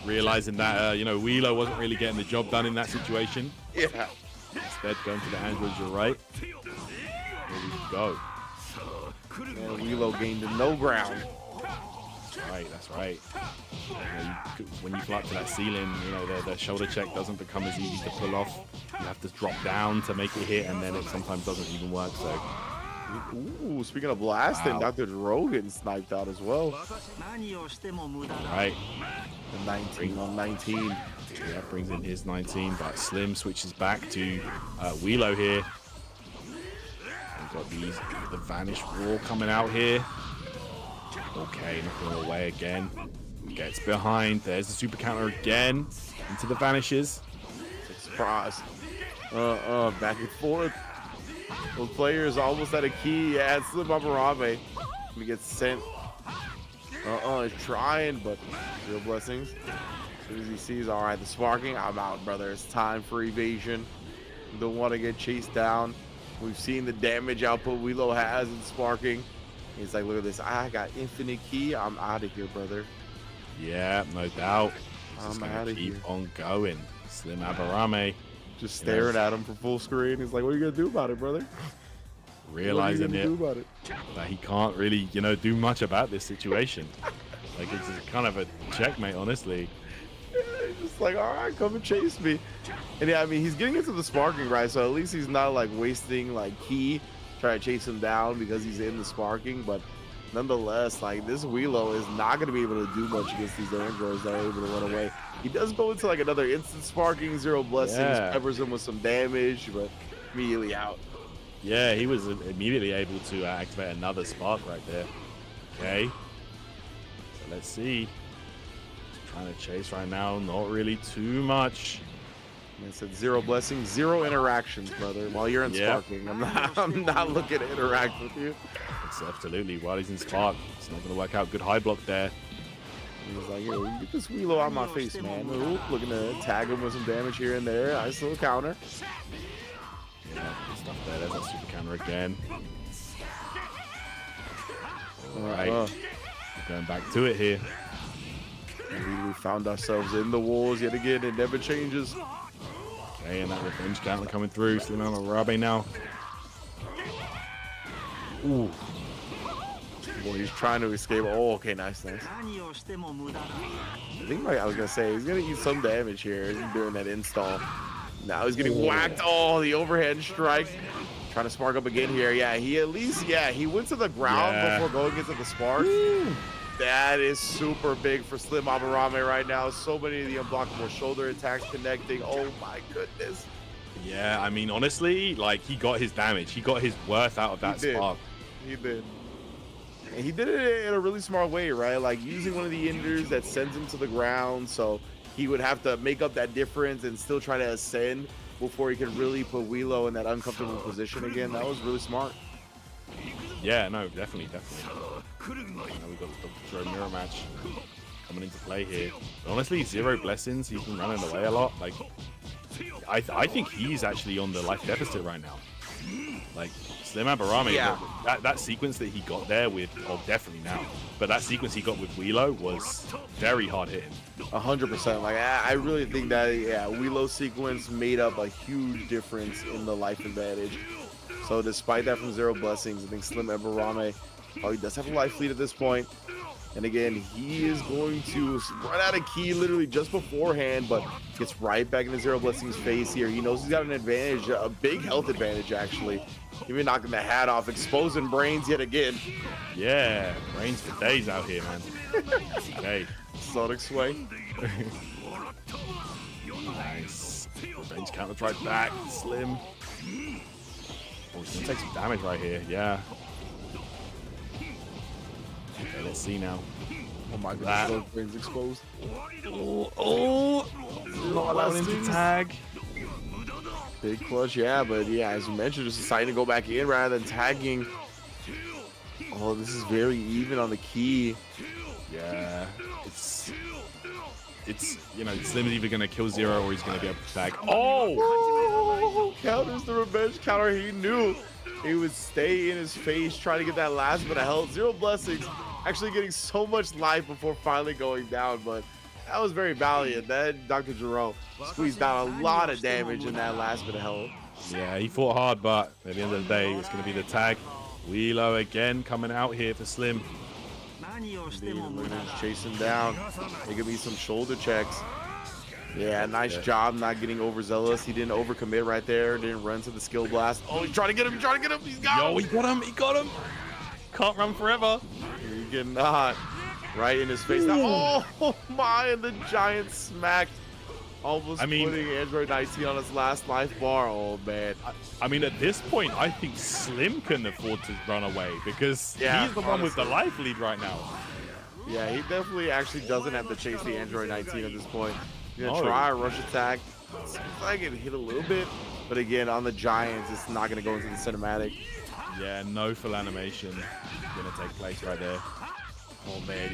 Realizing that you know, Wheelo wasn't really getting the job done in that situation. Yeah. Instead, going to the Androids, you're right. There we go. And Wheelo gained no ground. That's right. You know, when you fly up to that ceiling, you know, the shoulder check doesn't become as easy to pull off. You have to drop down to make it hit, and then it sometimes doesn't even work. So, Ooh, speaking of blasting, Wow. Dr. Giro getting sniped out as well. right. The 19 on 19. Yeah, brings in his 19, but Slim switches back to Wheelo here. We've got the Vanish Roar coming out here. Okay, knocking away again. Gets behind. There's the super counter again. Into the Vanishes. Surprise. Back and forth. Those players almost at a key. Yeah, it's Slim Aburame. He gets sent. He's trying, but Zero Blessings. As soon as he sees, all right, the sparking, I'm out, brother. It's time for evasion. Don't want to get chased down. We've seen the damage output Wheelo has in sparking. He's like, look at this. I got infinite key. I'm out of here, brother. Yeah, no doubt. I'm out of here. Keep on going. Slim Aburame Just staring at him for full screen. He's like, what are you going to do about it, brother? realizing what are you gonna do about it? that he can't really, you know, do much about this situation. Like, it's just kind of a checkmate, honestly. He's just like, all right, come and chase me. And yeah, I mean, he's getting into the sparking, right? So at least he's not like wasting like key trying to chase him down because he's in the sparking. But nonetheless, like, this Wheelo is not going to be able to do much against these androids that are able to run away. He does go into like another instant sparking, Zero Blessings, peppers him with some damage, but immediately out. Yeah, he was immediately able to activate another spark right there. Okay. So let's see. Just trying to chase right now. Not really too much. And it said Zero Blessings, zero interactions, brother. While you're in sparking, I'm not looking to interact with you. It's absolutely, while he's in spark, it's not going to work out. Good high block there. He's like, yo, get this Wheelo out of my face, man. Oop, looking to tag him with some damage here and there. Nice little counter. Yeah, good stuff there. There's that super counter again. Alright. We're going back to it here. We found ourselves in the walls yet again. It never changes. Okay, and that revenge counter coming through. Slim Aburame now. Ooh. Well, he's trying to escape. Oh, okay, nice. I think I was gonna say he's gonna eat some damage here during that install. Now he's getting whacked. Oh, the overhand strike. Trying to spark up again here. Yeah, he at least, he went to the ground before going into the spark. That is super big for Slim Abarame right now. So many of the unblockable shoulder attacks connecting. Oh my goodness. Yeah, I mean, honestly, like, he got his damage. He got his worth out of that spark. He did. And he did it in a really smart way, right? Like, using one of the enders that sends him to the ground, so he would have to make up that difference and still try to ascend before he could really put Wheelo in that uncomfortable position again. That was really smart. Yeah, no, definitely. Now we've got the Dr. mirror match coming into play here. But honestly, Zero Blessings, he's been running away a lot. Like, I think he's actually on the life deficit right now. Like, Slim Abarame, that sequence that he got there with, definitely now, but that sequence he got with Wheelo was very hard hitting. 100%. Like, I really think that, Wheelo sequence made up a huge difference in the life advantage. So despite that from Zero Blessings, I think Slim Abarame, he does have a life lead at this point. And again, he is going to run out of key literally just beforehand, but gets right back into Zero Blessings' face here. He knows he's got an advantage, a big health advantage, actually. Even knocking the hat off, exposing Brains yet again. Yeah, Brains for days out here, man. Hey. Sonic Sway. Nice. Brains counter right back. Slim. Oh, he's going to take some damage right here. Yeah. Okay, let's see now. Oh my god, Brains exposed. Oh, not allowing him to tag. Big clutch, but as you mentioned, just deciding to go back in rather than tagging. Oh, this is very even on the key. Yeah, it's you know, Slim's either gonna kill Zero or he's gonna be able to tag. Oh, counters the revenge counter. He knew he would stay in his face, trying to get that last bit of health. Zero Blessings actually getting so much life before finally going down, but that was very valiant. That Dr. Jerome squeezed out a lot of damage in that last bit of health. Yeah, he fought hard, but at the end of the day, it's going to be the tag. Wheelo again coming out here for Slim. Chase him down. They give me some shoulder checks. Yeah, nice job not getting overzealous. He didn't overcommit right there. Didn't run to the skill blast. Oh, he's trying to get him. He's got him. He got him. Can't run forever. You cannot. Right in his face. Now, oh my, and the giant smacked. Almost putting Android 19 on his last life bar. Oh man. I mean, at this point, I think Slim can afford to run away because he's the one with the life lead right now. Yeah, he definitely actually doesn't have to chase the Android 19 at this point. He's gonna try a rush attack. Seems like it hit a little bit, but again, on the Giants, it's not gonna go into the cinematic. Yeah, no full animation gonna take place right there. Oh man,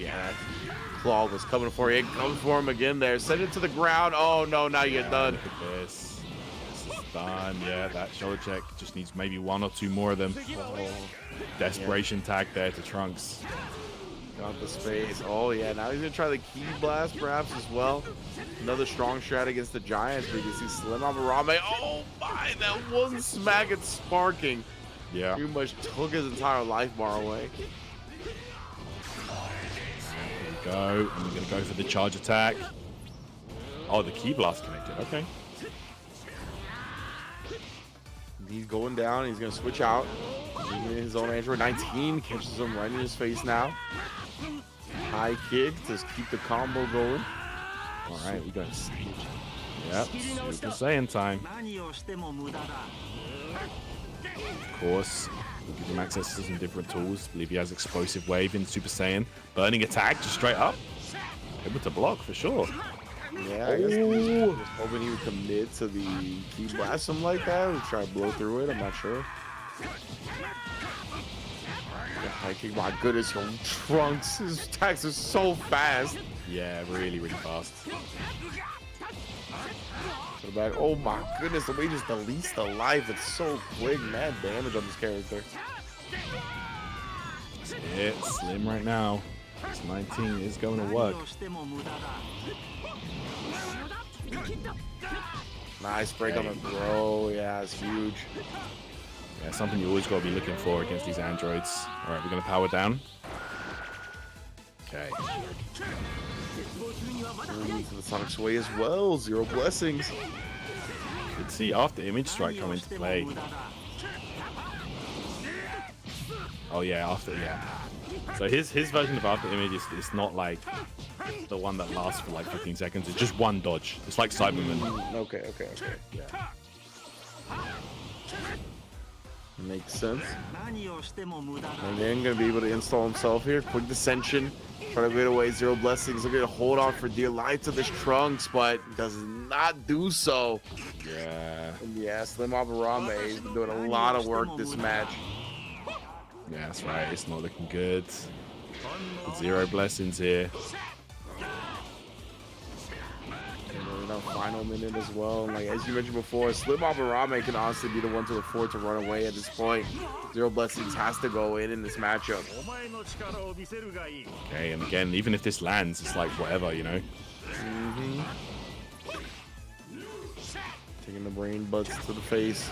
Claw was coming for you. It comes for him again there. Send it to the ground. Oh no, now you get done. Look at this. This is done. Yeah, that shoulder check just needs maybe one or two more of them. Oh, desperation tag there to Trunks. Got the space. Oh yeah, now he's gonna try the key blast perhaps as well. Another strong strat against the Giants. We can see Slim Abarame. Oh my, that one smack at sparking. Yeah. Pretty much took his entire life bar away. Go, and we're going to go for the charge attack. Oh, the key blast connected. Okay. He's going down. He's going to switch out. His own Android 19 catches him right in his face now. High kick to keep the combo going. All right, we got Sage. Yep, Super Saiyan time. Of course. We'll give him access to some different tools. I believe he has Explosive Wave in Super Saiyan. Burning Attack, just straight up. Able to block for sure. Yeah, I guess he was hoping he would commit to the key blast, something like that. Or try to blow through it, I'm not sure. High kick, my goodness, your Trunks. His attacks are so fast. Yeah, really, really fast. Back. Oh my goodness, the way he just deletes the life, it's so quick. Mad damage on this character. That's it, Slim right now. This 19 is going to work. Nice break on the throw. Yeah, it's huge. Yeah, something you always got to be looking for against these androids. All right, we're going to power down. Okay. To the Sonic Sway as well. Zero blessings. Let's see after image strike come into play. Oh yeah, So his version of after image is not like the one that lasts for like 15 seconds. It's just one dodge. It's like Cyberman. Okay. Yeah. Makes sense. Again, gonna be able to install himself here. Quick dissension. Try to get away. Zero blessings. Looking to hold on for dear life to this Trunks, but does not do so. Yeah. And yeah, Slim Aburame has been doing a lot of work this match. Yeah, that's right. It's not looking good. Zero blessings here. Final minute as well. And like as you mentioned before, Slim Aburame can honestly be the one to afford to run away at this point. Zero blessings has to go in this matchup. Okay, and again, even if this lands, it's like whatever, you know. Taking the brain butts to the face.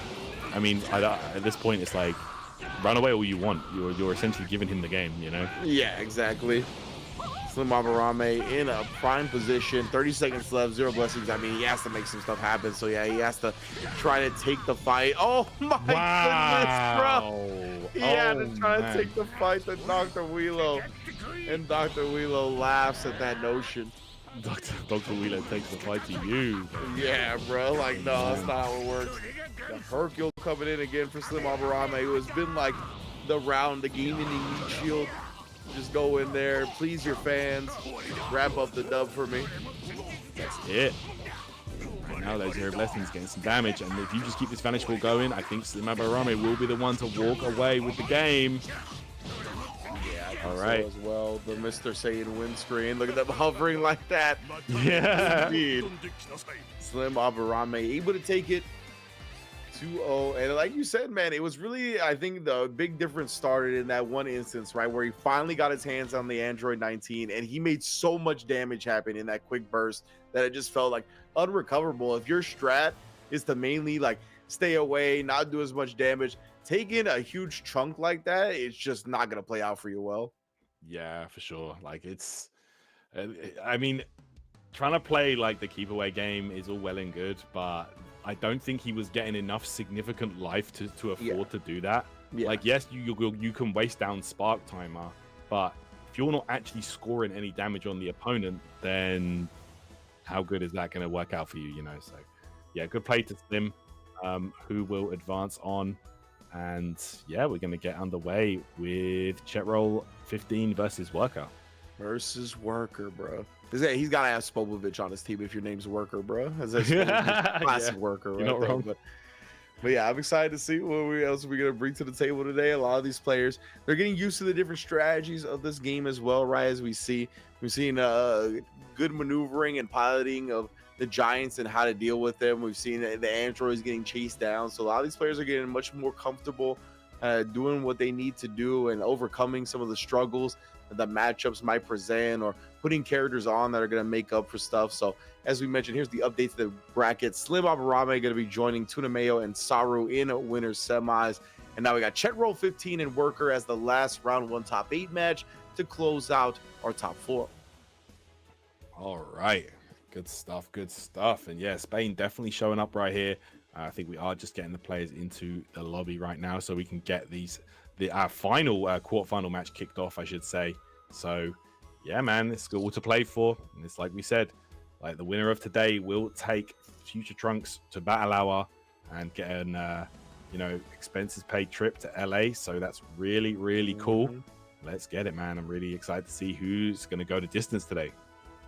I mean, at this point, it's like run away all you want. You're essentially giving him the game, you know. Yeah, exactly. Slim Aburame in a prime position. 30 seconds left. Zero blessings. I mean, he has to make some stuff happen. So yeah, he has to try to take the fight. Oh my goodness, bro! He had to try to take the fight to Dr. Wheelo, and Dr. Wheelo laughs at that notion. Dr. Wheeler takes the fight to you. Yeah, bro. Like, no, that's not how it works. The Hercule coming in again for Slim Aburame, who has been like the game-ending meat shield. Just go in there, please your fans, wrap up the dub for me. That's it. And now those Zero Blessings getting some damage, and if you just keep this Vanish Ball going, I think Slim Aburame will be the one to walk away with the game. Yeah, all right. So as well, the Mr. Saiyan windscreen. Look at them hovering like that. Yeah. Indeed. Slim Aburame able to take it 2-0. And like you said, man, it was really, I think the big difference started in that one instance, right, where he finally got his hands on the Android 19 and he made so much damage happen in that quick burst that it just felt like unrecoverable. If your strat is to mainly like stay away, not do as much damage, taking a huge chunk like that, it's just not going to play out for you well. Yeah, for sure. Like it's, I mean, trying to play like the keep away game is all well and good, but I don't think he was getting enough significant life to afford to do that. Yeah. Like, yes, you can waste down Spark Timer, but if you're not actually scoring any damage on the opponent, then how good is that going to work out for you, you know? So, yeah, good play to Slim, who will advance on. And, yeah, we're going to get underway with Chet Roll 15 versus Worker. Versus Worker, bro. He's got to have Spopovich on his team if your name's Worker, bro. That's classic yeah. Worker, right? You're not wrong. But yeah, I'm excited to see what else we're going to bring to the table today. A lot of these players, they're getting used to the different strategies of this game as well, right? As we've seen good maneuvering and piloting of the Giants and how to deal with them. We've seen the androids getting chased down. So a lot of these players are getting much more comfortable doing what they need to do and overcoming some of the struggles that matchups might present, or putting characters on that are going to make up for stuff. So as we mentioned, here's the update to the bracket. Slim Aburame going to be joining Tunamayo and Saru in winners semis. And now we got Chet Roll 15 and Worker as the last round 1 top 8 match to close out our top 4. All right. Good stuff. Good stuff. And yeah, Spain definitely showing up right here. I think we are just getting the players into the lobby right now so we can get our final quarterfinal match kicked off, I should say. So yeah, man, it's all to play for. And it's like we said, like the winner of today will take Future Trunks to Battle Hour and get an expenses paid trip to LA. So that's really, really cool. Let's get it, man. I'm really excited to see who's going to go the distance today.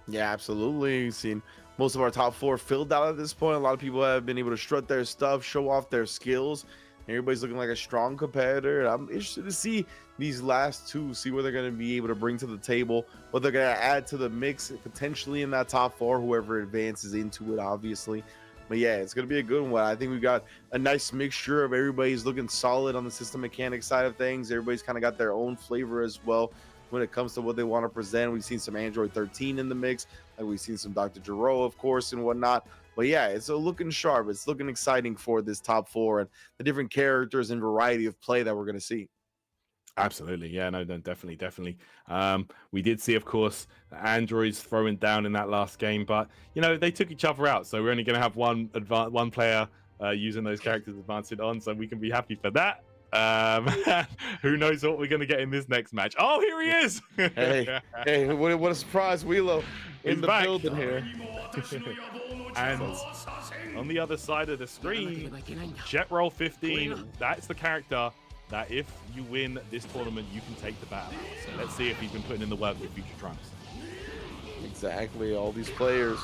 Yeah, absolutely. We've seen most of our top 4 filled out at this point. A lot of people have been able to strut their stuff, show off their skills. Everybody's looking like a strong competitor. I'm interested to see these last 2, see what they're going to be able to bring to the table, what they're going to add to the mix, potentially in that top 4, whoever advances into it, obviously. But yeah, it's going to be a good one. I think we've got a nice mixture of everybody's looking solid on the system mechanics side of things. Everybody's kind of got their own flavor as well when it comes to what they want to present. We've seen some Android 13 in the mix, like we've seen some Dr. Giro, of course, and whatnot. But yeah, it's looking sharp. It's looking exciting for this top 4 and the different characters and variety of play that we're going to see. Absolutely, yeah, no, definitely. We did see, of course, the androids throwing down in that last game, but you know they took each other out, so we're only going to have one player using those characters advancing on, so we can be happy for that. Who knows what we're going to get in this next match? Oh, here he is! Hey, what a surprise, Wheelo in He's the back. building here. And on the other side of the screen, Jet Roll 15. That's the character that if you win this tournament, you can take the battle. So let's see if he's been putting in the work with Future Trunks. Exactly, all these players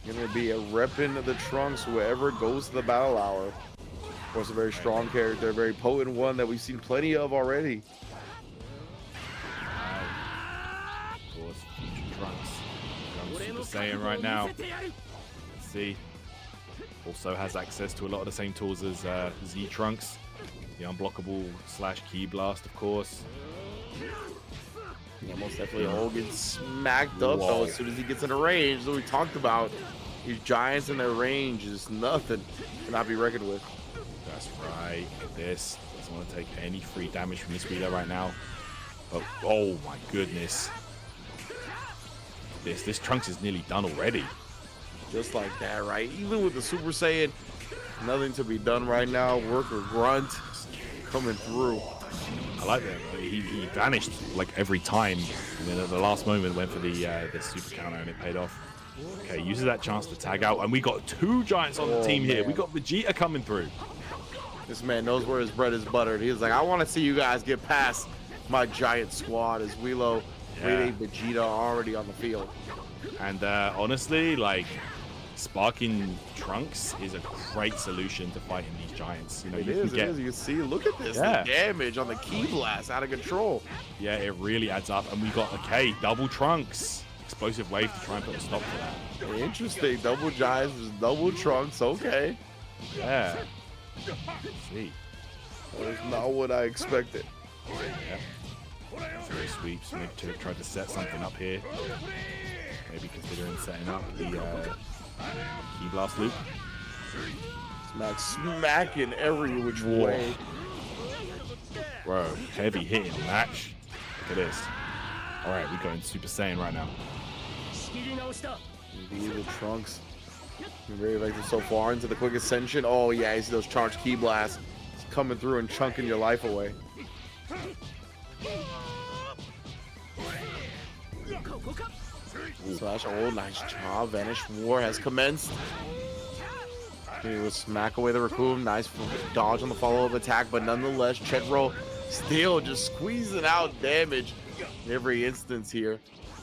gonna be a repping the Trunks whoever goes to the battle hour. Of course, a very strong character, a very potent one that we've seen plenty of already. Of course, Future Trunks comes Super Saiyan right now. Let's see. Also has access to a lot of the same tools as Z Trunks. The unblockable / key blast, of course. Yeah, most definitely. All gets smacked up though as soon as he gets in the range. That we talked about. These giants in their range is nothing. Cannot be reckoned with. That's right. This doesn't want to take any free damage from this wheeler right now. But oh my goodness. This Trunks is nearly done already. Just like that, right? Even with the Super Saiyan, nothing to be done right now. Work or grunt coming through. I like that. He vanished like every time, and then at the last moment went for the super counter, and it paid off. Okay, uses that chance to tag out, and we got two giants on the team here. We got Vegeta coming through. This man knows where his bread is buttered. He's like, I want to see you guys get past my giant squad. As Wheelo waiting Vegeta already on the field. And honestly, like, sparking Trunks is a great solution to fighting these giants. You know, it is. You can see, look at this. The damage on the key blast out of control. Yeah, it really adds up. And we got double Trunks. Explosive wave to try and put a stop to that. Interesting. Double giants versus double Trunks. Okay. Yeah. Let's see. That's not what I expected. Yeah. Very sweeps. Maybe to try to set something up here. Maybe considering setting up the key blast loop. Smacking every which way. Bro, heavy hitting match. Look at this. Alright, we're going Super Saiyan right now. Indeed, the Trunks. Very effective so far into the quick ascension. Oh yeah, you see those charged key blasts. It's coming through and chunking your life away. Slash, oh, nice job. Vanish War has commenced. He will smack away the Raccoon. Nice dodge on the follow-up attack, but nonetheless, Chedro still just squeezing out damage in every instance here.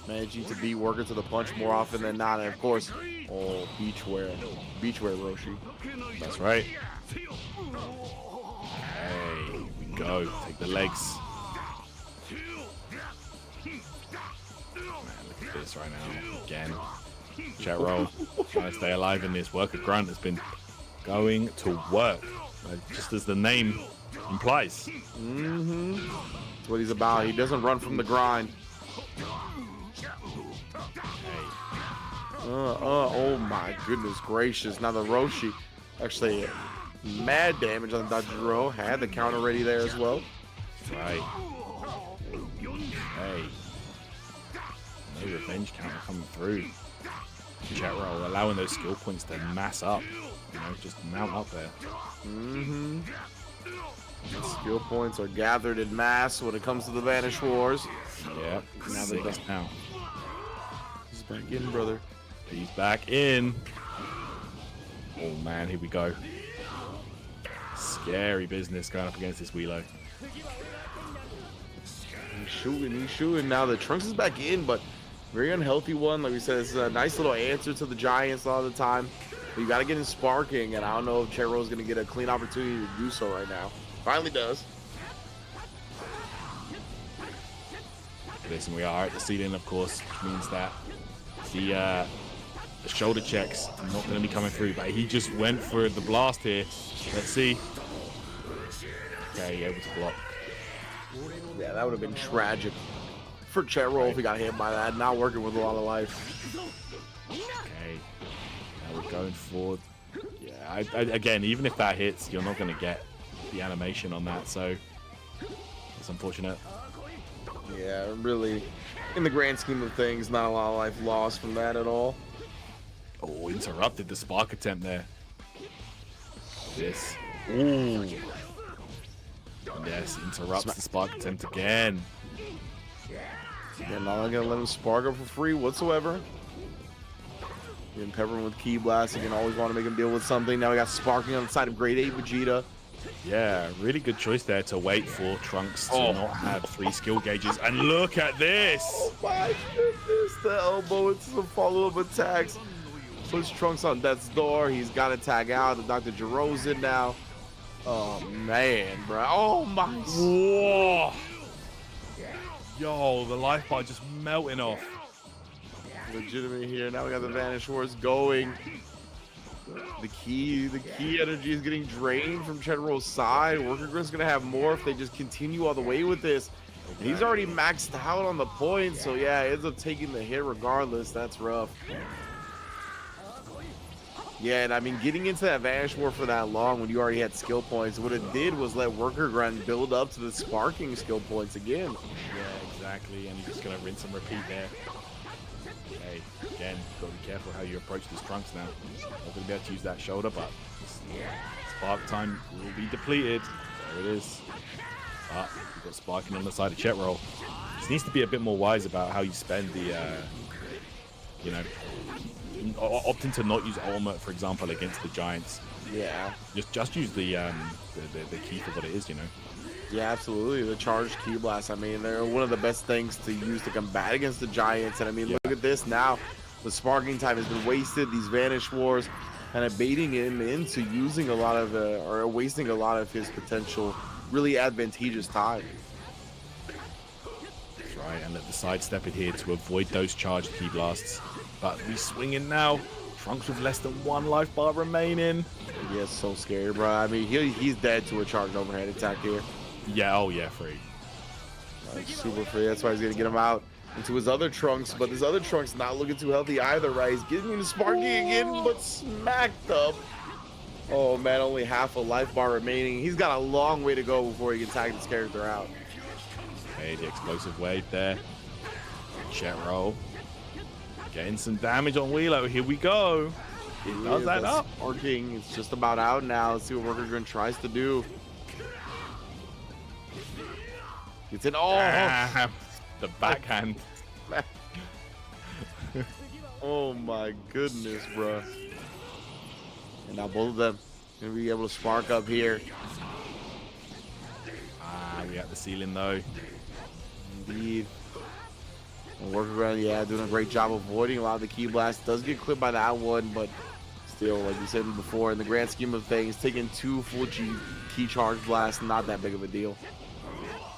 Managing to beat Worker to the punch more often than not. And of course, oh, Beachwear Roshi. That's right. Hey, here we go. Take the legs. This right now again. Chat roll trying to stay alive in this. Worker Grunt has been going to work, just as the name implies. That's what he's about. He doesn't run from the grind. Oh my goodness gracious. Now the Roshi actually mad damage on the Dodgero. Had the counter ready there as well. Right. Hey. No revenge counter coming through. Chat roll allowing those skill points to mass up. You know, just mount up there. The skill points are gathered in mass when it comes to the Vanish Wars. Yeah. Now they're done. Now. He's back in, brother. He's back in. Oh man, here we go. Scary business going up against this Wheelo. He's shooting. Now the Trunks is back in, but very unhealthy one. Like we said, it's a nice little answer to the Giants all the time. But you got to get in sparking, and I don't know if Chero is going to get a clean opportunity to do so right now. Finally does. Listen, we are at the ceiling, of course, which means that the shoulder checks are not going to be coming through. But he just went for the blast here. Let's see. Okay, able to block. Yeah, that would have been tragic for Chero if he got hit by that. Not working with a lot of life. Okay, now we're going forward. Yeah, again, even if that hits, you're not going to get the animation on that. So it's unfortunate. Yeah, really, in the grand scheme of things, not a lot of life lost from that at all. Oh, interrupted the spark attempt there. This. Ooh. Yes, interrupts the spark attempt again. Yeah, not gonna let him spark up for free whatsoever. Getting peppered with Ki Blast. Again, always want to make him deal with something. Now we got sparking on the side of Grade 8 Vegeta. Yeah, really good choice there to wait for Trunks to not have 3 skill gauges. And look at this! Oh my goodness, the elbow into some follow-up attacks. Puts Trunks on death's door. He's got to tag out. The Dr. Jiro's in now. Oh man, bro. Oh my. Whoa! Yo, the life bar just melting off. Legitimate here. Now we got the Vanish Horse going. The key energy is getting drained from Chenro's side. Worker Grunt's gonna have more if they just continue all the way with this. And he's already maxed out on the points, so yeah, ends up taking the hit regardless. That's rough. Yeah, and I mean, getting into that Vanish War for that long when you already had skill points, what it did was let Worker Grunt build up to the sparking skill points again. Yeah, exactly. And he's just gonna rinse and repeat there. Hey, again, gotta be careful how you approach this Trunks now. Not gonna be able to use that shoulder, but spark time will be depleted. There it is. But we've got sparking on the side of Chetrol. This needs to be a bit more wise about how you spend the, you know, opting to not use ultimate, for example, against the Giants. Yeah. Just use the key for what it is, you know. Yeah, absolutely. The charged Ki Blast. I mean, they're one of the best things to use to combat against the Giants. And I mean, look at this now. The sparking time has been wasted. These Vanish Wars kind of baiting him into using a lot of, or wasting a lot of his potential really advantageous time. That's right, and let the sidestep it here to avoid those charged Ki Blasts. But we swing in now. Trunks with less than 1 life bar remaining. Yeah, it's so scary, bro. I mean, he's dead to a charged overhead attack here. Yeah, oh yeah, free. Super free. That's why he's gonna get him out into his other Trunks, but his other Trunks not looking too healthy either, right? He's getting into sparking again, but smacked up. Oh man, only half a life bar remaining. He's got a long way to go before he can tag this character out. Okay, the explosive wave there. Chetrol getting some damage on Wheelo. Here we go. It does that up. Sparking. It's just about out now. Let's see what Worker Grunt tries to do. It's an the backhand. Oh my goodness, bro. And now both of them gonna be able to spark up here. We got the ceiling though. Indeed. And Worker Grunt, yeah, doing a great job avoiding a lot of the Ki Blast. Does get clipped by that one, but still, like we said before, in the grand scheme of things, taking 2 full Ki Charge Blasts, not that big of a deal.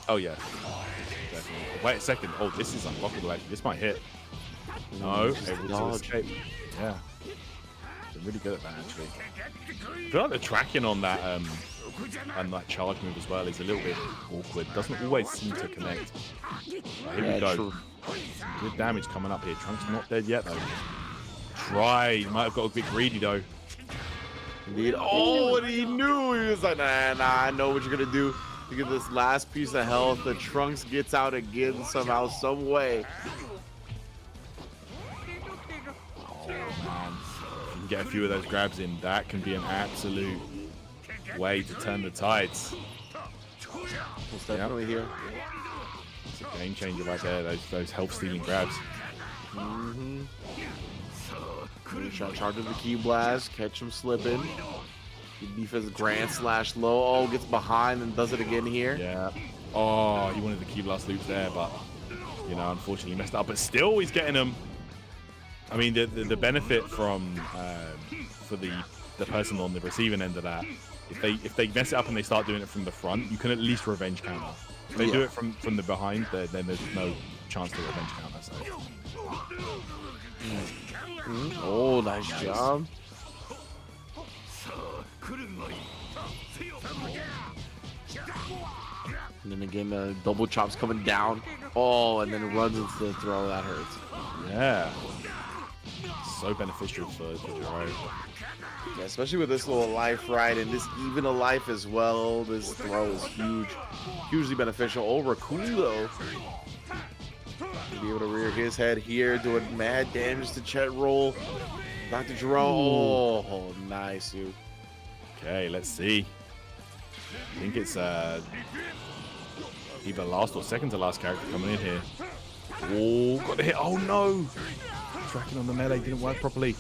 Oh yeah, definitely. Wait a second. Oh, this is unblockable actually. This might hit. No, able to escape. Yeah, they're really good at that actually. I feel like the tracking on that and that charge move as well is a little bit awkward. Doesn't always seem to connect. Right, here we go. True. Good damage coming up here. Trunks not dead yet though. Try. Might have got a bit greedy though. Indeed. Oh, and he knew. He was like, nah, I know what you're gonna do. You get this last piece of health. The Trunks gets out again somehow, some way. Oh man, if you can get a few of those grabs in, that can be an absolute way to turn the tides. Most definitely here. It's a game changer right there. Those health stealing grabs. Charge with the Ki Blast, catch him slipping. Defense grand slash low. Oh, gets behind and does it again here. Yeah. Oh, he wanted the Ki Blast loops there, but you know, unfortunately he messed up. But still, he's getting them. I mean, the benefit from for the person on the receiving end of that, if they mess it up and they start doing it from the front, you can at least revenge counter. If they do it from the behind, then there's no chance to revenge counter. So. Oh, nice job. And then again, double chops coming down. Oh, and then runs into the throw. That hurts. Yeah. So beneficial for Jiro. Yeah, especially with this little life, right? And this even a life as well. This throw is huge, hugely beneficial. Oh, Raccoon though. Be able to rear his head here, doing mad damage to Chet Roll. Dr. Jerome. Oh, nice, dude. Okay, let's see. I think it's either last or second to last character coming in here. Oh, got the hit. Oh no! Tracking on the melee didn't work properly.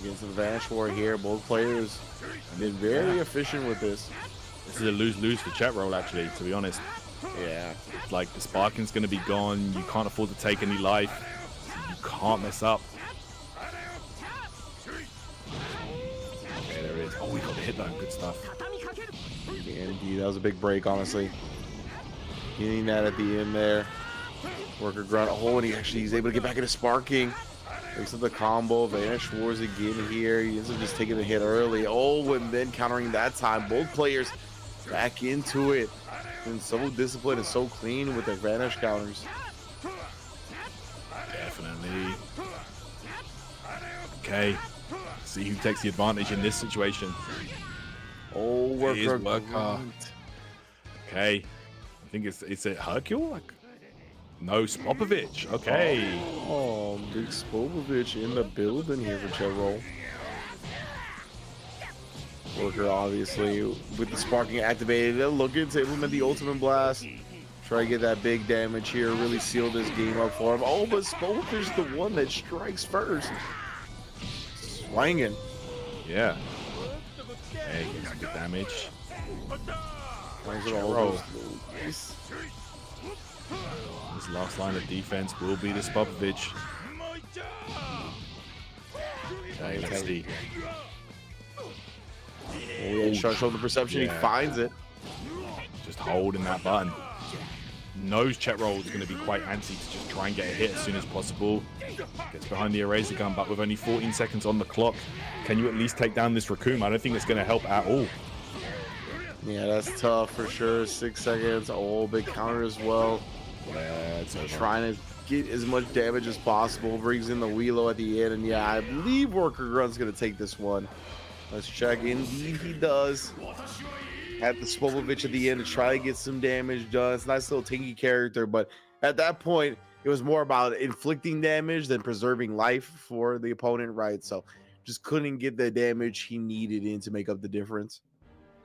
Against the Vanish War here, both players have been very efficient with this. This is a lose-lose for Chet Roll, actually, to be honest. Yeah. Like, the sparking's going to be gone. You can't afford to take any life. You can't mess up. Okay, there it is. Oh, we got the hit though. Good stuff. Yeah, indeed, that was a big break, honestly. Getting that at the end there. Worker grunt. Oh, and he's able to get back into sparking. Makes up the combo. Vanish Wars again here. He ends up just taking the hit early. Oh, and then countering that time. Both players back into it. And so disciplined and so clean with their Vanish counters. Definitely. Okay. See who takes the advantage in this situation. Oh, Worker Worker. grunt. Okay. I think it's a Hercule? Like, no, Spopovich. Okay. Oh, big Spopovich in the building here for Chet Roll. Worker obviously with the sparking activated, looking to implement the ultimate blast. Try to get that big damage here, really seal this game up for him. Oh, but Spopovich the one that strikes first. Swinging. Yeah. Okay, get some good damage. Roll. This last line of defense will be the Spopovich. Okay, let's see. Oh, yeah, short shoulder perception. Yeah. He finds it. Just holding that button. Knows Chet Roll is going to be quite antsy to just try and get a hit as soon as possible. Gets behind the Eraser gun, but with only 14 seconds on the clock, can you at least take down this Raccoon? I don't think it's going to help at all. Yeah, that's tough for sure. 6 seconds. Oh, big counter as well. Yeah, it's over. Trying to get as much damage as possible. Brings in the Wheelo at the end. And yeah, I believe Worker Grunt's going to take this one. Let's check. Indeed, he does. At the Spopovich at the end to try to get some damage done. It's a nice little tanky character, but at that point, it was more about inflicting damage than preserving life for the opponent, right? So just couldn't get the damage he needed in to make up the difference.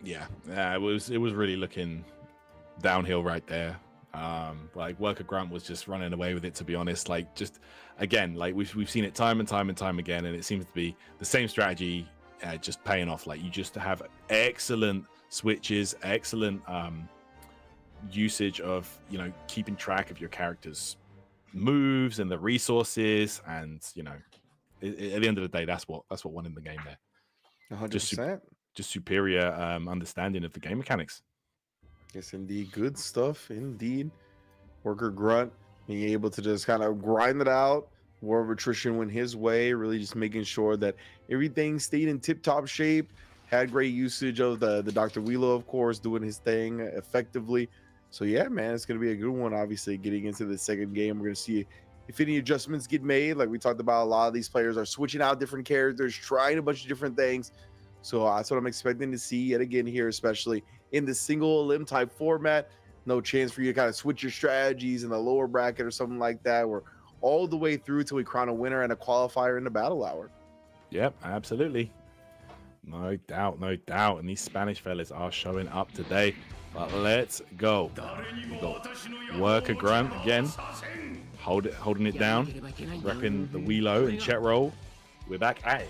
Yeah, it was really looking downhill right there. Like Worker Grunt was just running away with it, to be honest. Like, just again, like we've seen it time and time and time again, and it seems to be the same strategy, just paying off. Like, you just have excellent switches, excellent usage of, you know, keeping track of your character's moves and the resources, and you know, at the end of the day, that's what won in the game there. 100%. Just superior understanding of the game mechanics. Yes, indeed. Good stuff, indeed. Worker Grunt being able to just kind of grind it out. War of Attrition went his way, really just making sure that everything stayed in tip-top shape. Had great usage of the Dr. Wheelo, of course, doing his thing effectively. So yeah, man, it's going to be a good one. Obviously, getting into the second game, we're going to see if any adjustments get made. Like we talked about, a lot of these players are switching out different characters, trying a bunch of different things. So that's what I'm expecting to see yet again here, especially in the single limb type format. No chance for you to kind of switch your strategies in the lower bracket or something like that. We're all the way through till we crown a winner and a qualifier in the battle hour. Yep, absolutely. No doubt, no doubt. And these Spanish fellas are showing up today. But let's go. We got Worker Grunt again, holding it down, repping the Wheelo and Chet Roll. We're back at it.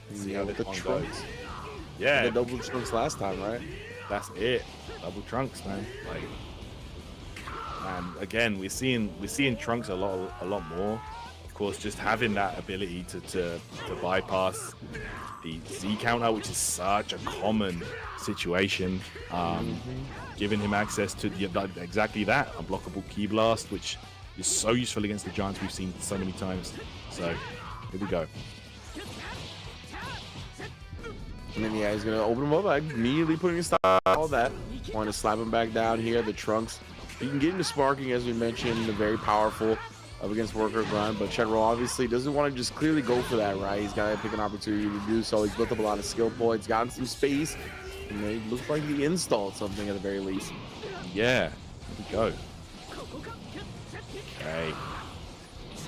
Let's see how this one goes. Yeah, the double trunks last time, right? That's it. Double trunks, man. Like, and again, we're seeing trunks a lot more. Of course, just having that ability to bypass the Z counter, which is such a common situation, giving him access to exactly that unblockable key blast, which is so useful against the giants we've seen so many times. So here we go. And then yeah, he's gonna open him up, like immediately putting a stop all that. Want to slap him back down here. The trunks, you can get into sparking, as we mentioned, very powerful. up against Worker Grind, but Chetro obviously doesn't want to just clearly go for that, right? He's got to pick an opportunity to do so. He's built up a lot of skill points, gotten some space, and it looks like he installed something at the very least. Yeah, here we go. Okay.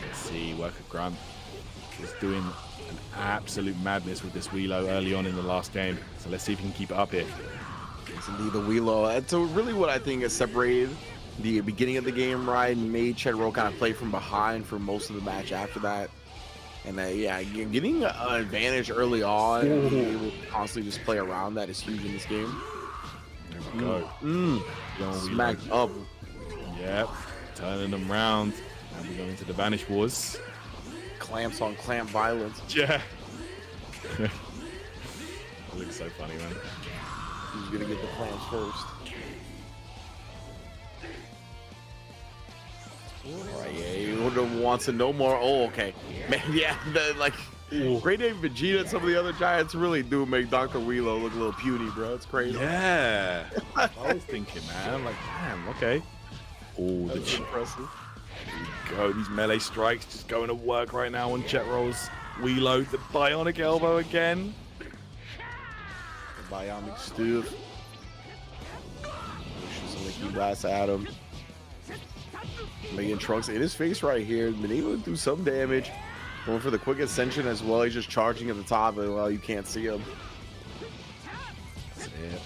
Let's see, Worker Grunt is doing an absolute madness with this Wheelo early on in the last game. So let's see if he can keep it up here. It's indeed the Wheelo. And so really what I think has separated the beginning of the game, right, and made Chetro kind of play from behind for most of the match after that. And yeah, getting an advantage early on and being able to constantly just play around that is huge in this game. There we go. Smacked up. Yep, turning them round. And we go into the Vanish Wars. Clamps on clamp violence. Yeah. It looks so funny, man. Who's gonna get the clamps first? Alright, yeah, he wants to know more. Oh, okay. Man, yeah, Great Name Vegeta and some of the other giants really do make Dr. Wheelo look a little puny, bro. It's crazy. Yeah. I was thinking, man. I'm like, damn, okay. Oh, That's impressive. Here we go. These melee strikes just going to work right now on Chetro's Wheelo. The bionic elbow again. The bionic stuff. Pushes some Licky Blast at him. Making Trunks in his face right here. Been able to do some damage. Going for the quick ascension as well. He's just charging at the top, and well, you can't see him. That's it.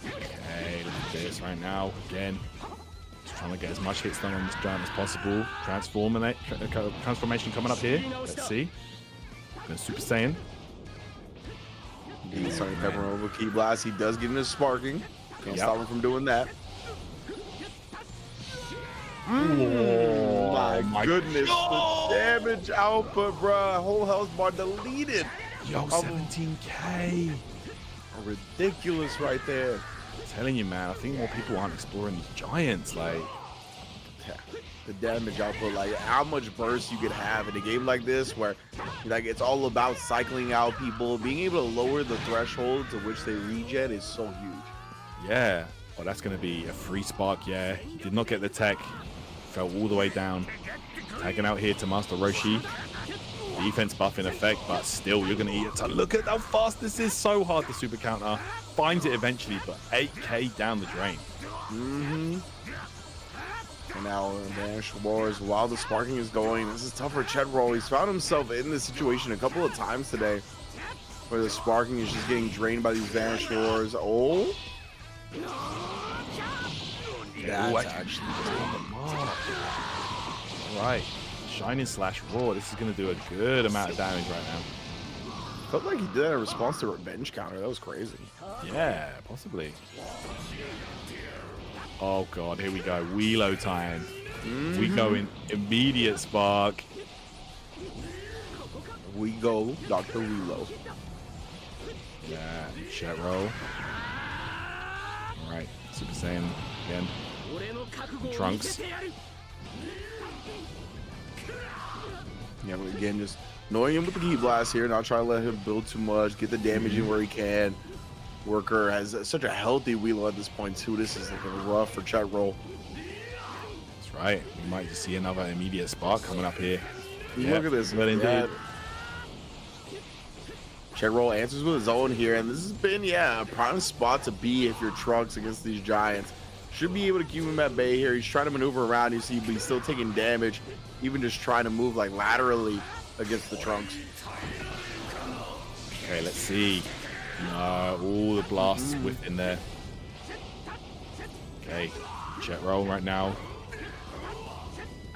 Okay, look at this right now. Again, just trying to get as much hits done on this giant as possible. Transformation coming up here. Let's see. Going Super Saiyan. He's starting to pepper over Ki Blast. He does get into sparking. Can't stop him from doing that. My goodness, the damage output, bro. Whole health bar deleted. Yo, 17k. Ridiculous right there. I'm telling you, man, I think more people aren't exploring these giants. Like, yeah, the damage output, like how much burst you could have in a game like this where like it's all about cycling out people. Being able to lower the threshold to which they regen is so huge. yeah. Oh, that's going to be a free spark. Yeah, he did not get the tech. Fell all the way down. Tagging out here to Master Roshi. Defense buff in effect, but still, you're going to eat a ton. Look at how fast this is. So hard to super counter. Finds it eventually, but 8k down the drain. And now Vanish Wars, while the sparking is going, this is tough for Chetro. He's found himself in this situation a couple of times today where the sparking is just getting drained by these Vanish Wars. Oh. That's actually all right. Shining Slash Raw. This is going to do a good amount of damage right now. Felt like he did that in response to a revenge counter. That was crazy. Yeah, possibly. Oh god, here we go. Wheelo time. We go in immediate spark. We go, Dr. Wheelo. Yeah, Chetro. All right, Super Saiyan again. Trunks. Yeah, but again, just knowing him with the Ki Blast here, not trying to let him build too much, get the damage in where he can. Worker has such a healthy Wheelo at this point too. This is looking rough for Chetro. That's right. We might just see another immediate spark coming up here. Look at this. But indeed. Chetro answers with his own here, and this has been, a prime spot to be if you're Trunks against these giants. Should be able to keep him at bay here. He's trying to maneuver around, you see, but he's still taking damage, even just trying to move like laterally against the Trunks. Okay, let's see. All the blasts within there. Okay, Chetro right now.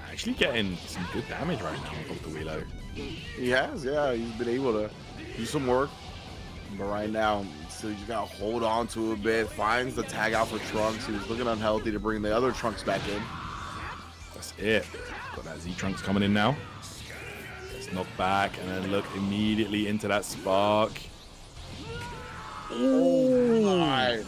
Actually getting some good damage right now off the Wheelo. He has, yeah. He's been able to do some work. But right now, so you just gotta hold on to it a bit. Finds the tag out for Trunks. He was looking unhealthy to bring the other Trunks back in. That's it. Got that Z Trunks coming in now. Let's knock back and then look immediately into that spark. Oh my.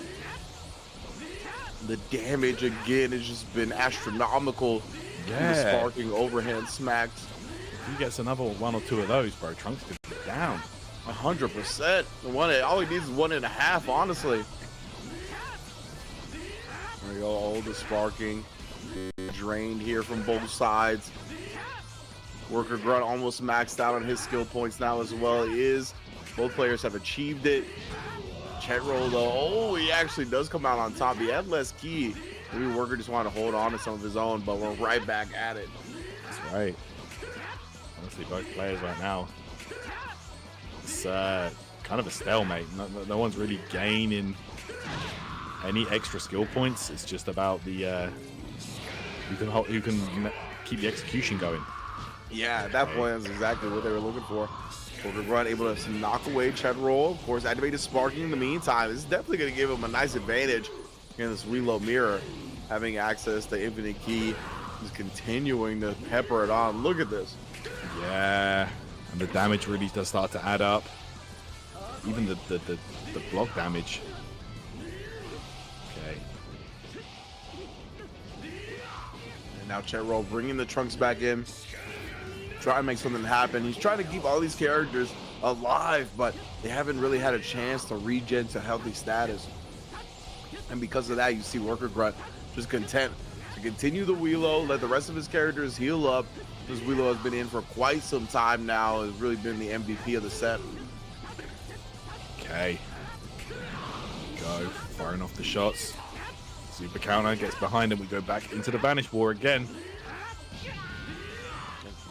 The damage again has just been astronomical. Yeah. The sparking overhand smacked. If he gets another one or two of those, bro, Trunks could be down. 100%. All he needs is 1.5, honestly. There we go, all the sparking. Drained here from both sides. Worker Grunt almost maxed out on his skill points now as well. Both players have achieved it. Chet roll though. Oh, he actually does come out on top. He had less ki. Maybe Worker just wanted to hold on to some of his own, but we're right back at it. That's right. Honestly, both players right now, it's kind of a stalemate. No one's really gaining any extra skill points. It's just about the who can keep the execution going. Yeah, at that point, that's exactly what they were looking for. Worker Grunt able to knock away Chet roll. Of course, activated sparking in the meantime. This is definitely going to give him a nice advantage in this reload mirror, having access to infinite ki. He's continuing to pepper it on. Look at this. Yeah, and the damage really does start to add up. Even the block damage. Okay. And now Chet roll bringing the Trunks back in. Try to make something happen. He's trying to keep all these characters alive, but they haven't really had a chance to regen to healthy status. And because of that, you see Worker Grunt just content to continue the Wheelo, let the rest of his characters heal up. This Wheelo has been in for quite some time now. Has really been the MVP of the set. Okay. Go, firing off the shots. Super counter gets behind him. We go back into the Banish War again.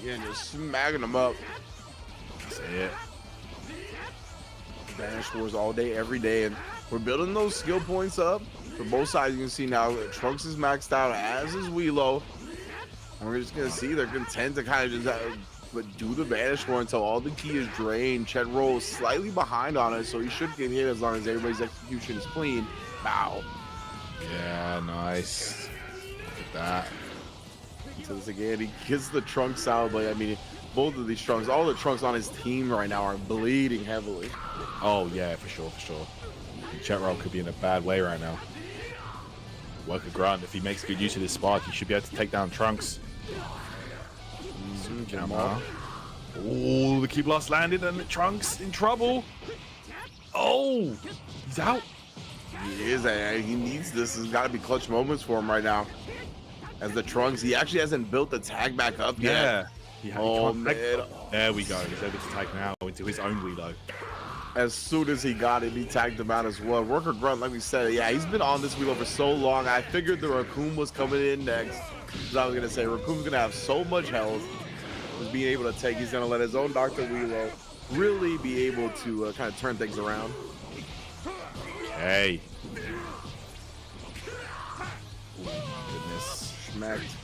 Again, just smacking them up. That's it. Banish Wars all day, every day, and we're building those skill points up for both sides. You can see now Trunks is maxed out, as is Wheelo. And we're just gonna see they're content to kind of just do the Banish War until all the ki is drained. Chet roll is slightly behind on it, so he should get hit as long as everybody's execution is clean. Wow. Yeah, nice. Look at that. So this again, he gets the Trunks out, but I mean, both of these Trunks, all the Trunks on his team right now are bleeding heavily. Oh yeah, for sure. Chet roll could be in a bad way right now. Worker Grunt, if he makes good use of this spark, he should be able to take down Trunks. Oh, the Ki Blast landed and Trunks in trouble. Oh, he's out. He is, and he needs this. There's got to be clutch moments for him right now. As the Trunks, he actually hasn't built the tag back up yet. Yeah. Oh man. There we go. He's able to tag now into his own Wheelo. As soon as he got it, he tagged him out as well. Worker Grunt, like we said, yeah, he's been on this Wheelo for so long. I figured the Raccoon was coming in next. So I was gonna say Raccoon's gonna have so much health. Just being able to take, he's gonna let his own Dr. Wheelo really be able to kind of turn things around. Okay. Goodness. Smacked.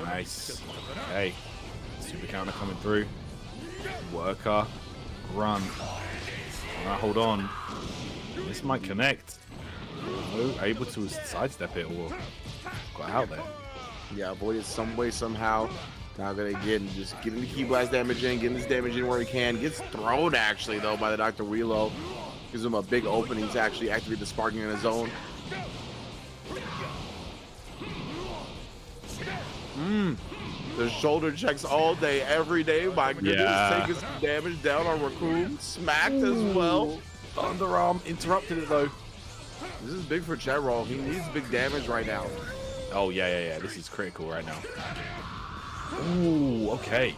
Nice. Okay. Super counter coming through. Worker. Grunt. Alright, hold on. This might connect. No, able to sidestep it or got out there. Yeah, avoided some way, somehow. Now gonna again just getting the Ki Blast damage in, getting this damage in where he can. Gets thrown actually though by the Dr. Wheelo. Gives him a big opening to actually activate the sparking on his own. The shoulder checks all day, every day. My goodness, Yeah. taking some damage down on Raccoon. Smacked as well. Underarm interrupted it though. This is big for Chet roll. He needs big damage right now. Oh yeah. This is critical right now. Ooh, okay.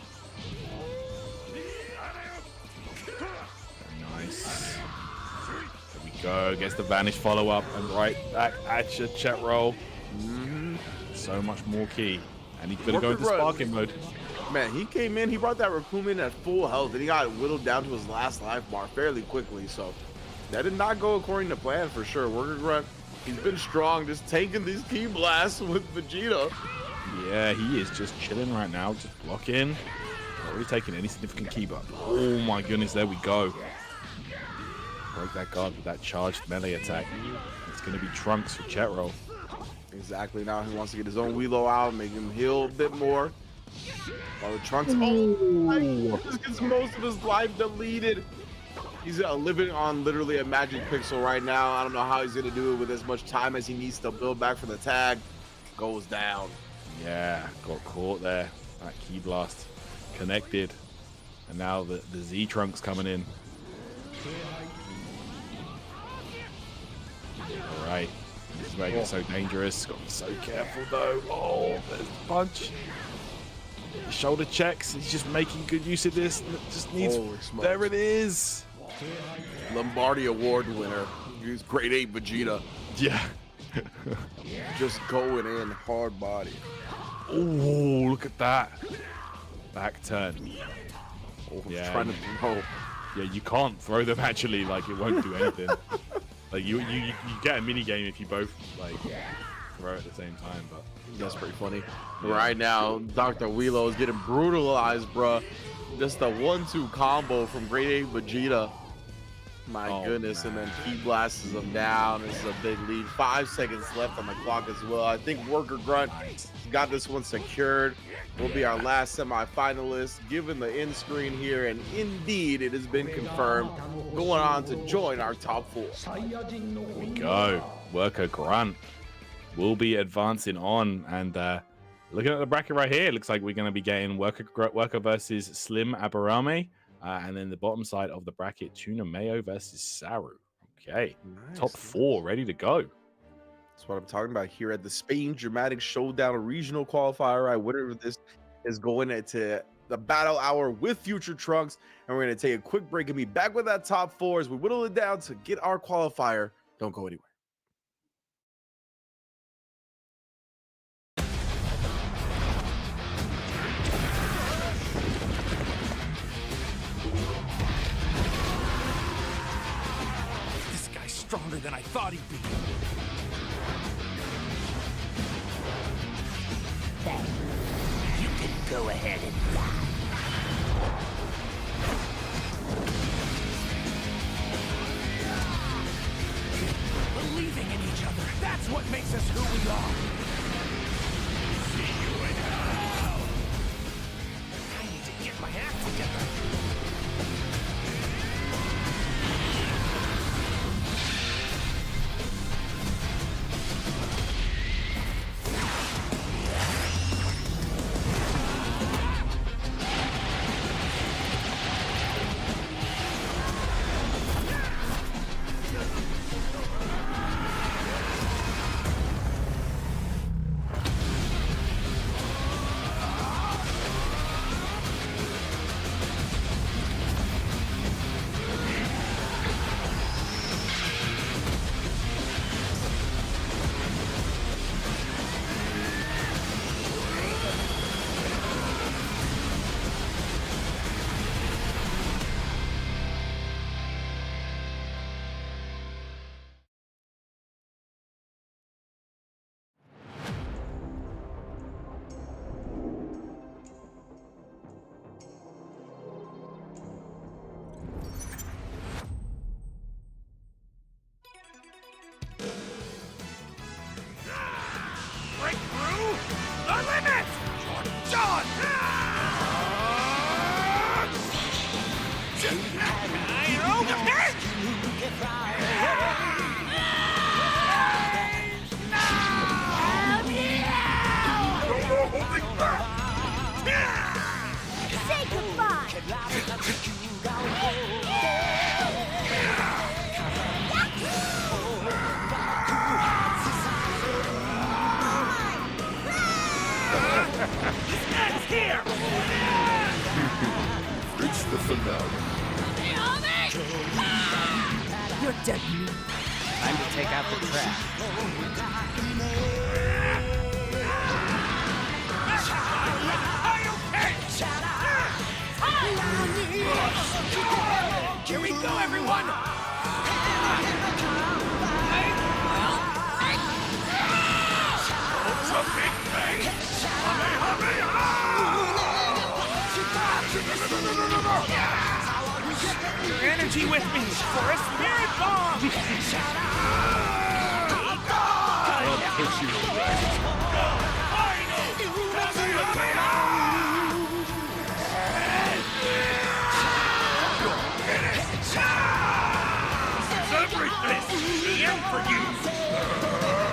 Very nice. There we go. Gets the Vanish follow up and right back at your Chet roll. So much more ki. And he's gonna go into sparking mode. Man, he came in, he brought that Raccoon in at full health, and he got whittled down to his last life bar fairly quickly, so that did not go according to plan for sure. Worker Grunt, he's been strong, just taking these Ki Blasts with Vegeta. Yeah, he is just chilling right now, just blocking. Not really taking any significant ki, but oh my goodness, there we go. Break that guard with that charged melee attack. It's gonna be Trunks for Chet roll. Exactly, now he wants to get his own Wheelo out, make him heal a bit more. While the Trunks, just gets most of his life deleted. He's living on literally a magic pixel right now. I don't know how he's gonna do it with as much time as he needs to build back for the tag. Goes down. Yeah, got caught there. That Ki Blast connected. And now the Z Trunks coming in. Alright. This is where it gets so dangerous. Got to be so careful though. Oh, there's the punch. The shoulder checks. He's just making good use of this. Just needs. Holy smokes. There it is. Lombardi Award winner. He's grade 8 Vegeta. Yeah. Just going in hard body. Oh, look at that. Back turn. Oh, Yeah. trying to throw. Yeah, you can't throw them actually. Like it won't do anything. Like you get a mini game if you both like throw at the same time. But That's pretty funny. Right now, Dr. Wheelo is getting brutalized, bruh. Just the 1-2 combo from grade 8 Vegeta. My Oh, goodness, man. and then he blasts him down. This is a big lead. 5 seconds left on the clock as well. I think Worker Grunt got this one secured. Will be our last semi-finalist, given the end screen here, and indeed it has been confirmed. Going on to join our top 4. here we go. Worker Grunt will be advancing on, and looking at the bracket right here, it looks like we're going to be getting Worker versus Slim Aburame. And then the bottom side of the bracket, Tuna Mayo versus Saru. Okay, Nice. top 4 ready to go. That's what I'm talking about here at the Spain Dramatic Showdown regional qualifier. Right, winner of this is going into the battle hour with Future Trunks, and we're going to take a quick break and be back with that top 4 as we whittle it down to get our qualifier. Don't go anywhere. This guy's stronger than I thought he'd be. Then you can go ahead and die. Believing in each other, that's what makes us who we are. See you in hell. I need to get my act together. Break through the limit! You're done! You're over! Say goodbye. It's here! It's the finale. You're dead meat. Time to take out the trash. Here we go, everyone! Your energy with me for a spirit bomb! I'll push you. Everything! The end for you!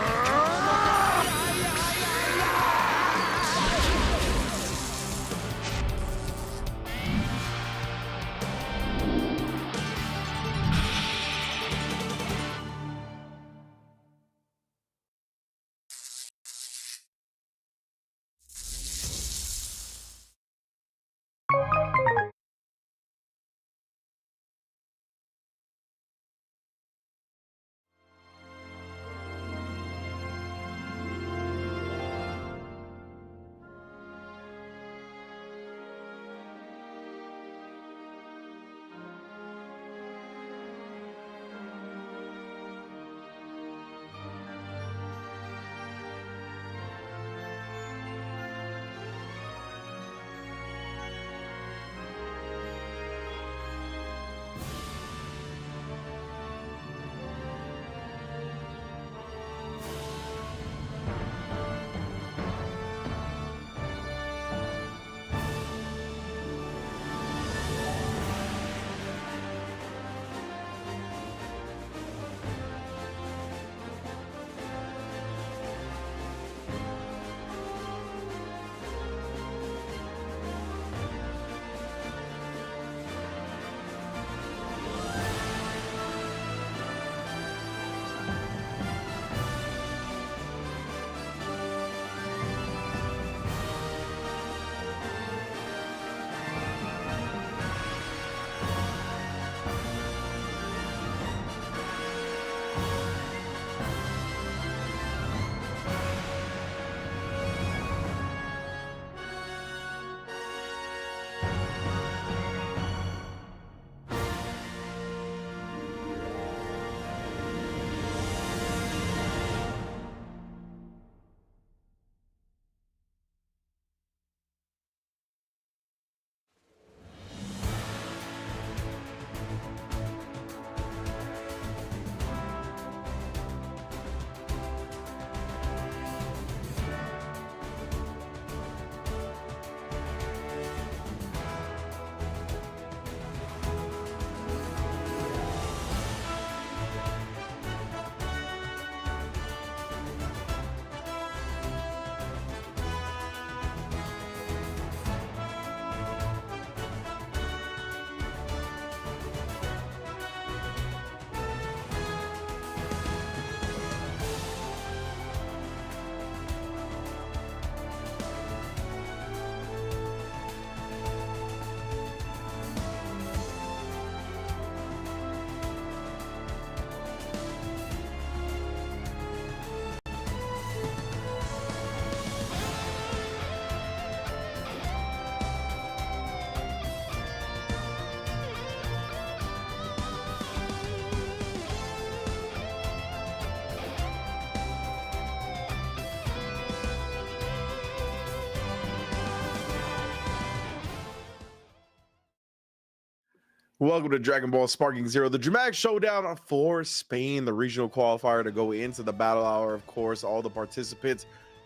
Welcome to Dragon Ball Sparking Zero, the dramatic showdown for Spain, the regional qualifier to go into the battle hour. Of course, all the participants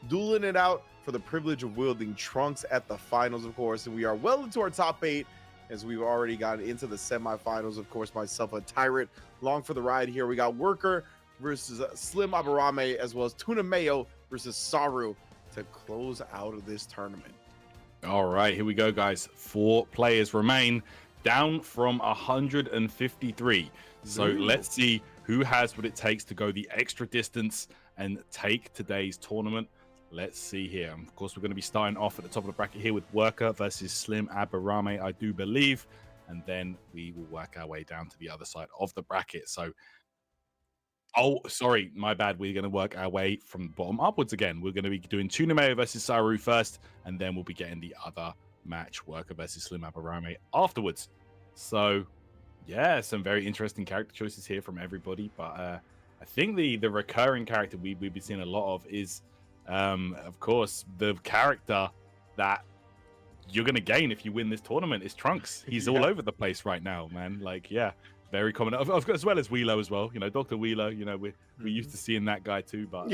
dueling it out for the privilege of wielding Trunks at the finals, of course. And we are well into our top 8 as we've already gotten into the semifinals. Of course, myself, a Tyrant, along for the ride here. We got Worker versus Slim Aburame, as well as Tuna Mayo versus Saru to close out of this tournament. All right, here we go, guys. 4 players remain, down from 153. So let's see who has what it takes to go the extra distance and take today's tournament. Let's see here. Of course, we're going to be starting off at the top of the bracket here with Worker versus Slim Aburame, I do believe. And then we will work our way down to the other side of the bracket. So, oh, sorry, my bad. We're going to work our way from the bottom upwards again. We're going to be doing Tuna Mayo versus Saru first, and then we'll be getting the other match, Worker versus Slim Aburame, afterwards. So yeah, some very interesting character choices here from everybody, but I think the recurring character we've been seeing a lot of is of course the character that you're gonna gain if you win this tournament is Trunks. He's all over the place right now, man. Like, yeah, very common, of course, as well as Wheelo as well, you know, Dr. Wheelo, you know, we're used to seeing that guy too, but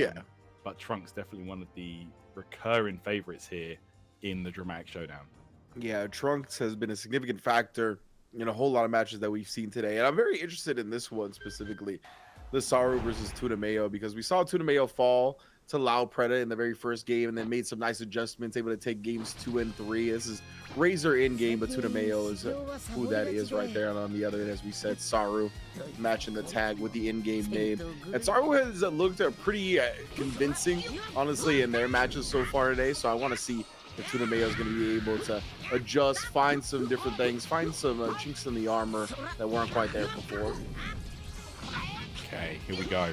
but Trunks definitely one of the recurring favorites here in the dramatic showdown. Yeah, Trunks has been a significant factor in a whole lot of matches that we've seen today. And I'm very interested in this one specifically, the Saru versus Tuna Mayo, because we saw Tuna Mayo fall to Lao Preda in the very first game and then made some nice adjustments, able to take games 2 and 3. This is Razor in game, but Tuna Mayo is who that is right there. And on the other end, as we said, Saru matching the tag with the in-game name. And Saru has looked pretty convincing, honestly, in their matches so far today. So I want to see if Tuna Mayo is going to be able to adjust, find some different things, find some chinks in the armor that weren't quite there before. Okay, here we go.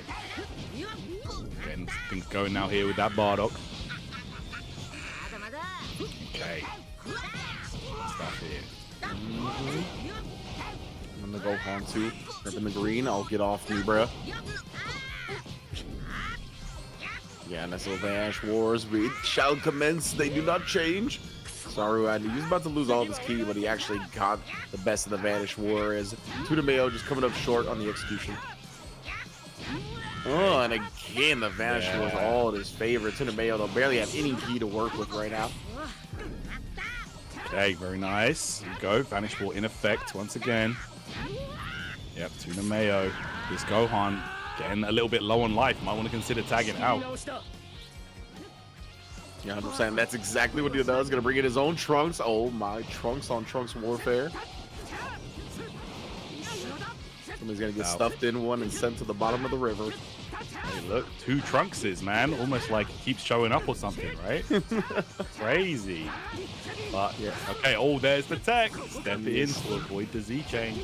Getting things going now here with that Bardock. Okay. Stuff here. I'm going to go on to in the green. I'll get off me, bruh. Yeah, and that's little Vanish Wars. We shall commence. They do not change. Saru, he was about to lose all of his ki, but he actually got the best of the Vanish War as Tuna Mayo just coming up short on the execution. Oh, and again, the Vanish War is all in his favor. Tuna Mayo, though, barely have any ki to work with right now. Okay, very nice. Here we go. Vanish War in effect once again. Yep, Tuna Mayo. This Gohan getting a little bit low on life. Might want to consider tagging out. Yeah, I'm saying that's exactly what he does. Gonna bring in his own Trunks. Oh my, Trunks on Trunks warfare. Somebody's gonna get stuffed in one and sent to the bottom of the river. Hey, look, 2 Trunkses, man. Almost like he keeps showing up or something, right? Crazy. But yeah, okay. Oh, there's the tech. Step in to avoid the Z chain.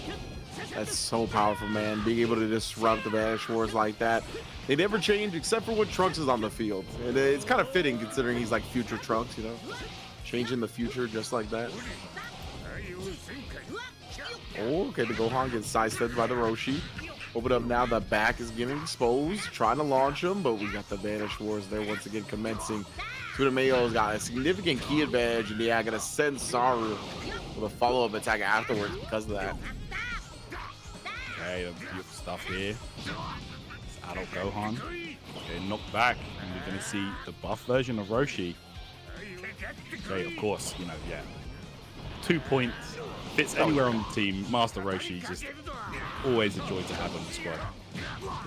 That's so powerful, man. Being able to disrupt the Vanish Wars like that. They never change except for when Trunks is on the field. And it's kind of fitting considering he's like future Trunks, you know? Changing the future just like that. Oh, okay, the Gohan gets sidestepped by the Roshi. Open up now, the back is getting exposed. Trying to launch him, but we got the Vanish Wars there once again commencing. Tuna Mayo's got a significant ki advantage, and yeah, gonna send Saru with a follow-up attack afterwards because of that. Okay, beautiful stuff here. It's adult Gohan. Okay, knocked back, and we're going to see the buff version of Roshi. Okay, of course, you know, yeah. 2 points. Fits anywhere on the team. Master Roshi, just always a joy to have on the squad.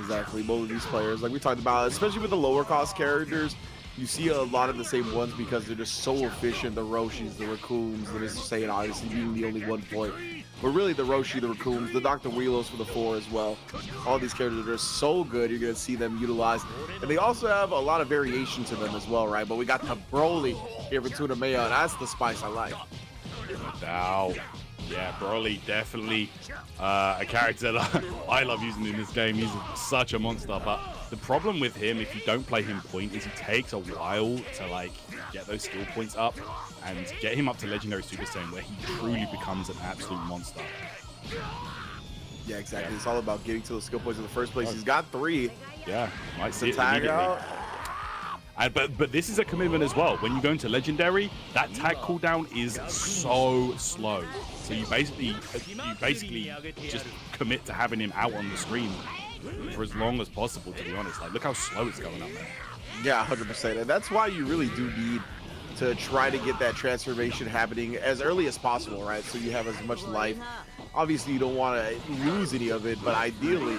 Exactly, both of these players, like we talked about, especially with the lower cost characters, you see a lot of the same ones because they're just so efficient. The Roshis, the Raccoons, the Mr. Saiyan obviously being the only 1 point. But really the Roshi, the Raccoons, the Dr. Wheelos for the 4 as well. All these characters are so good, you're going to see them utilized. And they also have a lot of variation to them as well, right? But we got the Broly here for Tuna Mayo, and that's the spice I like. No doubt. Yeah, Broly definitely a character that I love using in this game. He's such a monster, but the problem with him, if you don't play him point, is he takes a while to like get those skill points up and get him up to Legendary Super Saiyan, where he truly becomes an absolute monster. Yeah, exactly. It's all about getting to those skill points in the first place. He's got 3. Yeah, might see it tag immediately. out. But this is a commitment as well. When you go into legendary, that tag cooldown is so slow. So you basically just commit to having him out on the screen for as long as possible. To be honest, like look how slow it's going up there. Yeah, 100%. And that's why you really do need to try to get that transformation happening as early as possible, right? So you have as much life. Obviously, you don't want to lose any of it, but ideally,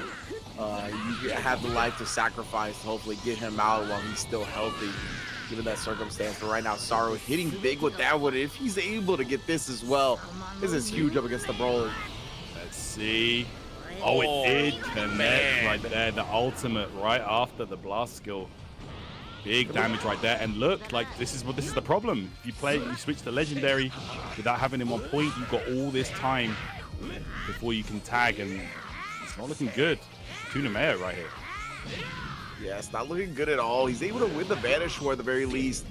you have the life to sacrifice to hopefully get him out while he's still healthy, given that circumstance. But right now, Saru hitting big with that one. If he's able to get this as well, this is huge up against the Broly. Let's see. Oh, it did connect right there. The ultimate right after the blast skill. Big damage right there. And look, like this is the problem. If you switch to legendary without having him on point, you've got all this time before you can tag, and it's not looking good. Tuna Mayo right here. Yeah, it's not looking good at all. He's able to win the Vanish War at the very least.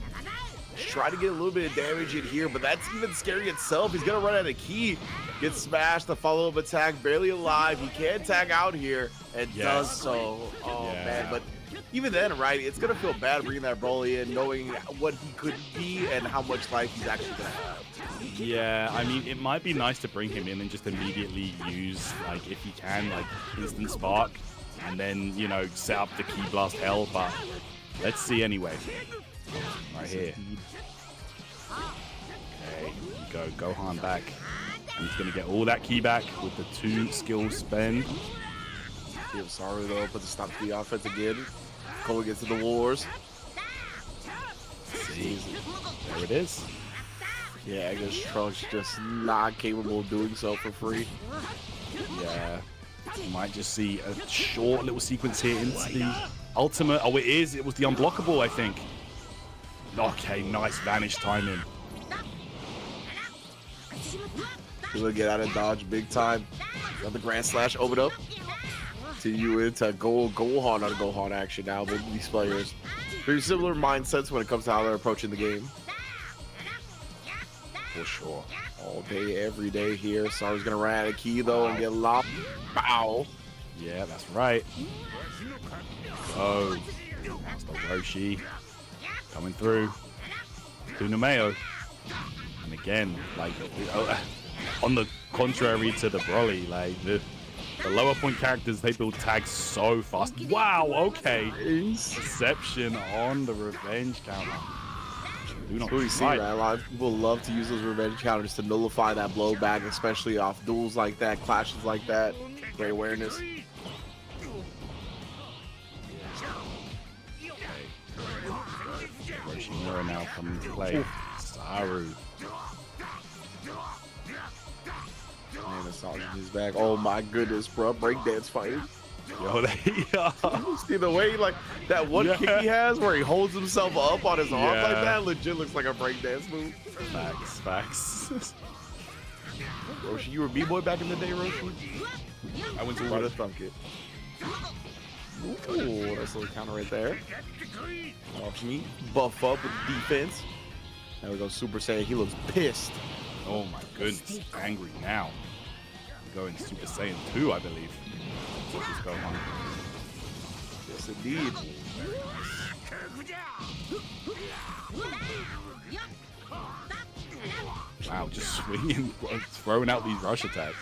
Try to get a little bit of damage in here, but that's even scary itself. He's gonna run out of ki. Gets smashed. The follow-up attack, barely alive. He can tag out here and does so. Oh man, but even then, right, it's gonna feel bad bringing that Broly in, knowing what he could be and how much life he's actually gonna have. Yeah, I mean, it might be nice to bring him in and just immediately use, like, if you can, like, instant spark, and then, you know, set up the Ki Blast Hell, but let's see anyway. Right here. Okay, you go Gohan back. And he's going to get all that Ki back with the 2 skill spend. I'm sorry, though, but to stop the offense again. Going into the wars. See, there it is. Yeah, I guess Trunks just not capable of doing so for free. Yeah, you might just see a short little sequence here into the ultimate. Oh, it is. It was the unblockable, I think. Okay, nice vanish timing. He's gonna get out of dodge big time. Got the Grand Slash open up. Continue into Gohan on Gohan action now. But these players, very similar mindsets when it comes to how they're approaching the game. For sure. All day, every day here. Saru's gonna run out of ki though and get lopped. Bow. Yeah, that's right. Oh, that's the Roshi coming through. Tuna Mayo. And again, like, on the contrary to the Broly, like, the lower point characters, they build tags so fast. Wow, okay. Deception on the revenge counter. Do not we see, right? A lot of people love to use those revenge counters to nullify that blowback, especially off duels like that, clashes like that. Great awareness. Roshimura now coming into play. Saru. Man, the Saru is back. Oh my goodness, bro. Breakdance fighting. Yo, you see the way, like, that one kick he has where he holds himself up on his arm like that legit looks like a breakdance move. Facts. Roshi, you were B-boy back in the day, Roshi? I went to Try to thunk it. Ooh, nice little counter right there. Off me, buff up with defense. There we go, Super Saiyan. He looks pissed. Oh my goodness, angry now. Going Super Saiyan 2, I believe. What's going on? Yes, indeed. Wow, just swinging, throwing out these rush attacks.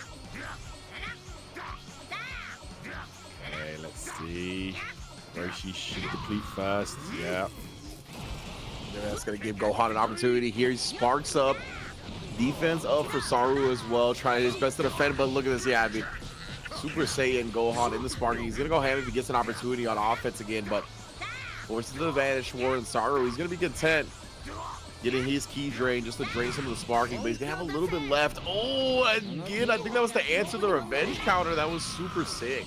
Okay, let's see. Roshi should deplete first. Yeah. That's going to give Gohan an opportunity here. He sparks up. Defense up for Saru as well. Trying his best to defend, but look at this. Yeah, I mean, Super Saiyan Gohan in the sparking. He's going to go ahead if he gets an opportunity on offense again, but forces the Vanish War and Saru. He's going to be content getting his ki drain just to drain some of the sparking, but he's going to have a little bit left. Oh, again, I think that was to answer the revenge counter. That was super sick.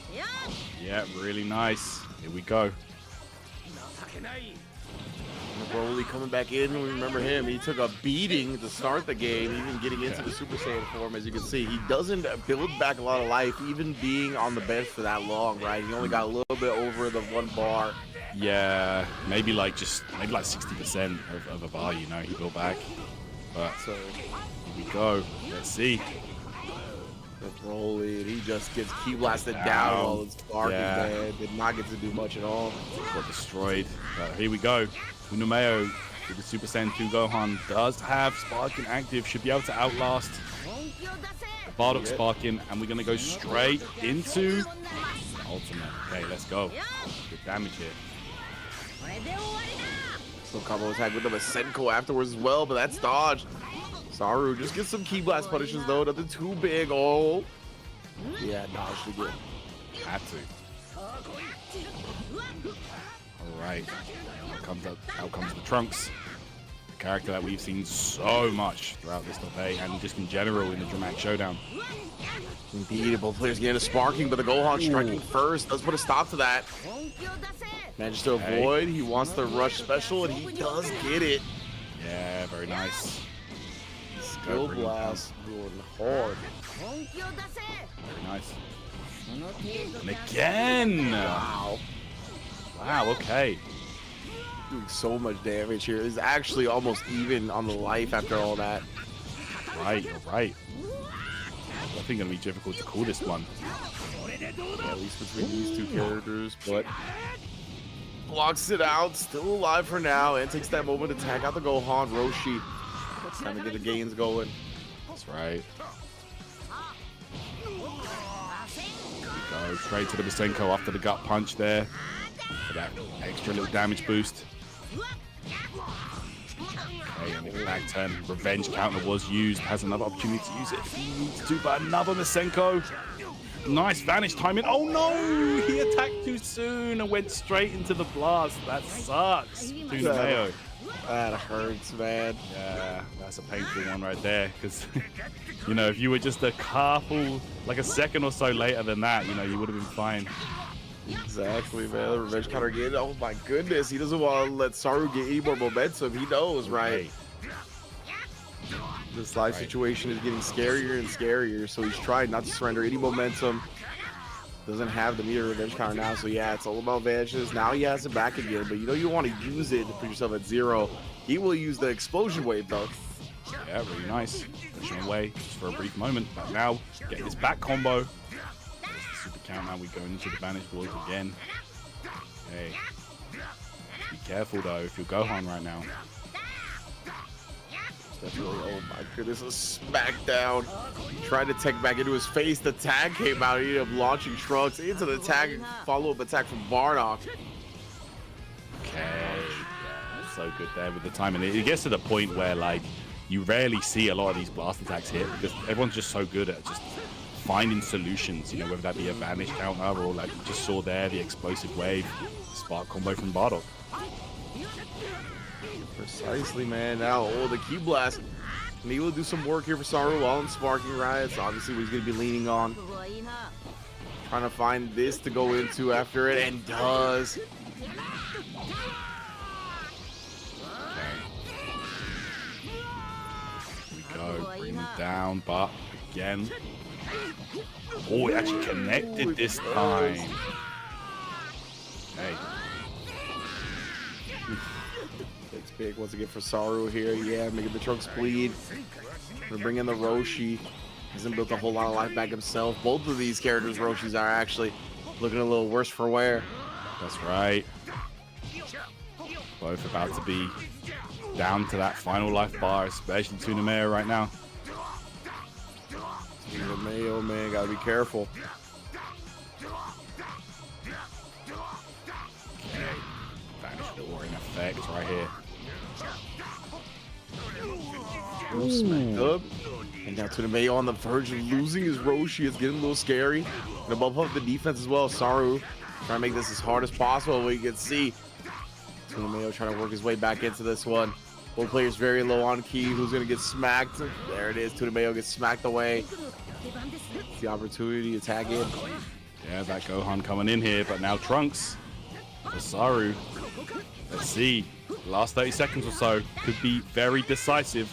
Yeah, really nice. Here we go. Broly coming back in. We remember him. He took a beating to start the game, even getting into the Super Saiyan form. As you can see, he doesn't build back a lot of life, even being on the bench for that long, right? He only got a little bit over the 1 bar. Yeah, maybe like 60% of a bar, you know, he built back. But so here we go. Let's see. The Broly, he just gets ki blasted down while it's sparking, man. Did not get to do much at all. Got destroyed. But here we go. Unameo with the Super Saiyan 2 Gohan does have Sparking active, should be able to outlast Bardock Sparking, and we're going to go straight into ultimate. Okay, let's go. Good damage here. So combo attack with the Masenko afterwards as well, but that's dodged. Saru just gets some Key Blast punishes though, nothing too big. Oh, yeah, dodged again. Had to. All right, out comes the Trunks, a character that we've seen so much throughout this debate and just in general in the Dramatic Showdown. Indeed, both players getting a sparking, but the Gohan striking first does put a stop to that. Managed to avoid. He wants the rush special, and he does get it. Yeah, very nice. Skill blast going hard. Very nice. And again! Wow. Wow, okay. Doing so much damage here. It's actually almost even on the life after all that. Right, you're right. I think it's going to be difficult to call this one. Yeah, at least between these two characters, but blocks it out, still alive for now, and takes that moment to tag out the Gohan. Roshi trying to get the gains going. That's right. Go straight to the Masenko after the gut punch there for that extra little damage boost. Okay, and the back turn revenge counter was used, has another opportunity to use it if he needs to, but another Masenko. Nice vanish timing. Oh no! He attacked too soon and went straight into the blast. That sucks. Tunameo. That hurts, man. Yeah, that's a painful one right there. Because, you know, if you were just a couple, like a second or so later than that, you know, you would have been fine. Exactly, man. The revenge counter again. Oh my goodness. He doesn't want to let Saru get any more momentum. He knows, right? This life situation is getting scarier and scarier, so he's trying not to surrender any momentum. Doesn't have the meter revenge counter now, so yeah, it's all about advantages. Now he has it back again, but you know you want to use it to put yourself at 0. He will use the explosion wave though. Yeah, really nice. Pushing away just for a brief moment, but now get this back combo. There's the super count. Now we go into the Banish Boys again. Hey, be careful though if you're Gohan right now. Definitely, oh my goodness, a smackdown. Tried to tech back into his face. The tag came out. He ended up launching Trunks into the tag and follow-up attack from Bardock. Okay, yeah, so good there with the timing. It gets to the point where like you rarely see a lot of these blast attacks hit because everyone's just so good at just finding solutions. You know, whether that be a vanish counter or like you just saw there the explosive wave, spark combo from Bardock. Precisely, man. Now, oh, the Key Blast. And he will do some work here for Saru while in Sparking Riots. Obviously, what he's going to be leaning on. Trying to find this to go into after it, and does. We go, bring him down, but again. Oh, it actually connected this time. Okay. It's big once again for Saru here. Yeah, making the Trunks bleed. We're bringing the Roshi. Hasn't built a whole lot of life back himself. Both of these characters, Roshis, are actually looking a little worse for wear. That's right. Both about to be down to that final life bar, especially Tunameo right now. Tunameo, man, gotta be careful. Okay, Vanish Door in effect right here. Smacked up. And now Tunameo on the verge of losing his Roshi. It's getting a little scary. And above up the defense as well. Saru trying to make this as hard as possible. We can see Tunameo trying to work his way back into this one. Both players very low on key. Who's going to get smacked? There it is. Tunameo gets smacked away. It's the opportunity to tag in. Yeah, that Gohan coming in here, but now Trunks for Saru. Let's see. Last 30 seconds or so could be very decisive.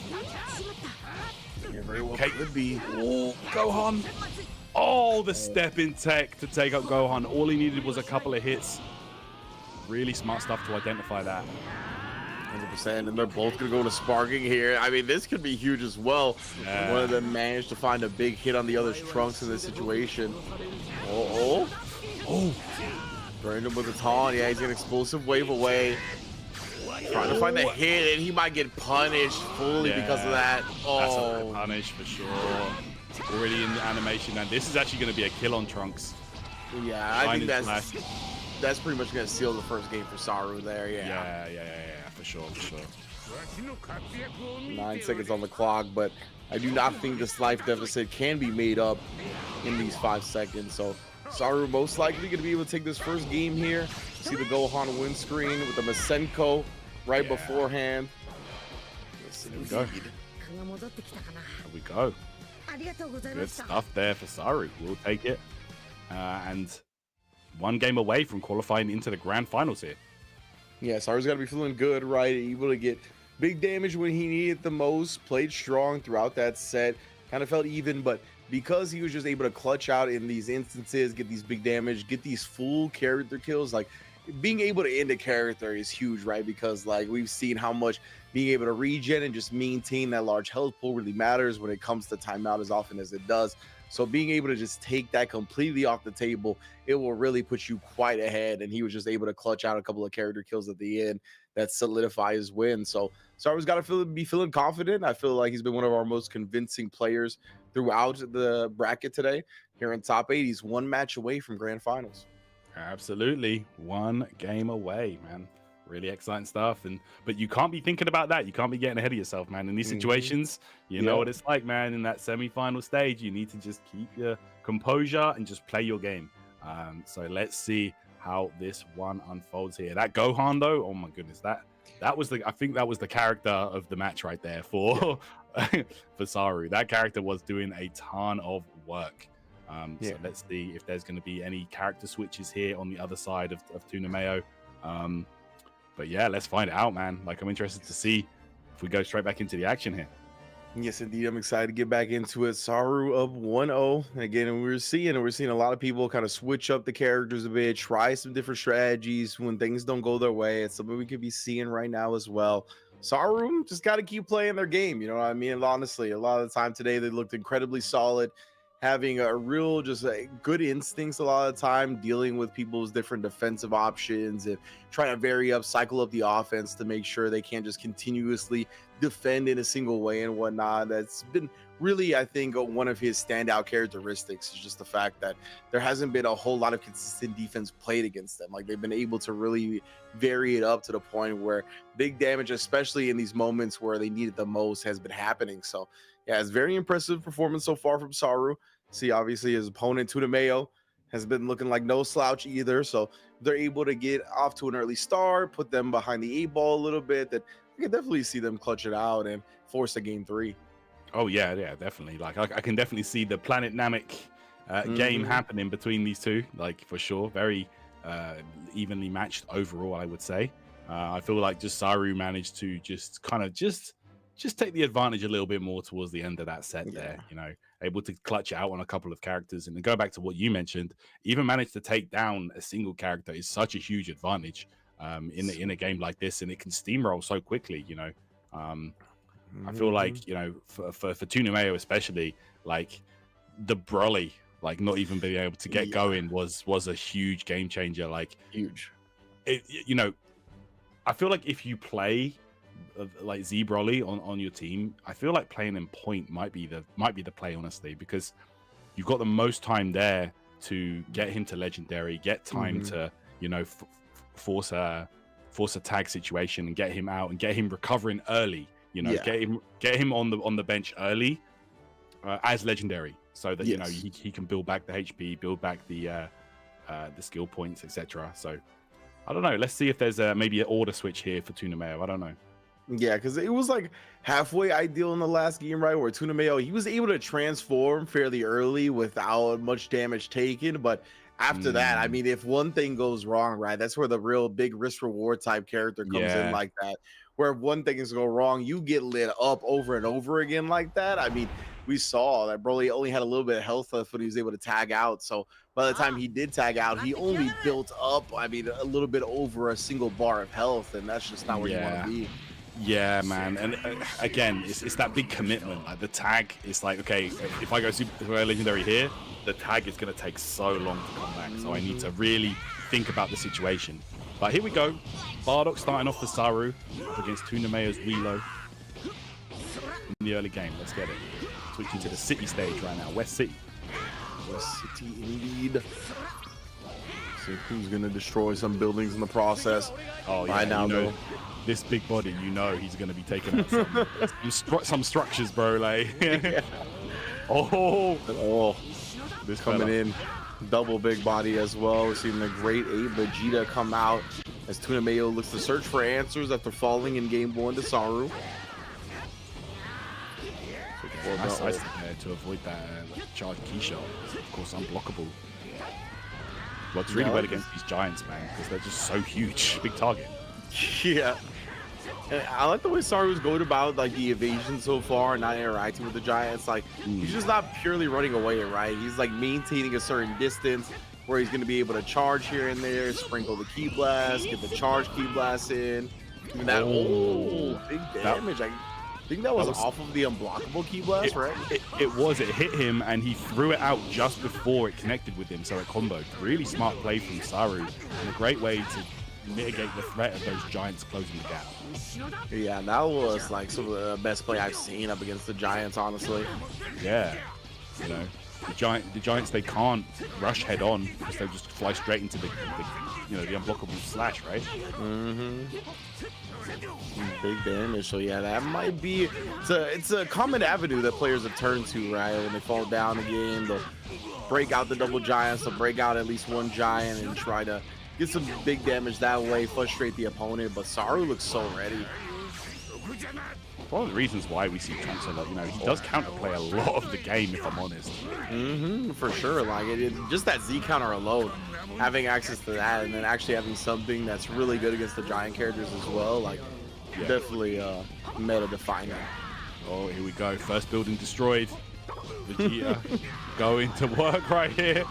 Very well Okay. could be. Oh, Gohan. Oh, the step in tech to take up Gohan. All he needed was a couple of hits. Really smart stuff to identify that. 100%, and they're both going to go into Sparking here. I mean, this could be huge as well. Yeah. One of them managed to find a big hit on the other's Trunks in this situation. Oh, Oh, burned him with a taunt. Yeah, he's an explosive wave away. Trying to find the hit, and he might get punished fully because of that. That's a Oh, punish for sure. Already in the animation, and this is actually going to be a kill on Trunks. yeah, I think Shining Flash. that's pretty much going to seal the first game for Saru there. Yeah. Yeah, for sure. 9 seconds on the clock, but I do not think this life deficit can be made up in these 5 seconds. So Saru most likely going to be able to take this first game here. See the Gohan win screen with the Masenko right beforehand. Yes, There we go. indeed. There we go. Good stuff there for Saru. We'll take it. And 1 game away from qualifying into the grand finals here. Yeah, Saru's got to be feeling good, right? Able to get big damage when he needed the most. Played strong throughout that set. Kind of felt even, but because he was just able to clutch out in these instances, get these big damage, get these full character kills, like being able to end a character is huge, right? Because like we've seen how much being able to regen and just maintain that large health pool really matters when it comes to timeout as often as it does. So being able to just take that completely off the table, it will really put you quite ahead. And he was just able to clutch out a couple of character kills at the end that solidify his win. So Saru's got to be feeling confident. I feel like he's been one of our most convincing players throughout the bracket today. Here in top 8, he's 1 match away from grand finals. Absolutely. 1 game away, man. Really exciting stuff. But you can't be thinking about that. You can't be getting ahead of yourself, man. In these situations, you know what it's like, man. In that semi-final stage, you need to just keep your composure and just play your game. So let's see how this one unfolds here. That Gohan, though, oh my goodness, that was I think that was the character of the match right there for for Saru. That character was doing a ton of work. So let's see if there's going to be any character switches here on the other side of Tunameo. But yeah, let's find out, man. Like, I'm interested to see if we go straight back into the action here. Yes, indeed. I'm excited to get back into it. Saru up 1-0. Again, we're seeing a lot of people kind of switch up the characters a bit, try some different strategies when things don't go their way. It's something we could be seeing right now as well. Saru just got to keep playing their game. You know what I mean? Honestly, a lot of the time today, they looked incredibly solid, having a real good instincts a lot of the time, dealing with people's different defensive options and trying to vary up, cycle up the offense to make sure they can't just continuously defend in a single way and whatnot. That's been really, I think, one of his standout characteristics is just the fact that there hasn't been a whole lot of consistent defense played against them. Like, they've been able to really vary it up to the point where big damage, especially in these moments where they need it the most, has been happening. So yeah, it's very impressive performance so far from Saru. See, obviously his opponent Tunameo has been looking like no slouch either. So they're able to get off to an early start, put them behind the 8 ball a little bit. That I can definitely see them clutch it out and force a game 3. Oh yeah, definitely. Like I can definitely see the Planet Namek game happening between these two. Like, for sure, very evenly matched overall, I would say. I feel like just Saru managed to just kind of just take the advantage a little bit more towards the end of that set there, you know, able to clutch out on a couple of characters. And to go back to what you mentioned, even managed to take down a single character is such a huge advantage in a game like this, and it can steamroll so quickly, you know. I feel like, you know, for Tunameo especially, like the Broly, like not even being able to get going was a huge game changer. Like, huge. You know, I feel like if you play like Z Broly on your team, I feel like playing in point might be the play, honestly, because you've got the most time there to get him to legendary, get time to, you know, force a tag situation and get him out and get him recovering early. You know, get him on the bench early as legendary, so that you know he can build back the HP, build back the skill points, etc. So I don't know. Let's see if there's maybe an order switch here for Tunameo. I don't know. Yeah, because it was like halfway ideal in the last game, right? Where Tunameo, he was able to transform fairly early without much damage taken. But after that, I mean, if one thing goes wrong, right, that's where the real big risk reward type character comes in like that. Where if one thing is go wrong, you get lit up over and over again like that. I mean, we saw that Broly only had a little bit of health left when he was able to tag out. So by the time he did tag out, he only built up, I mean, a little bit over a single bar of health, and that's just not where you want to be. Yeah, man. And again, it's that big commitment. Like the tag is like, okay, if I go super legendary here, the tag is going to take so long to come back. So I need to really think about the situation. But here we go. Bardock starting off the Saru up against Tunameo's Wilo in the early game. Let's get it. Switching to the city stage right now. West City. West City indeed. See who's gonna destroy some buildings in the process. Oh yeah, right now, though. This big body, you know he's gonna be taking out some structures, bro. Like, oh, this coming in, double big body as well. We're seeing the great 8 Vegeta come out as Tunameo looks to search for answers after falling in game 1 to Saru. Nice there to avoid that charge key shot. Of course, unblockable. Works really well against these giants, man, because they're just so huge. Big target. Yeah. And I like the way Saru's going about like the evasion so far and not interacting with the giants. Like he's just not purely running away, right? He's like maintaining a certain distance where he's going to be able to charge here and there, sprinkle the key blast, get the charge key blast in. And that big damage. I think that was off of the unblockable key blast, right? It was. It hit him and he threw it out just before it connected with him, so it comboed. Really smart play from Saru and a great way to mitigate the threat of those giants closing the gap. Yeah, that was like some of the best play I've seen up against the giants, honestly. Yeah, you know, the giants, they can't rush head on because they just fly straight into the unblockable slash, right? Big damage. So yeah, that might be it's a common avenue that players have turned to, right? When they fall down again, they'll break out the double giants, they'll break out at least one giant and try to get some big damage that way, frustrate the opponent. But Saru looks so ready. One of the reasons why we see Trunks a lot, you know, he does counterplay a lot of the game, if I'm honest. For sure. Like just that Z counter alone, having access to that, and then actually having something that's really good against the giant characters as well, like definitely meta defining. Oh, here we go. First building destroyed. Vegeta going to work right here.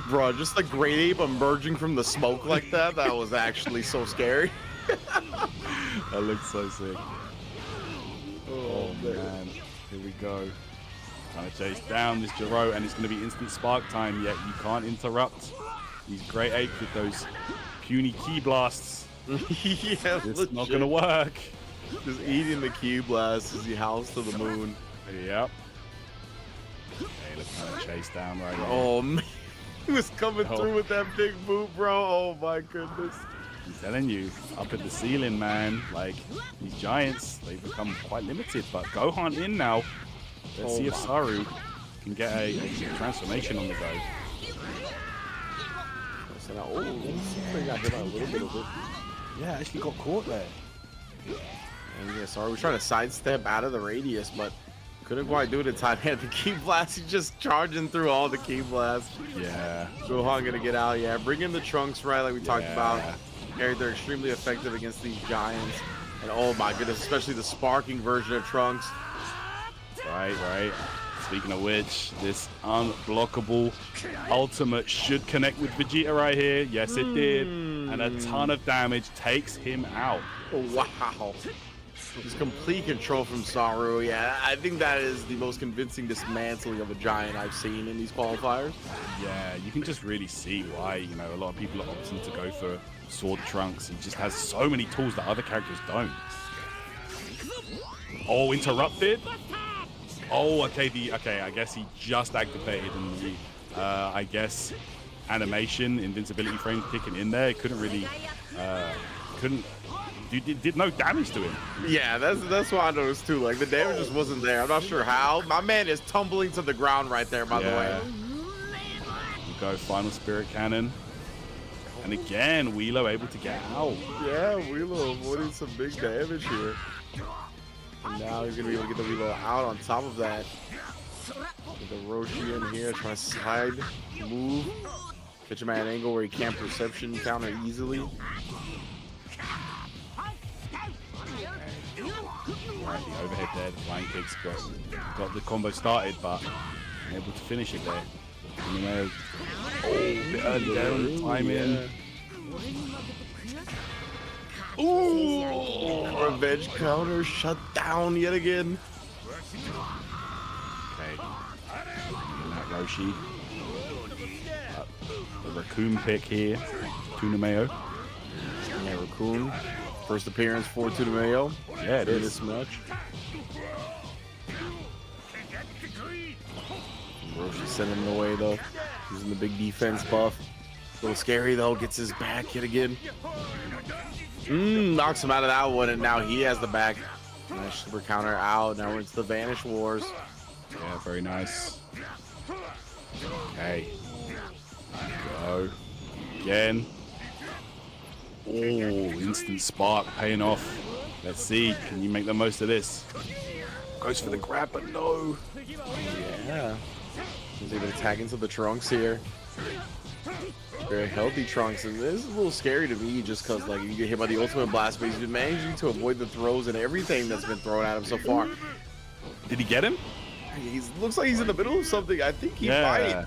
Bro, just the Great Ape emerging from the smoke like that, that was actually so scary. That looks so sick. Oh man, here we go. Trying to chase down this Jiro, and it's going to be instant spark time, yet you can't interrupt these Great Apes with those puny key blasts. Yeah, it's not going to work. Just eating the key blast as he howls to the moon. Yep. Okay, let's kind of chase down right now. Oh man, he was coming through with that big boot, bro. Oh my goodness. I'm telling you, up at the ceiling, man. Like, these giants, they've become quite limited. But Gohan in now. Let's see if Saru can get a transformation on the go. He got hit on a little bit of it. Yeah, actually got caught there. And yeah, Saru was trying to sidestep out of the radius, but couldn't quite do it in time. Had the key blast, he's just charging through all the key blasts. Yeah. Gohan gonna get out. Yeah, bring in the Trunks, right, like we talked about. They're extremely effective against these giants. And oh my goodness, especially the sparking version of Trunks. Right. Speaking of which, this unblockable ultimate should connect with Vegeta right here. Yes, it did. And a ton of damage takes him out. Oh, wow. Just complete control from Saru. Yeah, I think that is the most convincing dismantling of a giant I've seen in these qualifiers. Yeah, you can just really see why, you know, a lot of people are opting to go for Sword Trunks. He just has so many tools that other characters don't. Oh, interrupted. Oh, okay. I guess he just activated and the I guess animation invincibility frame kicking in there. It couldn't really did no damage to him. Yeah, that's what I noticed too. Like the damage just wasn't there. I'm not sure how. My man is tumbling to the ground right there, by the way. We go final spirit cannon. And again, Wheelo able to get out. Yeah, Wheelo avoiding some big damage here. And now he's gonna be able to get the Wheelo out on top of that. With the Roshi in here, trying to slide, move. Catch him at an angle where he can't perception counter easily. Right, the overhead there, the flying kicks got the combo started, but able to finish it there. Oh, a bit early there on the timing. Ooh, revenge counter shut down yet again. Okay, that Roshi. The raccoon pick here, Tunameo. Raccoon, first appearance for Mayo. Yeah, it is. This much. Roshi's sending him away though. Using the big defense buff. A little scary though. Gets his back yet again. Knocks him out of that one, and now he has the back. Nice super counter out. Now we're into the Vanish Wars. Yeah, very nice. Okay. Go. Again. Oh, instant spark paying off. Let's see. Can you make the most of this? Goes for the grab, but no. Yeah. He's able to tag into the Trunks here. Very healthy Trunks, and this is a little scary to me just because like you get hit by the ultimate blast, but he's been managing to avoid the throws and everything that's been thrown at him so far. Did he get him? He looks like he's in the middle of something. I think he might.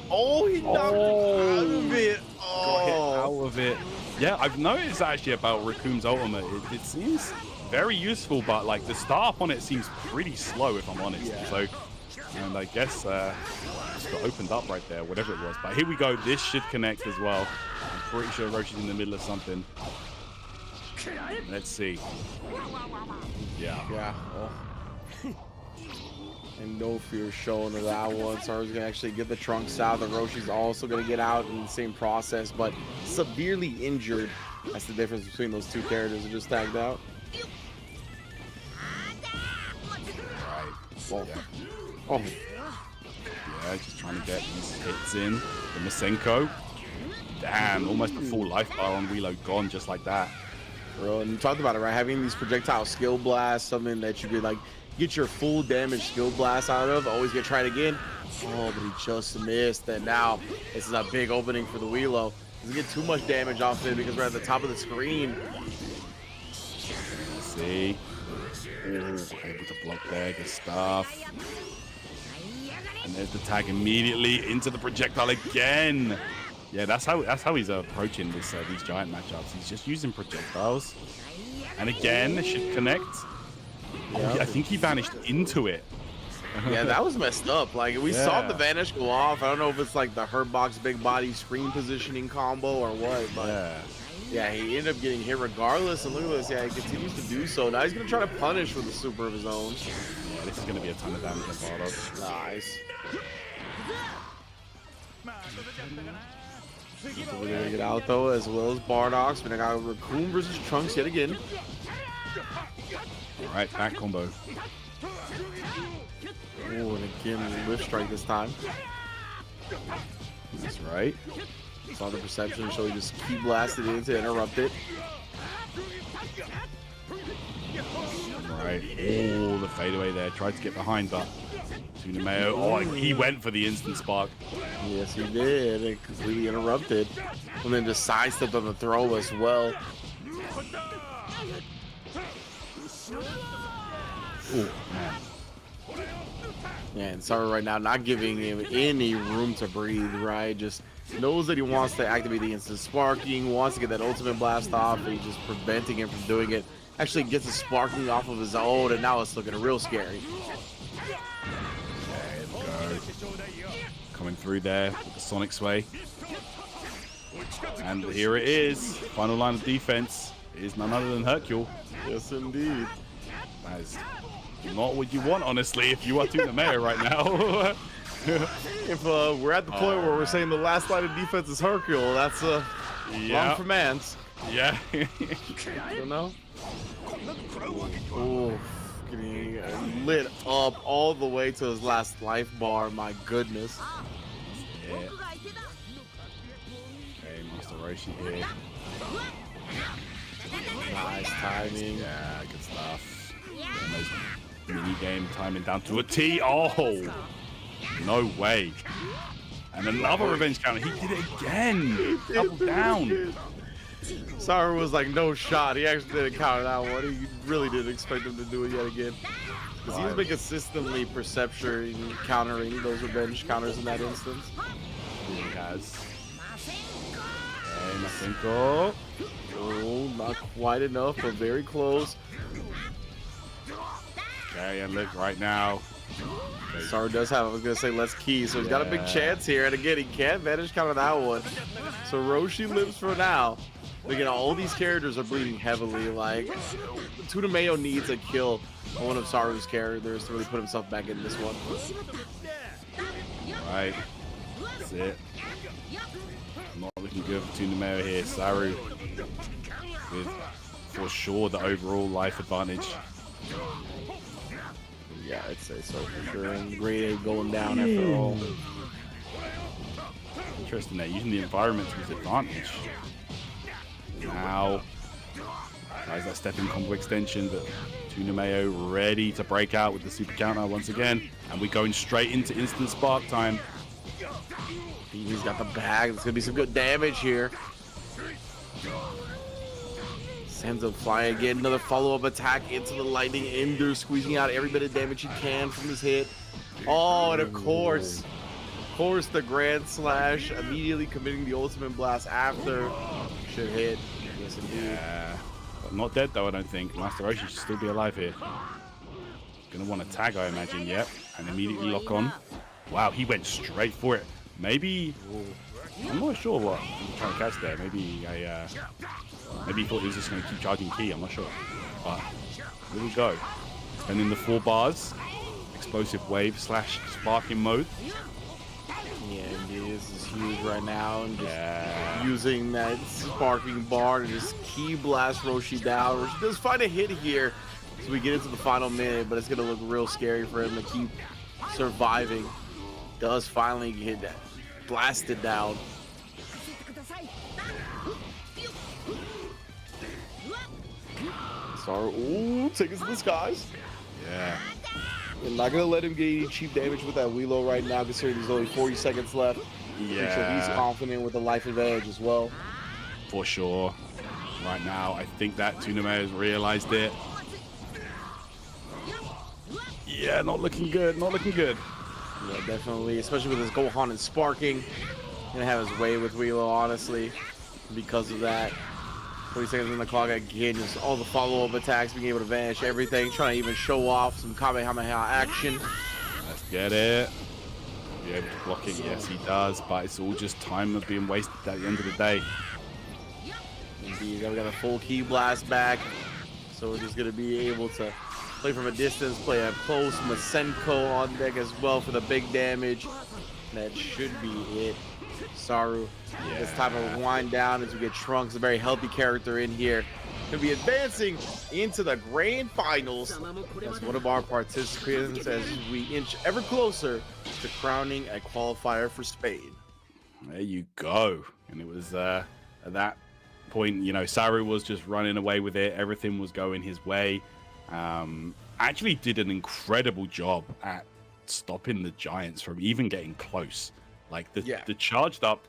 Oh, he knocked him out of it. Got hit out of it. Yeah, I've noticed actually about Raccoon's ultimate. It seems very useful, but like the start on it seems pretty slow, if I'm honest. Yeah. So, and I guess just got opened up right there, whatever it was. But here we go. This should connect as well. I'm pretty sure Roshi's in the middle of something. Let's see. Yeah. Yeah. Oh. And no fear shown of that one. Saru's gonna actually get the Trunks out. The Roshi's also gonna get out in the same process, but severely injured. That's the difference between those two characters that just tagged out. Right. Well, Yeah. oh, Yeah, just trying to get these hits in. The Masenko. Damn, almost a full life bar on reload gone just like that. bro. And you talked about it, right? Having these projectile skill blasts, something that you could like get your full damage skill blast out of. Always get tried again. Oh, but he just missed. And now this is a big opening for the Wheelo. Doesn't get too much damage off it because we're at the top of the screen. Let's see. Ooh, able to block there. Good stuff. And there's the tag immediately into the projectile again. Yeah, that's how he's approaching this these giant matchups. He's just using projectiles. And again, it should connect. Oh, yeah, I think he vanished into it. Yeah, that was messed up. Like, we saw the Vanish go off. I don't know if it's like the Hurt Box Big Body screen positioning combo or what, but yeah, he ended up getting hit regardless. And look at this. Yeah, he continues to do so. Now he's going to try to punish with a super of his own. Yeah, this is going to be a ton of damage involved. Nice. So we're gonna get out though, as well as Bardox. But I got Raccoon versus Trunks yet again. All right, back combo. Oh, and again, lift strike this time. That's right. Saw the perception, so he just keep blasted in to interrupt it. Right. Oh, the fadeaway there. Tried to get behind, but Mayo. Oh, he went for the instant spark. Yes, he did. It completely interrupted. And then just sidestepped on the throw as well. Oh, man. Yeah, and Saru right now not giving him any room to breathe, right? Just knows that he wants to activate the instant sparking, wants to get that ultimate blast off, and he's just preventing him from doing it. Actually gets the sparking off of his own, and now it's looking real scary. Coming through there with the Sonic Sway. And here it is. Final line of defense is none other than Hercule. Yes, indeed. That is not what you want, honestly, if you are Tuna Mayo right now. If we're at the point where we're saying the last line of defense is Hercule, that's long for Mans. Yeah. You know? Oh, getting lit up all the way to his last life bar. My goodness. Yeah. Okay, Master Roshi here. Nice timing. Yeah, good stuff. Nice mini game timing down to a T. Oh, no way. And another revenge counter. He did it again. Double down. Saru was like, no shot. He actually didn't counter that one. He really didn't expect him to do it yet again. Because he's been consistently perception countering those revenge counters in that instance. He has. Okay, Masenko. Oh, not quite enough, but very close. Okay, and look right now. Saru does have, I was going to say, less keys, so he's got a big chance here. And again, he can't vanish counter that one. So Roshi lives for now. But again, all these characters are bleeding heavily. Like, Tuna Mayo needs a kill on one of Saru's characters to really put himself back in this one. Right. That's it. Not looking good for Tuna Mayo here. Saru with, for sure, the overall life advantage. Yeah, I'd say so for sure. And grade 8 going down after all. Interesting there, using the environment to his advantage. Now, tries that step in combo extension, but Tuna Mayo ready to break out with the super counter once again. And we're going straight into instant spark time. He's got the bag. There's going to be some good damage here. Sends him flying again. Another follow-up attack into the lightning ender, squeezing out every bit of damage he can from his hit. Oh, and of course, the Grand Slash immediately committing the ultimate blast after. Should hit. Yes, indeed. Yeah. But not dead, though, I don't think. Master Roshi should still be alive here. Gonna want to tag, I imagine. Yep. And immediately lock on. Wow, he went straight for it. Maybe... I'm not sure what I'm trying to catch there. Maybe maybe he thought he was just going to keep charging key. I'm not sure. But here we go. Spending the 4 bars. Explosive wave / sparking mode. Yeah, indeed. This is huge right now. And just using that sparking bar to just key blast Roshi down. Roshi does find a hit here. So we get into the final minute, but it's going to look real scary for him to keep surviving. Does finally get that blasted down. Sorry, ooh, take it to the skies. Yeah. I'm not gonna let him get any cheap damage with that Wheelo right now, considering there's only 40 seconds left. Yeah. Make sure he's confident with the life advantage as well. For sure. Right now, I think that Tuna Mayo has realized it. Yeah, not looking good. Not looking good. Yeah, definitely, especially with his Gohan and sparking. Gonna have his way with Wheelo, honestly, because of that. 40 seconds on the clock again, just all the follow-up attacks, being able to vanish everything, trying to even show off some Kamehameha action. Let's get it. Be able to block it, yes he does, but it's all just time that's being wasted at the end of the day. Indeed, we got a full key blast back, so we're just gonna be able to play from a distance, play up close. Masenko on deck as well for the big damage. That should be it. Saru, it's time to wind down as we get Trunks, a very healthy character in here. Gonna be advancing into the grand finals as one of our participants as we inch ever closer to crowning a qualifier for Spain. There you go. And it was at that point, you know, Saru was just running away with it. Everything was going his way. Actually did an incredible job at stopping the Giants from even getting close. Like the charged up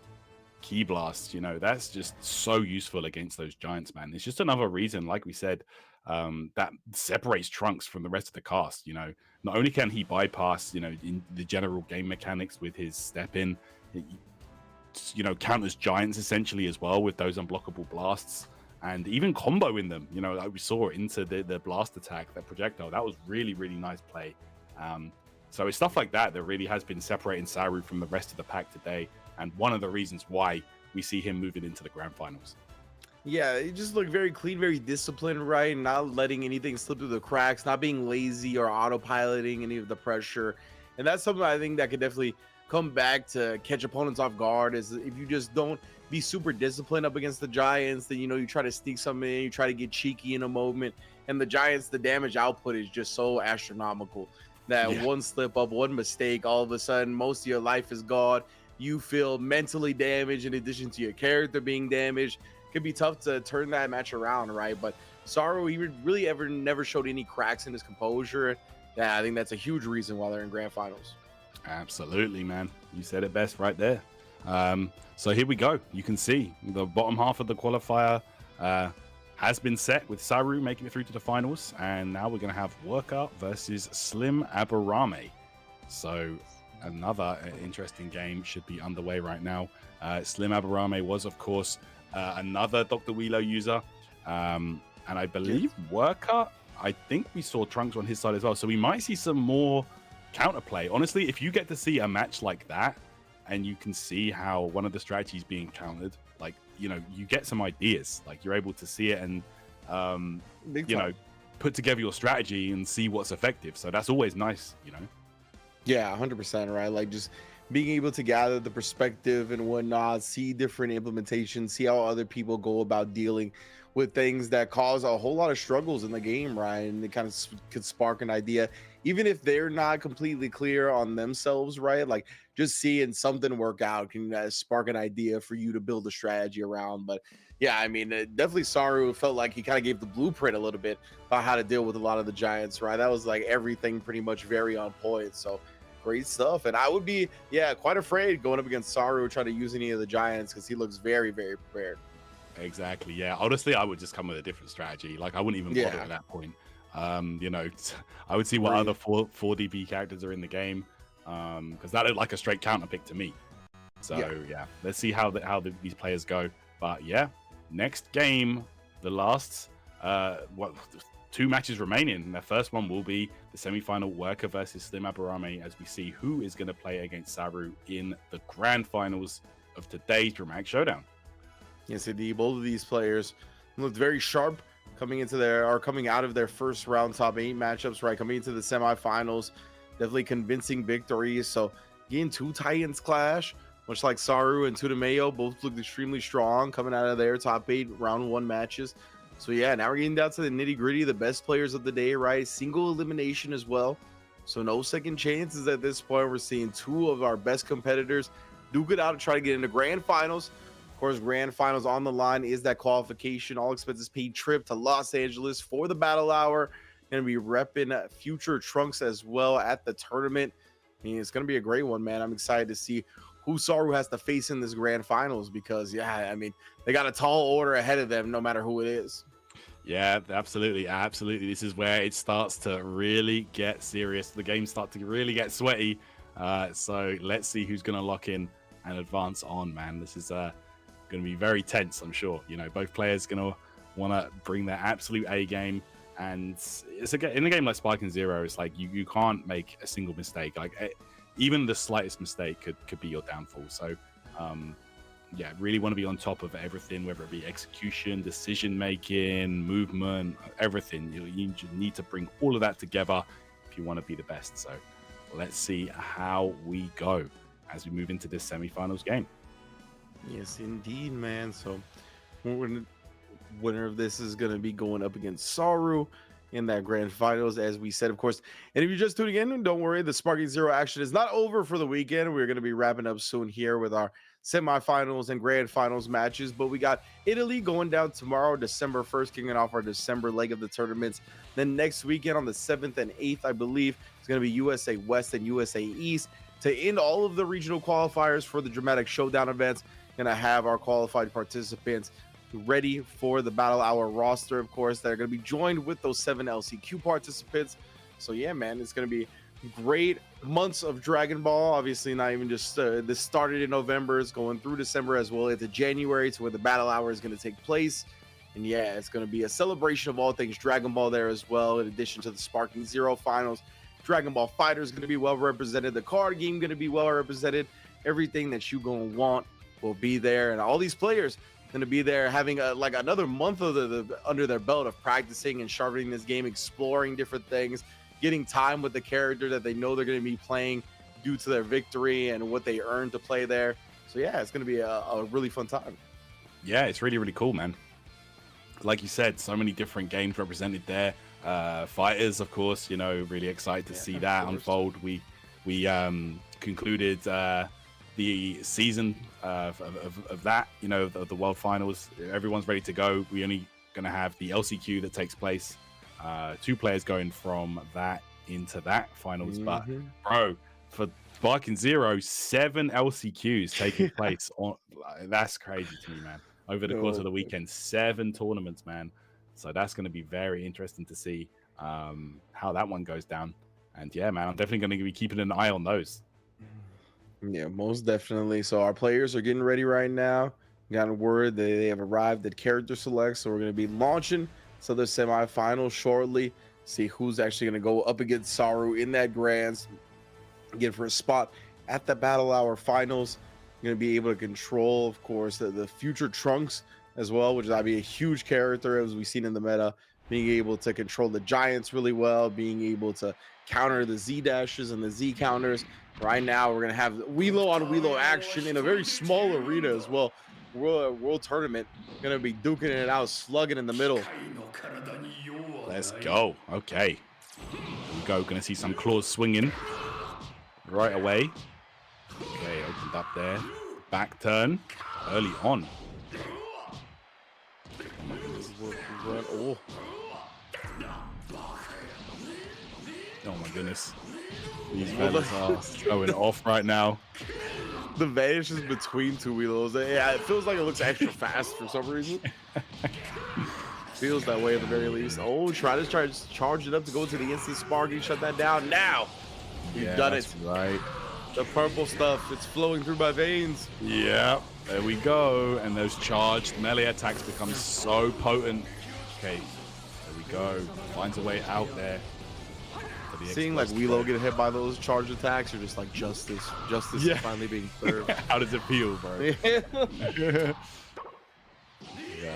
key blast, you know, that's just so useful against those Giants, man. It's just another reason, like we said, that separates Trunks from the rest of the cast. You know, not only can he bypass, you know, in the general game mechanics with his step in, you know, counters Giants essentially as well with those unblockable blasts and even comboing them, you know, like we saw into the blast attack, that projectile. That was really, really nice play. So it's stuff like that that really has been separating Saru from the rest of the pack today, and one of the reasons why we see him moving into the grand finals. Yeah, it just looked very clean, very disciplined, right? Not letting anything slip through the cracks, not being lazy or autopiloting any of the pressure. And that's something I think that could definitely come back to catch opponents off guard, is if you just don't be super disciplined up against the Giants, then, you know, you try to sneak something in, you try to get cheeky in a moment, and the Giants, the damage output is just so astronomical that one slip up, one mistake, all of a sudden, most of your life is gone. You feel mentally damaged in addition to your character being damaged. It could be tough to turn that match around, right? But Saru, he really never showed any cracks in his composure. Yeah, I think that's a huge reason why they're in grand finals. Absolutely, man. You said it best right there. So here we go. You can see the bottom half of the qualifier has been set with Saru making it through to the finals, and now we're going to have Workout versus Slim Aburame. So another interesting game should be underway right now. Slim Aburame was, of course, another Dr. Wheelo user, and I believe Workout, I think we saw Trunks on his side as well, so we might see some more counterplay. Honestly, if you get to see a match like that, and you can see how one of the strategies being countered, like, you know, you get some ideas. Like, you're able to see it and, you know, put together your strategy and see what's effective. So that's always nice, you know. Yeah, 100%, right? Like, just being able to gather the perspective and whatnot, see different implementations, see how other people go about dealing with things that cause a whole lot of struggles in the game, right? And it kind of could spark an idea, even if they're not completely clear on themselves, right? Like, just seeing something work out can spark an idea for you to build a strategy around. But yeah, I mean, definitely Saru felt like he kind of gave the blueprint a little bit about how to deal with a lot of the giants, right? That was like everything pretty much very on point. So great stuff. And I would be, yeah, quite afraid going up against Saru trying to use any of the giants because he looks very, very prepared. Exactly. Yeah. Honestly, I would just come with a different strategy. Like, I wouldn't even bother at that point. You know, I would see what other 4DB characters are in the game, because that looked like a straight counter pick to me. So yeah, let's see how these players go. But yeah, next game, the last 2 matches remaining. The first one will be the semi-final, Worker versus Slim Aburame, as we see who is going to play against Saru in the grand finals of today's Dramatic Showdown. Yes, indeed. Both of these players looked very sharp coming out of their first round top 8 matchups, right? Coming into the semifinals, definitely convincing victories. So getting 2 Titans clash, much like Saru and Tudamayo, both looked extremely strong coming out of their top 8 round 1 matches. So yeah, now we're getting down to the nitty gritty, the best players of the day, right? Single elimination as well. So no second chances at this point. We're seeing 2 of our best competitors duke it out to try to get into grand finals. Of course, grand finals on the line is that qualification, all expenses paid trip to Los Angeles for the battle hour. Going to be repping future Trunks as well at the tournament. I mean, it's going to be a great one, man. I'm excited to see who Saru has to face in this grand finals because, yeah, I mean, they got a tall order ahead of them no matter who it is. Yeah, absolutely. Absolutely. This is where it starts to really get serious. The games start to really get sweaty. So let's see who's going to lock in and advance on, man. This is going to be very tense, I'm sure. You know, both players going to want to bring their absolute A game. And it's in a game like Spike and Zero, it's like you can't make a single mistake. Like, even the slightest mistake could be your downfall. So, yeah, really want to be on top of everything, whether it be execution, decision making, movement, everything. You need to bring all of that together if you want to be the best. So let's see how we go as we move into this semifinals game. Yes, indeed, man. So winner of this is going to be going up against Saru in that grand finals, as we said, of course. And if you're just tuning in, don't worry, the Sparking Zero action is not over for the weekend. We're going to be wrapping up soon here with our semifinals and grand finals matches. But we got Italy going down tomorrow, December 1st, kicking off our December leg of the tournaments. Then next weekend on the 7th and 8th, I believe, it's going to be USA West and USA East to end all of the regional qualifiers for the Dramatic Showdown events. Going to have our qualified participants ready for the Battle Hour roster, of course, that are going to be joined with those 7 LCQ participants. So yeah, man, it's going to be great months of Dragon Ball. Obviously, not even just this started in November, it's going through December as well into January to where the Battle Hour is going to take place. And yeah, it's going to be a celebration of all things Dragon Ball there as well, in addition to the Sparking Zero finals. Dragon Ball Fighter is going to be well represented, the card game going to be well represented. Everything that you going to want will be there, and all these players going to be there having like another month of the under their belt of practicing and sharpening this game, exploring different things, getting time with the character that they know they're going to be playing due to their victory and what they earned to play there. So yeah, it's going to be a really fun time. Yeah, it's really, really cool, man. Like you said, so many different games represented there. Fighters, of course, you know, really excited to see that unfold. We concluded the season of that, you know, of the World Finals. Everyone's ready to go. We're only going to have the LCQ that takes place. 2 players going from that into that finals. But, bro, for Sparking Zero, 7 LCQs taking place. That's crazy to me, man. Over the course of the weekend, 7 tournaments, man. So that's going to be very interesting to see how that one goes down. And yeah, man, I'm definitely going to be keeping an eye on those. Yeah, most definitely. So our players are getting ready right now. Got a word that they have arrived at character select. So we're going to be launching to the semifinals shortly. See who's actually going to go up against Saru in that again for a spot at the Battle Hour Finals. Going to be able to control, of course, the future Trunks as well, which would be a huge character as we've seen in the meta. Being able to control the Giants really well, being able to counter the Z dashes and the Z counters. Right now, we're going to have Wheelo on Wheelo action in a very small arena as well. World tournament, going to be duking it out, slugging in the middle. Let's go. Okay. Here we go. Going to see some claws swinging right away. Okay, opened up there. Back turn early on. Oh. Oh my goodness. These fellas are going off right now. The vanish is between two wheels. Yeah, it feels like it looks extra fast for some reason. Feels that way at the very least. Oh, try to charge it up to go to the instant sparking. Shut that down now. You've done it. Right. The purple stuff, it's flowing through my veins. Yeah, there we go. And those charged melee attacks become so potent. Okay, there we go. Finds a way out there. Seeing like Wheelo get hit by those charge attacks, or just like justice is finally being served. How does it feel, bro? Yeah. Yeah.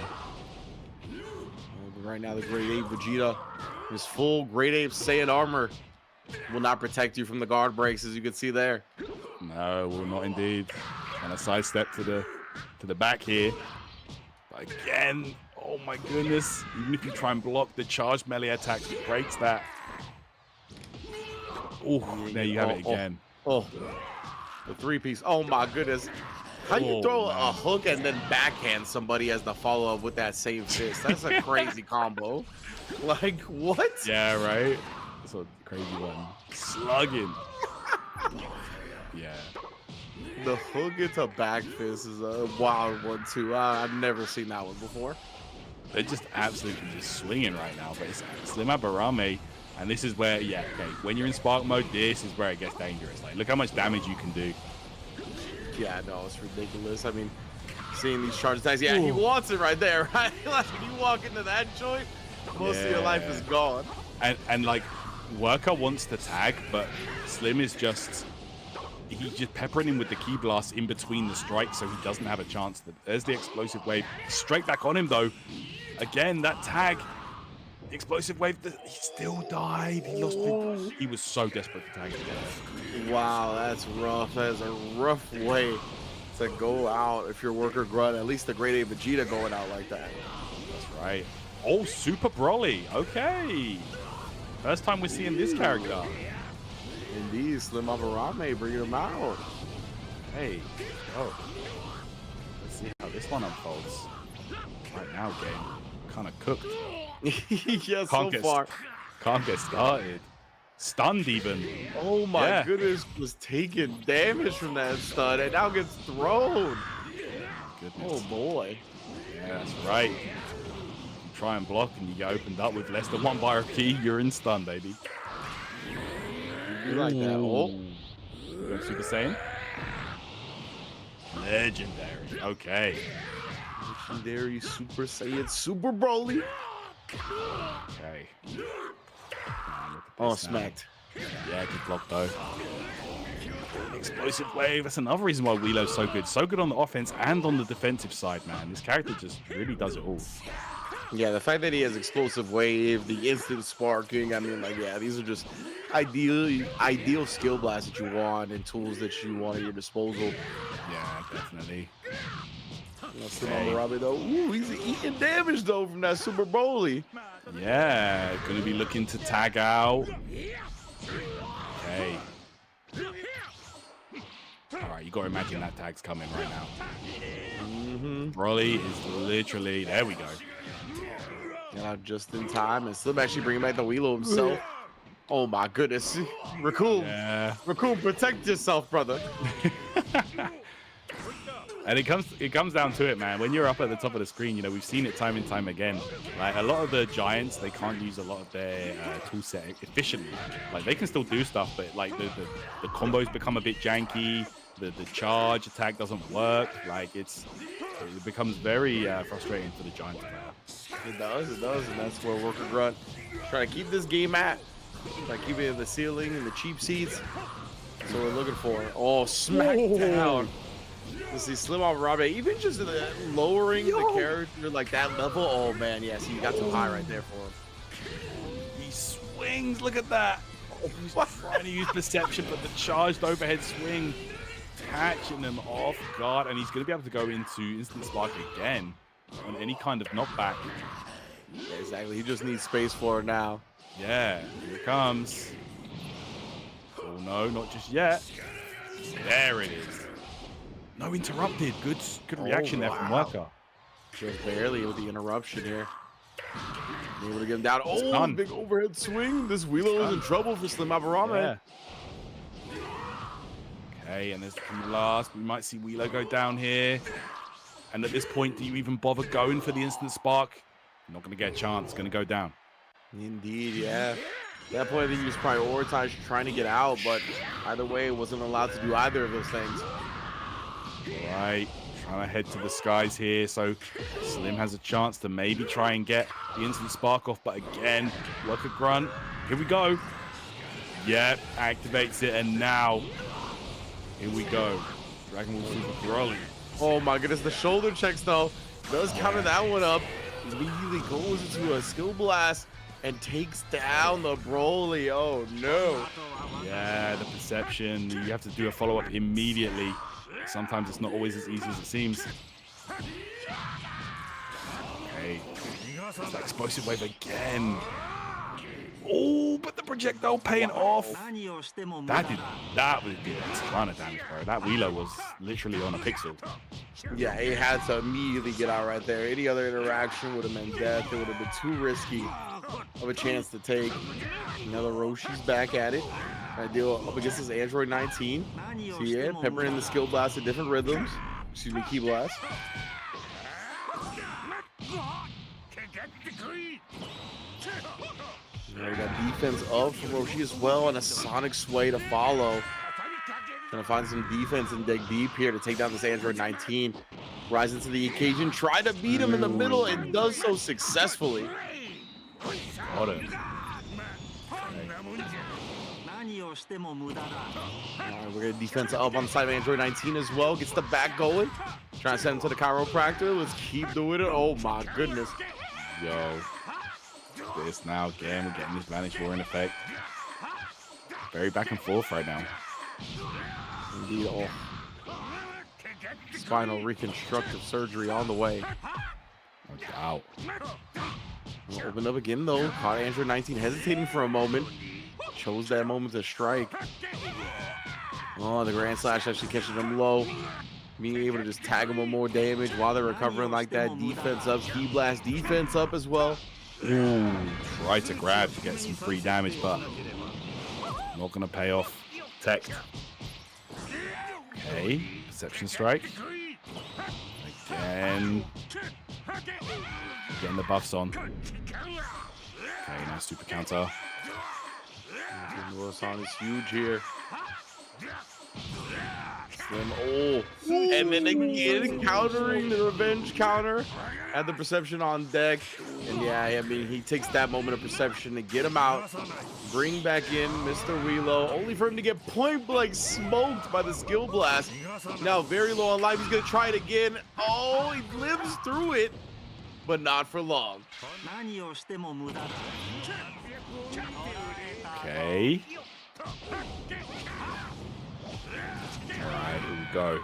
Right now, the Great Ape Vegeta is full Great Ape Saiyan armor. Will not protect you from the guard breaks, as you can see there. No, will not indeed. And a sidestep to the back here. But again, oh my goodness. Even if you try and block the charged melee attacks, it breaks that. Oh, there you have it again. Oh, the three-piece. Oh my goodness. How you throw a hook and then backhand somebody as the follow-up with that same fist? That's a crazy combo. Like, what? Yeah, right? That's a crazy one. Slugging. Yeah. The hook into back fist is a wild one, too. I've never seen that one before. They're just absolutely just swinging right now. But it's Slim Abarame. And this is where, yeah, okay, when you're in Spark mode, this is where it gets dangerous. Like, look how much damage you can do. Yeah, no, it's ridiculous. I mean, seeing these charge attacks, yeah, he wants it right there, right? Like, when you walk into that joint, most of your life is gone. And like, Worker wants to tag, but Slim is just, he's just peppering him with the Ki Blast in between the strikes, so he doesn't have a chance. There's the explosive wave. Straight back on him, though. Again, that tag. Explosive wave, he still died. He lost it. He was so desperate to tag again. Wow, that's rough. That is a rough way to go out if you're Worker Grunt. At least the Great Ape Vegeta going out like that. That's right. Oh, Super Broly. Okay. First time we're seeing this character. Indeed, Slim Abarame bringing him out. Hey, oh. Let's see how this one unfolds. Right now, game. Kind of cooked. Yeah, so far. Can't get started. Stunned even. Oh my goodness, was taking damage from that stun and now gets thrown. Goodness. Oh boy. Yeah, that's right. You try and block and you get opened up with less than one bar of ki, you're in stun, baby. You like that? Oh. Super Saiyan? Legendary. Okay. Legendary Super Saiyan Super Broly. Okay. Oh, smacked. Yeah, good block though. Explosive wave. That's another reason why Wheelo's so good. So good on the offense and on the defensive side, man. This character just really does it all. Yeah, the fact that he has explosive wave, the instant sparking. I mean, like, yeah, these are just ideal skill blasts that you want and tools that you want at your disposal. Yeah, definitely. Okay. Though. Ooh, he's eating damage though from that Super Broly. Yeah, gonna be looking to tag out. Okay. All right, you gotta imagine that tag's coming right now. Broly is literally, there we go. Got out just in time and Slim actually bringing back the Wheelo himself. Oh my goodness. Raccoon. Yeah. Raccoon, protect yourself, brother. And it comes down to it, man. When you're up at the top of the screen, you know, we've seen it time and time again. Like, a lot of the giants, they can't use a lot of their tool set efficiently. Like, they can still do stuff, but like the combos become a bit janky. The charge attack doesn't work. Like, it becomes very frustrating for the giant player. It does, and that's where Worker Grunt trying to keep this game at. Try to keep it in the ceiling and the cheap seats. That's what we're looking for. Oh, smackdown. Let's see, Slim Rabe, even just lowering the character like that level. Oh man, yeah, see, you got too high right there for him. He swings, look at that. He's trying to use perception, but the charged overhead swing catching him off guard, and he's going to be able to go into instant spark again on any kind of knockback. Yeah, exactly, he just needs space for it now. Yeah, here it comes. Oh no, not just yet. There it is. No interrupted. Good reaction there from Worker. Just barely with the interruption here. Able to get him down. Oh, done. big overhead swing. This Wheelo is in trouble for Slim Abarame. Yeah. Okay, and there's the last. We might see Wheelo go down here. And at this point, do you even bother going for the instant spark? You're not going to get a chance. It's going to go down. Indeed, yeah. At that point, I think he was prioritized trying to get out, but either way, wasn't allowed to do either of those things. All right, trying to head to the skies here, so Slim has a chance to maybe try and get the instant spark off, but again, Worker grunt. Here we go. Yep, activates it, and now, here we go. Dragon Ball Super Broly. Oh my goodness, the shoulder checks though. Does counter that one up. Immediately goes into a skill blast and takes down the Broly. Oh no. Yeah, the perception. You have to do a follow-up immediately. Sometimes it's not always as easy as it seems. Okay. It's that explosive wave again. Oh, but the projectile paying off. That did a ton of damage, bro. That Wheelo was literally on a pixel. Yeah, he had to immediately get out right there. Any other interaction would have meant death. It would have been too risky of a chance to take. Now the Roshi's back at it. I deal up against this Android 19. So yeah, peppering in the skill blast at different rhythms. Excuse me, key blast. Now we got defense up from Roshi as well, and a Sonic Sway to follow. Trying to find some defense and dig deep here to take down this Android 19. Rising to the occasion, try to beat him in the middle, and does so successfully. Got it. Alright, we're gonna defense up on the side of Android 19 as well. Gets the back going. Trying to send him to the chiropractor. Let's keep doing it. Oh my goodness. Yo. This now again. We're getting this Vanish War in effect. Very back and forth right now. Indeed. Oh. Spinal reconstructive surgery on the way. No doubt. We'll open up again though. Caught Android 19 hesitating for a moment. Chose that moment to strike. Oh, the Grand Slash actually catching them low. Being able to just tag them with more damage while they're recovering like that. Defense up, Key Blast defense up as well. Ooh, try to grab to get some free damage, but not gonna pay off. Tech. Okay, Perception Strike. Again. Getting the buffs on. Okay, nice super counter. Murasan is huge here. Slim, oh, and then again countering the revenge counter. Had the perception on deck, and yeah, I mean he takes that moment of perception to get him out, bring back in Mr. Wheelo, only for him to get point blank smoked by the skill blast. Now very low on life, he's gonna try it again. Oh, he lives through it, but not for long. Okay. Alright, here we go.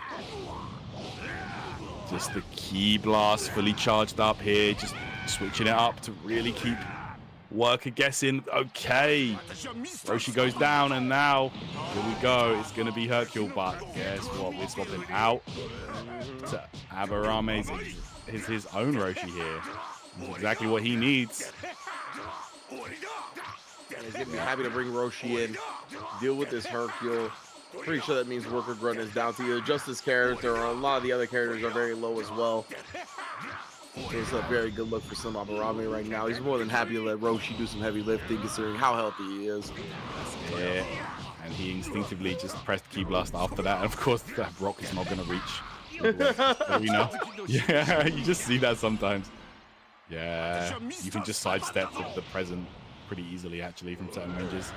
Just the Key Blast fully charged up here. Just switching it up to really keep Worker guessing. Okay. Roshi goes down, and now, here we go. It's going to be Hercule, but guess what? We're swapping out to Abarame's his own Roshi here. That's exactly what he needs. He's gonna be happy to bring Roshi in, deal with this Hercule. Pretty sure that means Worker Grunt is down to either just this character or a lot of the other characters are very low as well. It's a very good look for Slim Abarame right now. He's more than happy to let Roshi do some heavy lifting considering how healthy he is. Yeah, and he instinctively just pressed Key Blast after that. And of course, that rock is not going to reach. We know. Yeah, you just see that sometimes. Yeah, you can just sidestep the present pretty easily actually from certain ranges.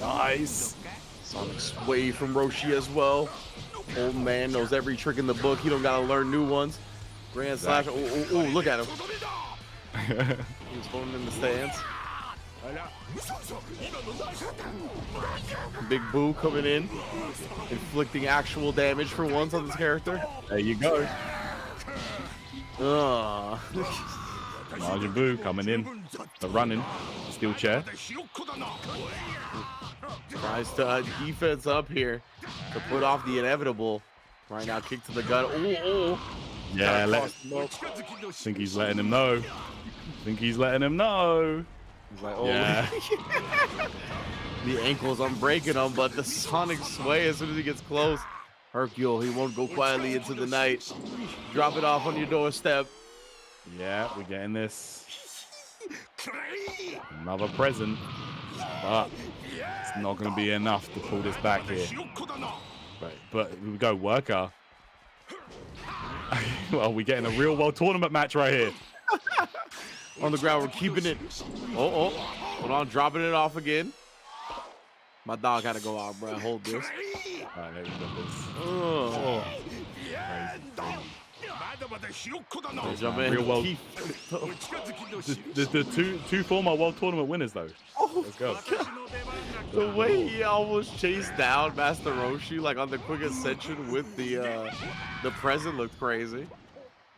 Nice. Sonic sway from Roshi as well. Old man knows every trick in the book. He don't gotta learn new ones. Grand slash. Oh, look at him. He's holding in the stands. Big Boo coming in, inflicting actual damage for once on this character. There you go. Margin Boo coming in. The running. Steel chair. Tries to defense up here to put off the inevitable. Right now, kick to the gut. Oh. Yeah, think he's letting him know. He's like, oh. Yeah. The ankles, I'm breaking them, but the Sonic sway as soon as he gets close. Hercule, he won't go quietly into the night. Drop it off on your doorstep. Yeah, we're getting this. Another present, but it's not going to be enough to pull this back here. But here we go, Worker. Well, we're getting a real world tournament match right here. On the ground, we're keeping it. Oh, hold on, dropping it off again. My dog had to go out, bro. Hold this. All right, there we go. Oh. Real world. The two former world tournament winners, though. Let's go. The way he almost chased down Master Roshi, like on the quick ascension with the present, looked crazy.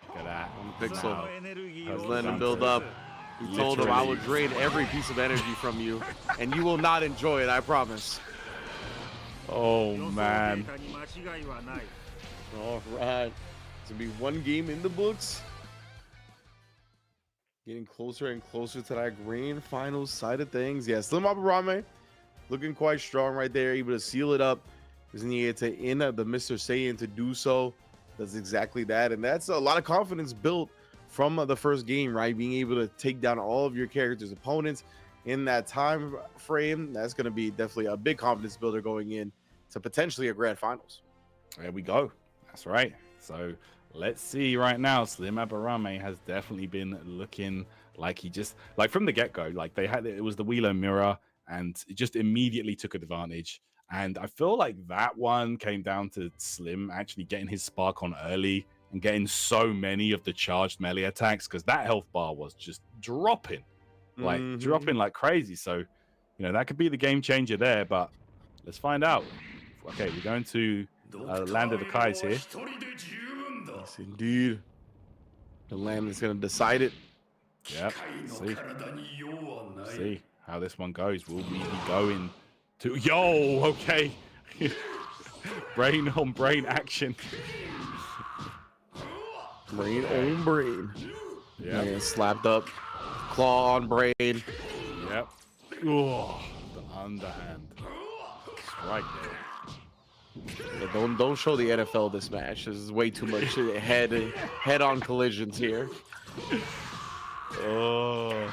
Look at that. On the pixel. I was letting him build up. He told him, I will drain every piece of energy from you, and you will not enjoy it, I promise. Oh, man. All right. It's going to be one game in the books. Getting closer and closer to that grand finals side of things. Yeah, Slim Aburame looking quite strong right there, able to seal it up. Just needed to in the Mr. Saiyan to do so. Does exactly that, and that's a lot of confidence built from the first game, right? Being able to take down all of your character's opponents in that time frame. That's going to be definitely a big confidence builder going in to potentially a grand finals. There we go. That's right. So let's see right now. Slim Aburame has definitely been looking like he just, like from the get-go, like they had, it was the Wheeler mirror and it just immediately took advantage. And I feel like that one came down to Slim actually getting his spark on early and getting so many of the charged melee attacks, because that health bar was just dropping like crazy. So, you know, that could be the game changer there, but let's find out. Okay, we're going to Land of the Kais here. Yes, indeed. The land is going to decide it. Yep. See how this one goes. Will we be going to... Yo, okay. Brain on brain action. Brain on brain. Yeah. Man, slapped up. Claw on brain. Yep. Oh, the underhand. Strike there. Yeah, don't show the NFL this match. This is way too much head-on collisions here. Oh,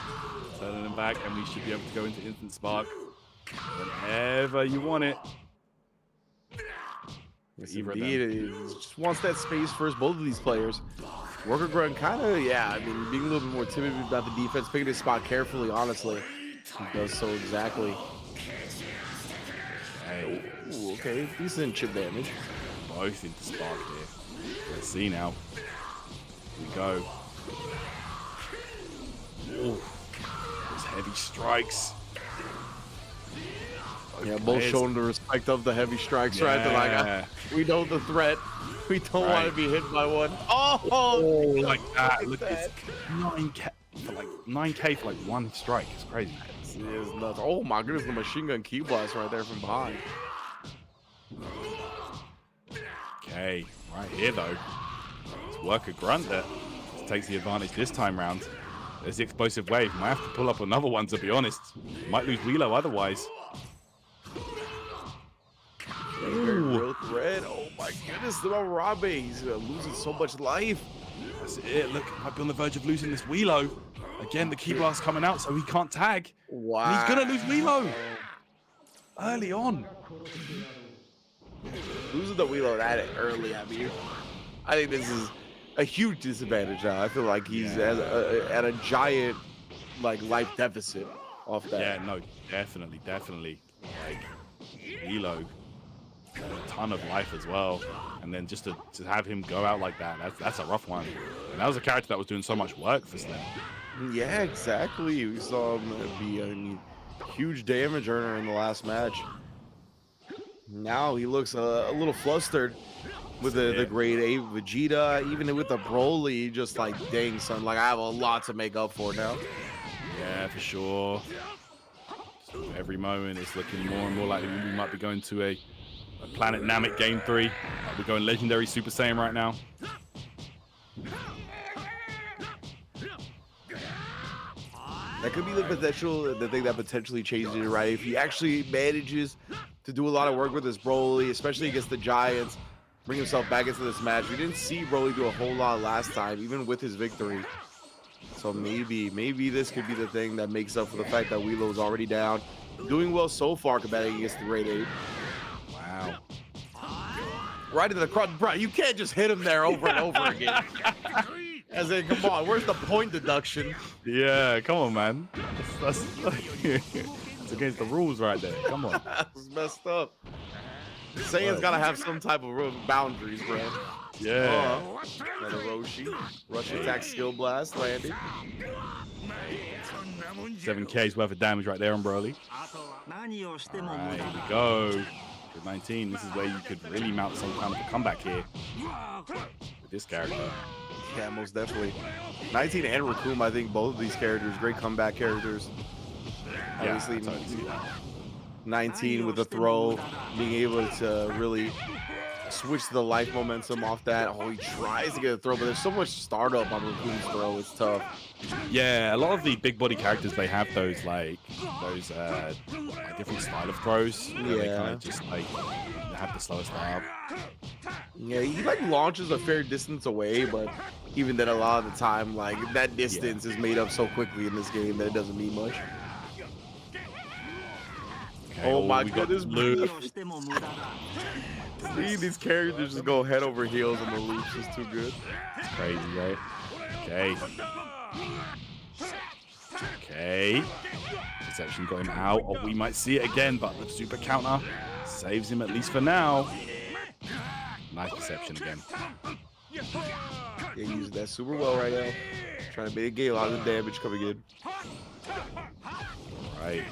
turning him back, and we should be able to go into instant spark whenever you want it. Yes, indeed. It just wants that space first. Both of these players. Worker Grunt kind of, yeah, I mean, being a little bit more timid about the defense, picking his spot carefully, honestly. He does so exactly. Hey. Ooh, okay, decent chip damage. Both into spark here. Let's see now. Here we go. Ooh, those heavy strikes. Yeah, both showing the respect of the heavy strikes, right? They're like, we know the threat. We don't want to be hit by one. Oh, like that. Look, it's 9K for like 9K for like one strike. It's crazy. It is nuts. Oh my goodness, the machine gun key blast right there from behind. Okay, right here though. It's Worker Grunt that takes the advantage this time round. There's the explosive wave. Might have to pull up another one, to be honest. Might lose Wheelo otherwise. Very real threat. Oh my goodness, the Rabe. He's losing so much life. That's it. Look, might be on the verge of losing this Wheelo. Again, the key blast coming out, so he can't tag. Wow. And he's gonna lose Wheelo early on. Losing the Wheelo that early, I mean, I think this is a huge disadvantage now. I feel like he's at a giant like life deficit. off that. Yeah, no, definitely, definitely. Like, Elo, a ton of life as well. And then just to have him go out like that, that's a rough one. And that was a character that was doing so much work for Slim. Yeah, exactly. We saw him be a huge damage earner in the last match. Now he looks a little flustered with the grade 8 Vegeta, even with the Broly, just like, dang, son, like I have a lot to make up for now. Yeah, for sure. So every moment it's looking more and more like we might be going to a Planet Namek Game 3. We're going Legendary Super Saiyan right now. That could be the thing that potentially changes it, right? If he actually manages to do a lot of work with his Broly, especially against the Giants, bring himself back into this match. We didn't see Broly do a whole lot last time, even with his victory. So maybe this could be the thing that makes up for the fact that Welo's already down. Doing well so far combating against the grade 8. Wow. Right into the cross, bro. You can't just hit him there over and over again. As in, come on, where's the point deduction? Yeah, come on, man. That's it's against the rules right there. Come on. That's messed up. Saiyan's gotta have some type of boundaries, bro. Yeah. Another Roshi. Rush attack skill blast landing. 7K's worth of damage right there on Broly. Alright, here we go. With 19, this is where you could really mount some kind of a comeback here with this character. Yeah, most definitely. 19 and Raccoon, I think both of these characters, great comeback characters. Yeah, Obviously, I totally see that. 19 with the throw, being able to really switch the life momentum off that. Oh, he tries to get a throw, but there's so much startup on Raccoon's throw. It's tough. Yeah, a lot of the big body characters, they have those different style of throws. Yeah. They kind of just like they have the slowest up. Yeah, he like launches a fair distance away, but even then, a lot of the time, like that distance is made up so quickly in this game that it doesn't mean much. Okay, Oh my we got goodness, Luke. See these characters just go head over heels on the loops is too good. It's crazy, right? Okay. Okay. Reception got him out. Oh, we might see it again, but the super counter saves him at least for now. Nice reception again. Yeah, he uses that super well right now. Trying to mitigate a lot of the damage coming in. Right.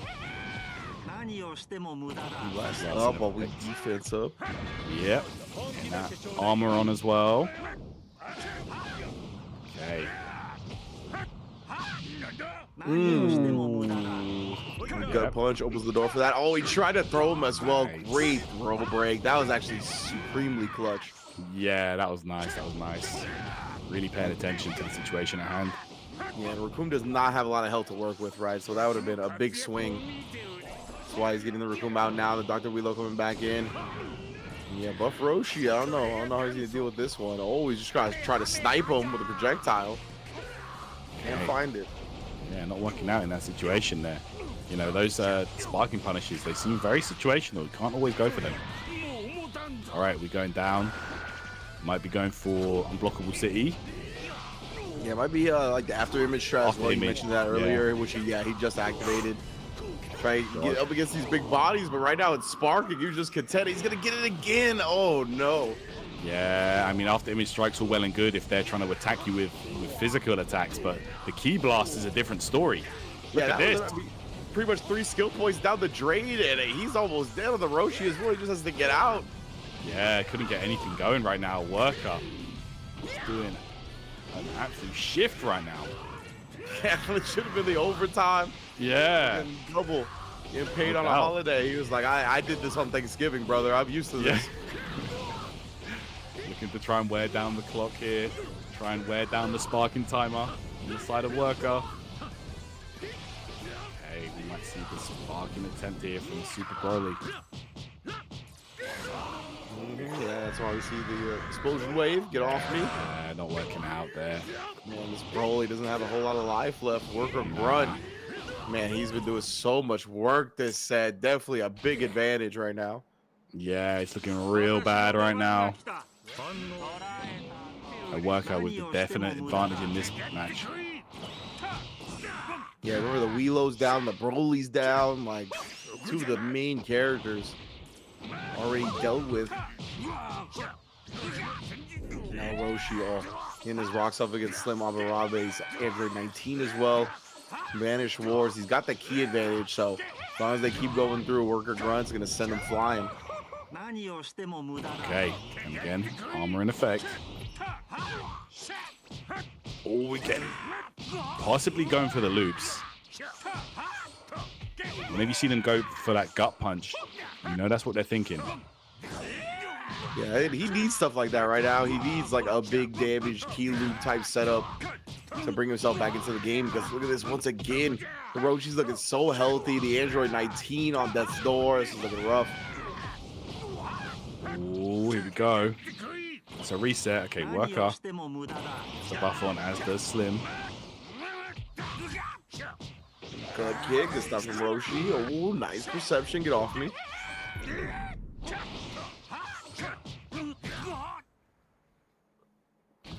Blast up while we defense up. Yep. And that armor on as well. Okay. Gut punch opens the door for that. Oh, he tried to throw him as well. Nice. Great throw break. That was actually supremely clutch. Yeah, that was nice. That was nice. Really paying attention to the situation at hand. Yeah, and Raccoon does not have a lot of health to work with, right? So that would have been a big swing. That's why he's getting the Raccoon out now. The Dr. Wheelo coming back in. Yeah, Buff Roshi, I don't know how he's gonna deal with this one. Oh, he's just try to snipe him with a projectile. Can't find it. Yeah, not working out in that situation there. You know, those sparking punishes, they seem very situational. You can't always go for them. All right, we're going down. Might be going for Unblockable City. Yeah, it might be like the after image strat as well. You mentioned that earlier, which he just activated. Try to get up against these big bodies, but right now it's sparking. You're just content. He's gonna get it again. Oh no. Yeah, I mean, after image strikes all well and good if they're trying to attack you with physical attacks, but the key blast is a different story. Look at this. Pretty much 3 skill points down the drain, and he's almost dead on the Roshi as well. He just has to get out. Yeah, couldn't get anything going right now. Worker is doing an absolute shift right now. Yeah, it should have been the overtime. Yeah. And double. Getting paid on a holiday. He was like, I did this on Thanksgiving, brother. I'm used to this. Looking to try and wear down the clock here. Try and wear down the sparking timer on the side of Worker. Okay, we might see the sparking attempt here from Super Broly. Yeah, that's why we see the explosion wave. Get off me. Yeah, not working out there. Man, this Broly doesn't have a whole lot of life left. Worker grunt. Man, he's been doing so much work this set. Definitely a big advantage right now. Yeah, it's looking real bad right now. A Worker with the definite advantage in this match. Yeah, remember the Weelo's down, the Broly's down, like two of the main characters already dealt with. Now Roshi in his rocks up against Slim Abarabe's Android 19 as well. Vanish Wars, he's got the key advantage, so as long as they keep going through, Worker Grunt's gonna send him flying. Okay, and again, armor in effect. Oh, we can possibly going for the loops. Whenever you see them go for that gut punch, you know that's what they're thinking. Yeah, he needs stuff like that right now. He needs like a big damage key loop type setup to bring himself back into the game, because look at this once again. The Roshi's looking so healthy. The Android 19 on death's door. This is looking rough. Oh, here we go. It's a reset. Okay, Worker. It's a buff on, as does Slim. Good kick. This stuff from Roshi. Oh, nice perception. Get off me.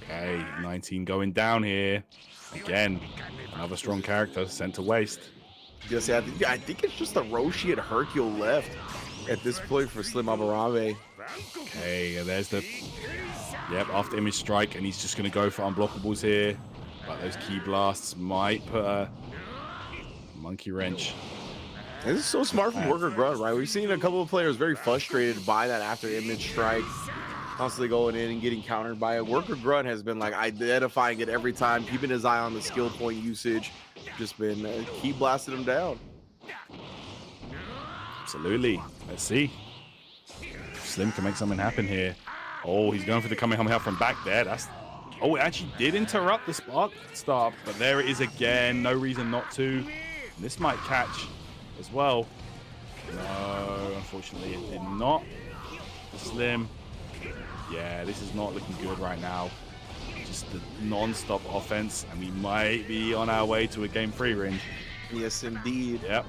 Okay, 19 going down here. Again, another strong character sent to waste. Just, I think it's just the Roshi and Hercule left at this point for Slim Abarabe. Okay, there's the... Yep, after image strike, and he's just going to go for unblockables here. But those key blasts might put a monkey wrench. This is so smart from Worker Grunt, right? We've seen a couple of players very frustrated by that after image strike, constantly going in and getting countered by it. Worker Grunt has been like identifying it every time, keeping his eye on the skill point usage, just been keep blasting him down. Absolutely. Let's see. Slim can make something happen here. Oh, he's going for the Kamehameha from back there. That's... Oh, it actually did interrupt the spark start, but there it is again. No reason not to. This might catch as well. No, unfortunately it did not. Slim. Yeah, this is not looking good right now. Just the non-stop offense, and we might be on our way to a game 3 ring. Yes, indeed. Yep.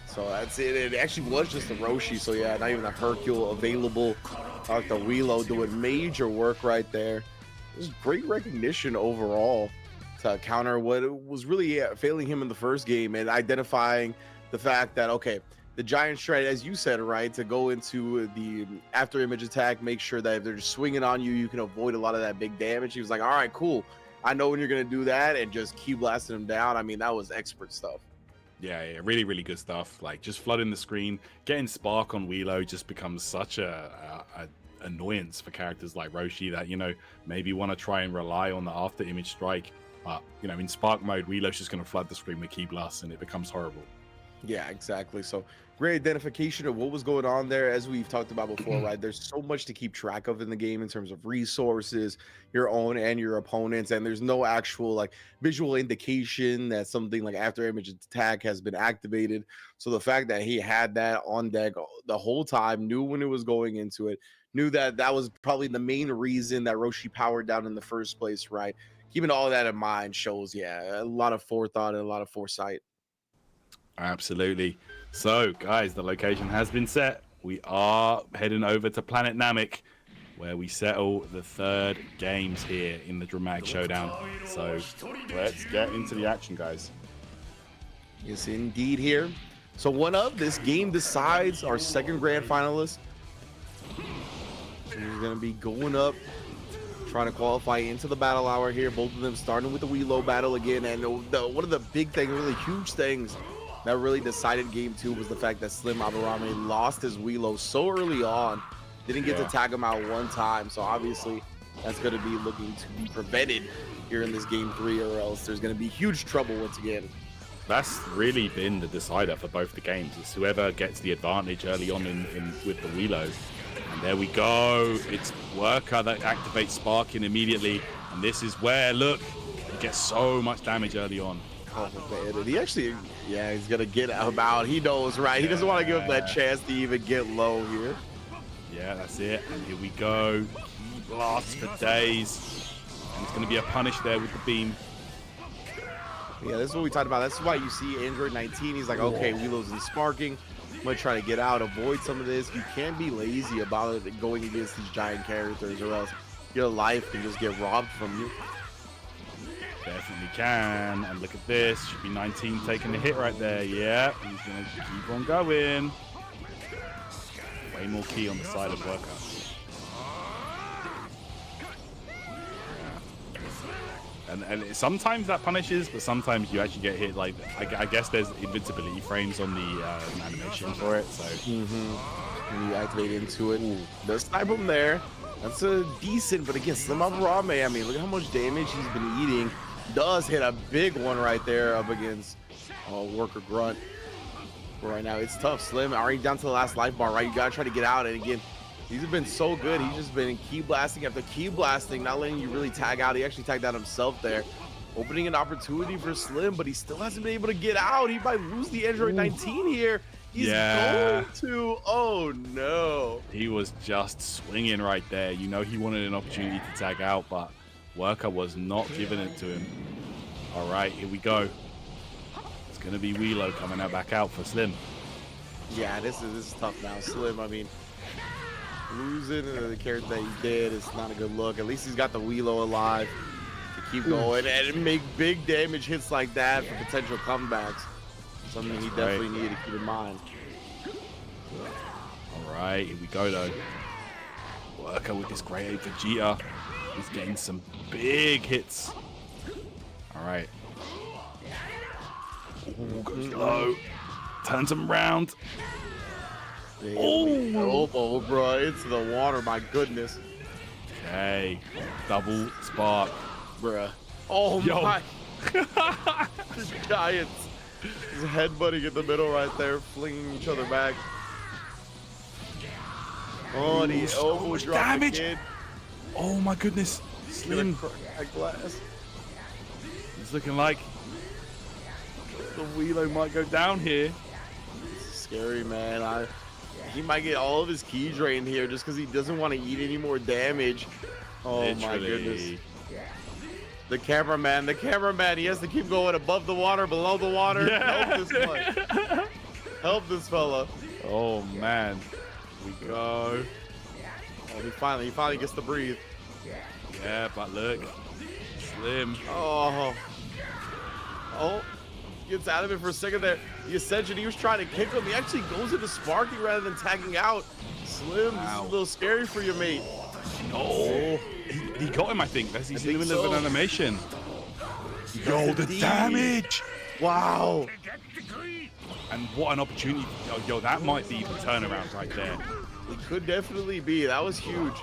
So that's it. It actually was just the Roshi. So yeah, not even the Hercule available. Like the Weelo doing major work right there. It was great recognition overall to counter what was really failing him in the first game, and identifying the fact that, okay, the giant shred, as you said, right, to go into the after image attack, make sure that if they're just swinging on you, you can avoid a lot of that big damage. He was like, all right, cool. I know when you're going to do that, and just keep blasting him down. I mean, that was expert stuff. Yeah, really, really good stuff. Like, just flooding the screen, getting Spark on Weelo just becomes such a annoyance for characters like Roshi that, you know, maybe want to try and rely on the after image strike. But, you know, in Spark mode, Weelo's just going to flood the screen with key blasts, and it becomes horrible. Yeah, exactly. So great identification of what was going on there. As we've talked about before, right? There's so much to keep track of in the game in terms of resources, your own and your opponents, and there's no actual like visual indication that something like after image attack has been activated. So the fact that he had that on deck the whole time, knew when it was going into it, knew that that was probably the main reason that Roshi powered down in the first place, right? Keeping all of that in mind shows, yeah, a lot of forethought and a lot of foresight. Absolutely. So, guys, the location has been set. We are heading over to Planet Namek, where we settle the third games here in the Dramatic Showdown. So, let's get into the action, guys. Yes, indeed here. So one of this game decides our second grand finalist. He's going to be going up, trying to qualify into the battle hour here. Both of them starting with the Weelo battle again. And one of the big things, really huge things that really decided game 2 was the fact that Slim Abarabe lost his Weelo so early on. Didn't get to tag him out one time. So obviously that's going to be looking to be prevented here in this game 3, or else there's going to be huge trouble once again. That's really been the decider for both the games. It's whoever gets the advantage early on with the Weelo. And there we go. It's Worker that activates Sparking immediately. And this is where, look, he gets so much damage early on. Oh, man. He actually, yeah, he's going to get him out. He knows, right? He doesn't want to give him that chance to even get low here. Yeah, that's it. And here we go. Key blasts for days. And it's going to be a punish there with the beam. Yeah, this is what we talked about. That's why you see Android 19. He's like, okay, Weelo's in Sparking. I'm going to try to get out, avoid some of this. You can't be lazy about it going against these giant characters, or else your life can just get robbed from you. Definitely can. And look at this. Should be 19 taking the hit right there. Yeah, he's going to keep on going. Way more key on the side of Worker. And sometimes that punishes, but sometimes you actually get hit. Like, I guess there's invincibility frames on the animation for it. So when you activate into it, does snipe him there. That's a decent, but again, Slim Avarame, I mean, look at how much damage he's been eating. Does hit a big one right there up against Worker Grunt. But right now, it's tough. Slim already down to the last life bar, right? You gotta try to get out. And again, these have been so good. He's just been key blasting after key blasting, not letting you really tag out. He actually tagged out himself there, opening an opportunity for Slim, but he still hasn't been able to get out. He might lose the Android 19 here. He's going to. Oh no. He was just swinging right there. You know, he wanted an opportunity to tag out, but Worker was not giving it to him. All right, here we go. It's going to be Wheelo coming back out for Slim. Yeah, this is tough now. Slim, I mean, losing the character that he did is not a good look. At least he's got the Wheelo alive to keep going and make big damage hits like that for potential comebacks. Something he definitely needed to keep in mind. All right, here we go though. Worker with this great 8 Vegeta. He's getting some big hits. All right. Ooh, goes low. Turns him around. Oh, elbow, bro, into the water. My goodness. Okay, double spark, Bruh. Oh my. The Giants. His headbutting in the middle right there, flinging each other back. Oh, and he elbow dropped damage. the kid. Oh my goodness, Slim. Glass. It's looking like the Wheelo might go down here. Scary, man. He might get all of his key drained here just because he doesn't want to eat any more damage. Oh my goodness. The cameraman, he has to keep going above the water, below the water. Yeah. Help this one. Help this fella. Oh man, here we go. Oh, he finally gets to breathe. Yeah, but look, Slim. Oh, gets out of it for a second there. The Ascension, he was trying to kick him. He actually goes into sparking rather than tagging out. Slim, this is a little scary for you, mate. Oh, he got him, I think. He's in the middle of an animation. Yo, the Indeed. damage! Wow. And what an opportunity. Yo, that might be the turnaround right there. It could definitely be. That was huge.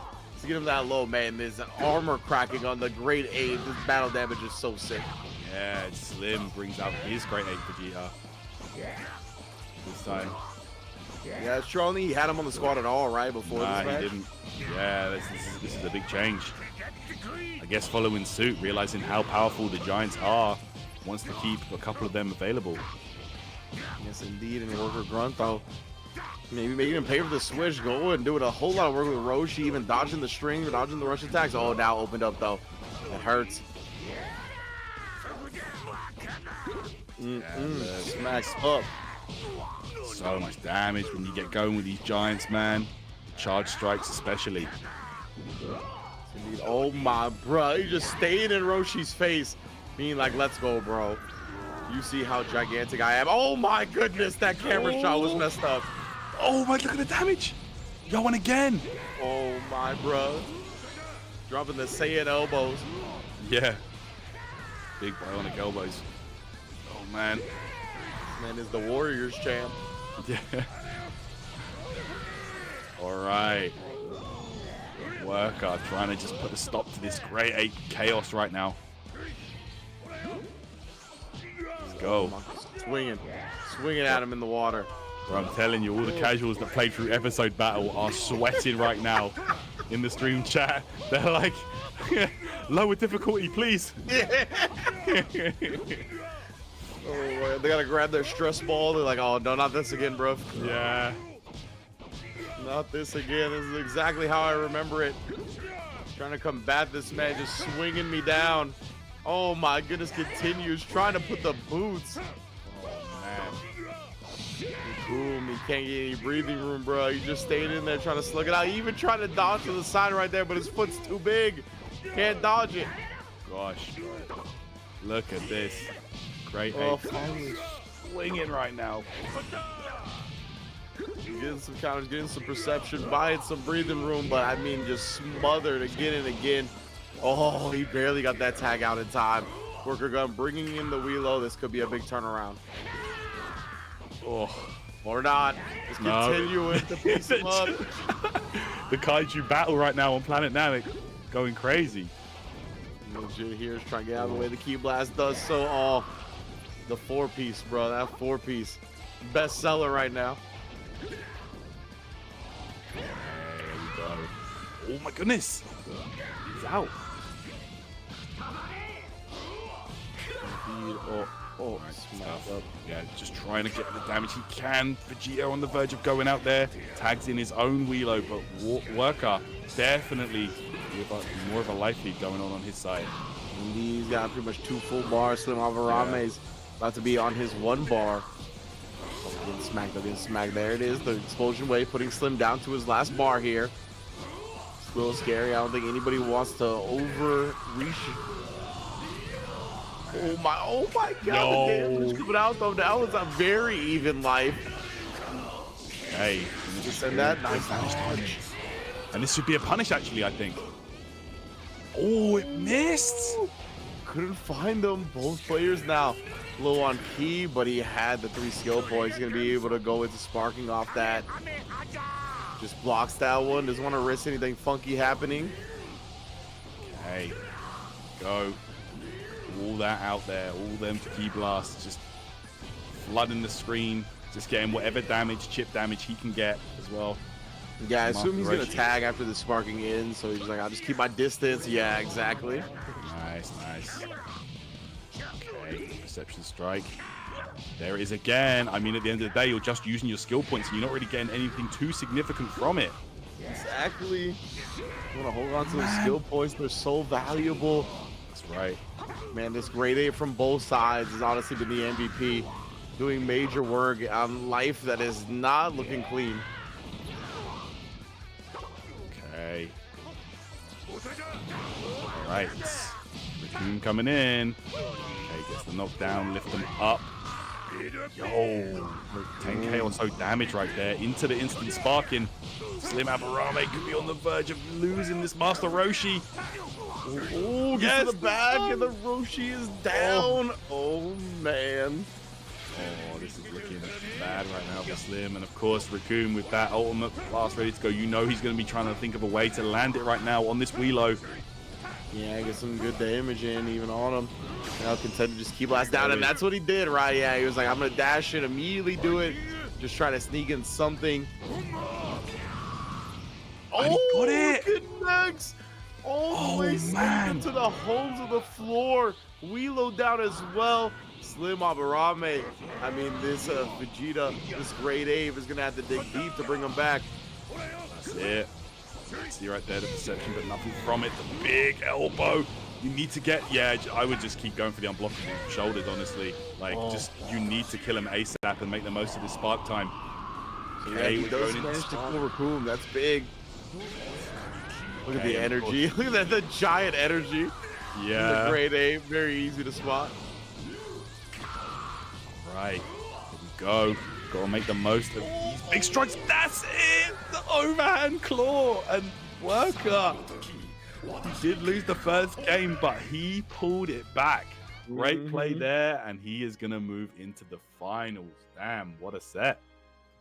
To get him that low, man, there's an armor cracking on the grade 8. This battle damage is so sick. Yeah, Slim brings out his great 8 Vegeta. This time. Yeah, it's true. Only he had him on the squad at all, right? Before this Nah, match? he didn't. Yeah, this is a big change. I guess following suit, realizing how powerful the Giants are, wants to keep a couple of them available. Yes, indeed. And Worker Grunt, though, maybe making him pay for the switch, go and doing a whole lot of work with Roshi, even dodging the string, dodging the rush attacks. Oh, now opened up, though. It hurts. Smacks up. So much damage when you get going with these Giants, man. Charge strikes especially. Indeed. Oh my, bro, he just staying in Roshi's face, being like, let's go, bro. You see how gigantic I am. Oh my goodness, that camera shot was messed up. Oh my, look at the damage. Yo, and again. Oh my, bro. Dropping the Saiyan elbows. Yeah. Big bionic elbows. Oh man. Man is the Warriors champ. Yeah. All right. Worker trying to just put a stop to this grade 8 chaos right now. Let's go. Swinging at him in the water. Bro, I'm telling you, all the casuals that played through episode battle are sweating right now in the stream chat. They're like, lower difficulty, please. Oh, man. They gotta grab their stress ball. They're like, oh no, not this again, bro. Yeah. Not this again. This is exactly how I remember it. Trying to combat this man, just swinging me down. Oh my goodness, continues trying to put the boots. Oh man. Boom, he can't get any breathing room, bro. He just stayed in there trying to slug it out. He even trying to dodge to the side right there, but his foot's too big. Can't dodge it. Gosh. Look at this. Great Oh, ape. finally. Swinging right now. Getting some counters, getting some perception, buying some breathing room, but I mean, just smothered again and again. Oh, he barely got that tag out in time. Worker gun bringing in the Wheelo. This could be a big turnaround. Oh, Or not. Just continuing to piece him up. The kaiju battle right now on Planet Namek going crazy. Legit here is trying to get out of the way. The Key Blast does so. Oh, the 4-piece, bro. That 4-piece. Best seller right now. There we go. Oh my goodness. He's out. Oh, smacked up. Yeah, just trying to get the damage he can. Vegeta on the verge of going out there. Tags in his own Wheelo, but Worker definitely with more of a life lead going on his side. And he's got pretty much 2 full bars. Slim Avarame's about to be on his 1 bar. Oh, getting smacked, getting smacked. There it is. The explosion wave putting Slim down to his last bar here. It's a little scary. I don't think anybody wants to overreach. Oh my god. No. The damage coming out though. That was a very even life. Hey, Just send that nice dodge. and this should be a punish actually, I think. Oh, it missed. Couldn't find them. Both players now low on key, but he had the 3 skill points. He's gonna be able to go into sparking off that. Just blocks that one. Doesn't want to risk anything funky happening. Okay, go. All that out there, all them key blasts, just flooding the screen, just getting whatever damage, chip damage he can get as well. Yeah, I assume he's gonna Roshi. tag after the sparking in, so he's like, I'll just keep my distance. Yeah, exactly. Nice, nice. Okay, perception strike. There it is again. I mean, at the end of the day, you're just using your skill points and you're not really getting anything too significant from it. Exactly. You want to hold on to those skill points. They're so valuable. That's right. Man, this grade A from both sides has honestly been the MVP. Doing major work on life that is not looking clean. Okay. All right. Raccoon coming in. Okay, gets the knockdown, lift them up. Yo, 10k or so damage right there into the instant sparking. Slim Abarame could be on the verge of losing this Master Roshi. Oh, gets to the back and the Roshi is down. Oh, man. Oh, this is looking bad right now for Slim. And of course, Raccoon with that ultimate blast ready to go. You know he's going to be trying to think of a way to land it right now on this Wheelo. Yeah, get some good damage in even on him. Now content to just keep blast down, and that's what he did, right? Yeah, he was like, I'm gonna dash it, immediately do it, just try to sneak in something. And he got it! Connects all the way man. to the holes of the floor. Wheelo down as well. Slim Abarame. I mean, this Vegeta, this grade A is gonna have to dig deep to bring him back. That's it. See right there the perception, but nothing from it. The big elbow. You need to get, yeah, I would just keep going for the unblockable shoulders, honestly. Like, just, you need to kill him ASAP and make the most of this spark time. So yeah, he we're does going into manage to spark. kill Raccoon. That's big. Look at the Okay, of energy. Look at that, the giant energy. Yeah. The grade A, very easy to spot. Right. Here we go. Gotta make the most of these big strikes. That's it! The overhand claw and Worker. He did lose the first game, but he pulled it back. Great play there, and he is gonna move into the finals. Damn, what a set.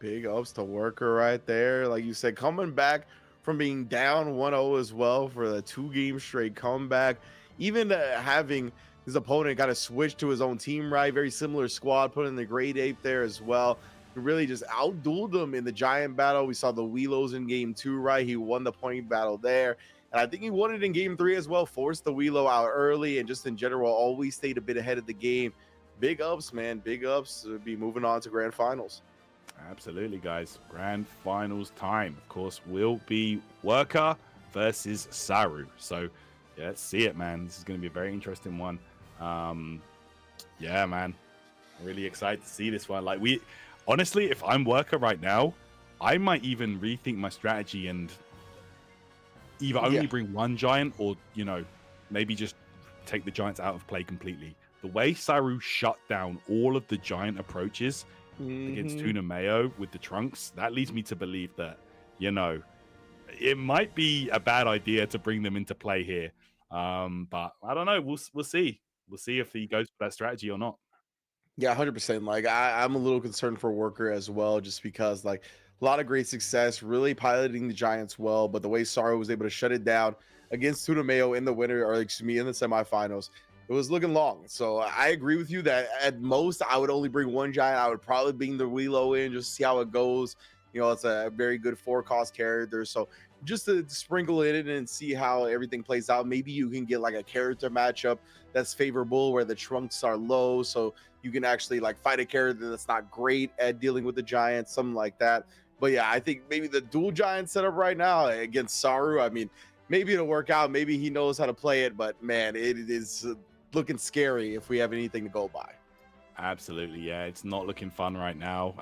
Big ups to Worker right there. Like you said, coming back from being down 1-0 as well for the 2-game straight comeback. Even having his opponent kind of switch to his own team, right? Very similar squad, put in the grade 8 there as well. He really just outdueled them in the giant battle. We saw the Wheelos in game 2, right? He won the point battle there. And I think he won it in game 3 as well. Forced the Wheelo out early and just in general always stayed a bit ahead of the game. Big ups, man. Big ups to be moving on to grand finals. Absolutely, guys. Grand finals time, of course, will be Worker versus Saru. So, yeah, let's see it, man. This is going to be a very interesting one. Yeah, man. Really excited to see this one. Like, honestly, if I'm Worker right now, I might even rethink my strategy and either only bring one giant or, you know, maybe just take the giants out of play completely. the way Saru shut down all of the giant approaches against Tuna Mayo with the trunks, that leads me to believe that, you know, it might be a bad idea to bring them into play here. But I don't know. We'll see. We'll see if he goes for that strategy or not. Yeah, 100%. Like I'm a little concerned for Worker as well, just because like a lot of great success, really piloting the Giants well, but the way Saru was able to shut it down against Tuna Mayo in the winter, or excuse me, in the semifinals, it was looking long. So I agree with you that at most I would only bring one Giant. I would probably bring the Wilo in just to see how it goes. You know, it's a very good 4-cost character. So just to sprinkle it in and see how everything plays out. Maybe you can get like a character matchup that's favorable where the trunks are low. So you can actually like fight a character that's not great at dealing with the Giants, something like that. But yeah, I think maybe the dual Giant setup right now against Saru, I mean, maybe it'll work out. Maybe he knows how to play it, but man, it is looking scary if we have anything to go by. Absolutely, yeah. It's not looking fun right now.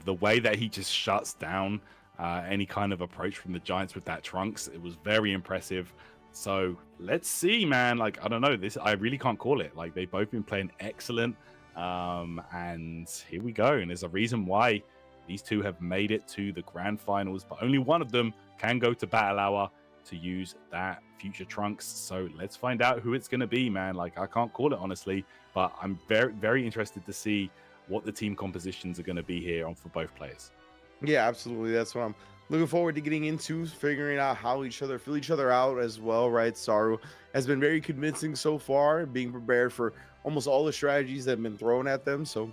The way that he just shuts down any kind of approach from the Giants with that trunks, it was very impressive. So let's see, man. Like, I don't know. This, I really can't call it. Like, they've both been playing excellent. And here we go. And there's a reason why these two have made it to the grand finals, but only one of them can go to Battle Hour to use that future trunks. So let's find out who it's going to be, man. Like, I can't call it honestly, but I'm very, very interested to see what the team compositions are going to be here on for both players. Yeah, absolutely. That's what I'm looking forward to getting into, figuring out how feel each other out as well, right? Saru has been very convincing so far, being prepared for almost all the strategies that have been thrown at them. So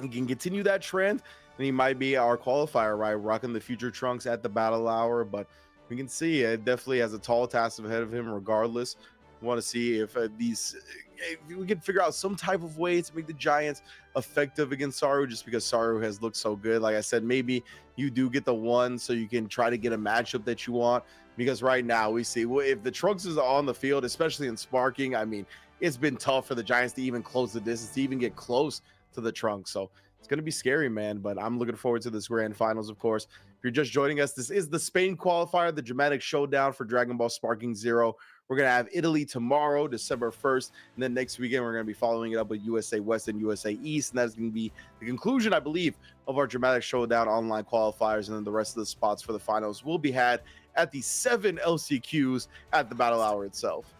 he can continue that trend, and he might be our qualifier, right? Rocking the future trunks at the Battle Hour, but we can see it definitely has a tall task ahead of him regardless. We want to see if if we can figure out some type of way to make the Giants effective against Saru, just because Saru has looked so good. Like I said, maybe you do get the one so you can try to get a matchup that you want, because right now we see, well, if the trunks is on the field, especially in sparking, I mean, it's been tough for the Giants to even close the distance, to even get close to the trunk. So it's going to be scary, man, but I'm looking forward to this grand finals, of course. If you're just joining us, this is the Spain qualifier, the dramatic showdown for Dragon Ball Sparking Zero. We're going to have Italy tomorrow, December 1st, and then next weekend we're going to be following it up with USA West and USA East, and that's going to be the conclusion, I believe, of our dramatic showdown online qualifiers, and then the rest of the spots for the finals will be had at the 7 LCQs at the Battle Hour itself.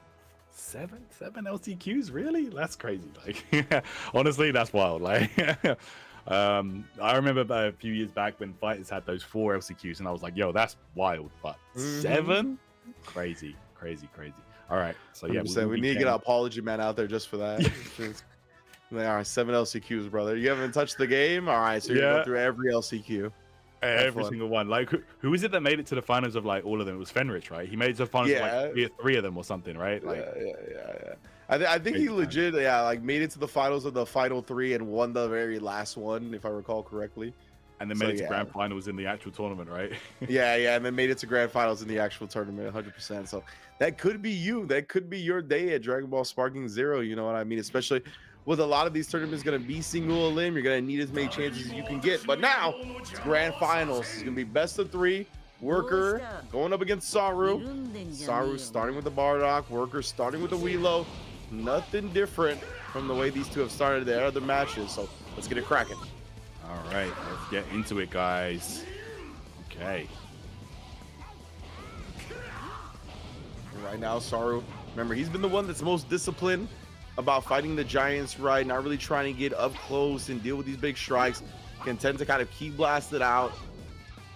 Seven LCQs, really? That's crazy. Like, honestly, that's wild. Like, I remember a few years back when fighters had those 4 LCQs, and I was like, yo, that's wild. But 7? Crazy. All right, so yeah, we need to get an apology man out there just for that. All right, 7 LCQs, brother. You haven't touched the game? All right, so you're going through every LCQ. Every single one. Like, who is it that made it to the finals of like all of them? It was Fenrich, right? He made it to the finals of like 3 of them or something, right? Like, yeah. I think he legit, like made it to the finals of the final 3 and won the very last one, if I recall correctly. And then made it to grand finals in the actual tournament, right? yeah, and then made it to grand finals in the actual tournament, 100%. So that could be you. That could be your day at Dragon Ball Sparking Zero. You know what I mean? Especially with a lot of these tournaments going to be single elim. You're going to need as many chances as you can get. But now it's grand finals. It's going to be best of 3. Worker going up against Saru. Saru starting with the Bardock. Worker starting with the Wilo. Nothing different from the way these two have started their other matches. So let's get it cracking. All right, let's get into it, guys. Okay. Right now, Saru, remember, he's been the one that's most disciplined about fighting the Giants, right? Not really trying to get up close and deal with these big strikes. Can tend to kind of key blast it out.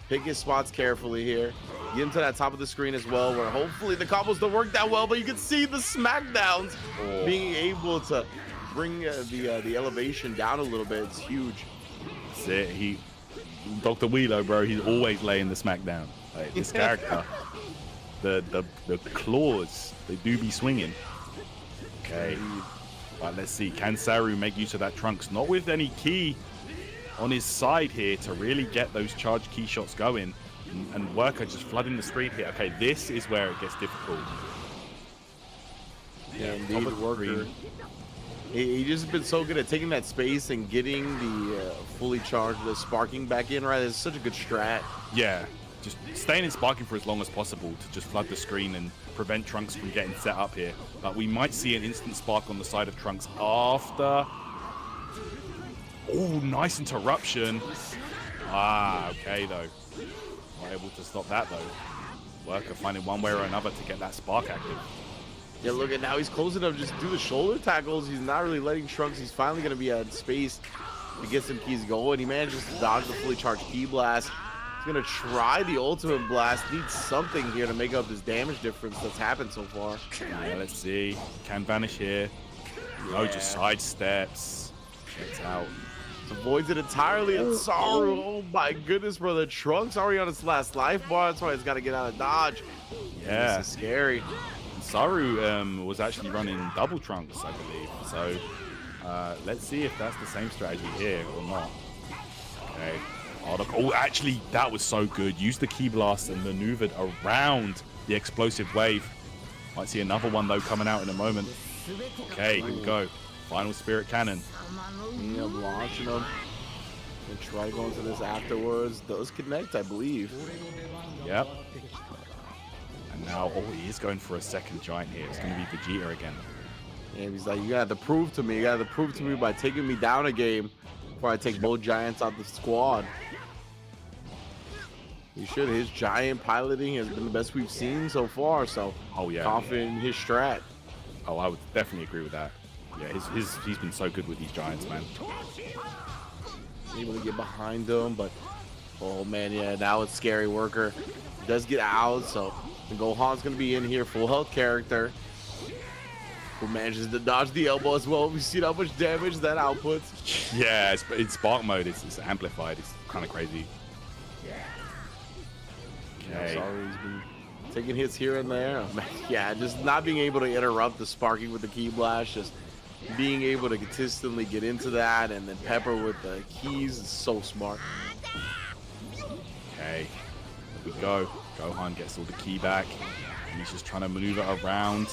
Pick his spots carefully here. Get into that top of the screen as well, where hopefully the combos don't work that well, but you can see the smackdowns being able to bring the elevation down a little bit. It's huge. That's it. Dr. Wheelo, bro, he's always laying the smackdown. Like, this character, the claws, they do be swinging. Okay, right, let's see. Can Saru make use of that trunks? Not with any key on his side here to really get those charged key shots going. And Worker just flooding the screen here. Okay, this is where it gets difficult. Yeah, indeed, Worker. He just been so good at taking that space and getting the fully charged, the sparking back in, right? It's such a good strat. Yeah, just staying in Sparking for as long as possible to just flood the screen and prevent Trunks from getting set up here. But we might see an instant spark on the side of Trunks after. Oh, nice interruption. Ah, okay, though. Not able to stop that, though. Worker finding one way or another to get that spark active. Yeah, look at now he's close enough to just do the shoulder tackles. He's not really letting Trunks. He's finally going to be at space to get some keys going. He manages to dodge the fully charged key blast. He's going to try the ultimate blast. Needs something here to make up this damage difference that's happened so far. Yeah, let's see. Can vanish here. No, just sidesteps. Gets out. Avoids it entirely. It's Saru. Oh my goodness, brother. Trunks already on his last life bar. That's why he's got to get out of dodge. Yeah. This is scary. Saru was actually running double Trunks, I believe. So let's see if that's the same strategy here or not. Okay. Oh, actually, that was so good. Used the key blast and maneuvered around the explosive wave. Might see another one, though, coming out in a moment. Okay, here we go. Final Spirit Cannon. Yeah, launching him. And try going to this afterwards. Does connect, I believe. Yep. And now, oh, he is going for a second giant here. It's going to be Vegeta again. And he's like, you got to prove to me. You got to prove to me by taking me down a game before I take both giants out the squad. He should. His giant piloting has been the best we've seen so far. So, oh yeah, confident in his strat. Oh, I would definitely agree with that. Yeah, he's been so good with these giants, man. Able to get behind them, but oh man, yeah, now it's scary. Worker does get out, so the Gohan's gonna be in here, full health character, who manages to dodge the elbow as well. We see how much damage that outputs. Yeah, it's spark mode. It's amplified. It's kind of crazy. Okay. Sorry, he's been taking hits here and there. Oh, man, yeah, just not being able to interrupt the sparking with the key blast, just being able to consistently get into that and then pepper with the keys is so smart. Okay, here we go. Gohan gets all the ki back. And he's just trying to maneuver around.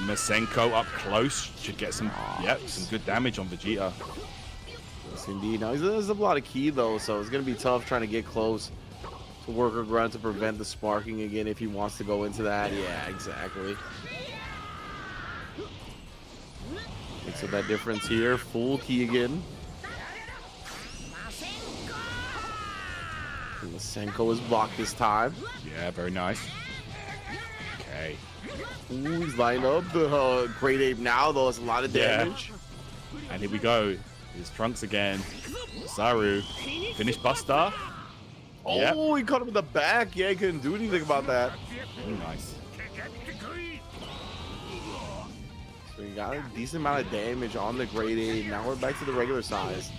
Masenko up close should get some, some good damage on Vegeta. Yes, indeed. Now there's a lot of ki though, so it's gonna be tough trying to get close to Worker Grunt to prevent the sparking again if he wants to go into that. Yeah, exactly. So that difference here, full ki again. And Masenko is blocked this time. Yeah, very nice. Okay. Ooh, he's lined up the Great Ape now, though. It's a lot of damage. Yeah. And here we go. Here's Trunks again. Saru. Finish Buster. Oh, yep. He caught him in the back. Yeah, he couldn't do anything about that. Very nice. So he got a decent amount of damage on the Great Ape. Now we're back to the regular size.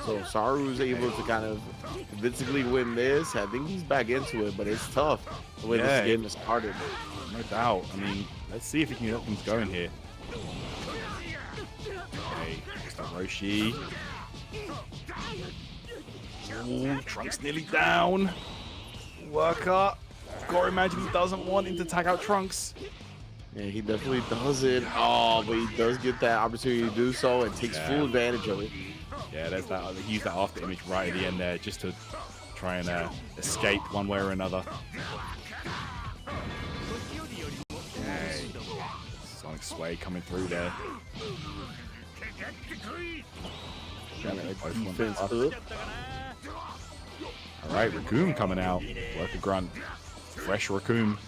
So Saru's able to kind of convincingly win this. I think he's back into it, but it's tough the way this game has started. No doubt. I mean, let's see if he can get things going here. Okay, Mr. Roshi. Ooh, Trunks nearly down. Worker. Gotta imagine he doesn't want him to tag out Trunks. Yeah, he definitely doesn't. Oh, but he does get that opportunity to do so and takes full advantage of it. Yeah, there's that. He used that after image right at the end there just to try and escape one way or another. Okay. Sonic Sway coming through there. Alright, Raccoon coming out. Worker Grunt. Fresh Raccoon.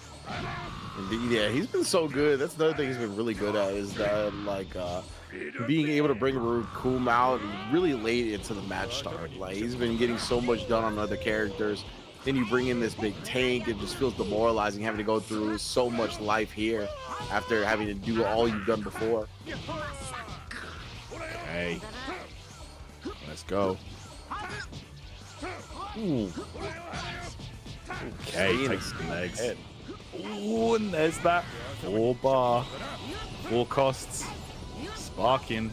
Indeed, yeah, he's been so good. That's another thing he's been really good at is that, like, being able to bring Raccoon out really late into the match start. Like, he's been getting so much done on other characters. Then you bring in this big tank, it just feels demoralizing having to go through so much life here after having to do all you've done before. Okay. Let's go. Ooh. Okay, takes the legs. Ooh, and there's that 4 bar. 4 costs. Sparking.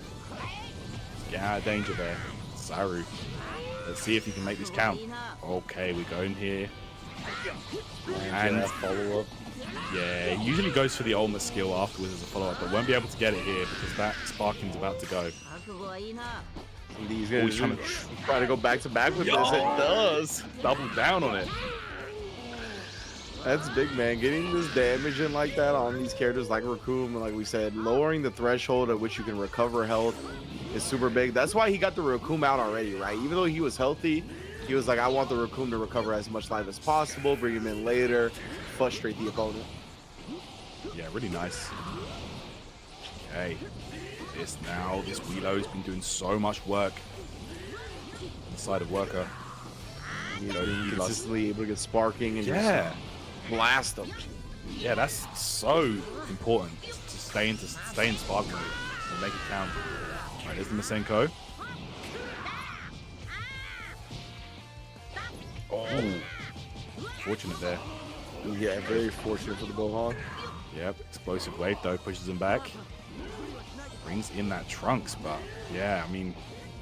Get out of danger there. Saru. Let's see if he can make this count. Okay, we go in here. And follow up. Yeah, he usually goes for the ultimate skill afterwards as a follow up, but won't be able to get it here because that sparking's about to go. And he's gonna he's trying try to go back to back with this. It does. Double down on it. That's big, man. Getting this damage in like that on these characters like Raccoon, like we said, lowering the threshold at which you can recover health is super big. That's why he got the Raccoon out already, right? Even though he was healthy, he was like, I want the Raccoon to recover as much life as possible, bring him in later, frustrate the opponent. Yeah, really nice. Okay. This Wheelo's been doing so much work inside of Worker. He's been consistently able to get sparking and Yeah. just blast them. Yeah, that's so important to stay in spark mode and make it count. All right, there's the Masenko. Oh, fortunate there. Yeah, very fortunate for the Gohan. Yep, explosive wave though pushes him back. Brings in that Trunks, but yeah, I mean,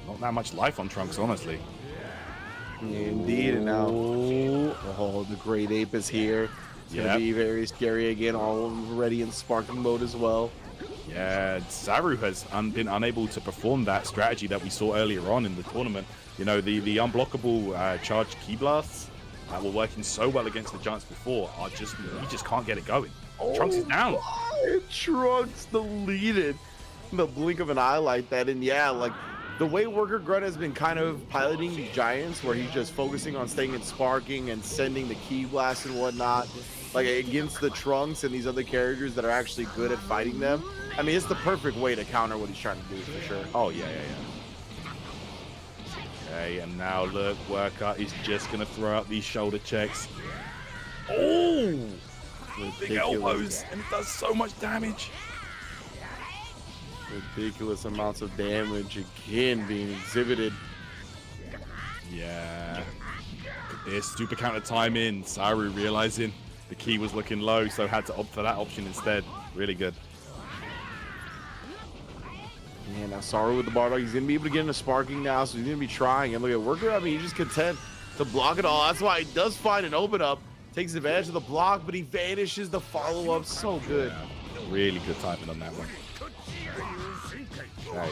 not that much life on Trunks, honestly. Indeed, and now the Great Ape is here. It's gonna be very scary again, already in sparking mode as well. Yeah, Saru has been unable to perform that strategy that we saw earlier on in the tournament. You know, the unblockable charged Ki blasts that were working so well against the Giants before are just, we just can't get it going. Trunks is down. Trunks deleted in the blink of an eye like that, and yeah, like the way Worker Grunt has been kind of piloting these Giants, where he's just focusing on staying in sparking and sending the Ki blast and whatnot, like against the Trunks and these other characters that are actually good at fighting them. I mean, it's the perfect way to counter what he's trying to do for sure. Oh yeah. Okay, and now look, Worker is just gonna throw out these shoulder checks. Oh, big elbows, and it does so much damage. Ridiculous amounts of damage again being exhibited. Yeah. Look at this super counter time in. Saru realizing the Ki was looking low, so had to opt for that option instead. Really good. Yeah, now Saru with the Bardock, he's gonna be able to get into sparking now, so he's gonna be trying. And look at Worker, I mean, he's just content to block it all. That's why he does find an open up, takes advantage of the block, but he vanishes the follow up. So good. Yeah, really good timing on that one. Okay.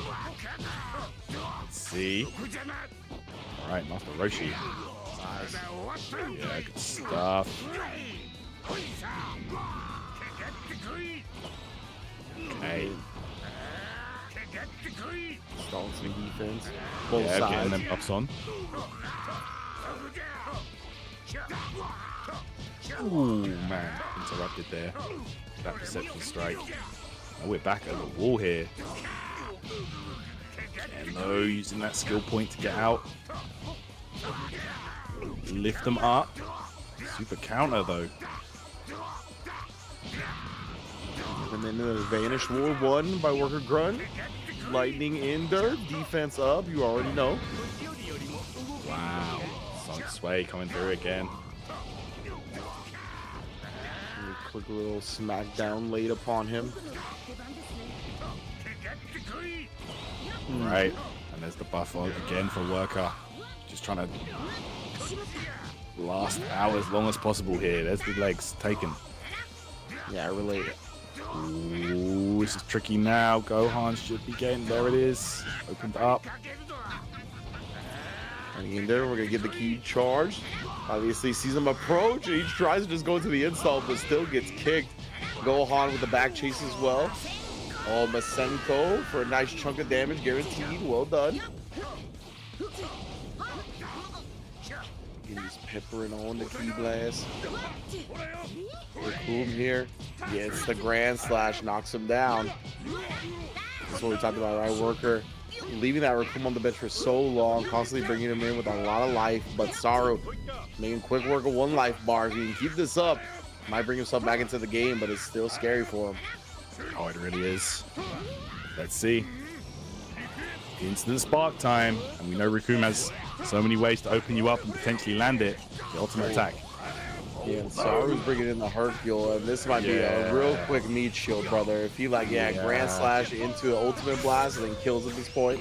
Let's see. All right, Master Roshi. Nice. Yeah, good stuff. Okay. Stalling some defense. Both Yeah, sides. getting them buffs on. Ooh, man. Interrupted there. That perception strike. Now we're back at the wall here. Hello, using that skill point to get out. Lift them up. Super counter though. And then the Vanish War won by Worker Grunt. Lightning in there, defense up, you already know. Wow. Sonic Sway coming through again. A quick little smackdown laid upon him. Right. And there's the buff again for Worker. Just trying to last out as long as possible here. There's the legs taken. Yeah, I relate. Ooh, this is tricky now. Gohan should be getting, there it is. Opened up. And in there, we're gonna get the Ki charged. Obviously sees him approach, and he tries to just go to the install, but still gets kicked. Gohan with the back chase as well. Oh, Masenko for a nice chunk of damage, guaranteed. Well done. He's peppering on the Ki blast. Raccoon here gets the Grand Slash, knocks him down. That's what we talked about, right? Worker leaving that Raccoon on the bench for so long, constantly bringing him in with a lot of life. But Saru making quick work of one life bar. If he can keep this up, might bring himself back into the game, but it's still scary for him. Oh, it really is. Let's see. Instant spark time. And we know Raccoon has so many ways to open you up and potentially land it. The ultimate attack. Yeah, and Saru's bringing in the Hercule, and this might be a real quick meat shield, brother. If he Grand Slash into the ultimate blast and then kills at this point.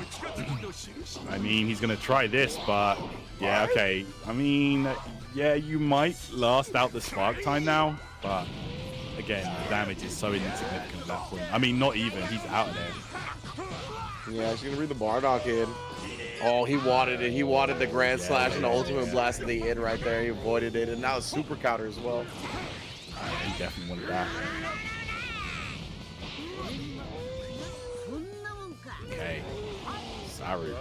I mean, he's gonna try this, but yeah, okay. I mean, yeah, you might last out the spark time now, but again, the damage is so insignificant at that point. I mean, not even. He's out of there. Yeah, she's gonna read the Bardock in. Oh, he wanted it. He wanted the Grand Slash and the Ultimate Blast at the end right there. He avoided it, and now a super counter as well. He definitely wanted that. Okay. Saru.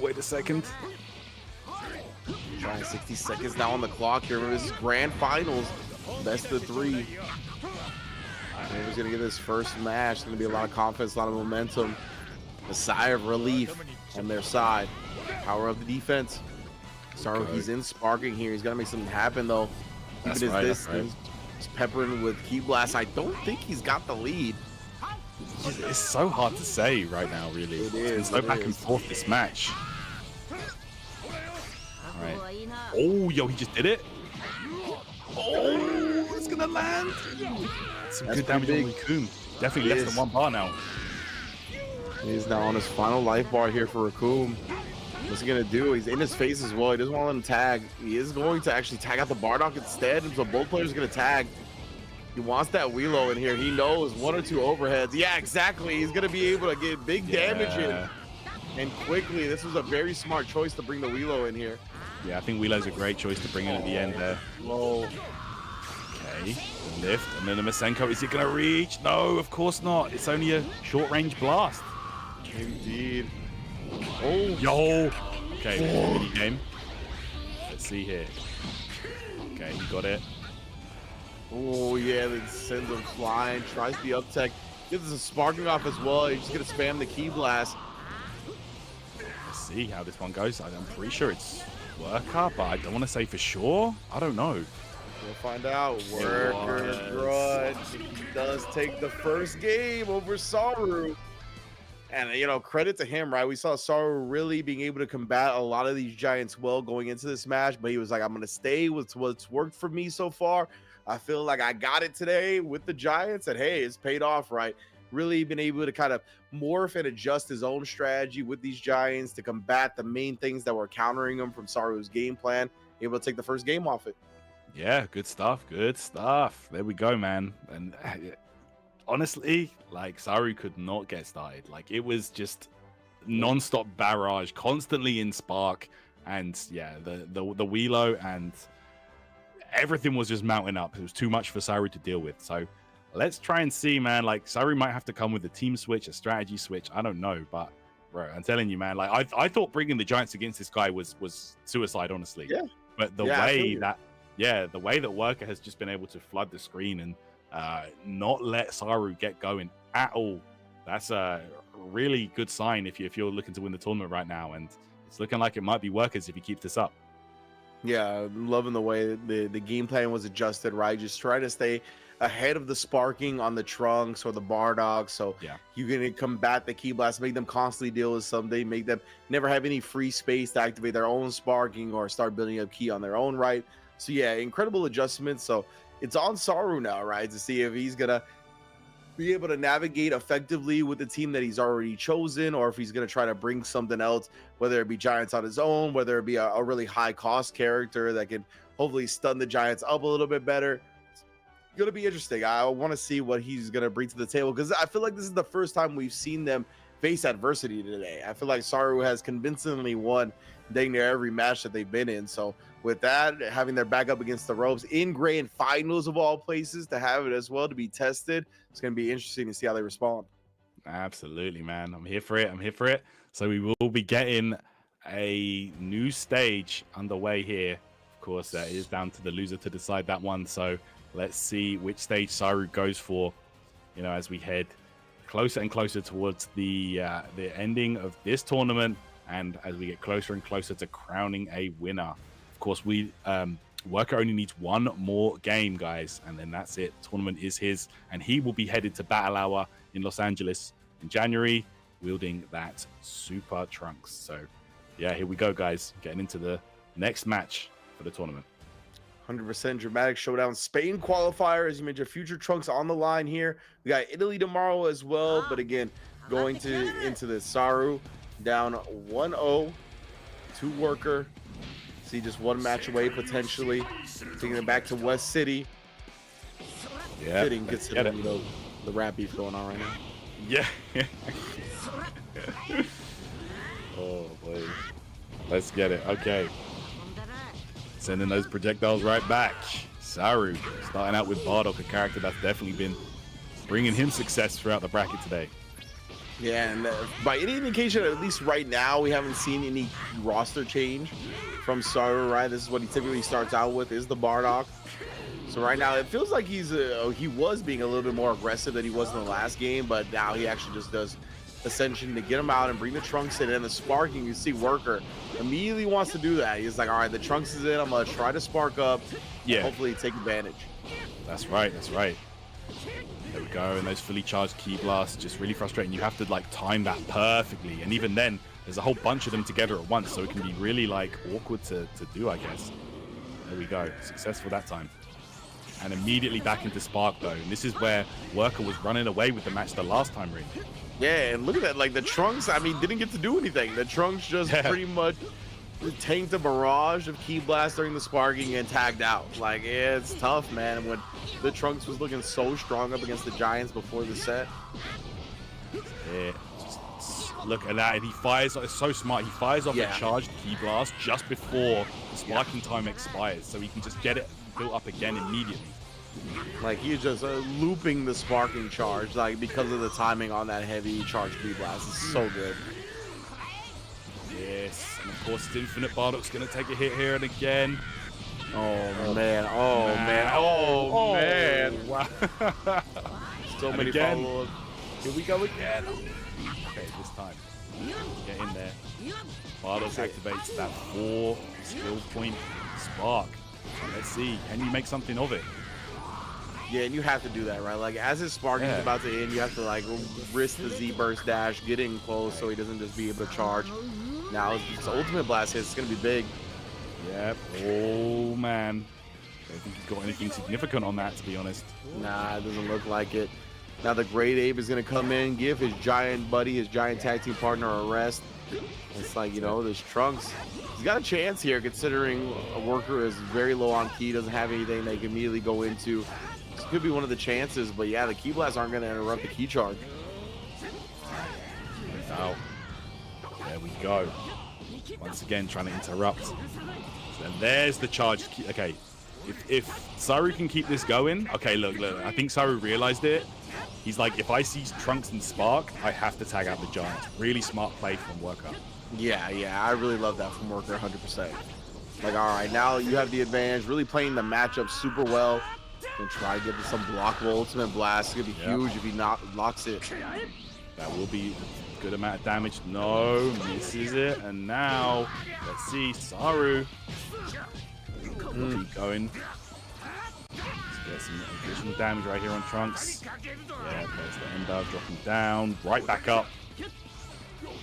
Wait a second. Trying 60 seconds now on the clock here. Remember, this is grand finals. Best of 3. Whoever's gonna get this first match, it's gonna be a lot of confidence, a lot of momentum. A sigh of relief on their side. Power of the defense. Saru, he's in sparking here. He's gotta make something happen though. That's Even right, as this is peppering with Key Blast. I don't think he's got the lead. It's so hard to say right now, really. It is. It's so back and forth this match. Alright. Oh, yo, he just did it. Oh, it's gonna land. Some That's good damage pretty on big. Raccoon. Definitely It less is. than 1 bar now. He's now on his final life bar here for Raccoon. What's he gonna do? He's in his face as well. He doesn't want to let him tag. He is going to actually tag out the Bardock instead. So both players are gonna tag. He wants that Wheelo in here. He knows 1 or 2 overheads. Yeah, exactly. He's gonna be able to get big damage in. And quickly, this was a very smart choice to bring the Wheelo in here. Yeah, I think Wheelo's a great choice to bring in at the end there. Whoa. Okay, the lift, and then the Masenko. Is it gonna reach? No, of course not. It's only a short-range blast. Indeed. Oh. Yo! Okay, mini game. Let's see here. Okay, he got it. Oh, yeah, then sends him flying. Tries the up tech. Gives us a sparking off as well. He's just gonna spam the Key Blast. Let's see how this one goes. I'm pretty sure it's Worker, but I don't want to say for sure. I don't know. We'll find out. Worker Grudge. He does take the first game over Saru. And, you know, credit to him, right? We saw Saru really being able to combat a lot of these giants well going into this match, but he was like, I'm going to stay with what's worked for me so far. I feel like I got it today with the giants, and hey, it's paid off, right? Really been able to kind of morph and adjust his own strategy with these giants to combat the main things that were countering him from Saru's game plan. Able to take the first game off it. Yeah, good stuff. Good stuff. There we go, man. And honestly, like, Saru could not get started. Like, it was just non-stop barrage, constantly in spark, and yeah, the Wheelo and everything was just mounting up. It was too much for Saru to deal with. So let's try and see, man. Like, Saru might have to come with a team switch, a strategy switch. I don't know, but bro, I'm telling you, man. Like, I thought bringing the giants against this guy was suicide, honestly. Yeah. But the way that Worker has just been able to flood the screen and not let Saru get going at all, that's a really good sign if you're looking to win the tournament right now. And it's looking like it might be Workers if he keeps this up. Yeah, I'm loving the way the game plan was adjusted, right? Just try to stay ahead of the sparking on the trunks or the Bardock. So yeah, you're going to combat the Key Blast, make them constantly deal with something, make them never have any free space to activate their own sparking or start building up Key on their own, right? So yeah, incredible adjustments. So it's on Saru now, right? To see if he's going to be able to navigate effectively with the team that he's already chosen, or if he's going to try to bring something else, whether it be giants on his own, whether it be a really high cost character that can hopefully stun the giants up a little bit better. It's going to be interesting. I want to see what he's going to bring to the table, because I feel like this is the first time we've seen them face adversity today. I feel like Saru has convincingly won dang near every match that they've been in. So with that, having their back up against the ropes in grand finals of all places, to have it as well, to be tested, it's going to be interesting to see how they respond. Absolutely, man. I'm here for it. So we will be getting a new stage underway here. Of course, that is down to the loser to decide that one. So let's see which stage Saru goes for, you know, as we head closer and closer towards the ending of this tournament, and as we get closer and closer to crowning a winner. Of course, Worker only needs one more game, guys, and then that's it. Tournament is his, and he will be headed to Battle Hour in Los Angeles in January, wielding that Super Trunks. So yeah, here we go, guys, getting into the next match for the tournament. 100% dramatic showdown. Spain qualifier, as you mentioned, future Trunks on the line here. We got Italy tomorrow as well, but again, going into the Saru down 1-0 to Worker. See, just one match away potentially Taking it back to West City. Yeah, Fitting let's get considering, it. you know, the rap beef going on right now. Yeah. Oh boy. Let's get it. Okay. Sending those projectiles right back. Saru starting out with Bardock, a character that's definitely been bringing him success throughout the bracket today. Yeah, and by any indication, at least right now, we haven't seen any roster change from Saru, right? This is what he typically starts out with, is the Bardock. So right now, it feels like he was being a little bit more aggressive than he was in the last game, but now he actually just does Ascension to get him out and bring the Trunks in. And the Sparking, you see Worker immediately wants to do that. He's like, all right, the Trunks is in. I'm going to try to spark up. Yeah. Hopefully take advantage. That's right. That's right. There we go. And those fully charged Key Blasts, just really frustrating. You have to like time that perfectly. And even then, there's a whole bunch of them together at once. So it can be really like awkward to do, I guess. There we go. Successful that time. And immediately back into Spark though. And this is where Worker was running away with the match the last time ring. Yeah, and look at that. Like the Trunks, I mean, didn't get to do anything. The Trunks just pretty much tanked the barrage of Key Blast during the Sparking and tagged out. Like, yeah, it's tough, man. When the Trunks was looking so strong up against the Giants before the set. Yeah, just look at that. And he fires, it's so smart. He fires off a charged Key Blast just before the sparking time expires. So he can just get it built up again immediately. Like he's just looping the sparking charge, like because of the timing on that heavy charge Key Blast. It's so good. Yes, and of course, Infinite Bardock's gonna take a hit here and again. Oh man! Oh man! Oh man! Wow! So many follow-ups. Here we go again. Okay, this time, get in there. Bardock activates that 4 skill point spark. Let's see, can you make something of it? Yeah, and you have to do that, right? Like, as his sparking is about to end, you have to, like, risk the Z-burst dash, get in close so he doesn't just be able to charge. Now, his ultimate blast hit is going to be big. Yep. Oh, man. I don't think he's got anything significant on that, to be honest. Nah, it doesn't look like it. Now, the Great Ape is going to come in, give his giant buddy, his giant tag team partner a rest. It's like, you know, this Trunks, he's got a chance here, considering a Worker is very low on key, doesn't have anything they can immediately go into. This could be one of the chances, but yeah, the Key Blasts aren't going to interrupt the key charge. Now, there we go. Once again, trying to interrupt. So there's the charge. Okay, if Saru can keep this going, okay, look, I think Saru realized it. He's like, if I see Trunks and Spark, I have to tag out the Giants. Really smart play from Worker. Yeah, I really love that from Worker 100%. Like, all right, now you have the advantage, really playing the matchup super well. And try to get to some blockable ultimate blast. It's gonna be huge if he locks it. That will be a good amount of damage. No, misses it. And now, let's see, Saru. Keep going. Let's get some additional damage right here on Trunks. Yeah, there's the ender dropping down. Right back up.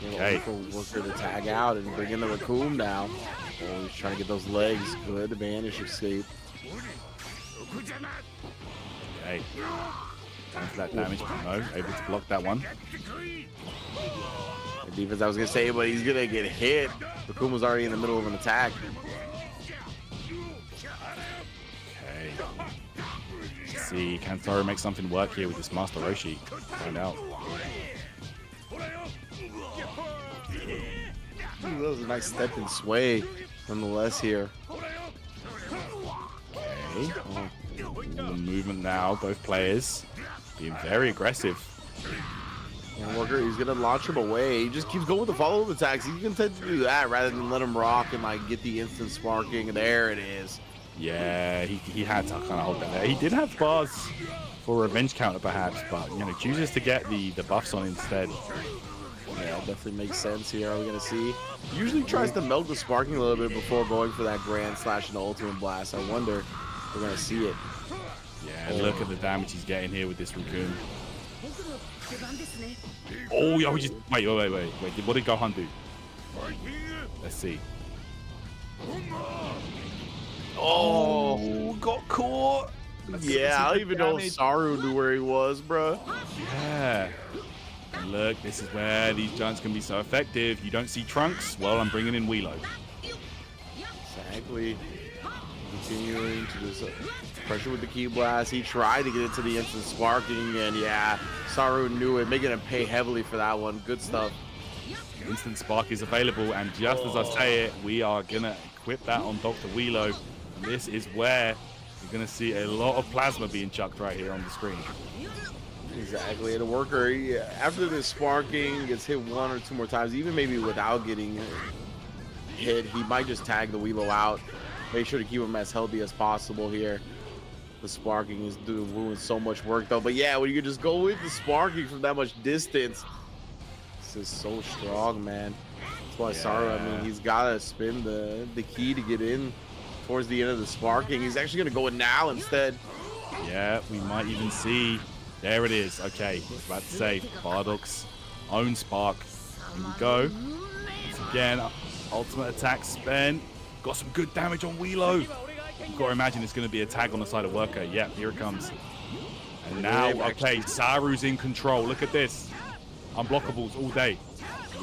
Okay. Worker to tag out and bring in the Raccoon now. Oh, he's trying to get those legs. Good vanish escape. Okay. Time for that damage. No, able to block that one. The defense I was gonna say, but he's gonna get hit. Raccoon was already in the middle of an attack. Okay. Let's see, can Saru make something work here with this Master Roshi? Find out. That was a nice step and sway, nonetheless here. Okay. The movement now, both players being very aggressive. And Worker, he's gonna launch him away. He just keeps going with the follow-up attacks. He can tend to do that rather than let him rock and like get the instant sparking. There it is. Yeah, he had to kind of hold that there. He did have bars for revenge counter perhaps, but you know, chooses to get the buffs on instead. Yeah, definitely makes sense here. Are we gonna see? Usually tries to milk the sparking a little bit before going for that grand slash and the ultimate blast. I wonder if we're gonna see it. Yeah, look at the damage he's getting here with this Raccoon. Oh, yeah, we just wait. What did Gohan do? Let's see. Oh, got caught. Yeah, I don't even know if Saru knew where he was, bro. Yeah. And look, this is where these Giants can be so effective. You don't see Trunks? Well, I'm bringing in Wheelo. Exactly. Continuing to just pressure with the key blast. He tried to get into the instant sparking, and yeah, Saru knew it, making him pay heavily for that one. Good stuff. Instant spark is available, and just as I say it, we are gonna equip that on Dr. Wheelo. And this is where you're gonna see a lot of plasma being chucked right here on the screen. Exactly, and the worker, after this sparking, gets hit 1 or 2 more times, even maybe without getting hit, he might just tag the Wheelo out. Make sure to keep him as healthy as possible here. The sparking is doing so much work though, but yeah, when you can just go with the sparking from that much distance, this is so strong, man. That's why Saru, I mean, he's gotta spin the key to get in towards the end of the sparking. He's actually gonna go in now instead. Yeah, we might even see. There it is. Okay, I was about to say Bardock's own spark. Here we go. Once again, ultimate attack spent. Got some good damage on Wheelo. You've got to imagine it's going to be a tag on the side of Worker. Yep, here it comes. And now, okay, Saru's in control. Look at this. Unblockables all day.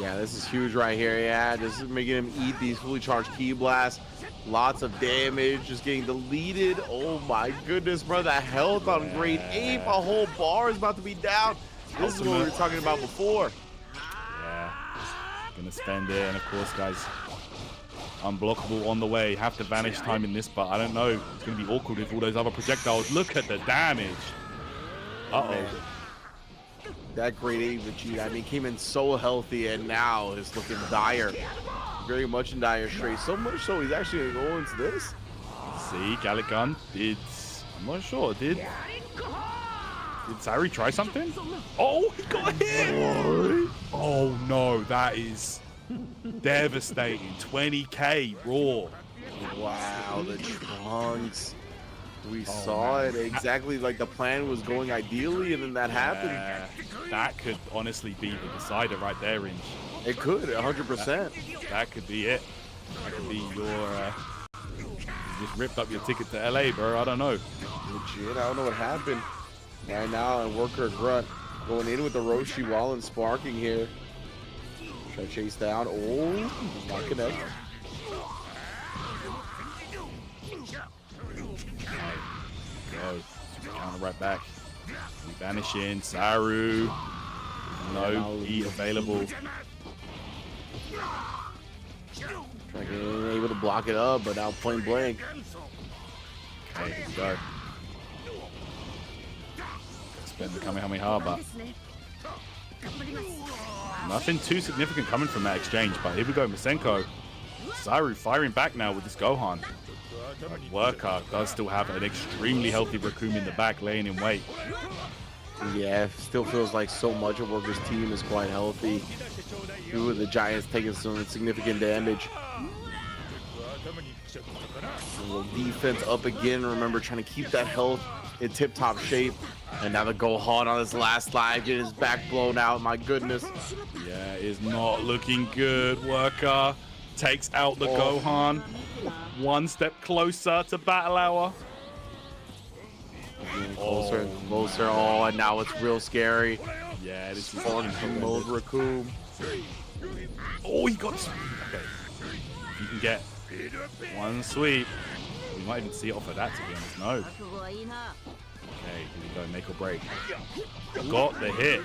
Yeah, this is huge right here. Yeah, just making him eat these fully charged key blasts. Lots of damage, just getting deleted. Oh my goodness, bro. That health on grade 8, a whole bar is about to be down. This is what we were talking about before. Yeah, gonna spend it. And of course, guys, unblockable on the way. Have to vanish time in this, but I don't know. It's gonna be awkward with all those other projectiles. Look at the damage. Uh-oh. That grade 8 Vegeta, I mean, came in so healthy and now is looking dire. Very much in dire straits. So much so he's actually going to go into this. See, Gallic Gun did. I'm not sure. Did Saru try something? Oh, he got hit! Oh no, that is devastating. 20k raw. Wow, the Trunks. We saw it exactly like the plan was going ideally, and then that happened. That could honestly be the decider right there, Inch. It could, 100%. That could be it. That could be your. You just ripped up your ticket to LA, bro. I don't know. Legit, I don't know what happened. Right now, and Worker Grunt going in with the Roshi wall and sparking here. Try to chase down. Oh, does not connect. Go. Counter right back. We vanish in. Saru. No heat available. Trying to get able to block it up, but now point blank. Okay, here we go. Spend the Kamehameha, but nothing too significant coming from that exchange. But here we go, Masenko. Saru firing back now with this Gohan. Worker does still have an extremely healthy Raccoon in the back, laying in wait. Yeah, still feels like so much of Worker's team is quite healthy. Two of the Giants taking some significant damage. A little defense up again. Remember, trying to keep that health in tip-top shape. And now the Gohan on his last slide, getting his back blown out. My goodness. Yeah, it's not looking good. Worker takes out the Gohan. One step closer to battle hour. Closer and closer. Oh, and now it's real scary. Yeah, this is Falling from mode Raccoon. Oh, he got. Okay. If you can get one sweep, we might even see it off of that, to be honest. No. Okay, here we go. Make or break. Got the hit.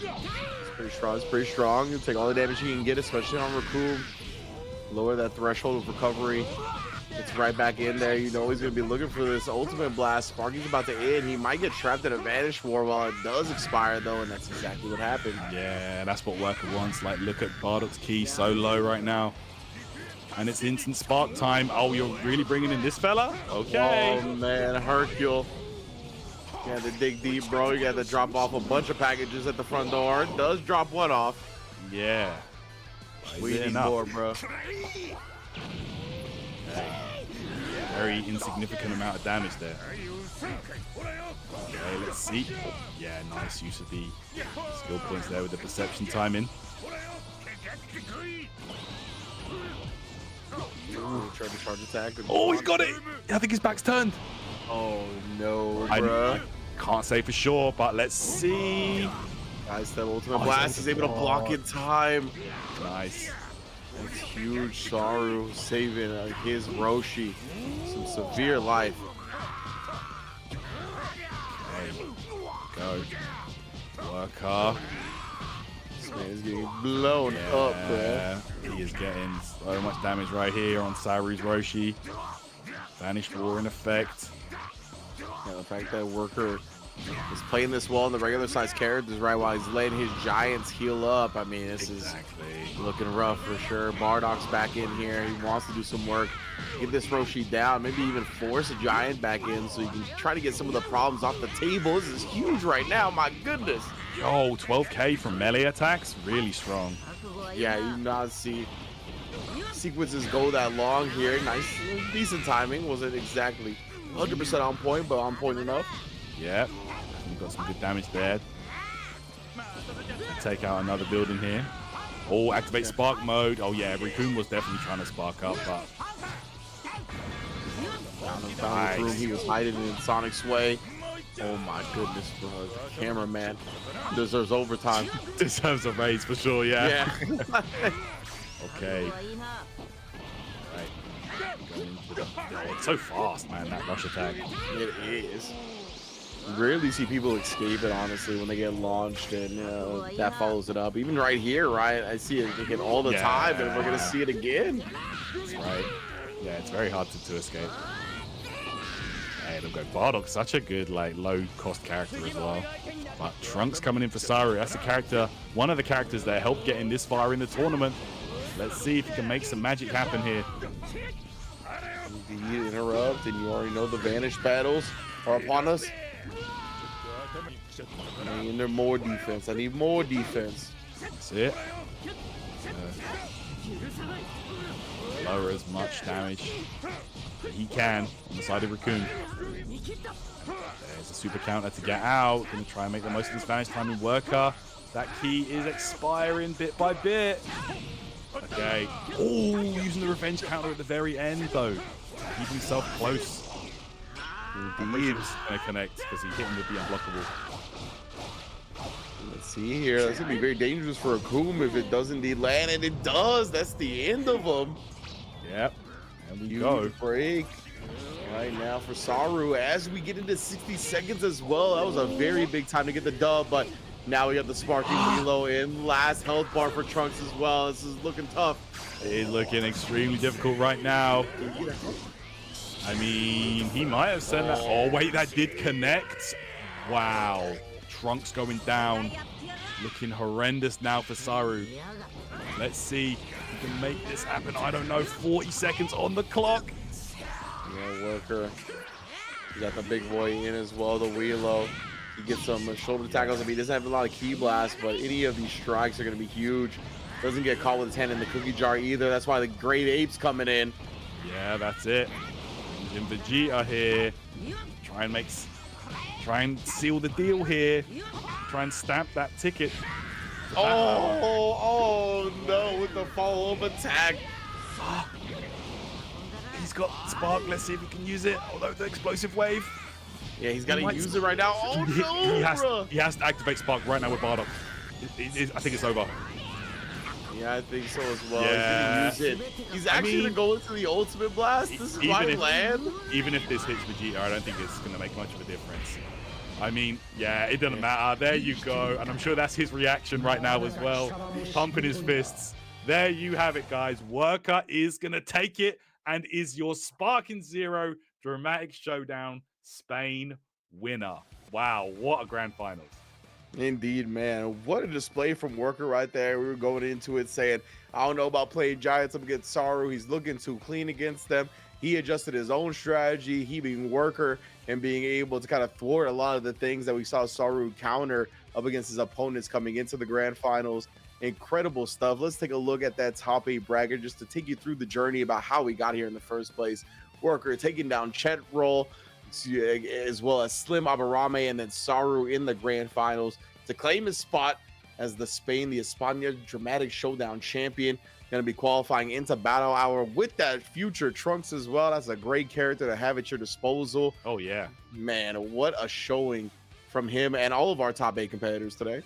It's pretty strong. It's pretty strong. You take all the damage you can get, especially on Raccoon. Lower that threshold of recovery. It's right back in there. You know he's going to be looking for this ultimate blast. Sparky's about to end. He might get trapped in a Vanish War while it does expire, though, and that's exactly what happened. Yeah, that's what Worker wants. Like, look at Bardock's key so low right now. And it's instant spark time. Oh, you're really bringing in this fella? Okay. Oh, man. Hercule. You had to dig deep, bro. You had to drop off a bunch of packages at the front door. It does drop one off. Yeah. We need more, bro. Very insignificant amount of damage there. Okay, let's see. Yeah, nice use of the skill points there with the perception timing. Ooh, trying to charge attack. Oh, he's got it! I think his back's turned. Oh, no, bro. I can't say for sure, but let's see. Guys, that ultimate blast is able to block in time. Nice. That's huge. Saru saving his Roshi. severe life. Go. Worker. This man is getting blown up, bro. He is getting so much damage right here on Saru's Roshi. Vanished War in effect. Yeah, the fact that Worker is playing this well in the regular size characters right while he's letting his giants heal up. I mean, this is looking rough for sure. Bardock's back in here. He wants to do some work. Get this Roshi down. Maybe even force a giant back in so you can try to get some of the problems off the table. This is huge right now. My goodness. Yo, 12k from melee attacks. Really strong. Yeah, you do not see sequences go that long here. Nice, decent timing. Wasn't exactly 100% on point, but on point enough. Yep. We've got some good damage there. Take out another building here. Oh, activate spark mode. Oh yeah, Rikun was definitely trying to spark up, but Found the room he was hiding in Sonic's way. Oh my goodness, bro. The cameraman deserves overtime. deserves a raise for sure, yeah. Yeah. Okay. Right. Oh, it's so fast, man, that rush attack. It is. Rarely see people escape it, honestly, when they get launched, and that follows it up. Even right here, right? I see it again all the time, and we're gonna see it again. That's right. Yeah, it's very hard to escape. Hey, look at Bardock, such a good, like, low-cost character as well. But Trunks coming in for Saru. That's a character, one of the characters that helped getting this far in the tournament. Let's see if he can make some magic happen here. Indeed, interrupt, and you already know the Vanish battles are upon us. I need more defense. I need more defense. That's it. Lower as much damage that he can on the side of Raccoon. There's a super counter to get out. Gonna try and make the most of this Vanish timing worker. That key is expiring bit by bit. Okay. Oh, using the revenge counter at the very end though. Keep himself close. Indeed. Gonna connect because he hit him with the unblockable. Let's see here. That's gonna be very dangerous for Akum if it does indeed land, and it does. That's the end of him. Yep. And we Huge go. break right now for Saru as we get into 60 seconds as well. That was a very big time to get the dub, but now we got the sparking reload and last health bar for Trunks as well. This is looking tough. It is looking extremely difficult right now. I mean, he might have sent that. Oh, wait, that did connect. Wow. Trunks going down. Looking horrendous now for Saru. Let's see if we can make this happen. I don't know. 40 seconds on the clock. Yeah, Worker. You got the big boy in as well, the Wheelo. He gets some shoulder tackles. I mean, he doesn't have a lot of key blasts, but any of these strikes are going to be huge. Doesn't get caught with his hand in the cookie jar either. That's why the Great Ape's coming in. Yeah, that's it. And Vegeta here. Try and seal the deal here. Try and stamp that ticket. Oh no, with the follow-up attack. He's got Spark. Let's see if he can use it. Although the explosive wave. Yeah, he's got to use it right now. Oh no, he has to activate Spark right now with Bardock. I think it's over. Yeah, I think so as well. Yeah. He's gonna use it. He's actually gonna go into the ultimate blast. This is why land. Even if this hits Vegeta, I don't think it's gonna make much of a difference. I mean, yeah, it doesn't matter. There you go. And I'm sure that's his reaction right now as well. Pumping his fists. There you have it, guys. Worker is gonna take it and is your Sparking Zero Dramatic Showdown Spain winner. Wow, what a grand finals. Indeed, man. What a display from Worker right there. We were going into it saying, I don't know about playing Giants up against Saru. He's looking too clean against them. He adjusted his own strategy, he being Worker, and being able to kind of thwart a lot of the things that we saw Saru counter up against his opponents coming into the grand finals. Incredible stuff. Let's take a look at that top 8 bracket just to take you through the journey about how we got here in the first place. Worker taking down Chet Roll, as well as Slim Aberame, and then Saru in the grand finals to claim his spot as the España Dramatic Showdown champion. Going to be qualifying into Battle Hour with that future Trunks as well. That's a great character to have at your disposal. Oh, yeah. Man, what a showing from him and all of our top 8 competitors today.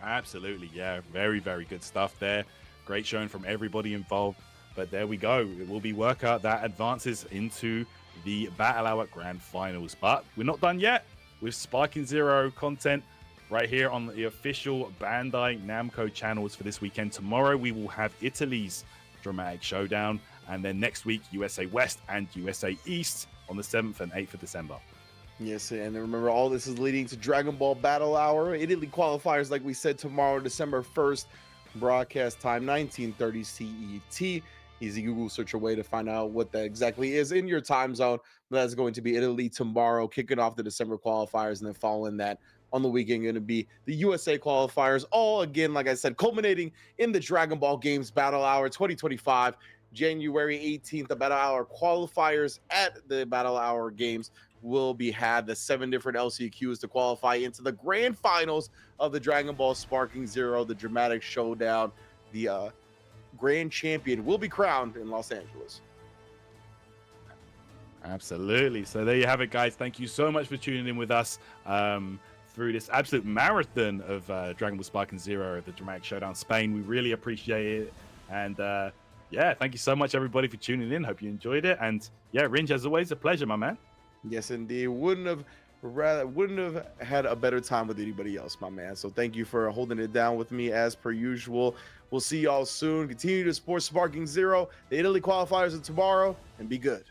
Absolutely, yeah. Very, very good stuff there. Great showing from everybody involved. But there we go. It will be Worker that advances into the Battle Hour Grand Finals. But we're not done yet with Sparking Zero content right here on the official Bandai Namco channels for this weekend. Tomorrow we will have Italy's Dramatic Showdown, and then next week USA West and USA East on the 7th and 8th of December. Yes, and remember, all this is leading to Dragon Ball Battle Hour. Italy qualifiers, like we said, tomorrow, December 1st. Broadcast time, 19:30 CET. Easy Google search away to find out what that exactly is in your time zone. That's going to be Italy tomorrow, kicking off the December qualifiers, and then following that on the weekend going to be the USA qualifiers. All, again, like I said, culminating in the Dragon Ball Games Battle Hour 2025. January 18th, the Battle Hour qualifiers at the Battle Hour Games will be had. The 7 different LCQs to qualify into the grand finals of the Dragon Ball Sparking Zero, the Dramatic Showdown. The grand champion will be crowned in Los Angeles. Absolutely. So there you have it, guys. Thank you so much for tuning in with us through this absolute marathon of Dragon Ball Sparking Zero, the Dramatic Showdown Spain. We really appreciate it. And yeah, thank you so much, everybody, for tuning in. Hope you enjoyed it. And yeah, Rinj, as always, a pleasure, my man. Yes, indeed. Wouldn't have had a better time with anybody else, my man. So thank you for holding it down with me as per usual. We'll see y'all soon. Continue to support Sparking Zero. The Italy qualifiers are tomorrow, and be good.